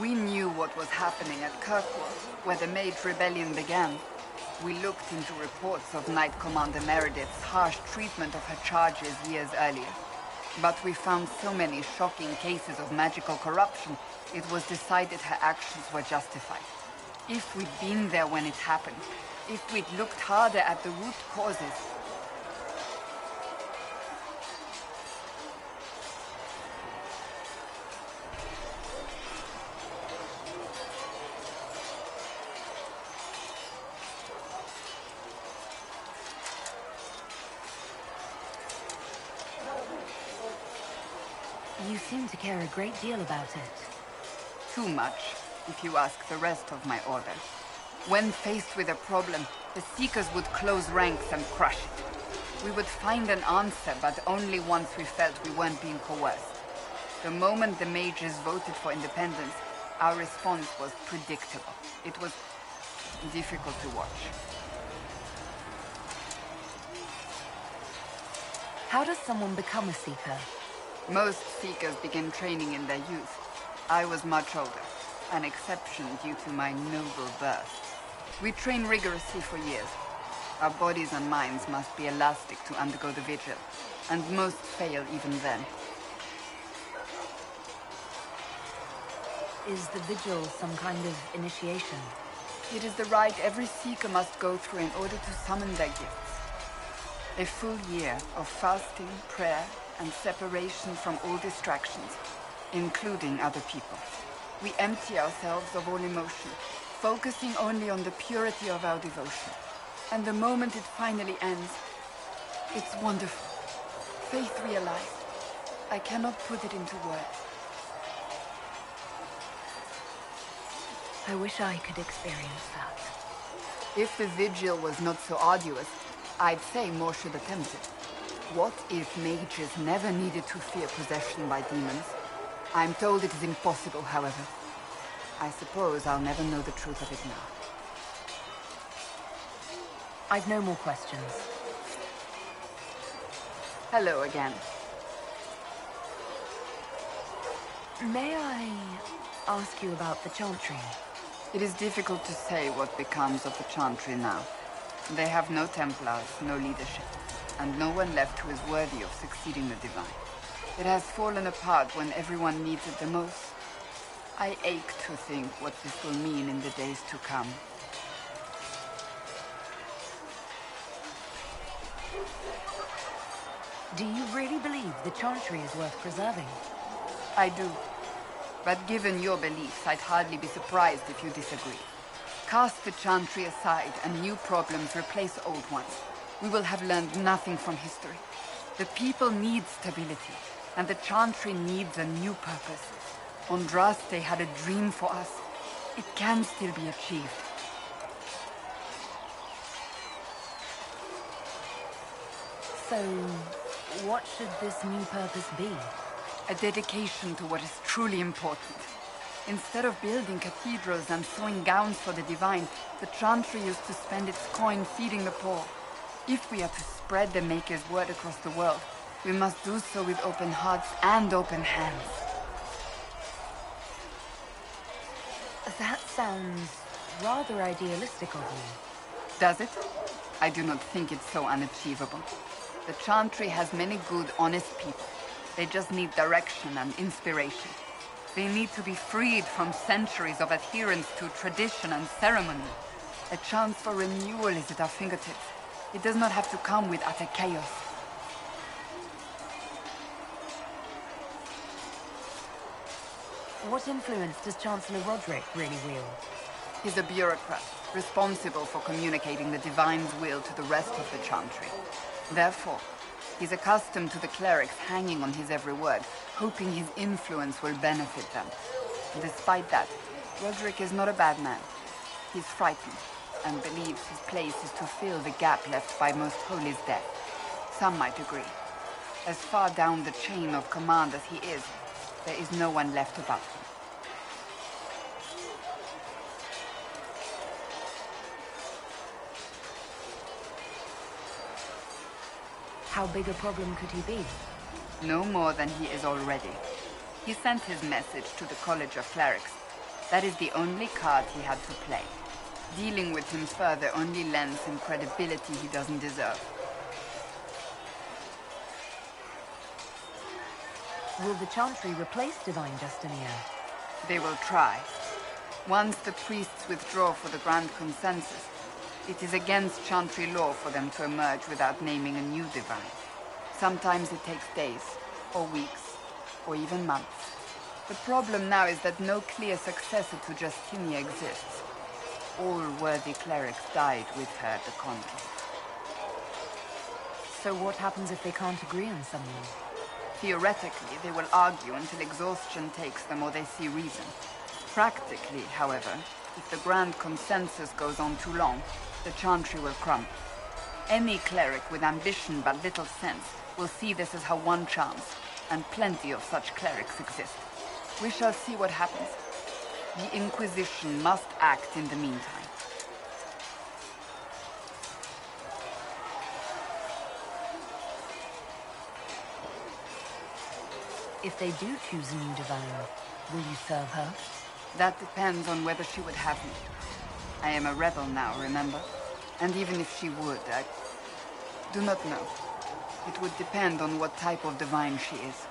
Speaker 16: We knew what was happening at Kirkwall, where the Mage Rebellion began. We looked into reports of Knight Commander Meredith's harsh treatment of her charges years earlier. But we found so many shocking cases of magical corruption, it was decided her actions were justified. If we'd been there when it happened, If we'd looked harder at the root causes.
Speaker 4: You seem to care a great deal about it.
Speaker 16: Too much, if you ask the rest of my order. When faced with a problem, the Seekers would close ranks and crush it. We would find an answer, but only once we felt we weren't being coerced. The moment the mages voted for independence, our response was predictable. It was difficult to watch.
Speaker 4: How does someone become a Seeker?
Speaker 16: Most Seekers begin training in their youth. I was much older, an exception due to my noble birth. We train rigorously for years. Our bodies and minds must be elastic to undergo the vigil, and most fail even then.
Speaker 4: Is the vigil some kind of initiation?
Speaker 16: It is the rite every Seeker must go through in order to summon their gifts. A full year of fasting, prayer, and separation from all distractions, including other people. We empty ourselves of all emotion, focusing only on the purity of our devotion. And the moment it finally ends, it's wonderful. Faith realized. I cannot put it into words.
Speaker 4: I wish I could experience that.
Speaker 16: If the vigil was not so arduous, I'd say more should attempt it. What if mages never needed to fear possession by demons? I'm told it is impossible, however. I suppose I'll never know the truth of it now.
Speaker 4: I've no more questions.
Speaker 16: Hello again.
Speaker 4: May I ask you about the Chantry?
Speaker 16: It is difficult to say what becomes of the Chantry now. They have no Templars, no leadership, and no one left who is worthy of succeeding the Divine. It has fallen apart when everyone needs it the most. I ache to think what this will mean in the days to come.
Speaker 4: Do you really believe the Chantry is worth preserving?
Speaker 16: I do. But given your beliefs, I'd hardly be surprised if you disagree. Cast the Chantry aside and new problems replace old ones. We will have learned nothing from history. The people need stability, and the Chantry needs a new purpose. Andraste had a dream for us. It can still be achieved.
Speaker 4: So, what should this new purpose be?
Speaker 16: A dedication to what is truly important. Instead of building cathedrals and sewing gowns for the Divine, the Chantry used to spend its coin feeding the poor. If we are to spread the Maker's word across the world, we must do so with open hearts and open hands.
Speaker 4: That sounds rather idealistic of you.
Speaker 16: Does it? I do not think it's so unachievable. The Chantry has many good, honest people. They just need direction and inspiration. They need to be freed from centuries of adherence to tradition and ceremony. A chance for renewal is at our fingertips. It does not have to come with utter chaos.
Speaker 4: What influence does Chancellor Roderick really wield?
Speaker 16: He's a bureaucrat, responsible for communicating the Divine's will to the rest of the Chantry. Therefore, he's accustomed to the clerics hanging on his every word, hoping his influence will benefit them. Despite that, Roderick is not a bad man. He's frightened, and believes his place is to fill the gap left by Most Holy's death. Some might agree. As far down the chain of command as he is, there is no one left above him.
Speaker 4: How big a problem could he be?
Speaker 16: No more than he is already. He sent his message to the College of Clerics. That is the only card he had to play. Dealing with him further only lends him credibility he doesn't deserve.
Speaker 4: Will the Chantry replace Divine Justinia?
Speaker 16: They will try. Once the priests withdraw for the Grand Consensus, It is against Chantry law for them to emerge without naming a new divine. Sometimes it takes days, or weeks, or even months. The problem now is that no clear successor to Justinia exists. All worthy clerics died with her at the convent.
Speaker 4: So what happens if they can't agree on someone?
Speaker 16: Theoretically, they will argue until exhaustion takes them or they see reason. Practically, however, if the grand consensus goes on too long, the Chantry will crumble. Any cleric with ambition but little sense will see this as her one chance, and plenty of such clerics exist. We shall see what happens. The Inquisition must act in the meantime.
Speaker 4: If they do choose a new divine, will you serve her?
Speaker 16: That depends on whether she would have me. I am a rebel now, remember? And even if she would, I do not know. It would depend on what type of divine she is.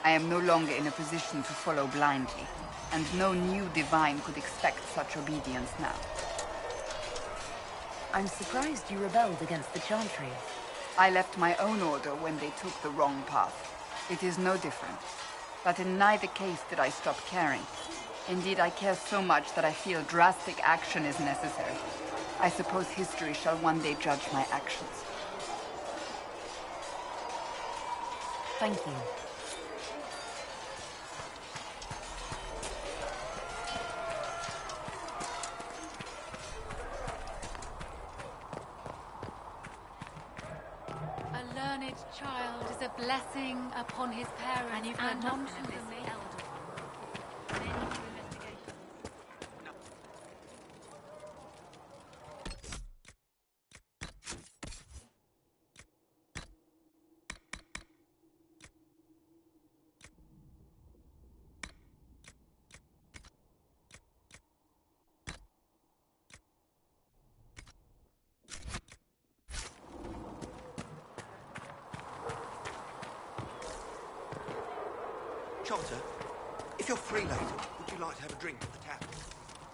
Speaker 16: I am no longer in a position to follow blindly, and no new divine could expect such obedience now.
Speaker 4: I'm surprised you rebelled against the Chantry.
Speaker 16: I left my own order when they took the wrong path. It is no different. But in neither case did I stop caring. Indeed, I care so much that I feel drastic action is necessary. I suppose history shall one day judge my actions.
Speaker 4: Thank you.
Speaker 8: A learned child is a blessing upon his parents,
Speaker 11: And you've heard
Speaker 8: unto
Speaker 11: nothing of this
Speaker 8: the elder.
Speaker 13: Chotter, if you're free later, would you like to have a drink at the tap?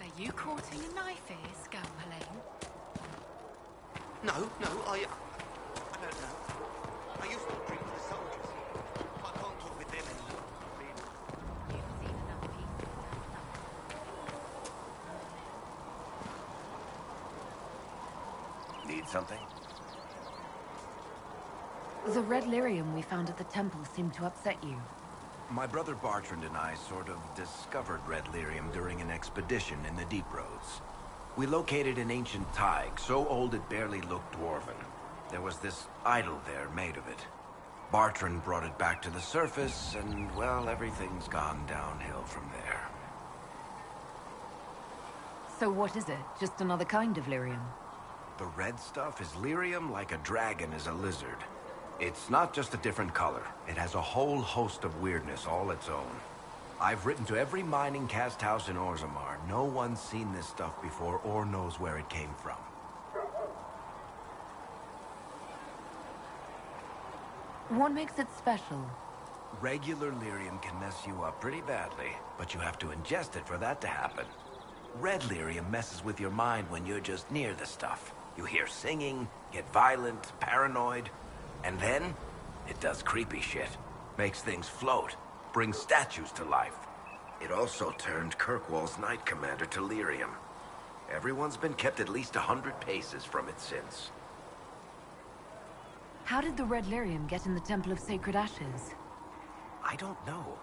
Speaker 8: Are you courting a knife here, Scalpelane?
Speaker 13: No, I don't know. I used to drink with the soldiers. I can't talk with them anymore.
Speaker 22: Need something?
Speaker 4: The red lyrium we found at the temple seemed to upset you.
Speaker 22: My brother Bartrand and I sort of discovered red lyrium during an expedition in the Deep Roads. We located an ancient thaig, so old it barely looked dwarven. There was this idol there made of it. Bartrand brought it back to the surface, and, well, everything's gone downhill from there.
Speaker 4: So what is it? Just another kind of lyrium?
Speaker 22: The red stuff is lyrium like a dragon is a lizard. It's not just a different color. It has a whole host of weirdness all its own. I've written to every mining cast house in Orzammar. No one's seen this stuff before or knows where it came from.
Speaker 4: What makes it special?
Speaker 22: Regular lyrium can mess you up pretty badly, but you have to ingest it for that to happen. Red lyrium messes with your mind when you're just near the stuff. You hear singing, get violent, paranoid, and then it does creepy shit. Makes things float, brings statues to life. It also turned Kirkwall's Knight Commander to lyrium. Everyone's been kept at least 100 paces from it since.
Speaker 4: How did the red lyrium get in the Temple of Sacred Ashes?
Speaker 22: I don't know.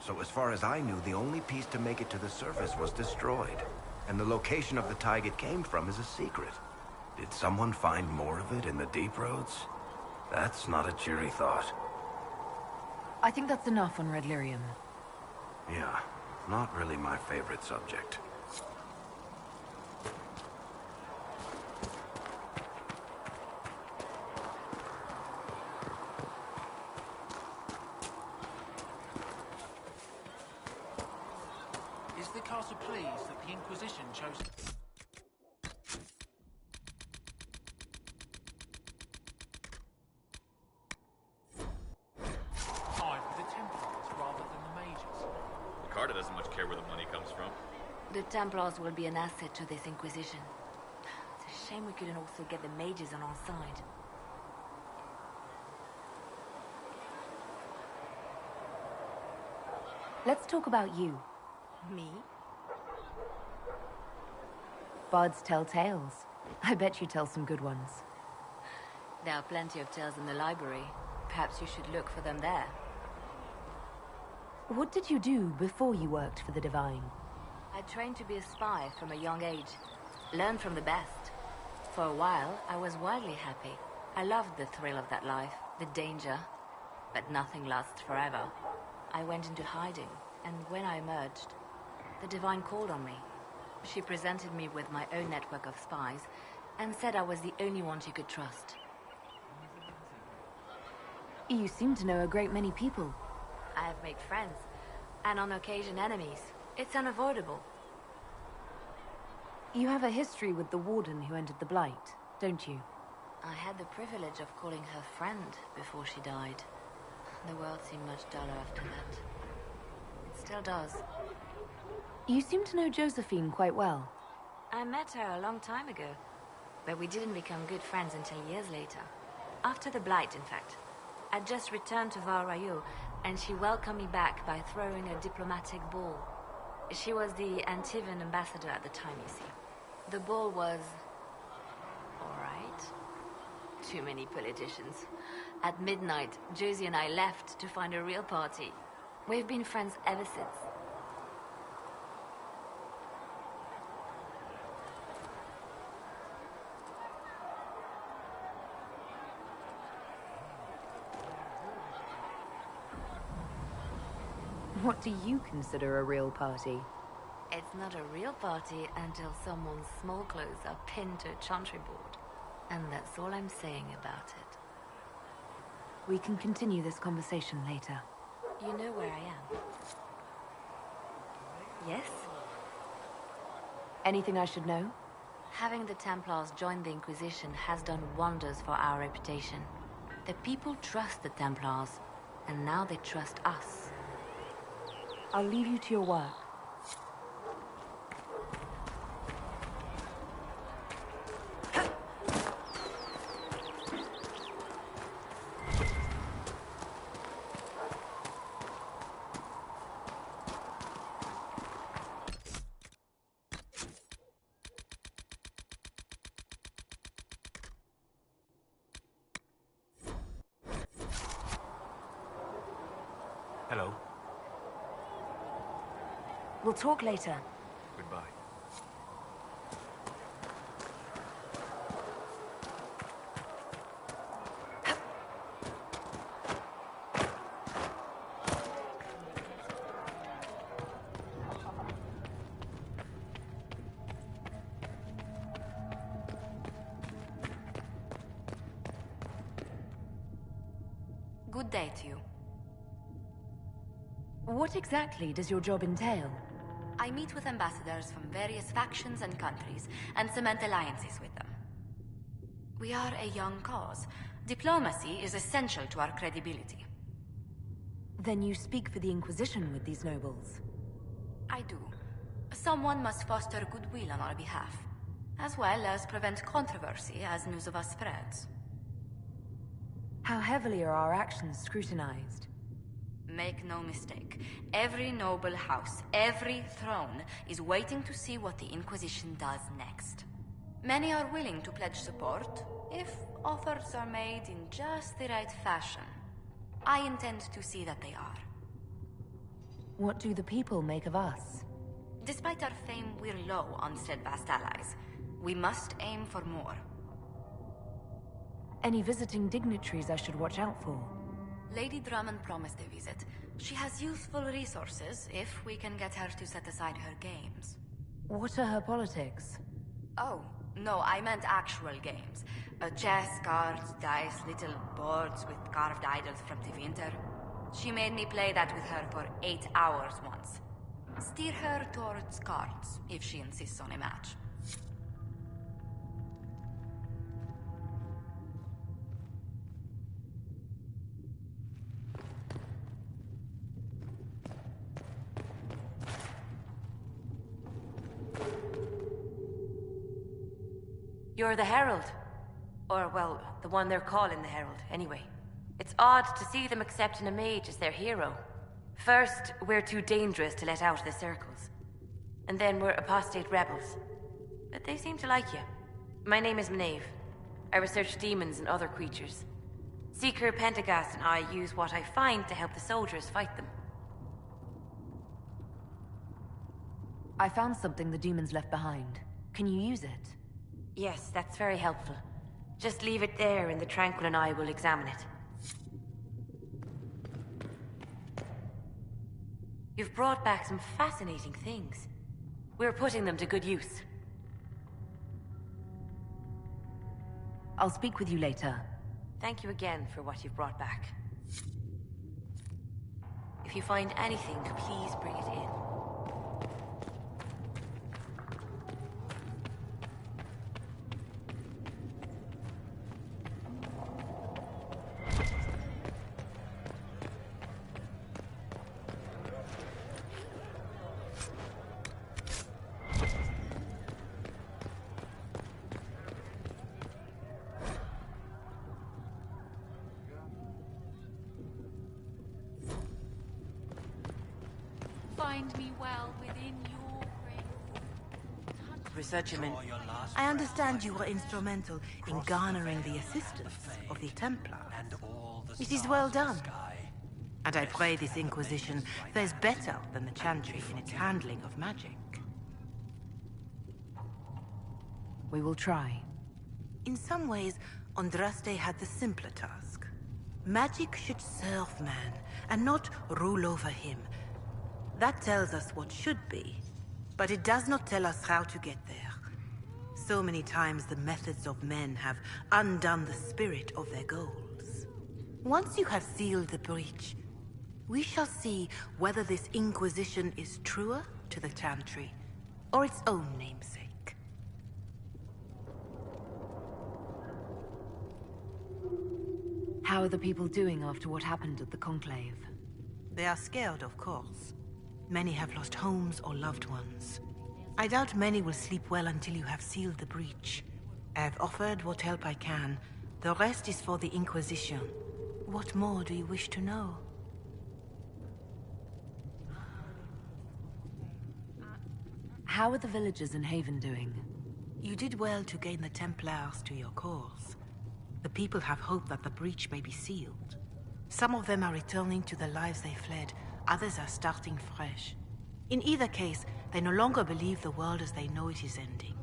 Speaker 22: So as far as I knew, the only piece to make it to the surface was destroyed. And the location of the thaig it came from is a secret. Did someone find more of it in the Deep Roads? That's not a cheery thought.
Speaker 4: I think that's enough on red lyrium.
Speaker 22: Yeah, not really my favorite subject.
Speaker 18: Is the castle pleased that the Inquisition chose...
Speaker 12: Carter doesn't much care where the money comes from.
Speaker 6: The Templars will be an asset to this Inquisition. It's a Shame we couldn't also get the mages on our side.
Speaker 4: Let's talk about you.
Speaker 6: Me?
Speaker 4: Bards tell tales. I bet you tell some good ones.
Speaker 6: There are plenty of tales in the library. Perhaps you should look for them there.
Speaker 4: What did you do before you worked for the Divine?
Speaker 6: I trained to be a spy from a young age. Learned from the best. For a while, I was wildly happy. I loved the thrill of that life, the danger. But nothing lasts forever. I went into hiding, and when I emerged, the Divine called on me. She presented me with my own network of spies, and said I was the only one she could trust.
Speaker 4: You seem to know a great many people.
Speaker 6: I have made friends, and on occasion enemies. It's unavoidable.
Speaker 4: You have a history with the Warden who entered the Blight, don't you?
Speaker 6: I had the privilege of calling her friend before she died. The world seemed much duller after that. It still does.
Speaker 4: You seem to know Josephine quite well.
Speaker 6: I met her a long time ago, but we didn't become good friends until years later. After the Blight, in fact. I'd just returned to Val Rayo, and she welcomed me back by throwing a diplomatic ball. She was the Antivan ambassador at the time, you see. The ball was... alright. Too many politicians. At midnight, Josie and I left to find a real party. We've been friends ever since.
Speaker 4: What do you consider a real party?
Speaker 6: It's not a real party until someone's small clothes are pinned to a chantry board. And that's all I'm saying about it.
Speaker 4: We can continue this conversation later.
Speaker 6: You know where I am? Yes?
Speaker 4: Anything I should know?
Speaker 6: Having the Templars join the Inquisition has done wonders for our reputation. The people trust the Templars, and now they trust us.
Speaker 4: I'll leave you to your work.
Speaker 12: Hello.
Speaker 4: We'll talk later.
Speaker 12: Goodbye.
Speaker 17: Good day to you.
Speaker 4: What exactly does your job entail?
Speaker 17: I meet with ambassadors from various factions and countries, and cement alliances with them. We are a young cause. Diplomacy is essential to our credibility.
Speaker 4: Then you speak for the Inquisition with these nobles?
Speaker 17: I do. Someone must foster goodwill on our behalf, as well as prevent controversy as news of us spreads.
Speaker 4: How heavily are our actions scrutinized?
Speaker 17: Make no mistake, every noble house, every throne, is waiting to see what the Inquisition does next. Many are willing to pledge support, if offers are made in just the right fashion. I intend to see that they are.
Speaker 4: What do the people make of us?
Speaker 17: Despite our fame, we're low on steadfast allies. We must aim for more.
Speaker 4: Any visiting dignitaries I should watch out for?
Speaker 17: Lady Drummond promised a visit. She has useful resources, if we can get her to set aside her games.
Speaker 4: What are her politics?
Speaker 17: Oh, no, I meant actual games. Chess, cards, dice, little boards with carved idols from Tevinter. She made me play that with her for 8 hours once. Steer her towards cards, if she insists on a match.
Speaker 11: You're the Herald. Or, well, the one they're calling the Herald, anyway. It's odd to see them accepting a mage as their hero. First, we're too dangerous to let out of the circles. And then we're apostate rebels. But they seem to like you. My name is Maeve. I research demons and other creatures. Seeker, Pentagast, and I use what I find to help the soldiers fight them.
Speaker 4: I found something the demons left behind. Can you use it?
Speaker 11: Yes, that's very helpful. Just leave it there and the Tranquil and I will examine it. You've brought back some fascinating things. We're putting them to good use.
Speaker 4: I'll speak with you later.
Speaker 11: Thank you again for what you've brought back. If you find anything, please bring it in.
Speaker 8: Find me well within your grace.
Speaker 2: Researcherman, I understand you were instrumental in garnering the assistance of the Templars. It is well done. And I pray this Inquisition fares better than the Chantry in its handling of magic.
Speaker 4: We will try.
Speaker 2: In some ways, Andraste had the simpler task. Magic should serve man, and not rule over him. That tells us what should be, but it does not tell us how to get there. So many times the methods of men have undone the spirit of their goals. Once you have sealed the breach, we shall see whether this Inquisition is truer to the Chantry, or its own namesake.
Speaker 4: How are the people doing after what happened at the Conclave?
Speaker 2: They are scared, of course. Many have lost homes or loved ones. I doubt many will sleep well until you have sealed the breach. I have offered what help I can. The rest is for the Inquisition. What more do you wish to know?
Speaker 4: How are the villagers in Haven doing?
Speaker 2: You did well to gain the Templars to your cause. The people have hope that the breach may be sealed. Some of them are returning to the lives they fled. Others are starting fresh. In either case, they no longer believe the world as they know it is ending.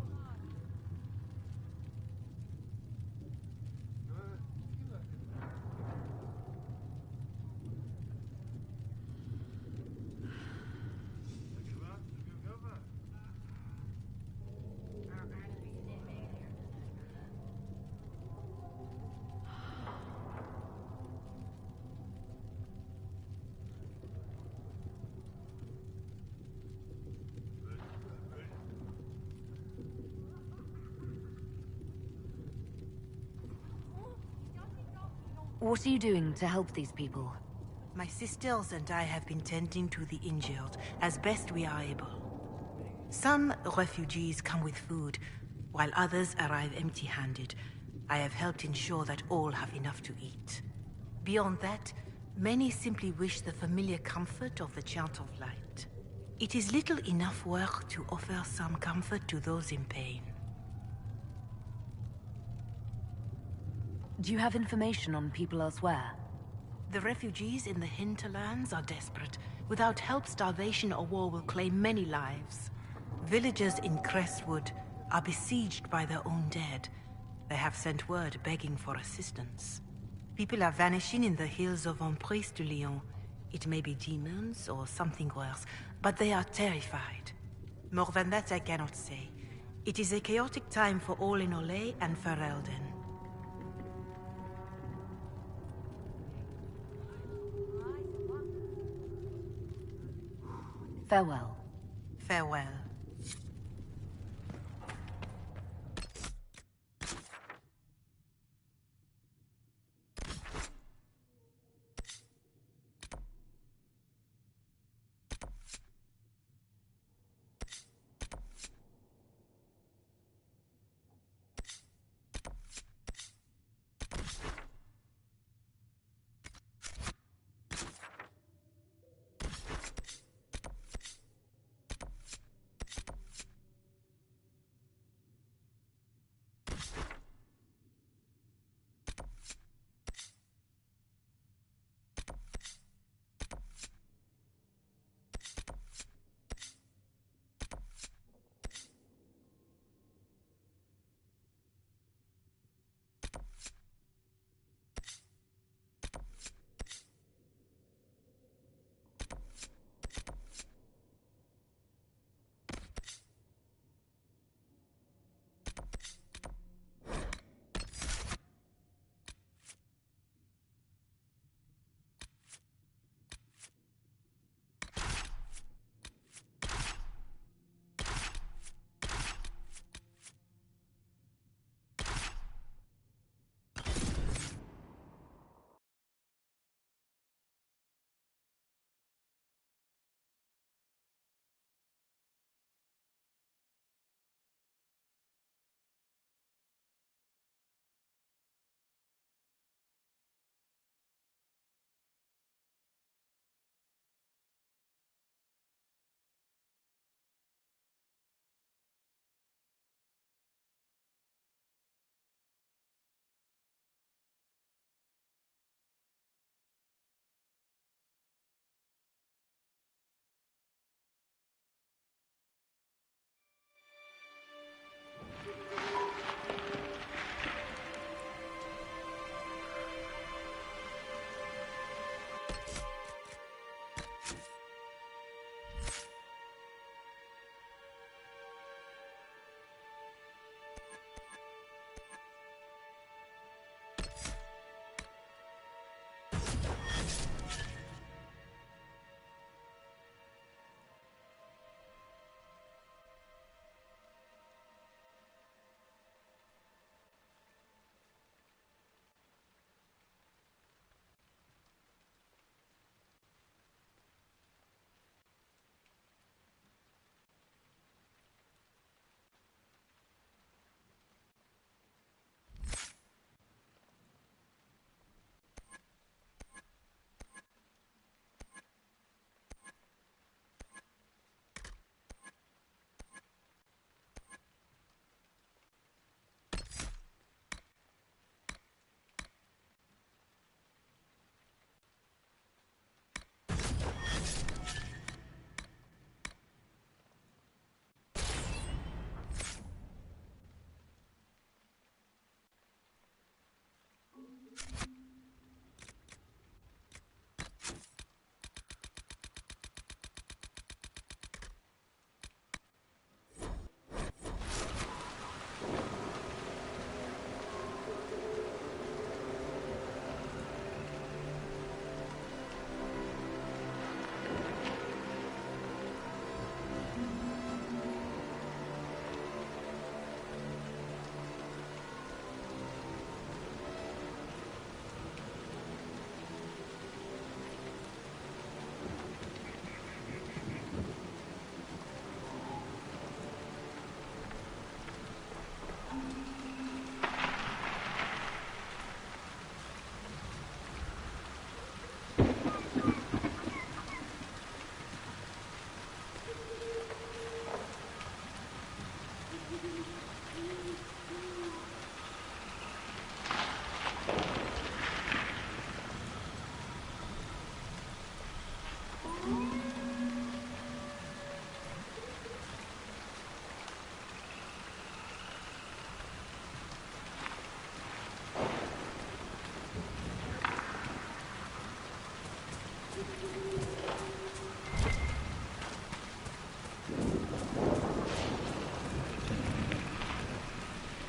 Speaker 4: What are you doing to help these people?
Speaker 2: My sisters and I have been tending to the injured as best we are able. Some refugees come with food, while others arrive empty-handed. I have helped ensure that all have enough to eat. Beyond that, many simply wish the familiar comfort of the Chant of Light. It is little enough work to offer some comfort to those in pain.
Speaker 4: Do you have information on people elsewhere?
Speaker 2: The refugees in the hinterlands are desperate. Without help, starvation or war will claim many lives. Villagers in Crestwood are besieged by their own dead. They have sent word begging for assistance. People are vanishing in the hills of Emprise de Lyon. It may be demons or something worse, but they are terrified. More than that I cannot say. It is a chaotic time for all in Olay and Ferelden.
Speaker 4: Farewell.
Speaker 2: Farewell.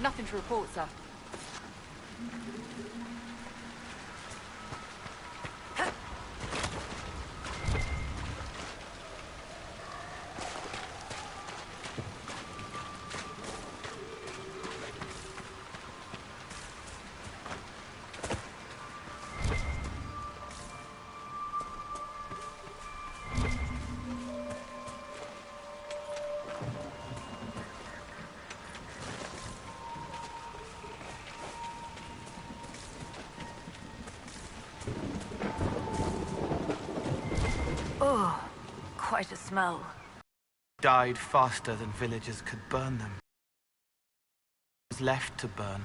Speaker 4: Nothing to report, sir.
Speaker 2: Oh, quite a smell.
Speaker 9: Died faster than villagers could burn them. Was left to burn.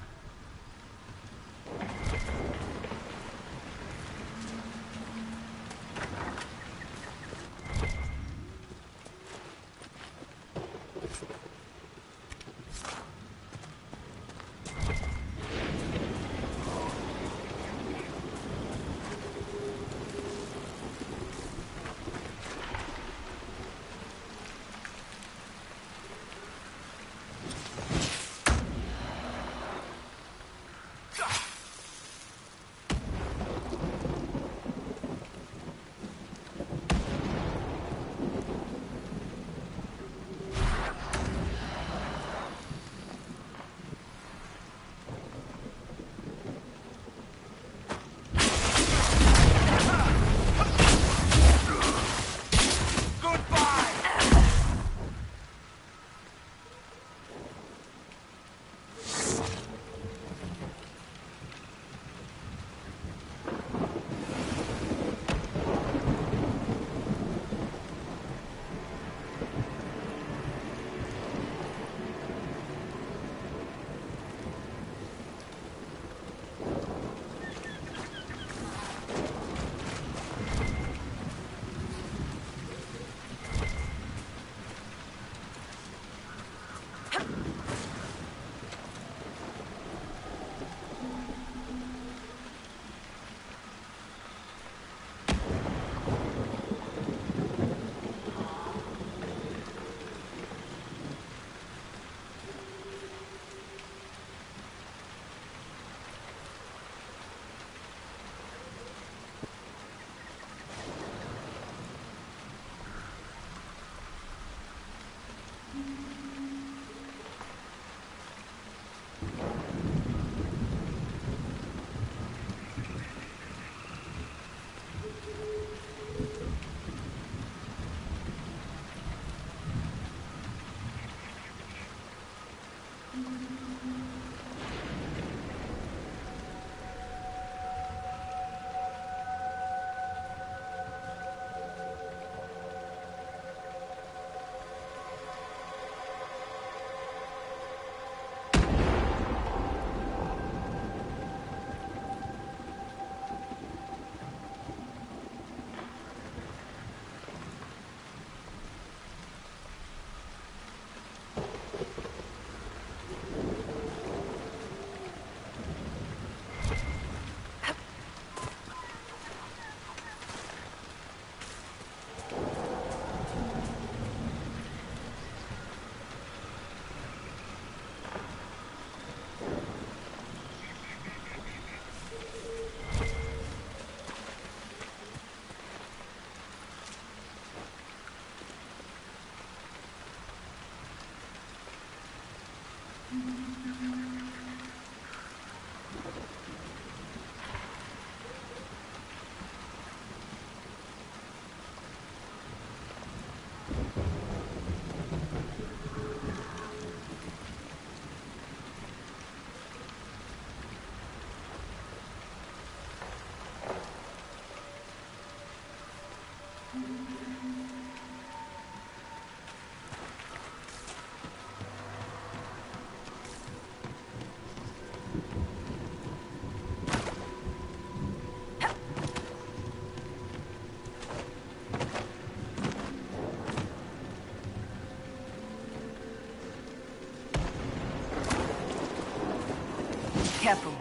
Speaker 2: Careful.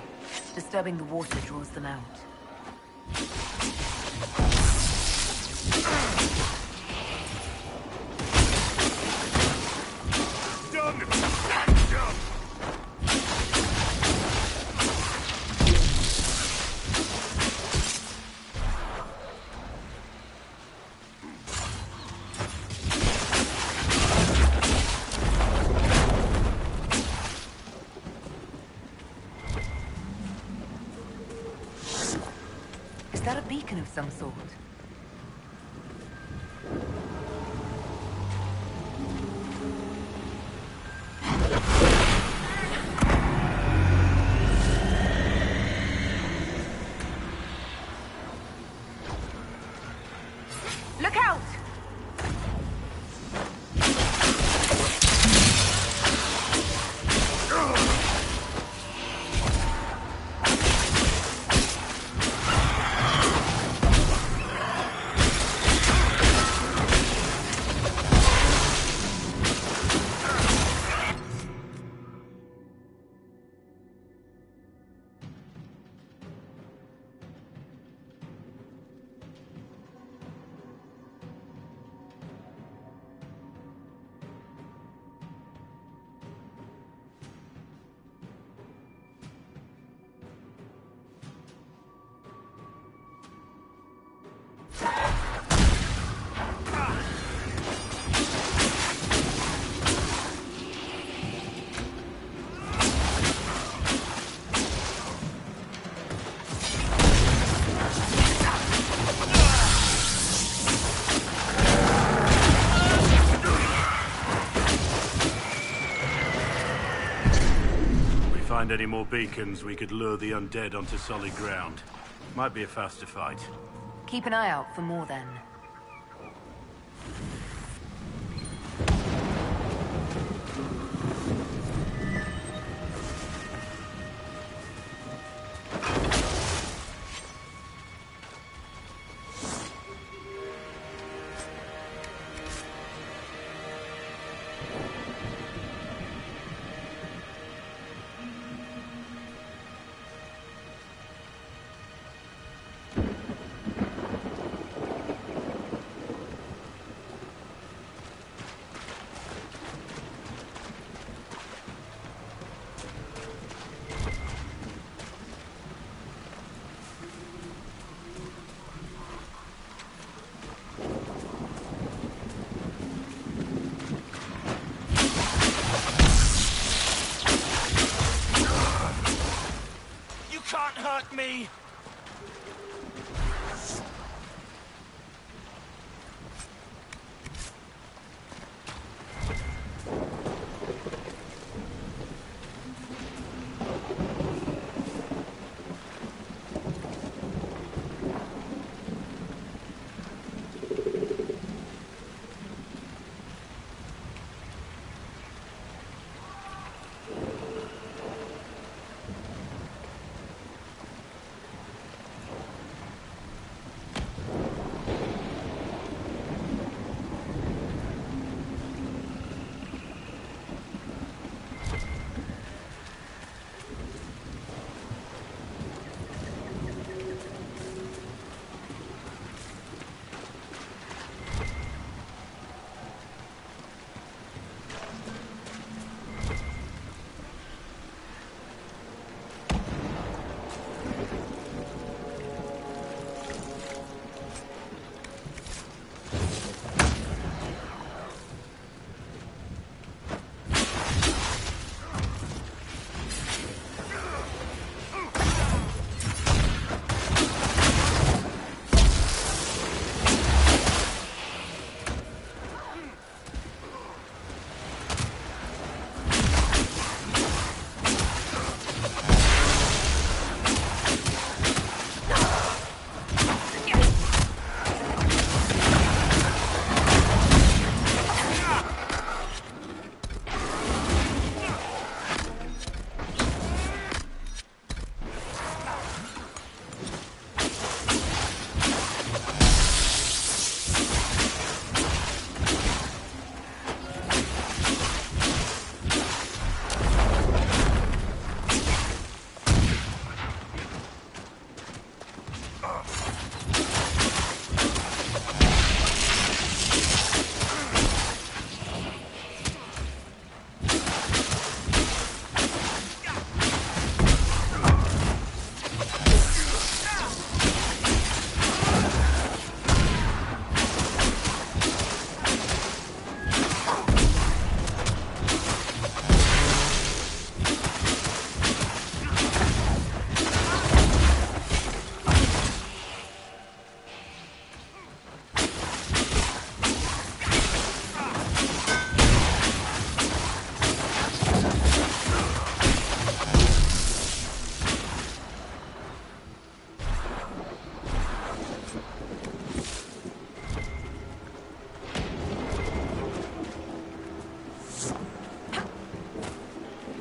Speaker 2: Disturbing the water draws them out.
Speaker 10: Done! Done!
Speaker 4: beacon of some sort. Look out!
Speaker 3: Find any more beacons, we could lure the undead onto solid ground. Might be a faster fight.
Speaker 4: Keep an eye out for more then.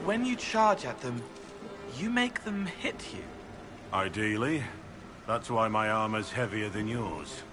Speaker 9: when you charge at them, you make them hit you.
Speaker 3: Ideally. That's why my armor's heavier than yours.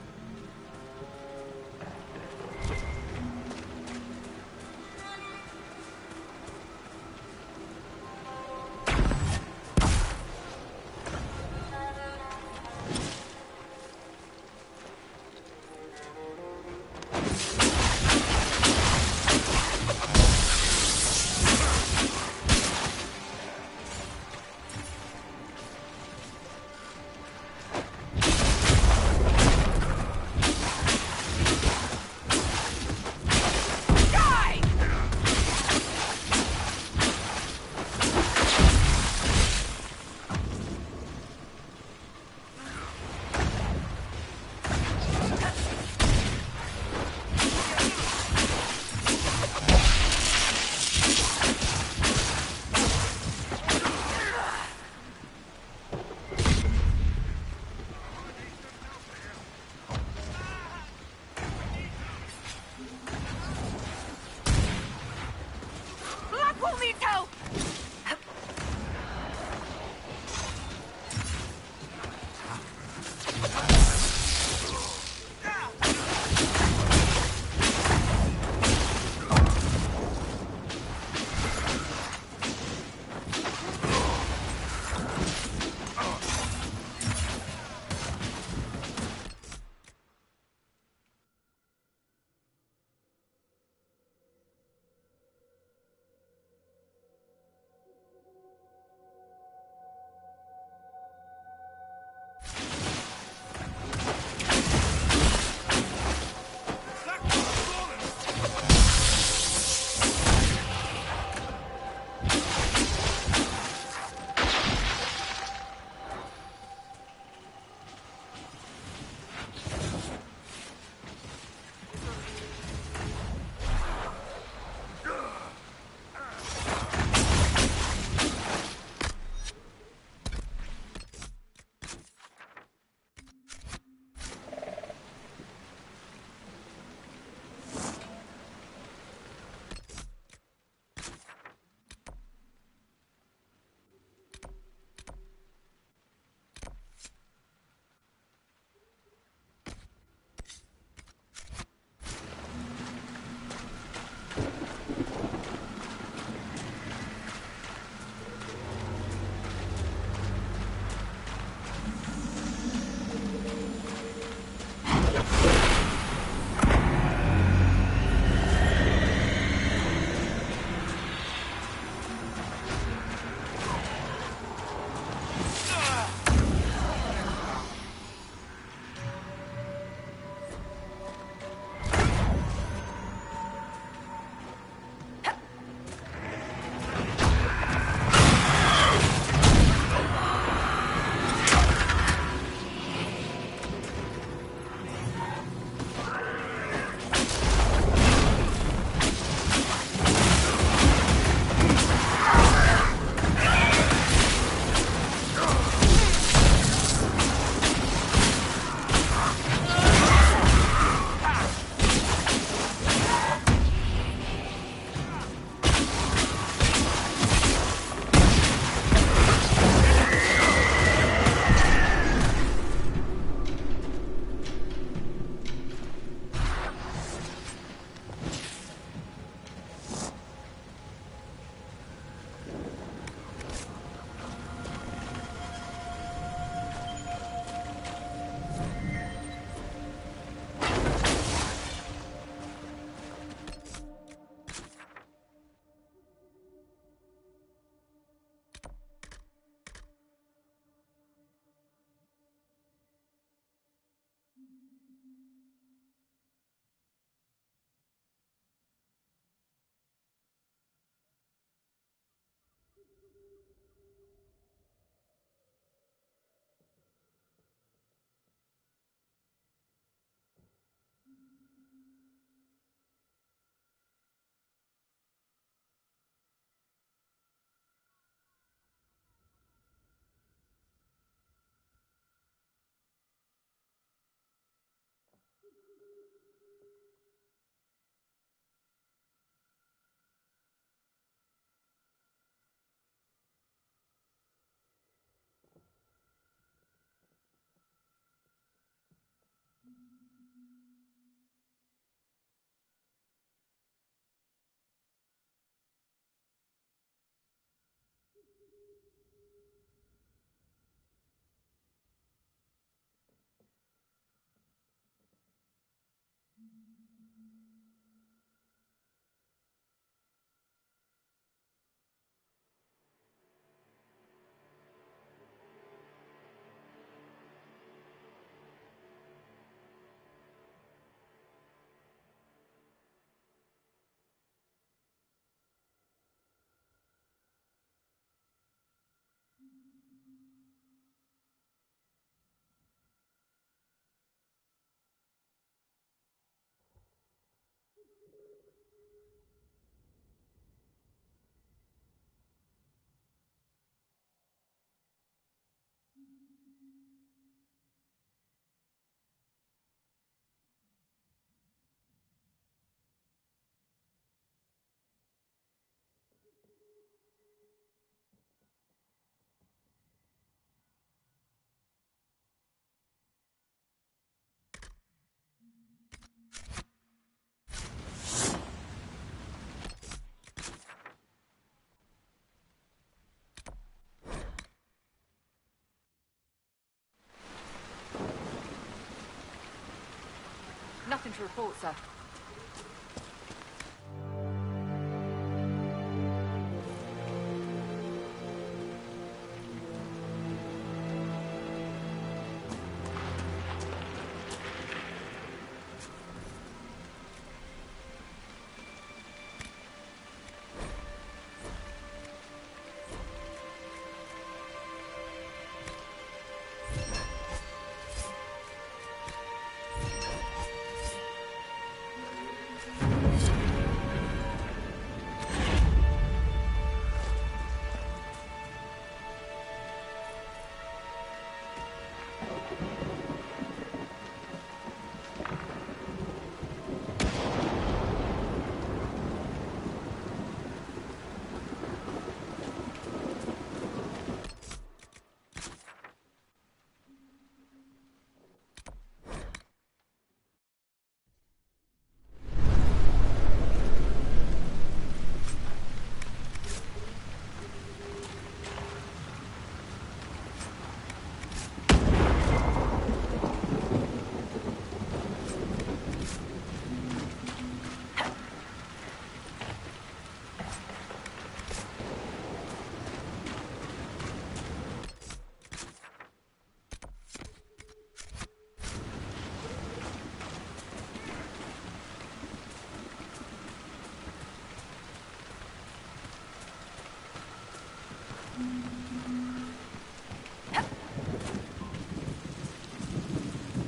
Speaker 4: Nothing to report, sir.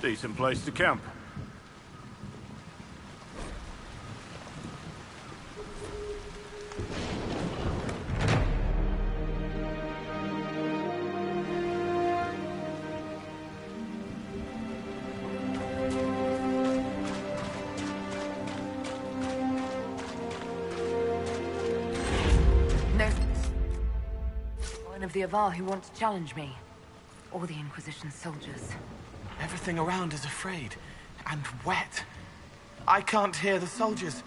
Speaker 3: Decent place to camp.
Speaker 4: No one of the Avar who want to challenge me. Or the Inquisition soldiers.
Speaker 9: Everything around is afraid. And wet. I can't hear the soldiers.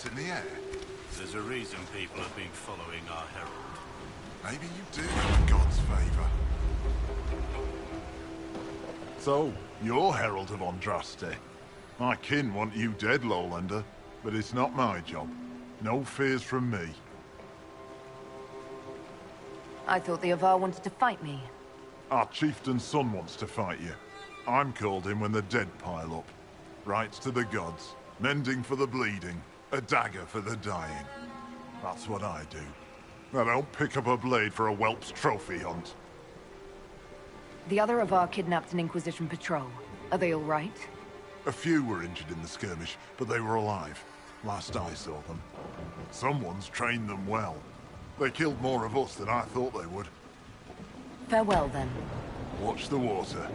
Speaker 7: lights in the air?
Speaker 3: There's a reason people have been following our herald.
Speaker 7: Maybe you do have God's favor. So, you're Herald of Andraste. My kin want you dead, Lowlander, but it's not my job. No fears from me.
Speaker 4: I thought the Avar wanted to fight me.
Speaker 7: Our chieftain's son wants to fight you. I'm called in when the dead pile up. Rites to the gods, mending for the bleeding, a dagger for the dying. That's what I do. I don't pick up a blade for a whelp's trophy hunt.
Speaker 4: The other Avar kidnapped an Inquisition patrol. Are they all right?
Speaker 7: A few were injured in the skirmish, but they were alive. Last I saw them. Someone's trained them well. They killed more of us than I thought they would.
Speaker 4: Farewell, then.
Speaker 7: Watch the water.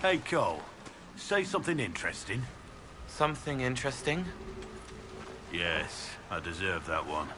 Speaker 3: Hey, Cole. Say something interesting.
Speaker 9: Something interesting?
Speaker 3: Yes, I deserve that one.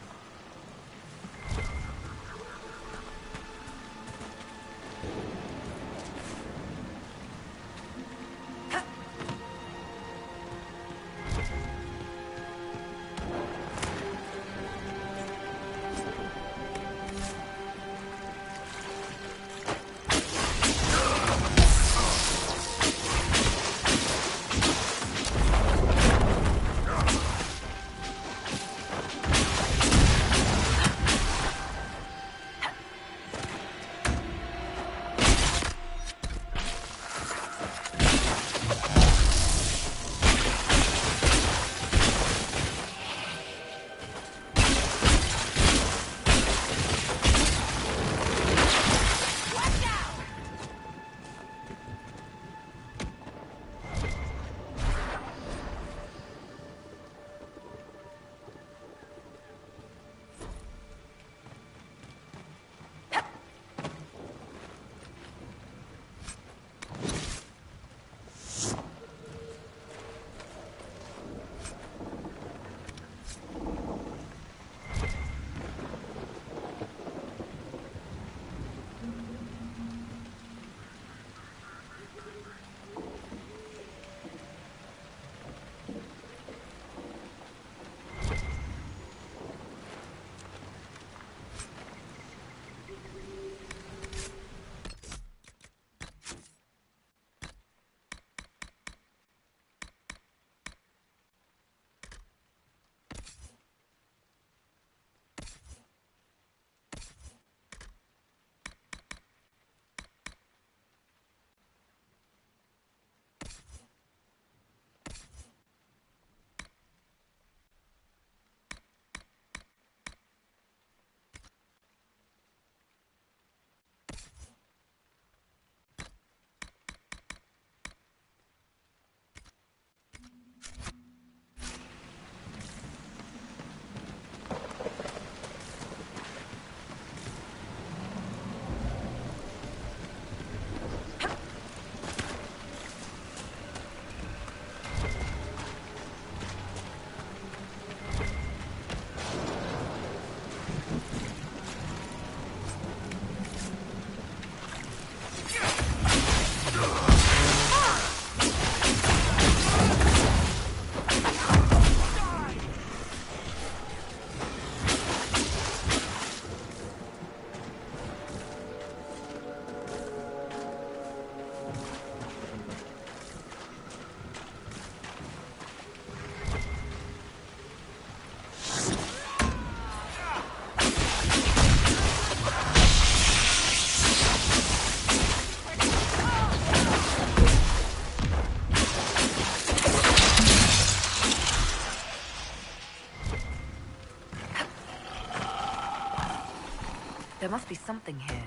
Speaker 2: There must be something here.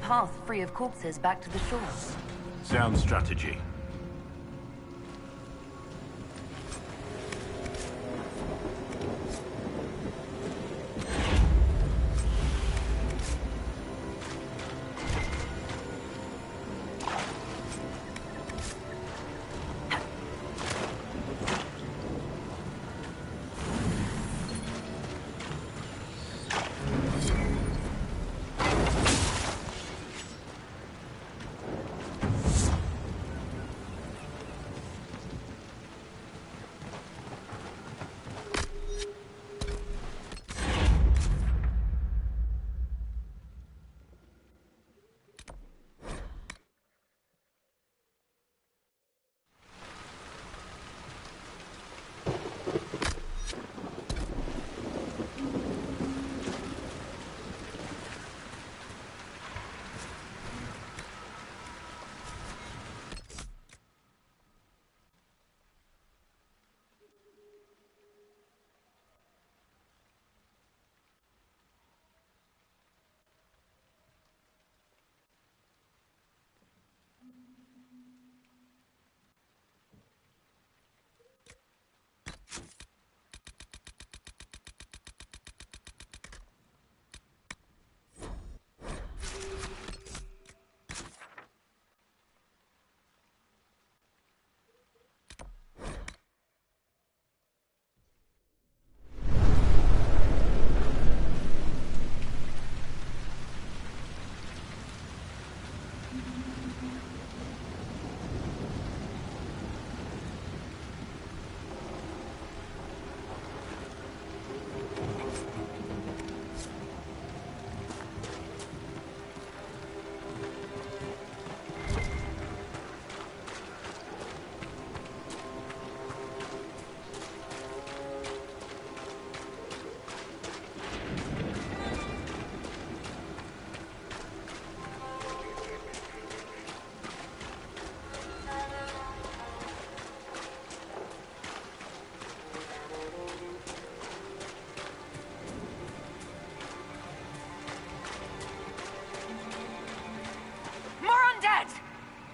Speaker 6: path free of corpses back to the shore.
Speaker 3: Sound strategy.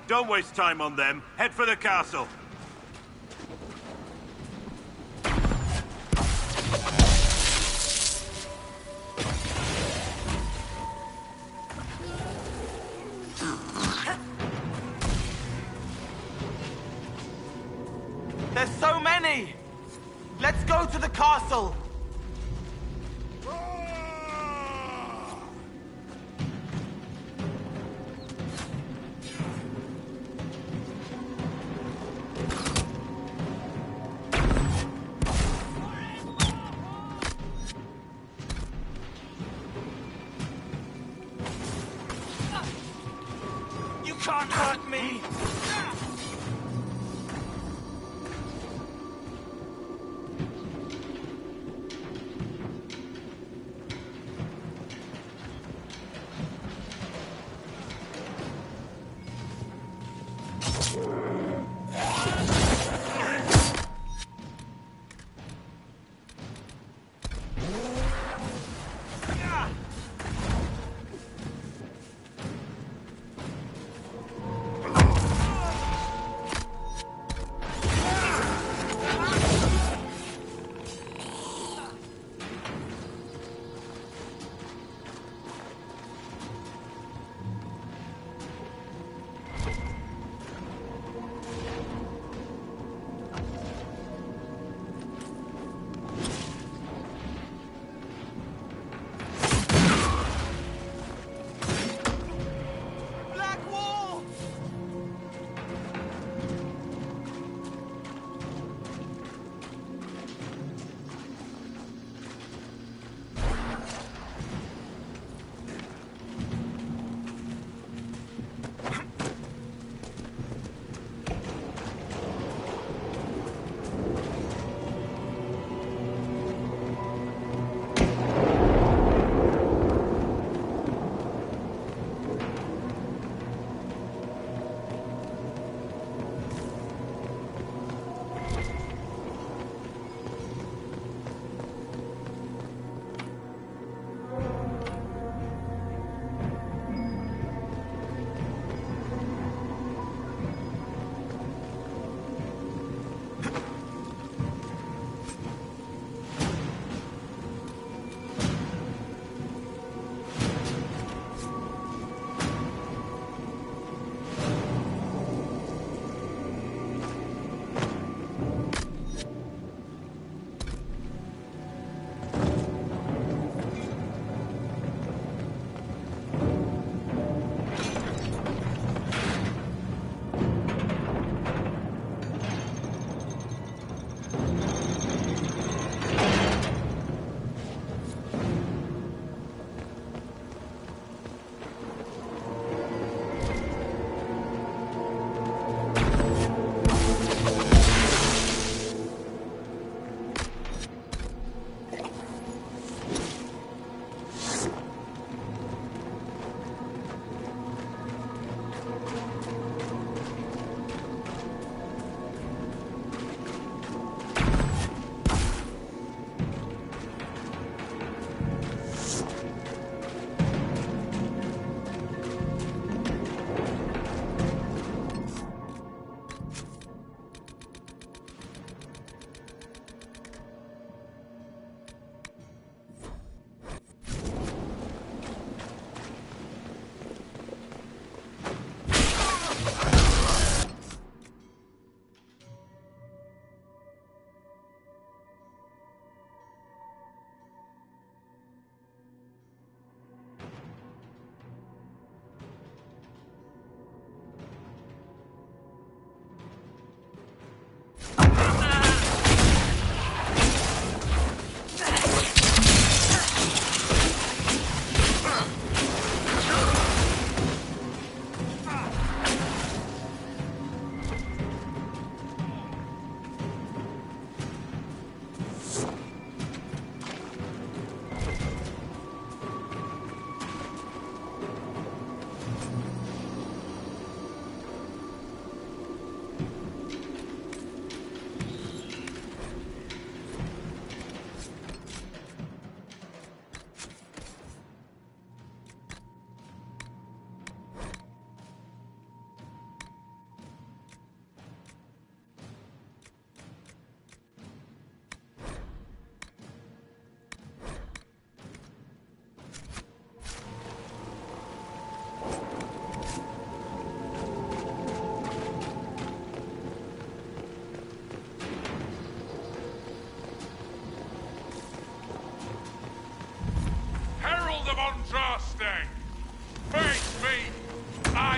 Speaker 3: Don't waste time on them. Head for the castle.
Speaker 9: There's so many! Let's go to the castle! You can't hurt me!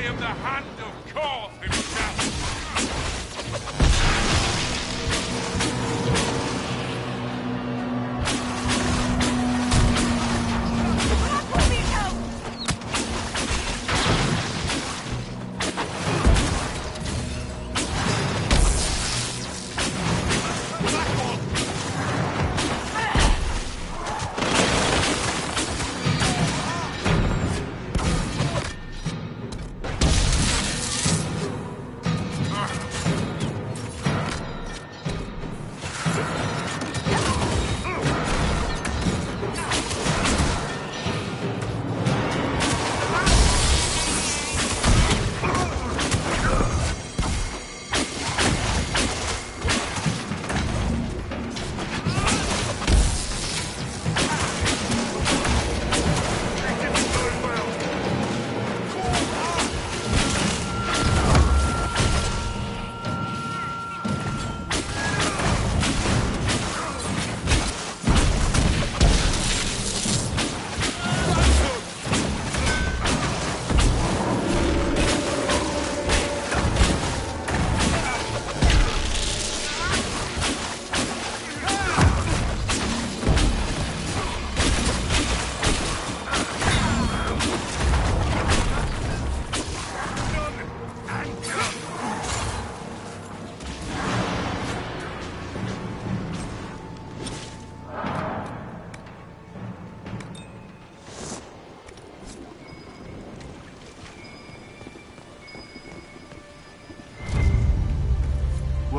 Speaker 5: am the hand of Koth himself!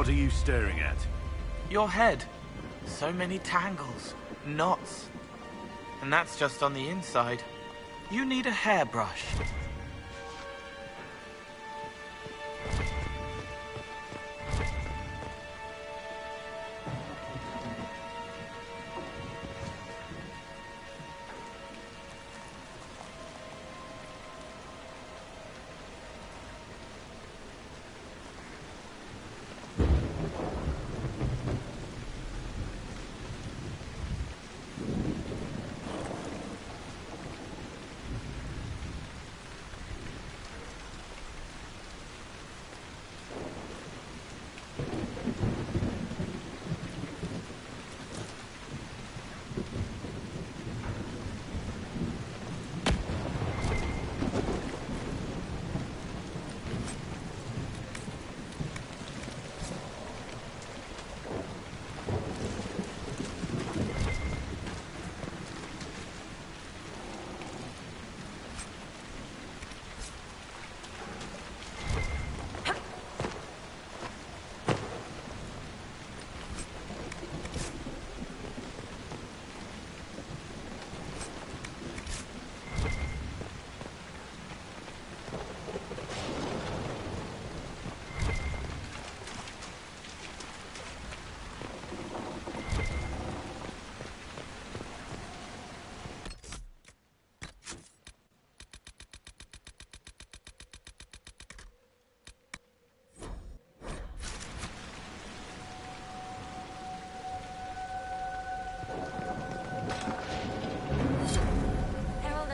Speaker 3: What are you staring at?
Speaker 9: Your head. So many tangles, knots. And that's just on the inside. You need a hairbrush.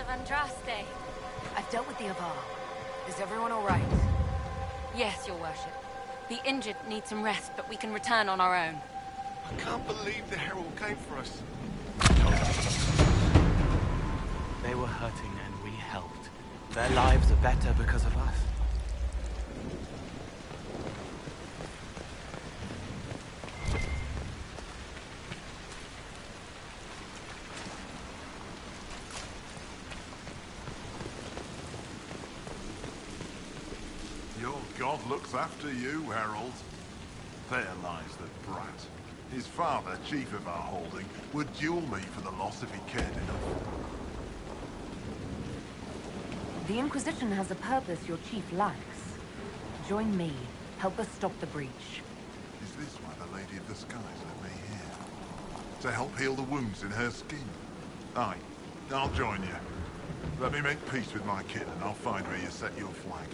Speaker 11: Andraste.
Speaker 4: I've dealt with the Avar. Is everyone all right?
Speaker 11: Yes, Your Worship. The injured need some rest, but we can return on our own.
Speaker 10: I can't believe the Herald came for us.
Speaker 9: They were hurting and we helped. Their lives are better because of us.
Speaker 7: Your god looks after you, Herald. There lies the brat. His father, chief of our holding, would duel me for the loss if he cared enough.
Speaker 4: The Inquisition has a purpose your chief lacks. Join me. Help us stop the breach.
Speaker 7: Is this why the Lady of the Skies led me here? To help heal the wounds in her skin? Aye, I'll join you. Let me make peace with my kin and I'll find where you set your flag.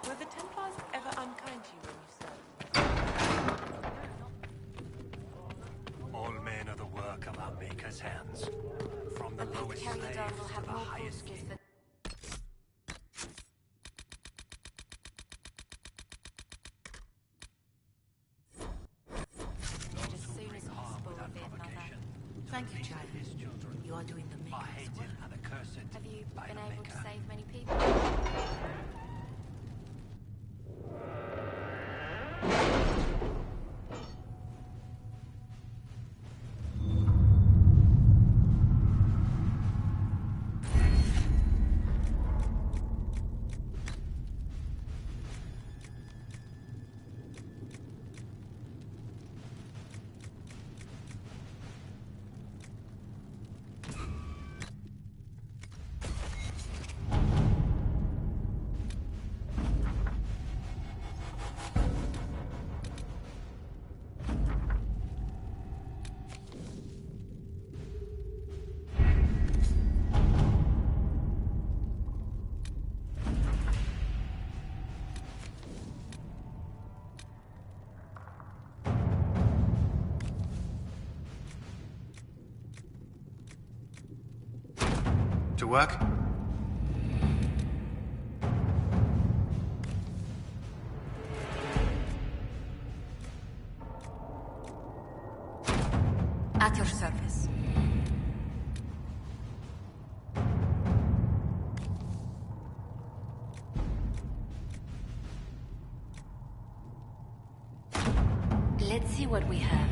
Speaker 14: Were the Templars ever unkind to you when you served?
Speaker 20: All men are the work of our Maker's hands. From the lowest slaves to the highest king.
Speaker 2: As soon as possible, Revered Mother. Thank you, child. You are doing the Maker's work.
Speaker 21: Have you been able to save many people?
Speaker 23: To work?
Speaker 17: At your service.
Speaker 6: Let's see what we have.